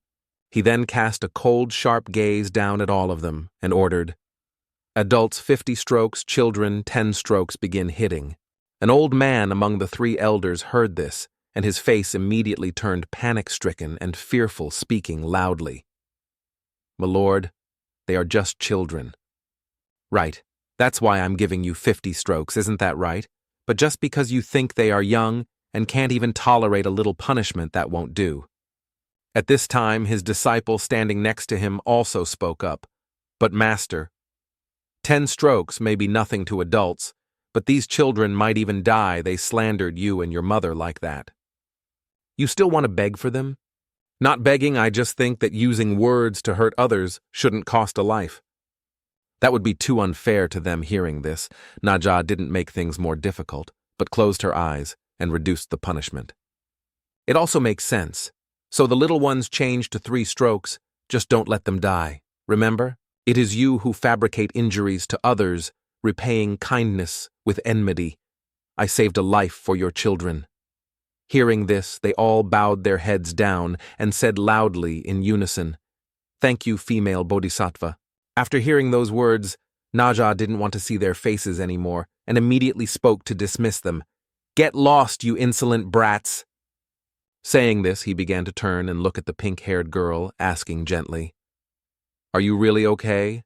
he then cast a cold, sharp gaze down at all of them and ordered, "Adults 50 strokes, children 10 strokes, begin hitting." An old man among the three elders heard this, and his face immediately turned panic-stricken and fearful, speaking loudly. "My lord, they are just children." "Right, that's why I'm giving you 50 strokes, isn't that right? But just because you think they are young and can't even tolerate a little punishment, that won't do." At this time, his disciple standing next to him also spoke up. "But master, 10 strokes may be nothing to adults, but these children might even die. They slandered you and your mother like that. You still want to beg for them?" "Not begging, I just think that using words to hurt others shouldn't cost a life." That would be too unfair to them. Hearing this, Naja didn't make things more difficult, but closed her eyes and reduced the punishment. "It also makes sense. So the little ones change to 3 strokes, just don't let them die. Remember? It is you who fabricate injuries to others, repaying kindness with enmity. I saved a life for your children." Hearing this, they all bowed their heads down and said loudly in unison, "Thank you, female bodhisattva." After hearing those words, Naja didn't want to see their faces anymore and immediately spoke to dismiss them. "Get lost, you insolent brats." Saying this, he began to turn and look at the pink-haired girl, asking gently, "Are you really okay?"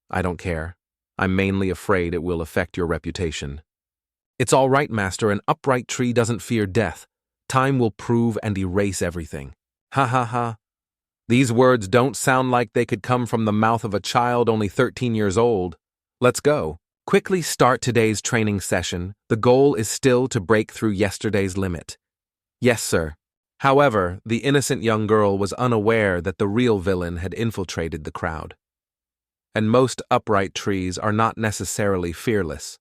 "I don't care. I'm mainly afraid it will affect your reputation." "It's all right, master. An upright tree doesn't fear death. Time will prove and erase everything." Ha ha ha. These words don't sound like they could come from the mouth of a child only 13 years old. Let's go. Quickly start today's training session. The goal is still to break through yesterday's limit. Yes, sir. However, the innocent young girl was unaware that the real villain had infiltrated the crowd. And most upright trees are not necessarily fearless.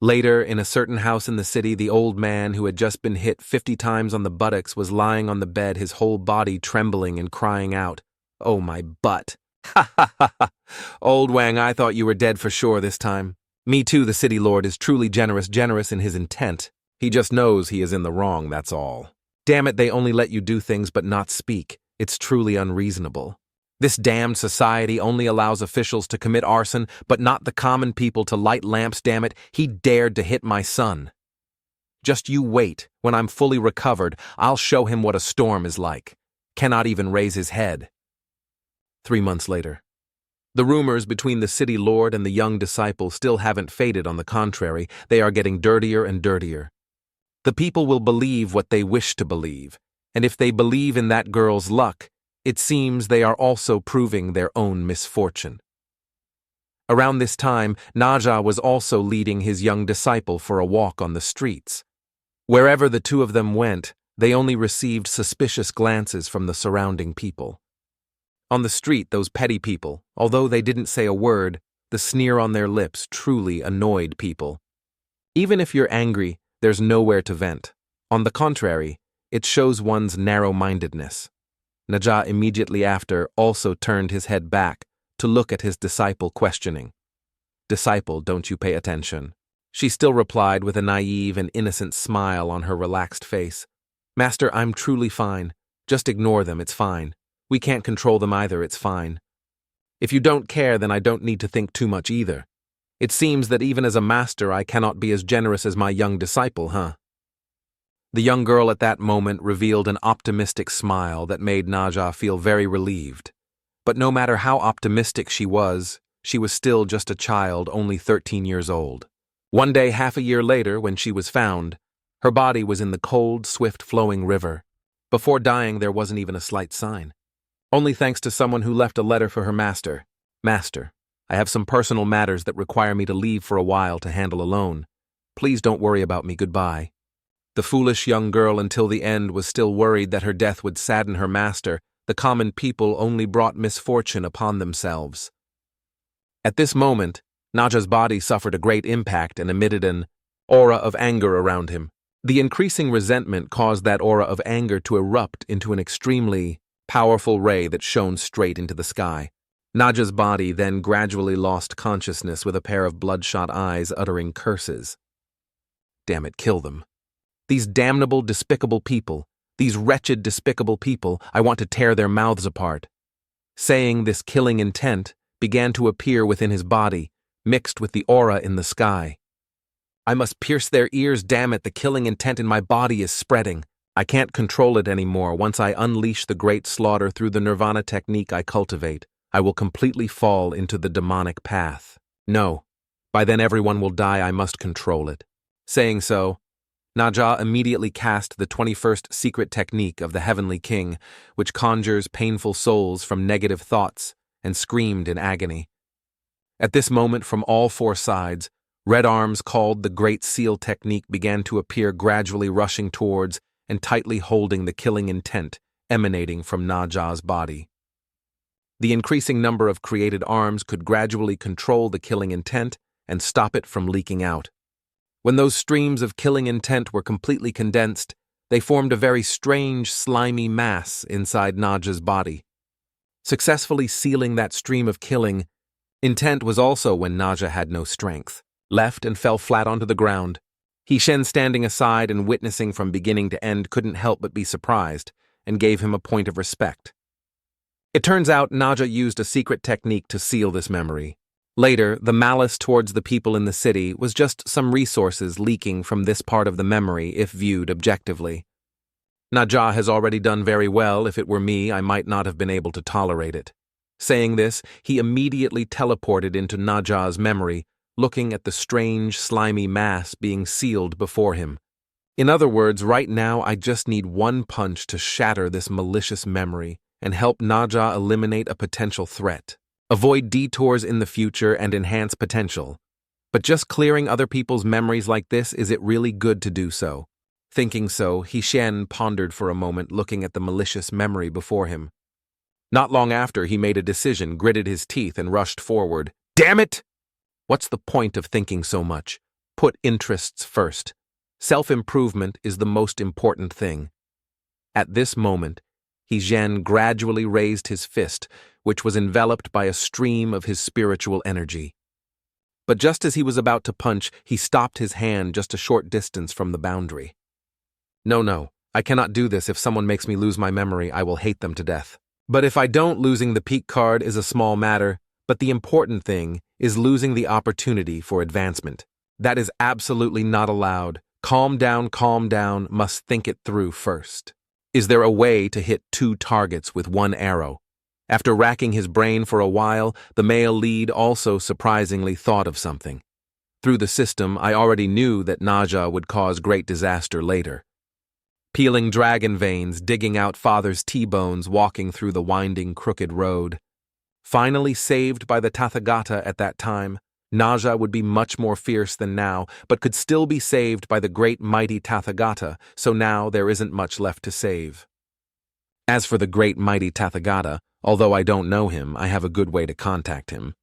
Later, in a certain house in the city, the old man who had just been hit 50 times on the buttocks was lying on the bed, his whole body trembling and crying out, "Oh, my butt." Ha ha ha ha. "Old Wang, I thought you were dead for sure this time." "Me too, the city lord is truly generous in his intent. He just knows he is in the wrong, that's all. Damn it, they only let you do things but not speak. It's truly unreasonable. This damned society only allows officials to commit arson, but not the common people to light lamps, damn it. He dared to hit my son. Just you wait. When I'm fully recovered, I'll show him what a storm is like. Cannot even raise his head." 3 months later. The rumors between the city lord and the young disciple still haven't faded. On the contrary, they are getting dirtier and dirtier. The people will believe what they wish to believe, and if they believe in that girl's luck, it seems they are also proving their own misfortune. Around this time, Naja was also leading his young disciple for a walk on the streets. Wherever the two of them went, they only received suspicious glances from the surrounding people. On the street, those petty people, although they didn't say a word, the sneer on their lips truly annoyed people. Even if you're angry, there's nowhere to vent. On the contrary, it shows one's narrow-mindedness. Naja immediately after also turned his head back to look at his disciple questioning. "Disciple, don't you pay attention?" She still replied with a naive and innocent smile on her relaxed face. "Master, I'm truly fine. Just ignore them, it's fine. We can't control them either, it's fine. If you don't care, then I don't need to think too much either. It seems that even as a master I cannot be as generous as my young disciple, huh?" The young girl at that moment revealed an optimistic smile that made Naja feel very relieved. But no matter how optimistic she was still just a child, only 13 years old. One day, half a year later, when she was found, her body was in the cold, swift-flowing river. Before dying, there wasn't even a slight sign. Only thanks to someone who left a letter for her master. "Master, I have some personal matters that require me to leave for a while to handle alone. Please don't worry about me, goodbye." The foolish young girl until the end was still worried that her death would sadden her master. The common people only brought misfortune upon themselves. At this moment, Naja's body suffered a great impact and emitted an aura of anger around him. The increasing resentment caused that aura of anger to erupt into an extremely powerful ray that shone straight into the sky. Naja's body then gradually lost consciousness with a pair of bloodshot eyes uttering curses. "Damn it, kill them. These damnable, despicable people, these wretched, despicable people, I want to tear their mouths apart." Saying this killing intent began to appear within his body, mixed with the aura in the sky. "I must pierce their ears, damn it, the killing intent in my body is spreading. I can't control it anymore. Once I unleash the great slaughter through the nirvana technique I cultivate, I will completely fall into the demonic path. No, by then everyone will die, I must control it." Saying so, Naja immediately cast the 21st secret technique of the Heavenly King, which conjures painful souls from negative thoughts, and screamed in agony. At this moment, from all four sides, red arms called the Great Seal technique began to appear, gradually rushing towards and tightly holding the killing intent emanating from Naja's body. The increasing number of created arms could gradually control the killing intent and stop it from leaking out. When those streams of killing intent were completely condensed, they formed a very strange, slimy mass inside Naja's body. Successfully sealing that stream of killing intent was also when Naja had no strength, left and fell flat onto the ground. Hishen, standing aside and witnessing from beginning to end, couldn't help but be surprised and gave him a point of respect. It turns out Naja used a secret technique to seal this memory. Later, the malice towards the people in the city was just some resources leaking from this part of the memory if viewed objectively. Naja has already done very well. If it were me, I might not have been able to tolerate it. Saying this, he immediately teleported into Naja's memory, looking at the strange, slimy mass being sealed before him. In other words, right now I just need one punch to shatter this malicious memory and help Naja eliminate a potential threat, avoid detours in the future, and enhance potential. But just clearing other people's memories like this, is it really good to do so? Thinking so, Hishen pondered for a moment, looking at the malicious memory before him. Not long after, he made a decision, gritted his teeth, and rushed forward. "Damn it! What's the point of thinking so much? Put interests first. Self-improvement is the most important thing." At this moment, Hishen gradually raised his fist, which was enveloped by a stream of his spiritual energy. But just as he was about to punch, he stopped his hand just a short distance from the boundary. No, I cannot do this. If someone makes me lose my memory, I will hate them to death. But if I don't, losing the peak card is a small matter, but the important thing is losing the opportunity for advancement. That is absolutely not allowed. Calm down, must think it through first. Is there a way to hit 2 targets with 1 arrow? After racking his brain for a while, the male lead also surprisingly thought of something. Through the system, I already knew that Naja would cause great disaster later. Peeling dragon veins, digging out father's T-bones, walking through the winding, crooked road. Finally saved by the Tathagata at that time, Naja would be much more fierce than now, but could still be saved by the great mighty Tathagata, so now there isn't much left to save. As for the great mighty Tathagata, although I don't know him, I have a good way to contact him.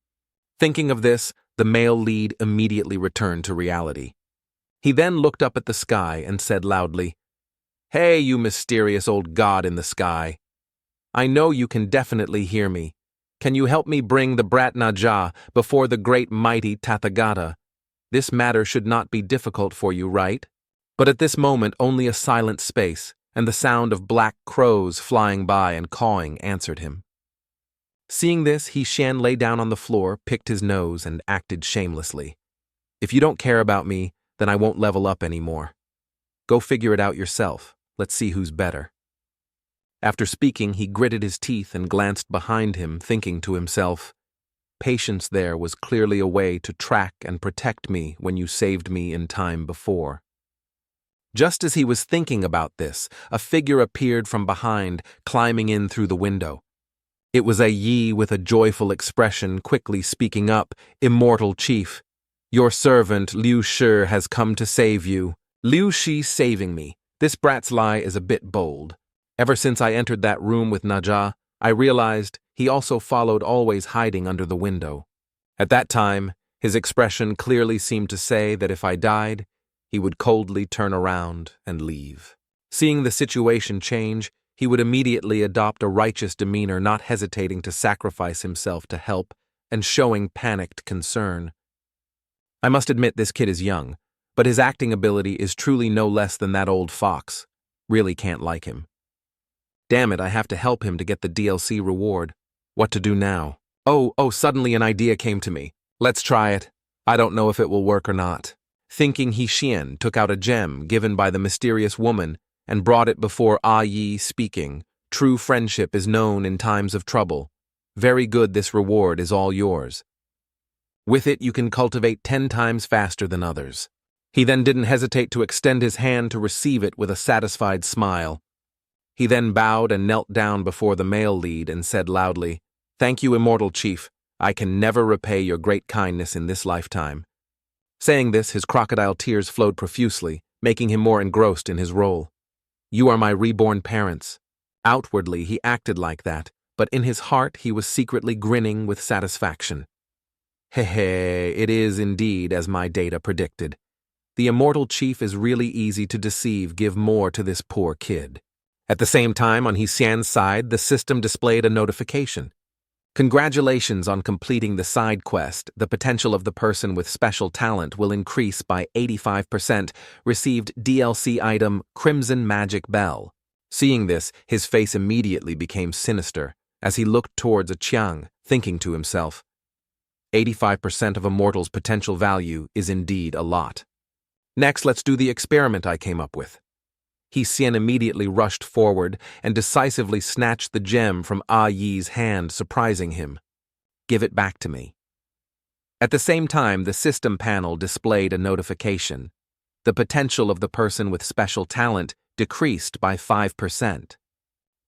Thinking of this, the male lead immediately returned to reality. He then looked up at the sky and said loudly, "Hey, you mysterious old god in the sky. I know you can definitely hear me. Can you help me bring the brat Naja before the great mighty Tathagata? This matter should not be difficult for you, right?" But at this moment only a silent space and the sound of black crows flying by and cawing answered him. Seeing this, He-Shan lay down on the floor, picked his nose, and acted shamelessly. "If you don't care about me, then I won't level up anymore. Go figure it out yourself. Let's see who's better." After speaking, he gritted his teeth and glanced behind him, thinking to himself, "Patience there was clearly a way to track and protect me when you saved me in time before." Just as he was thinking about this, a figure appeared from behind, climbing in through the window. It was a Yi with a joyful expression, quickly speaking up, "Immortal Chief, your servant Liu Shi has come to save you." Liu Shi saving me. This brat's lie is a bit bold. Ever since I entered that room with Naja, I realized he also followed, always hiding under the window. At that time, his expression clearly seemed to say that if I died, he would coldly turn around and leave. Seeing the situation change, he would immediately adopt a righteous demeanor, not hesitating to sacrifice himself to help and showing panicked concern. I must admit this kid is young, but his acting ability is truly no less than that old fox. Really can't like him. Damn it, I have to help him to get the DLC reward. What to do now? Suddenly an idea came to me. Let's try it. I don't know if it will work or not. Thinking, He-Shan took out a gem given by the mysterious woman and brought it before Yi, speaking, "True friendship is known in times of trouble. Very good, this reward is all yours. With it you can cultivate 10 times faster than others." He then didn't hesitate to extend his hand to receive it with a satisfied smile. He then bowed and knelt down before the male lead and said loudly, "Thank you, Immortal Chief. I can never repay your great kindness in this lifetime." Saying this, his crocodile tears flowed profusely, making him more engrossed in his role. "You are my reborn parents." Outwardly, he acted like that, but in his heart he was secretly grinning with satisfaction. It is indeed as my data predicted. The Immortal Chief is really easy to deceive. Give more to this poor kid. At the same time, on He-Shan's side, the system displayed a notification. "Congratulations on completing the side quest. The potential of the person with special talent will increase by 85%. Received DLC item Crimson Magic Bell." Seeing this, his face immediately became sinister as he looked towards a Chiang, thinking to himself, 85% of a mortal's potential value is indeed a lot. Next, let's do the experiment I came up with. He-Shan immediately rushed forward and decisively snatched the gem from Yi's hand, surprising him. "Give it back to me." At the same time, the system panel displayed a notification. The potential of the person with special talent decreased by 5%.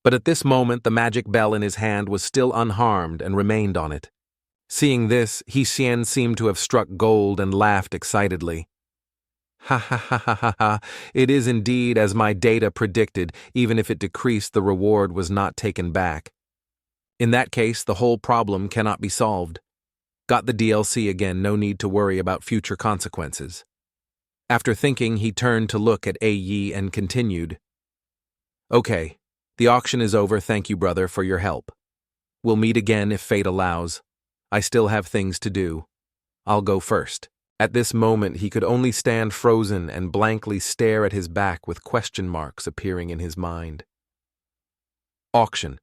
But at this moment, the magic bell in his hand was still unharmed and remained on it. Seeing this, He-Shan seemed to have struck gold and laughed excitedly. Ha, it is indeed as my data predicted. Even if it decreased, the reward was not taken back. In that case, the whole problem cannot be solved. Got the DLC again, no need to worry about future consequences. After thinking, he turned to look at Yi and continued, "Okay, the auction is over. Thank you, brother, for your help. We'll meet again if fate allows. I still have things to do. I'll go first." At this moment, he could only stand frozen and blankly stare at his back with question marks appearing in his mind. Auction.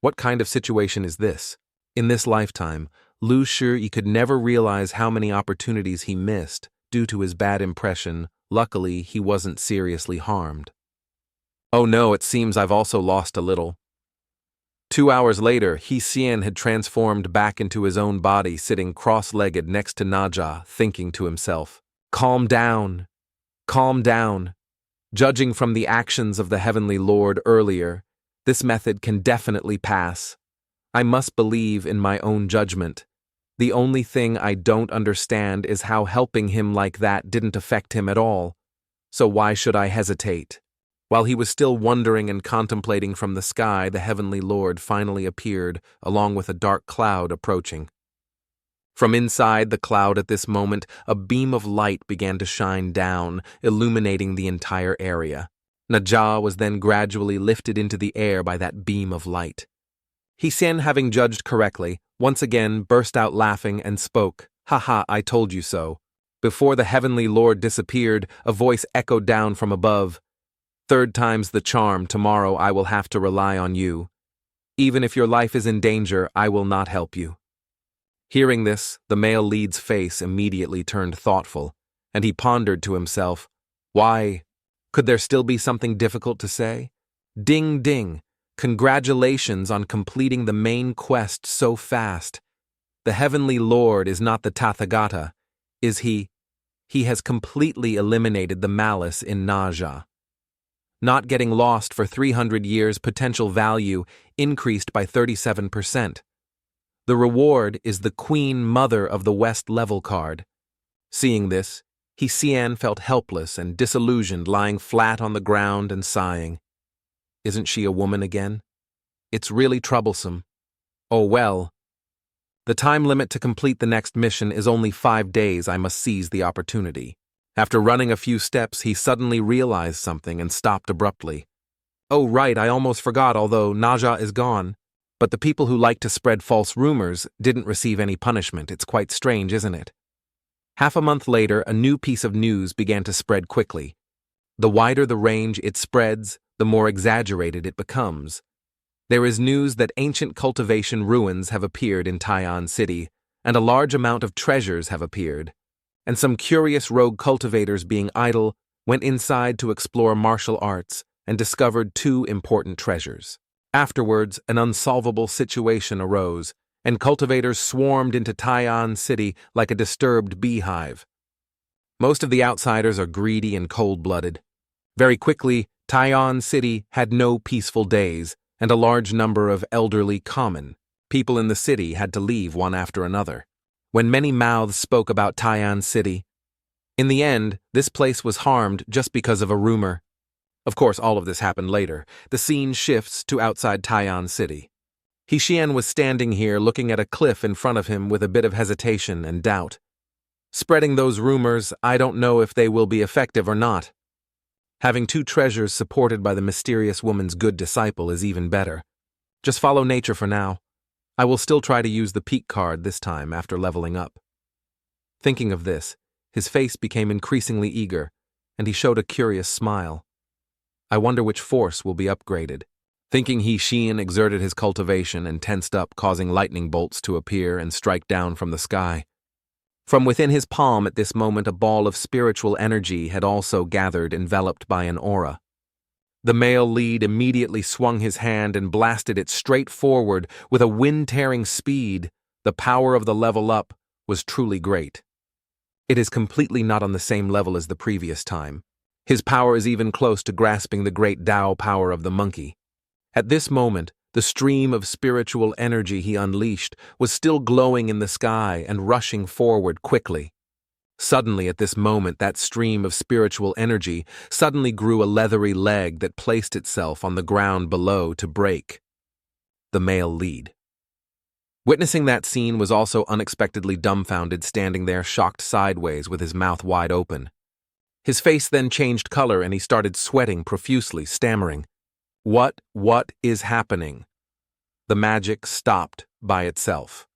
What kind of situation is this? In this lifetime, Liu Shi could never realize how many opportunities he missed due to his bad impression. Luckily, he wasn't seriously harmed. Oh no, it seems I've also lost a little. 2 hours later, He-Shan had transformed back into his own body, sitting cross-legged next to Naja, thinking to himself, Calm down. Calm down. Judging from the actions of the Heavenly Lord earlier, this method can definitely pass. I must believe in my own judgment. The only thing I don't understand is how helping him like that didn't affect him at all. So why should I hesitate? While he was still wondering and contemplating from the sky, the heavenly Lord finally appeared, along with a dark cloud approaching. From inside the cloud at this moment, a beam of light began to shine down, illuminating the entire area. Naja was then gradually lifted into the air by that beam of light. Hsien, having judged correctly, once again burst out laughing and spoke, "Haha, I told you so." Before the heavenly Lord disappeared, a voice echoed down from above, "Third time's the charm, tomorrow I will have to rely on you. Even if your life is in danger, I will not help you." Hearing this, the male lead's face immediately turned thoughtful, and he pondered to himself, why, could there still be something difficult to say? Ding ding, congratulations on completing the main quest so fast. The heavenly Lord is not the Tathagata, is he? He has completely eliminated the malice in Naja. Not getting lost for 300 years potential value increased by 37%. The reward is the Queen Mother of the West level card. Seeing this, Hsien felt helpless and disillusioned, lying flat on the ground and sighing. Isn't she a woman again? It's really troublesome. Oh well. The time limit to complete the next mission is only 5 days. I must seize the opportunity. After running a few steps, he suddenly realized something and stopped abruptly. Oh right, I almost forgot, although Naja is gone. But the people who like to spread false rumors didn't receive any punishment. It's quite strange, isn't it? Half a month later, a new piece of news began to spread quickly. The wider the range it spreads, the more exaggerated it becomes. There is news that ancient cultivation ruins have appeared in Tai'an City, and a large amount of treasures have appeared. And some curious rogue cultivators, being idle, went inside to explore martial arts and discovered 2 important treasures. Afterwards, an unsolvable situation arose, and cultivators swarmed into Tai'an City like a disturbed beehive. Most of the outsiders are greedy and cold-blooded. Very quickly, Tai'an City had no peaceful days, and a large number of elderly common people in the city had to leave one after another. When many mouths spoke about Tai'an City, in the end, this place was harmed just because of a rumor. Of course, all of this happened later. The scene shifts to outside Tai'an City. Hsien was standing here looking at a cliff in front of him with a bit of hesitation and doubt. Spreading those rumors, I don't know if they will be effective or not. Having 2 treasures supported by the mysterious woman's good disciple is even better. Just follow nature for now. I will still try to use the peak card this time after leveling up. Thinking of this, his face became increasingly eager, and he showed a curious smile. I wonder which force will be upgraded. Thinking, Hsien exerted his cultivation and tensed up, causing lightning bolts to appear and strike down from the sky. From within his palm at this moment, a ball of spiritual energy had also gathered, enveloped by an aura. The male lead immediately swung his hand and blasted it straight forward with a wind-tearing speed. The power of the level up was truly great. It is completely not on the same level as the previous time. His power is even close to grasping the great Tao power of the monkey. At this moment, the stream of spiritual energy he unleashed was still glowing in the sky and rushing forward quickly. Suddenly, at this moment, that stream of spiritual energy suddenly grew a leathery leg that placed itself on the ground below to break. The male lead. Witnessing that scene was also unexpectedly dumbfounded, standing there shocked sideways with his mouth wide open. His face then changed color and he started sweating profusely, stammering, What is happening? The magic stopped by itself.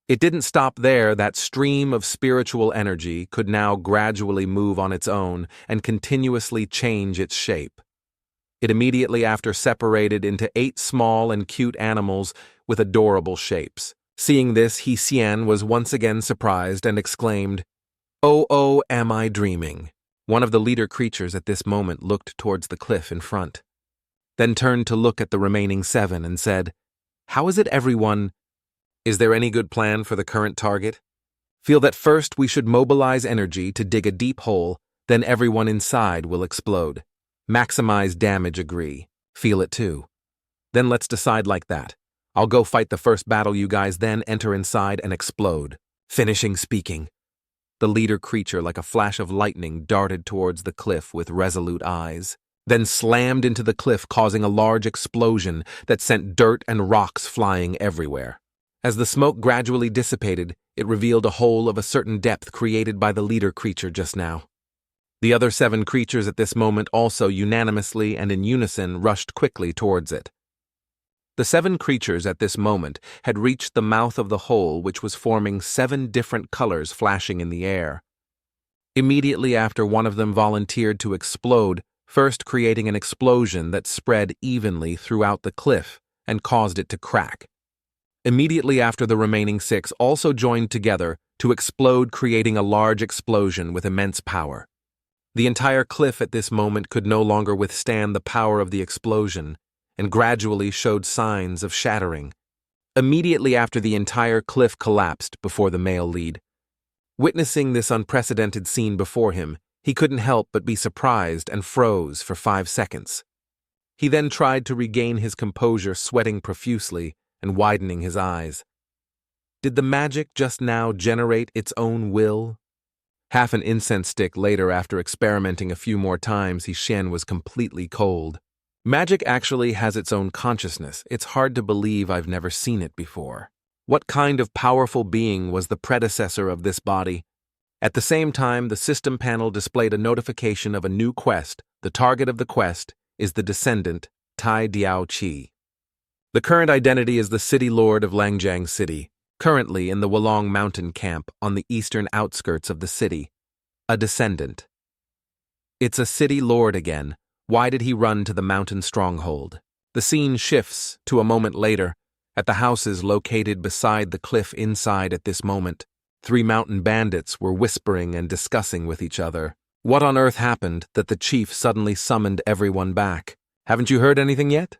It didn't stop there. That stream of spiritual energy could now gradually move on its own and continuously change its shape. It immediately after separated into 8 small and cute animals with adorable shapes. Seeing this, Hsien was once again surprised and exclaimed, Oh, am I dreaming? One of the leader creatures at this moment looked towards the cliff in front, then turned to look at the remaining 7 and said, How is it, everyone? Is there any good plan for the current target? Feel that first we should mobilize energy to dig a deep hole, then everyone inside will explode. Maximize damage, agree. Feel it too. Then let's decide like that. I'll go fight the first battle, you guys then enter inside and explode. Finishing speaking. The leader creature, like a flash of lightning, darted towards the cliff with resolute eyes, then slammed into the cliff, causing a large explosion that sent dirt and rocks flying everywhere. As the smoke gradually dissipated, it revealed a hole of a certain depth created by the leader creature just now. The other 7 creatures at this moment also unanimously and in unison rushed quickly towards it. The 7 creatures at this moment had reached the mouth of the hole, which was forming 7 different colors flashing in the air. Immediately after, one of them volunteered to explode, first creating an explosion that spread evenly throughout the cliff and caused it to crack. Immediately after, the remaining 6 also joined together to explode, creating a large explosion with immense power. The entire cliff at this moment could no longer withstand the power of the explosion and gradually showed signs of shattering. Immediately after, the entire cliff collapsed before the male lead. Witnessing this unprecedented scene before him, he couldn't help but be surprised and froze for 5 seconds. He then tried to regain his composure, sweating profusely and widening his eyes. Did the magic just now generate its own will? Half an incense stick later, after experimenting a few more times, Hishen was completely cold. Magic actually has its own consciousness. It's hard to believe I've never seen it before. What kind of powerful being was the predecessor of this body? At the same time, the system panel displayed a notification of a new quest. The target of the quest is the descendant, Tai Diao Chi. The current identity is the city lord of Langjiang City, currently in the Wulong Mountain camp on the eastern outskirts of the city. A descendant. It's a city lord again. Why did he run to the mountain stronghold? The scene shifts to a moment later, at the houses located beside the cliff. Inside at this moment, 3 mountain bandits were whispering and discussing with each other. What on earth happened that the chief suddenly summoned everyone back? Haven't you heard anything yet?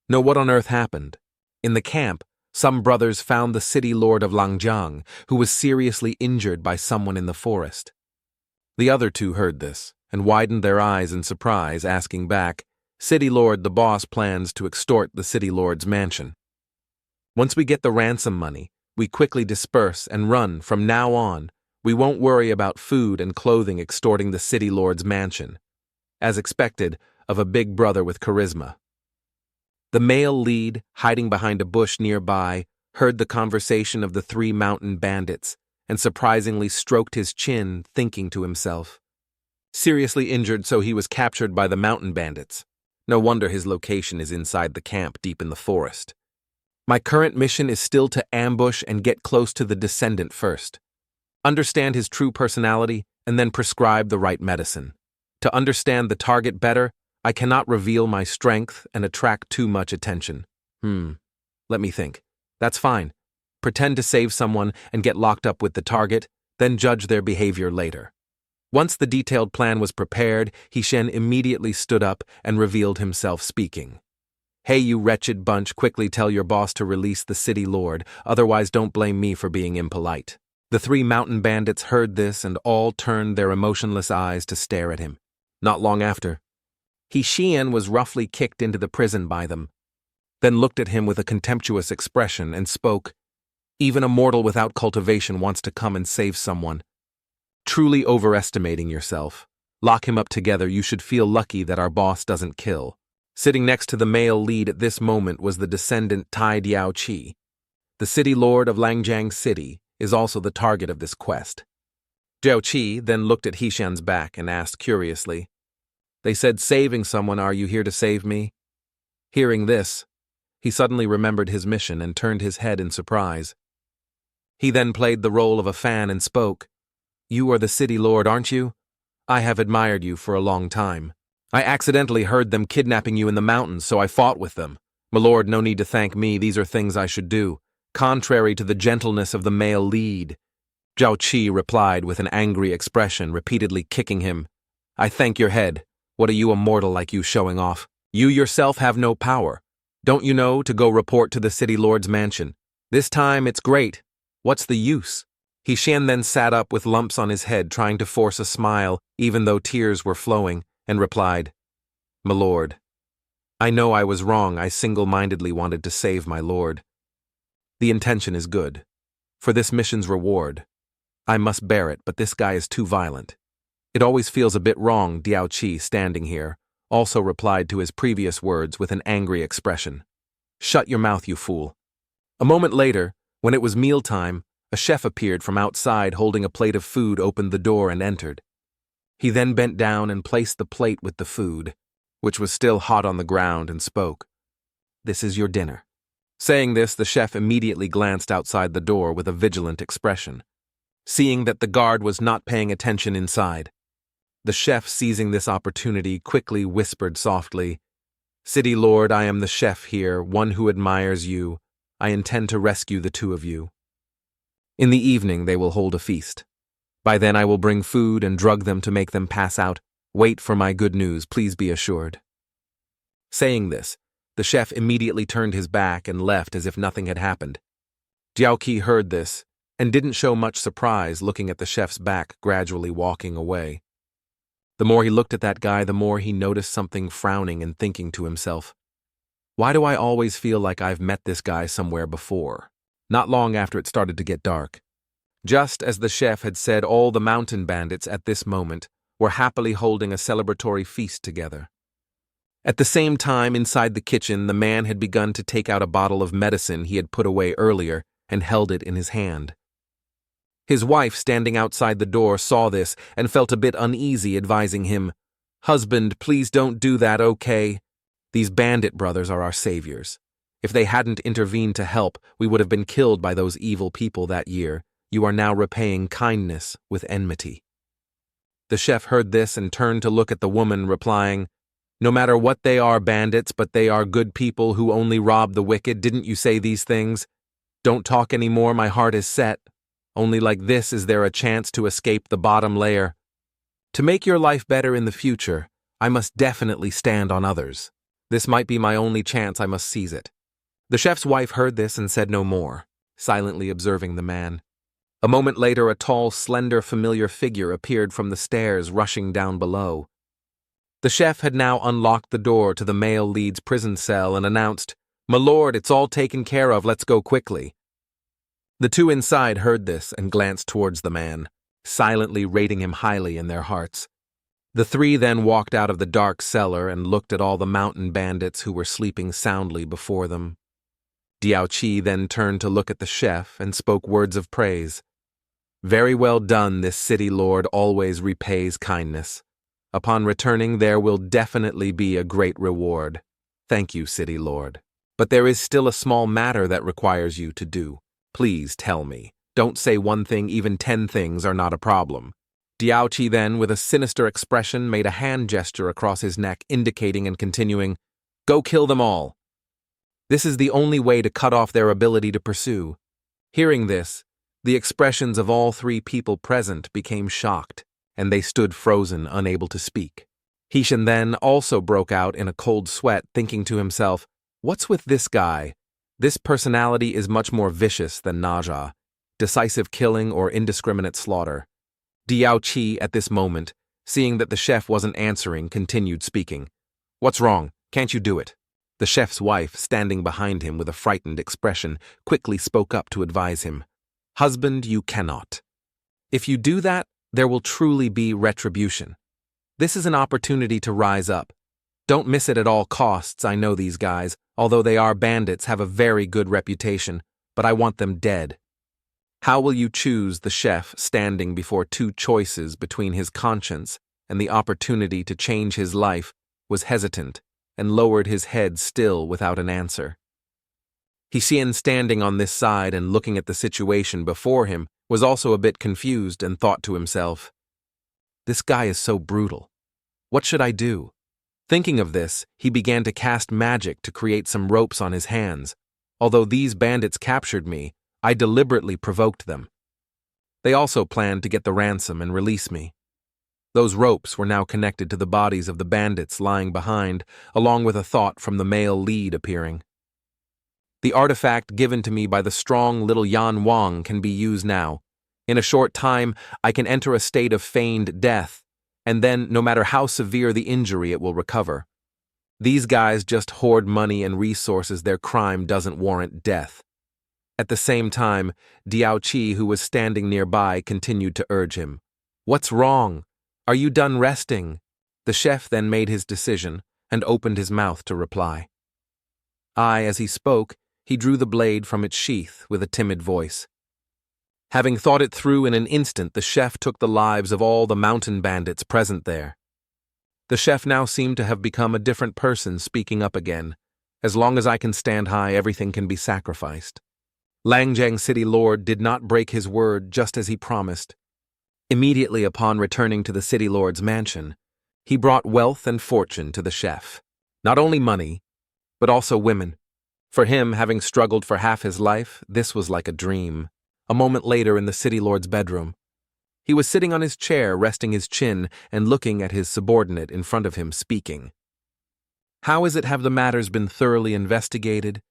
No, what on earth happened? In the camp, some brothers found the city lord of Langjiang, who was seriously injured by someone in the forest. The other 2 heard this and widened their eyes in surprise, asking back, "City lord, the boss plans to extort the city lord's mansion. Once we get the ransom money, we quickly disperse and run. From now on, we won't worry about food and clothing extorting the city lord's mansion." As expected of a big brother with charisma. The male lead, hiding behind a bush nearby, heard the conversation of the 3 mountain bandits and surprisingly stroked his chin, thinking to himself. Seriously injured, so he was captured by the mountain bandits. No wonder his location is inside the camp deep in the forest. My current mission is still to ambush and get close to the descendant first. Understand his true personality and then prescribe the right medicine. To understand the target better, I cannot reveal my strength and attract too much attention. Let me think. That's fine. Pretend to save someone and get locked up with the target, then judge their behavior later. Once the detailed plan was prepared, Hishen immediately stood up and revealed himself, speaking. "Hey, you wretched bunch, quickly tell your boss to release the city lord, otherwise don't blame me for being impolite." The 3 mountain bandits heard this and all turned their emotionless eyes to stare at him. Not long after, Hishen was roughly kicked into the prison by them, then looked at him with a contemptuous expression and spoke. "Even a mortal without cultivation wants to come and save someone. Truly overestimating yourself. Lock him up together. You should feel lucky that our boss doesn't kill." Sitting next to the male lead at this moment was the descendant Tai Diao Chi. The city lord of Langjiang City is also the target of this quest. Diao Chi then looked at Hishen's back and asked curiously, "They said saving someone, are you here to save me?" Hearing this, he suddenly remembered his mission and turned his head in surprise. He then played the role of a fan and spoke. "You are the city lord, aren't you? I have admired you for a long time. I accidentally heard them kidnapping you in the mountains, so I fought with them. My lord, no need to thank me, these are things I should do, contrary to the gentleness of the male lead." Zhao Qi replied with an angry expression, repeatedly kicking him. "I thank your head. What are you, a mortal like you, showing off? You yourself have no power. Don't you know to go report to the city lord's mansion? This time it's great. What's the use?" Hishen then sat up with lumps on his head, trying to force a smile, even though tears were flowing, and replied, "My lord, I know I was wrong. I single-mindedly wanted to save my lord. The intention is good. For this mission's reward, I must bear it, but this guy is too violent. It always feels a bit wrong, Diao Qi, standing here, also replied to his previous words with an angry expression. Shut your mouth, you fool. A moment later, when it was mealtime, a chef appeared from outside holding a plate of food, opened the door and entered. He then bent down and placed the plate with the food, which was still hot on the ground, and spoke. This is your dinner. Saying this, the chef immediately glanced outside the door with a vigilant expression. Seeing that the guard was not paying attention inside, the chef, seizing this opportunity, quickly whispered softly, City Lord, I am the chef here, one who admires you. I intend to rescue the two of you. In the evening they will hold a feast. By then I will bring food and drug them to make them pass out. Wait for my good news, please be assured. Saying this, the chef immediately turned his back and left as if nothing had happened. Jiaoqi heard this and didn't show much surprise, looking at the chef's back, gradually walking away. The more he looked at that guy, the more he noticed something frowning and thinking to himself, why do I always feel like I've met this guy somewhere before? Not long after it started to get dark. Just as the chef had said, all the mountain bandits at this moment were happily holding a celebratory feast together. At the same time, inside the kitchen, the man had begun to take out a bottle of medicine he had put away earlier and held it in his hand. His wife, standing outside the door, saw this and felt a bit uneasy, advising him, Husband, please don't do that, okay? These bandit brothers are our saviors. If they hadn't intervened to help, we would have been killed by those evil people that year. You are now repaying kindness with enmity. The chef heard this and turned to look at the woman, replying, No matter what they are, bandits, but they are good people who only rob the wicked. Didn't you say these things? Don't talk anymore, my heart is set. Only like this is there a chance to escape the bottom layer. To make your life better in the future, I must definitely stand on others. This might be my only chance, I must seize it. The chef's wife heard this and said no more, silently observing the man. A moment later, a tall, slender, familiar figure appeared from the stairs, rushing down below. The chef had now unlocked the door to the male lead's prison cell and announced, My lord, it's all taken care of, let's go quickly. The two inside heard this and glanced towards the man, silently rating him highly in their hearts. The three then walked out of the dark cellar and looked at all the mountain bandits who were sleeping soundly before them. Diao Qi then turned to look at the chef and spoke words of praise. Very well done, this city lord always repays kindness. Upon returning, there will definitely be a great reward. Thank you, city lord. But there is still a small matter that requires you to do. Please tell me. Don't say one thing, even 10 things are not a problem. Diao Qi then, with a sinister expression, made a hand gesture across his neck, indicating and continuing, Go kill them all. This is the only way to cut off their ability to pursue. Hearing this, the expressions of all three people present became shocked, and they stood frozen, unable to speak. Hishan then also broke out in a cold sweat, thinking to himself, What's with this guy? This personality is much more vicious than Naja, decisive killing or indiscriminate slaughter. Diao Qi, at this moment, seeing that the chef wasn't answering, continued speaking. What's wrong? Can't you do it? The chef's wife, standing behind him with a frightened expression, quickly spoke up to advise him. Husband, you cannot. If you do that, there will truly be retribution. This is an opportunity to rise up. Don't miss it at all costs. I know these guys, although they are bandits, have a very good reputation, but I want them dead. How will you choose? The chef, standing before two choices between his conscience and the opportunity to change his life, was hesitant and lowered his head still without an answer. Hishan, standing on this side and looking at the situation before him, was also a bit confused and thought to himself, This guy is so brutal. What should I do? Thinking of this, he began to cast magic to create some ropes on his hands. Although these bandits captured me, I deliberately provoked them. They also planned to get the ransom and release me. Those ropes were now connected to the bodies of the bandits lying behind, along with a thought from the male lead appearing. The artifact given to me by the strong little Yan Wang can be used now. In a short time, I can enter a state of feigned death, and then, no matter how severe the injury, it will recover. These guys just hoard money and resources. Their crime doesn't warrant death. At the same time, Diao Qi, who was standing nearby, continued to urge him. What's wrong? Are you done resting? The chef then made his decision and opened his mouth to reply. As he spoke, he drew the blade from its sheath with a timid voice. Having thought it through in an instant, the chef took the lives of all the mountain bandits present there. The chef now seemed to have become a different person, speaking up again. As long as I can stand high, everything can be sacrificed. Langjiang City Lord did not break his word just as he promised. Immediately upon returning to the City Lord's mansion, he brought wealth and fortune to the chef. Not only money, but also women. For him, having struggled for half his life, this was like a dream. A moment later in the City Lord's bedroom, he was sitting on his chair, resting his chin and looking at his subordinate in front of him, speaking. How is it have the matters been thoroughly investigated?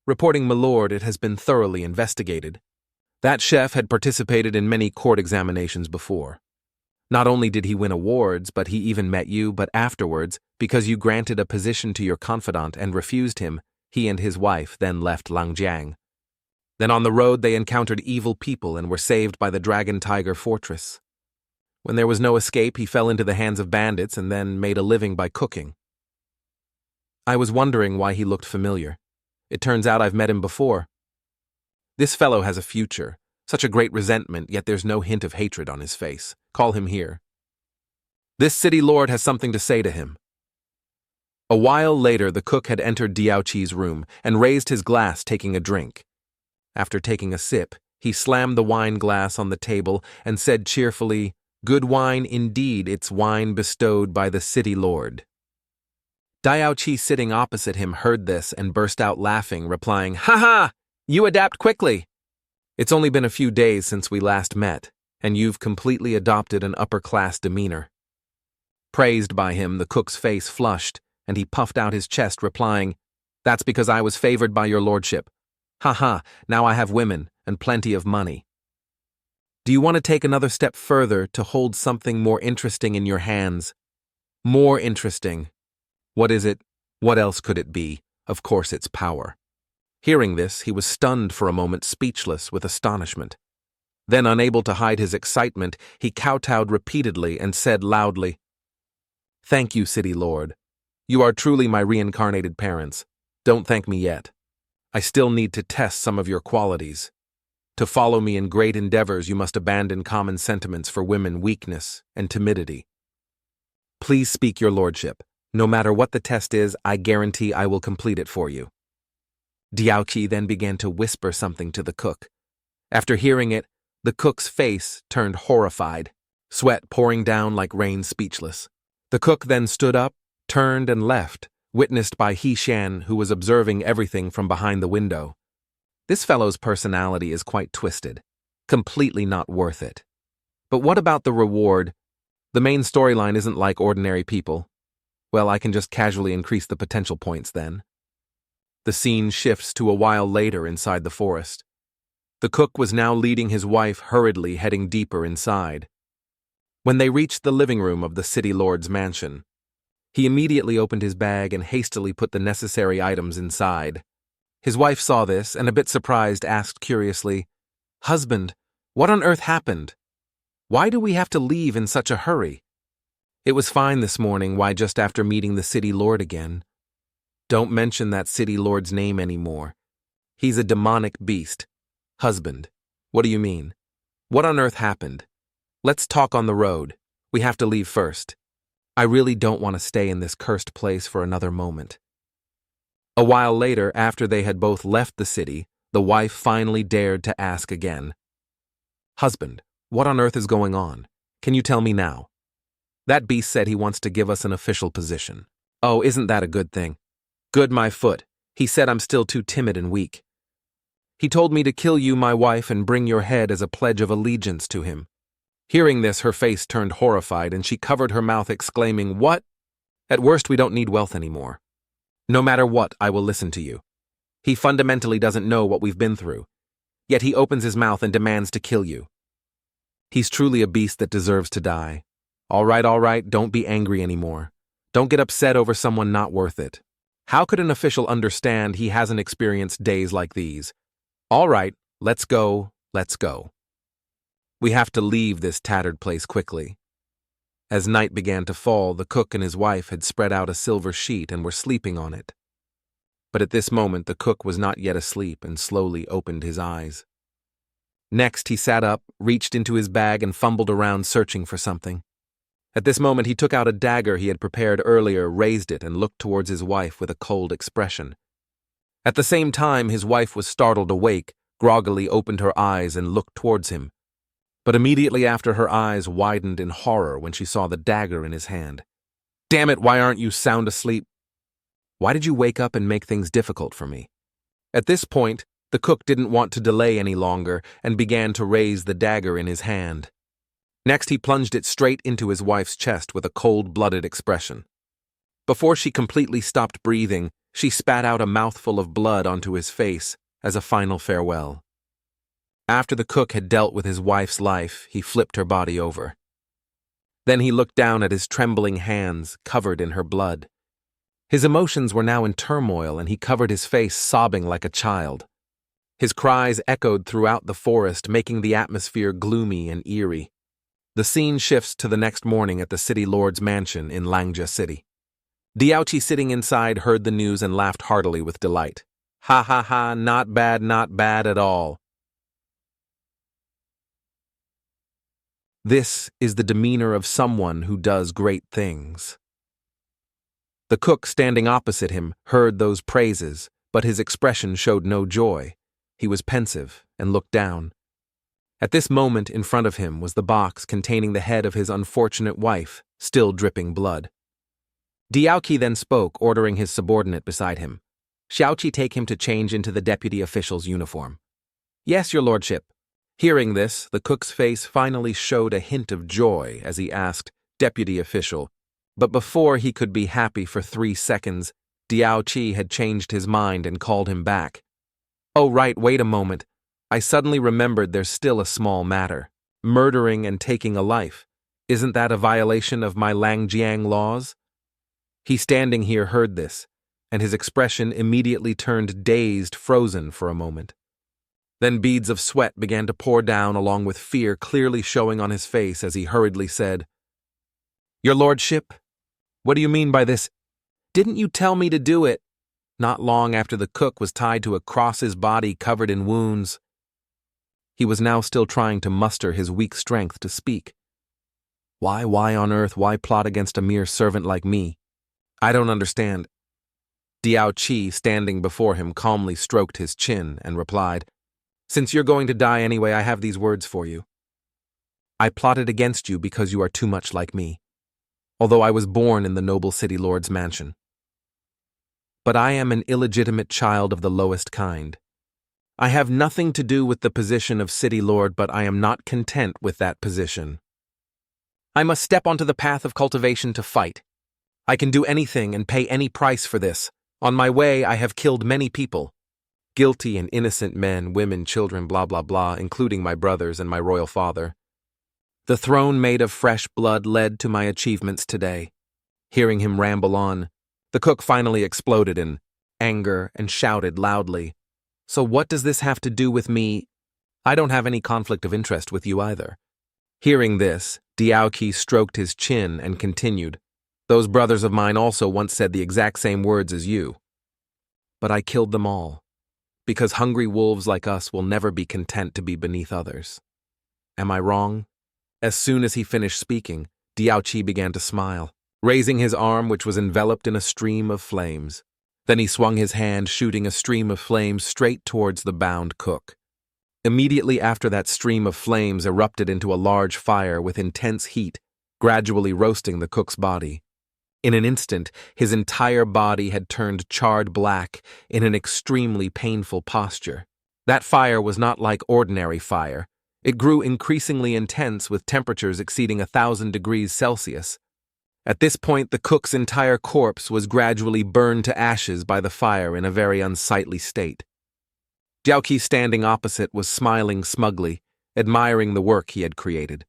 Reporting, my lord, it has been thoroughly investigated. That chef had participated in many court examinations before. Not only did he win awards, but he even met you, but afterwards, because you granted a position to your confidant and refused him, he and his wife then left Langjiang. Then on the road they encountered evil people and were saved by the Dragon Tiger Fortress. When there was no escape, he fell into the hands of bandits and then made a living by cooking. I was wondering why he looked familiar. It turns out I've met him before. This fellow has a future, such a great resentment, yet there's no hint of hatred on his face. Call him here. This city lord has something to say to him. A while later, the cook had entered Diao Qi's room and raised his glass, taking a drink. After taking a sip, he slammed the wine glass on the table and said cheerfully, "Good wine indeed, it's wine bestowed by the city lord." Diao Qi, sitting opposite him, heard this and burst out laughing, replying, "Ha ha! You adapt quickly. It's only been a few days since we last met, and you've completely adopted an upper-class demeanor." Praised by him, the cook's face flushed, and he puffed out his chest, replying, "That's because I was favored by your lordship. Ha ha, now I have women and plenty of money. Do you want to take another step further to hold something more interesting in your hands? More interesting. What is it? What else could it be? Of course it's power." Hearing this, he was stunned for a moment, speechless with astonishment. Then, unable to hide his excitement, he kowtowed repeatedly and said loudly, "Thank you, City Lord. You are truly my reincarnated parents. Don't thank me yet. I still need to test some of your qualities. To follow me in great endeavors, you must abandon common sentiments for women, weakness, and timidity. Please speak, your lordship. No matter what the test is, I guarantee I will complete it for you." Diao Qi then began to whisper something to the cook. After hearing it, the cook's face turned horrified, sweat pouring down like rain, speechless. The cook then stood up, turned and left, witnessed by He Shan, who was observing everything from behind the window. This fellow's personality is quite twisted, completely not worth it. But what about the reward? The main storyline isn't like ordinary people. Well, I can just casually increase the potential points then. The scene shifts to a while later inside the forest. The cook was now leading his wife hurriedly, heading deeper inside. When they reached the living room of the city lord's mansion, he immediately opened his bag and hastily put the necessary items inside. His wife saw this and, a bit surprised, asked curiously, "Husband, what on earth happened? Why do we have to leave in such a hurry? It was fine this morning, why just after meeting the city lord again? Don't mention that city lord's name anymore. He's a demonic beast. Husband, what do you mean? What on earth happened? Let's talk on the road. We have to leave first. I really don't want to stay in this cursed place for another moment." A while later, after they had both left the city, the wife finally dared to ask again. "Husband, what on earth is going on? Can you tell me now? That beast said he wants to give us an official position." "Oh, isn't that a good thing? Good, my foot. He said I'm still too timid and weak. He told me to kill you, my wife, and bring your head as a pledge of allegiance to him." Hearing this, her face turned horrified, and she covered her mouth, exclaiming, "What? At worst, we don't need wealth anymore. No matter what, I will listen to you. He fundamentally doesn't know what we've been through, yet he opens his mouth and demands to kill you. He's truly a beast that deserves to die. All right, don't be angry anymore. Don't get upset over someone not worth it. How could an official understand he hasn't experienced days like these? All right, let's go, let's go. We have to leave this tattered place quickly. As night began to fall, the cook and his wife had spread out a silver sheet and were sleeping on it. But at this moment, the cook was not yet asleep and slowly opened his eyes. Next, he sat up, reached into his bag, and fumbled around searching for something. At this moment, he took out a dagger he had prepared earlier, raised it, and looked towards his wife with a cold expression. At the same time, his wife was startled awake, groggily opened her eyes, and looked towards him. But immediately after, her eyes widened in horror when she saw the dagger in his hand. "Damn it, why aren't you sound asleep? Why did you wake up and make things difficult for me?" At this point, the cook didn't want to delay any longer and began to raise the dagger in his hand. Next, he plunged it straight into his wife's chest with a cold-blooded expression. Before she completely stopped breathing, she spat out a mouthful of blood onto his face as a final farewell. After the cook had dealt with his wife's life, he flipped her body over. Then he looked down at his trembling hands, covered in her blood. His emotions were now in turmoil, and he covered his face, sobbing like a child. His cries echoed throughout the forest, making the atmosphere gloomy and eerie. The scene shifts to the next morning at the city lord's mansion in Langja City. Diaochi, sitting inside, heard the news and laughed heartily with delight. "Ha ha ha, not bad at all." This is the demeanor of someone who does great things. The cook, standing opposite him, heard those praises, but his expression showed no joy. He was pensive and looked down. At this moment, in front of him was the box containing the head of his unfortunate wife, still dripping blood. Diaochi then spoke, ordering his subordinate beside him. "Xiaoqi, take him to change into the deputy official's uniform." "Yes, your lordship." Hearing this, the cook's face finally showed a hint of joy as he asked, "Deputy official." But before he could be happy for 3 seconds, Diaochi had changed his mind and called him back. "Oh right, wait a moment. I suddenly remembered there's still a small matter. Murdering and taking a life. Isn't that a violation of my Langjiang laws?" He, standing here, heard this, and his expression immediately turned dazed, frozen for a moment. Then beads of sweat began to pour down, along with fear clearly showing on his face as he hurriedly said, "Your lordship, what do you mean by this? Didn't you tell me to do it?" Not long after, the cook was tied to a cross, his body covered in wounds. He was now still trying to muster his weak strength to speak. Why on earth, why plot against a mere servant like me? I don't understand." Diaochi, standing before him, calmly stroked his chin and replied, "Since you're going to die anyway, I have these words for you. I plotted against you because you are too much like me, although I was born in the noble city lord's mansion. But I am an illegitimate child of the lowest kind. I have nothing to do with the position of city lord, but I am not content with that position. I must step onto the path of cultivation to fight. I can do anything and pay any price for this. On my way, I have killed many people. Guilty and innocent men, women, children, blah, blah, blah, including my brothers and my royal father. The throne made of fresh blood led to my achievements today." Hearing him ramble on, the cook finally exploded in anger and shouted loudly, "So what does this have to do with me? I don't have any conflict of interest with you either." Hearing this, Diaochi stroked his chin and continued, "Those brothers of mine also once said the exact same words as you. But I killed them all, because hungry wolves like us will never be content to be beneath others. Am I wrong?" As soon as he finished speaking, Diaochi began to smile, raising his arm, which was enveloped in a stream of flames. Then he swung his hand, shooting a stream of flames straight towards the bound cook. Immediately after, that stream of flames erupted into a large fire with intense heat, gradually roasting the cook's body. In an instant, his entire body had turned charred black in an extremely painful posture. That fire was not like ordinary fire. It grew increasingly intense, with temperatures exceeding 1,000 degrees Celsius. At this point, the cook's entire corpse was gradually burned to ashes by the fire in a very unsightly state. Diaochi, standing opposite, was smiling smugly, admiring the work he had created.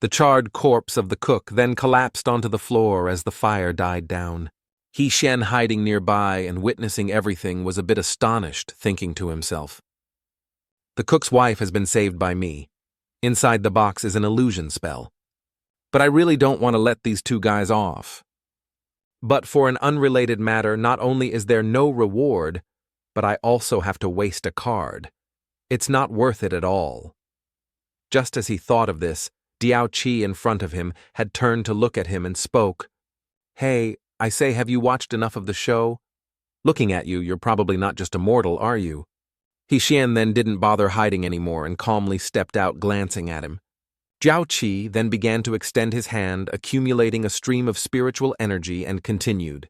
The charred corpse of the cook then collapsed onto the floor as the fire died down. He Xian, hiding nearby and witnessing everything, was a bit astonished, thinking to himself, "The cook's wife has been saved by me. Inside the box is an illusion spell. But I really don't want to let these two guys off. But for an unrelated matter, not only is there no reward, but I also have to waste a card. It's not worth it at all." Just as he thought of this, Diao Qi in front of him had turned to look at him and spoke. "Hey, I say, have you watched enough of the show? Looking at you, you're probably not just a mortal, are you?" He Xian then didn't bother hiding anymore and calmly stepped out, glancing at him. Jiao Qi then began to extend his hand, accumulating a stream of spiritual energy, and continued,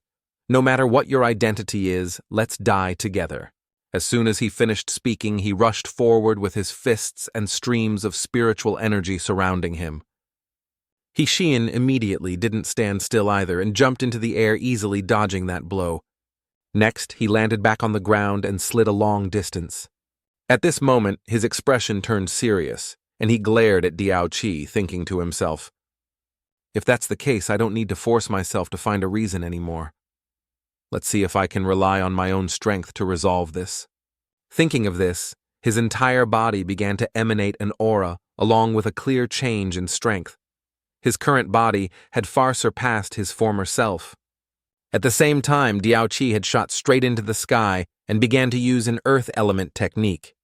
"No matter what your identity is, let's die together." As soon as he finished speaking, he rushed forward with his fists and streams of spiritual energy surrounding him. He Xian immediately didn't stand still either and jumped into the air, easily dodging that blow. Next, he landed back on the ground and slid a long distance. At this moment, his expression turned serious, and he glared at Diao Qi, thinking to himself, "If that's the case, I don't need to force myself to find a reason anymore. Let's see if I can rely on my own strength to resolve this." Thinking of this, his entire body began to emanate an aura, along with a clear change in strength. His current body had far surpassed his former self. At the same time, Diao Qi had shot straight into the sky and began to use an earth element technique.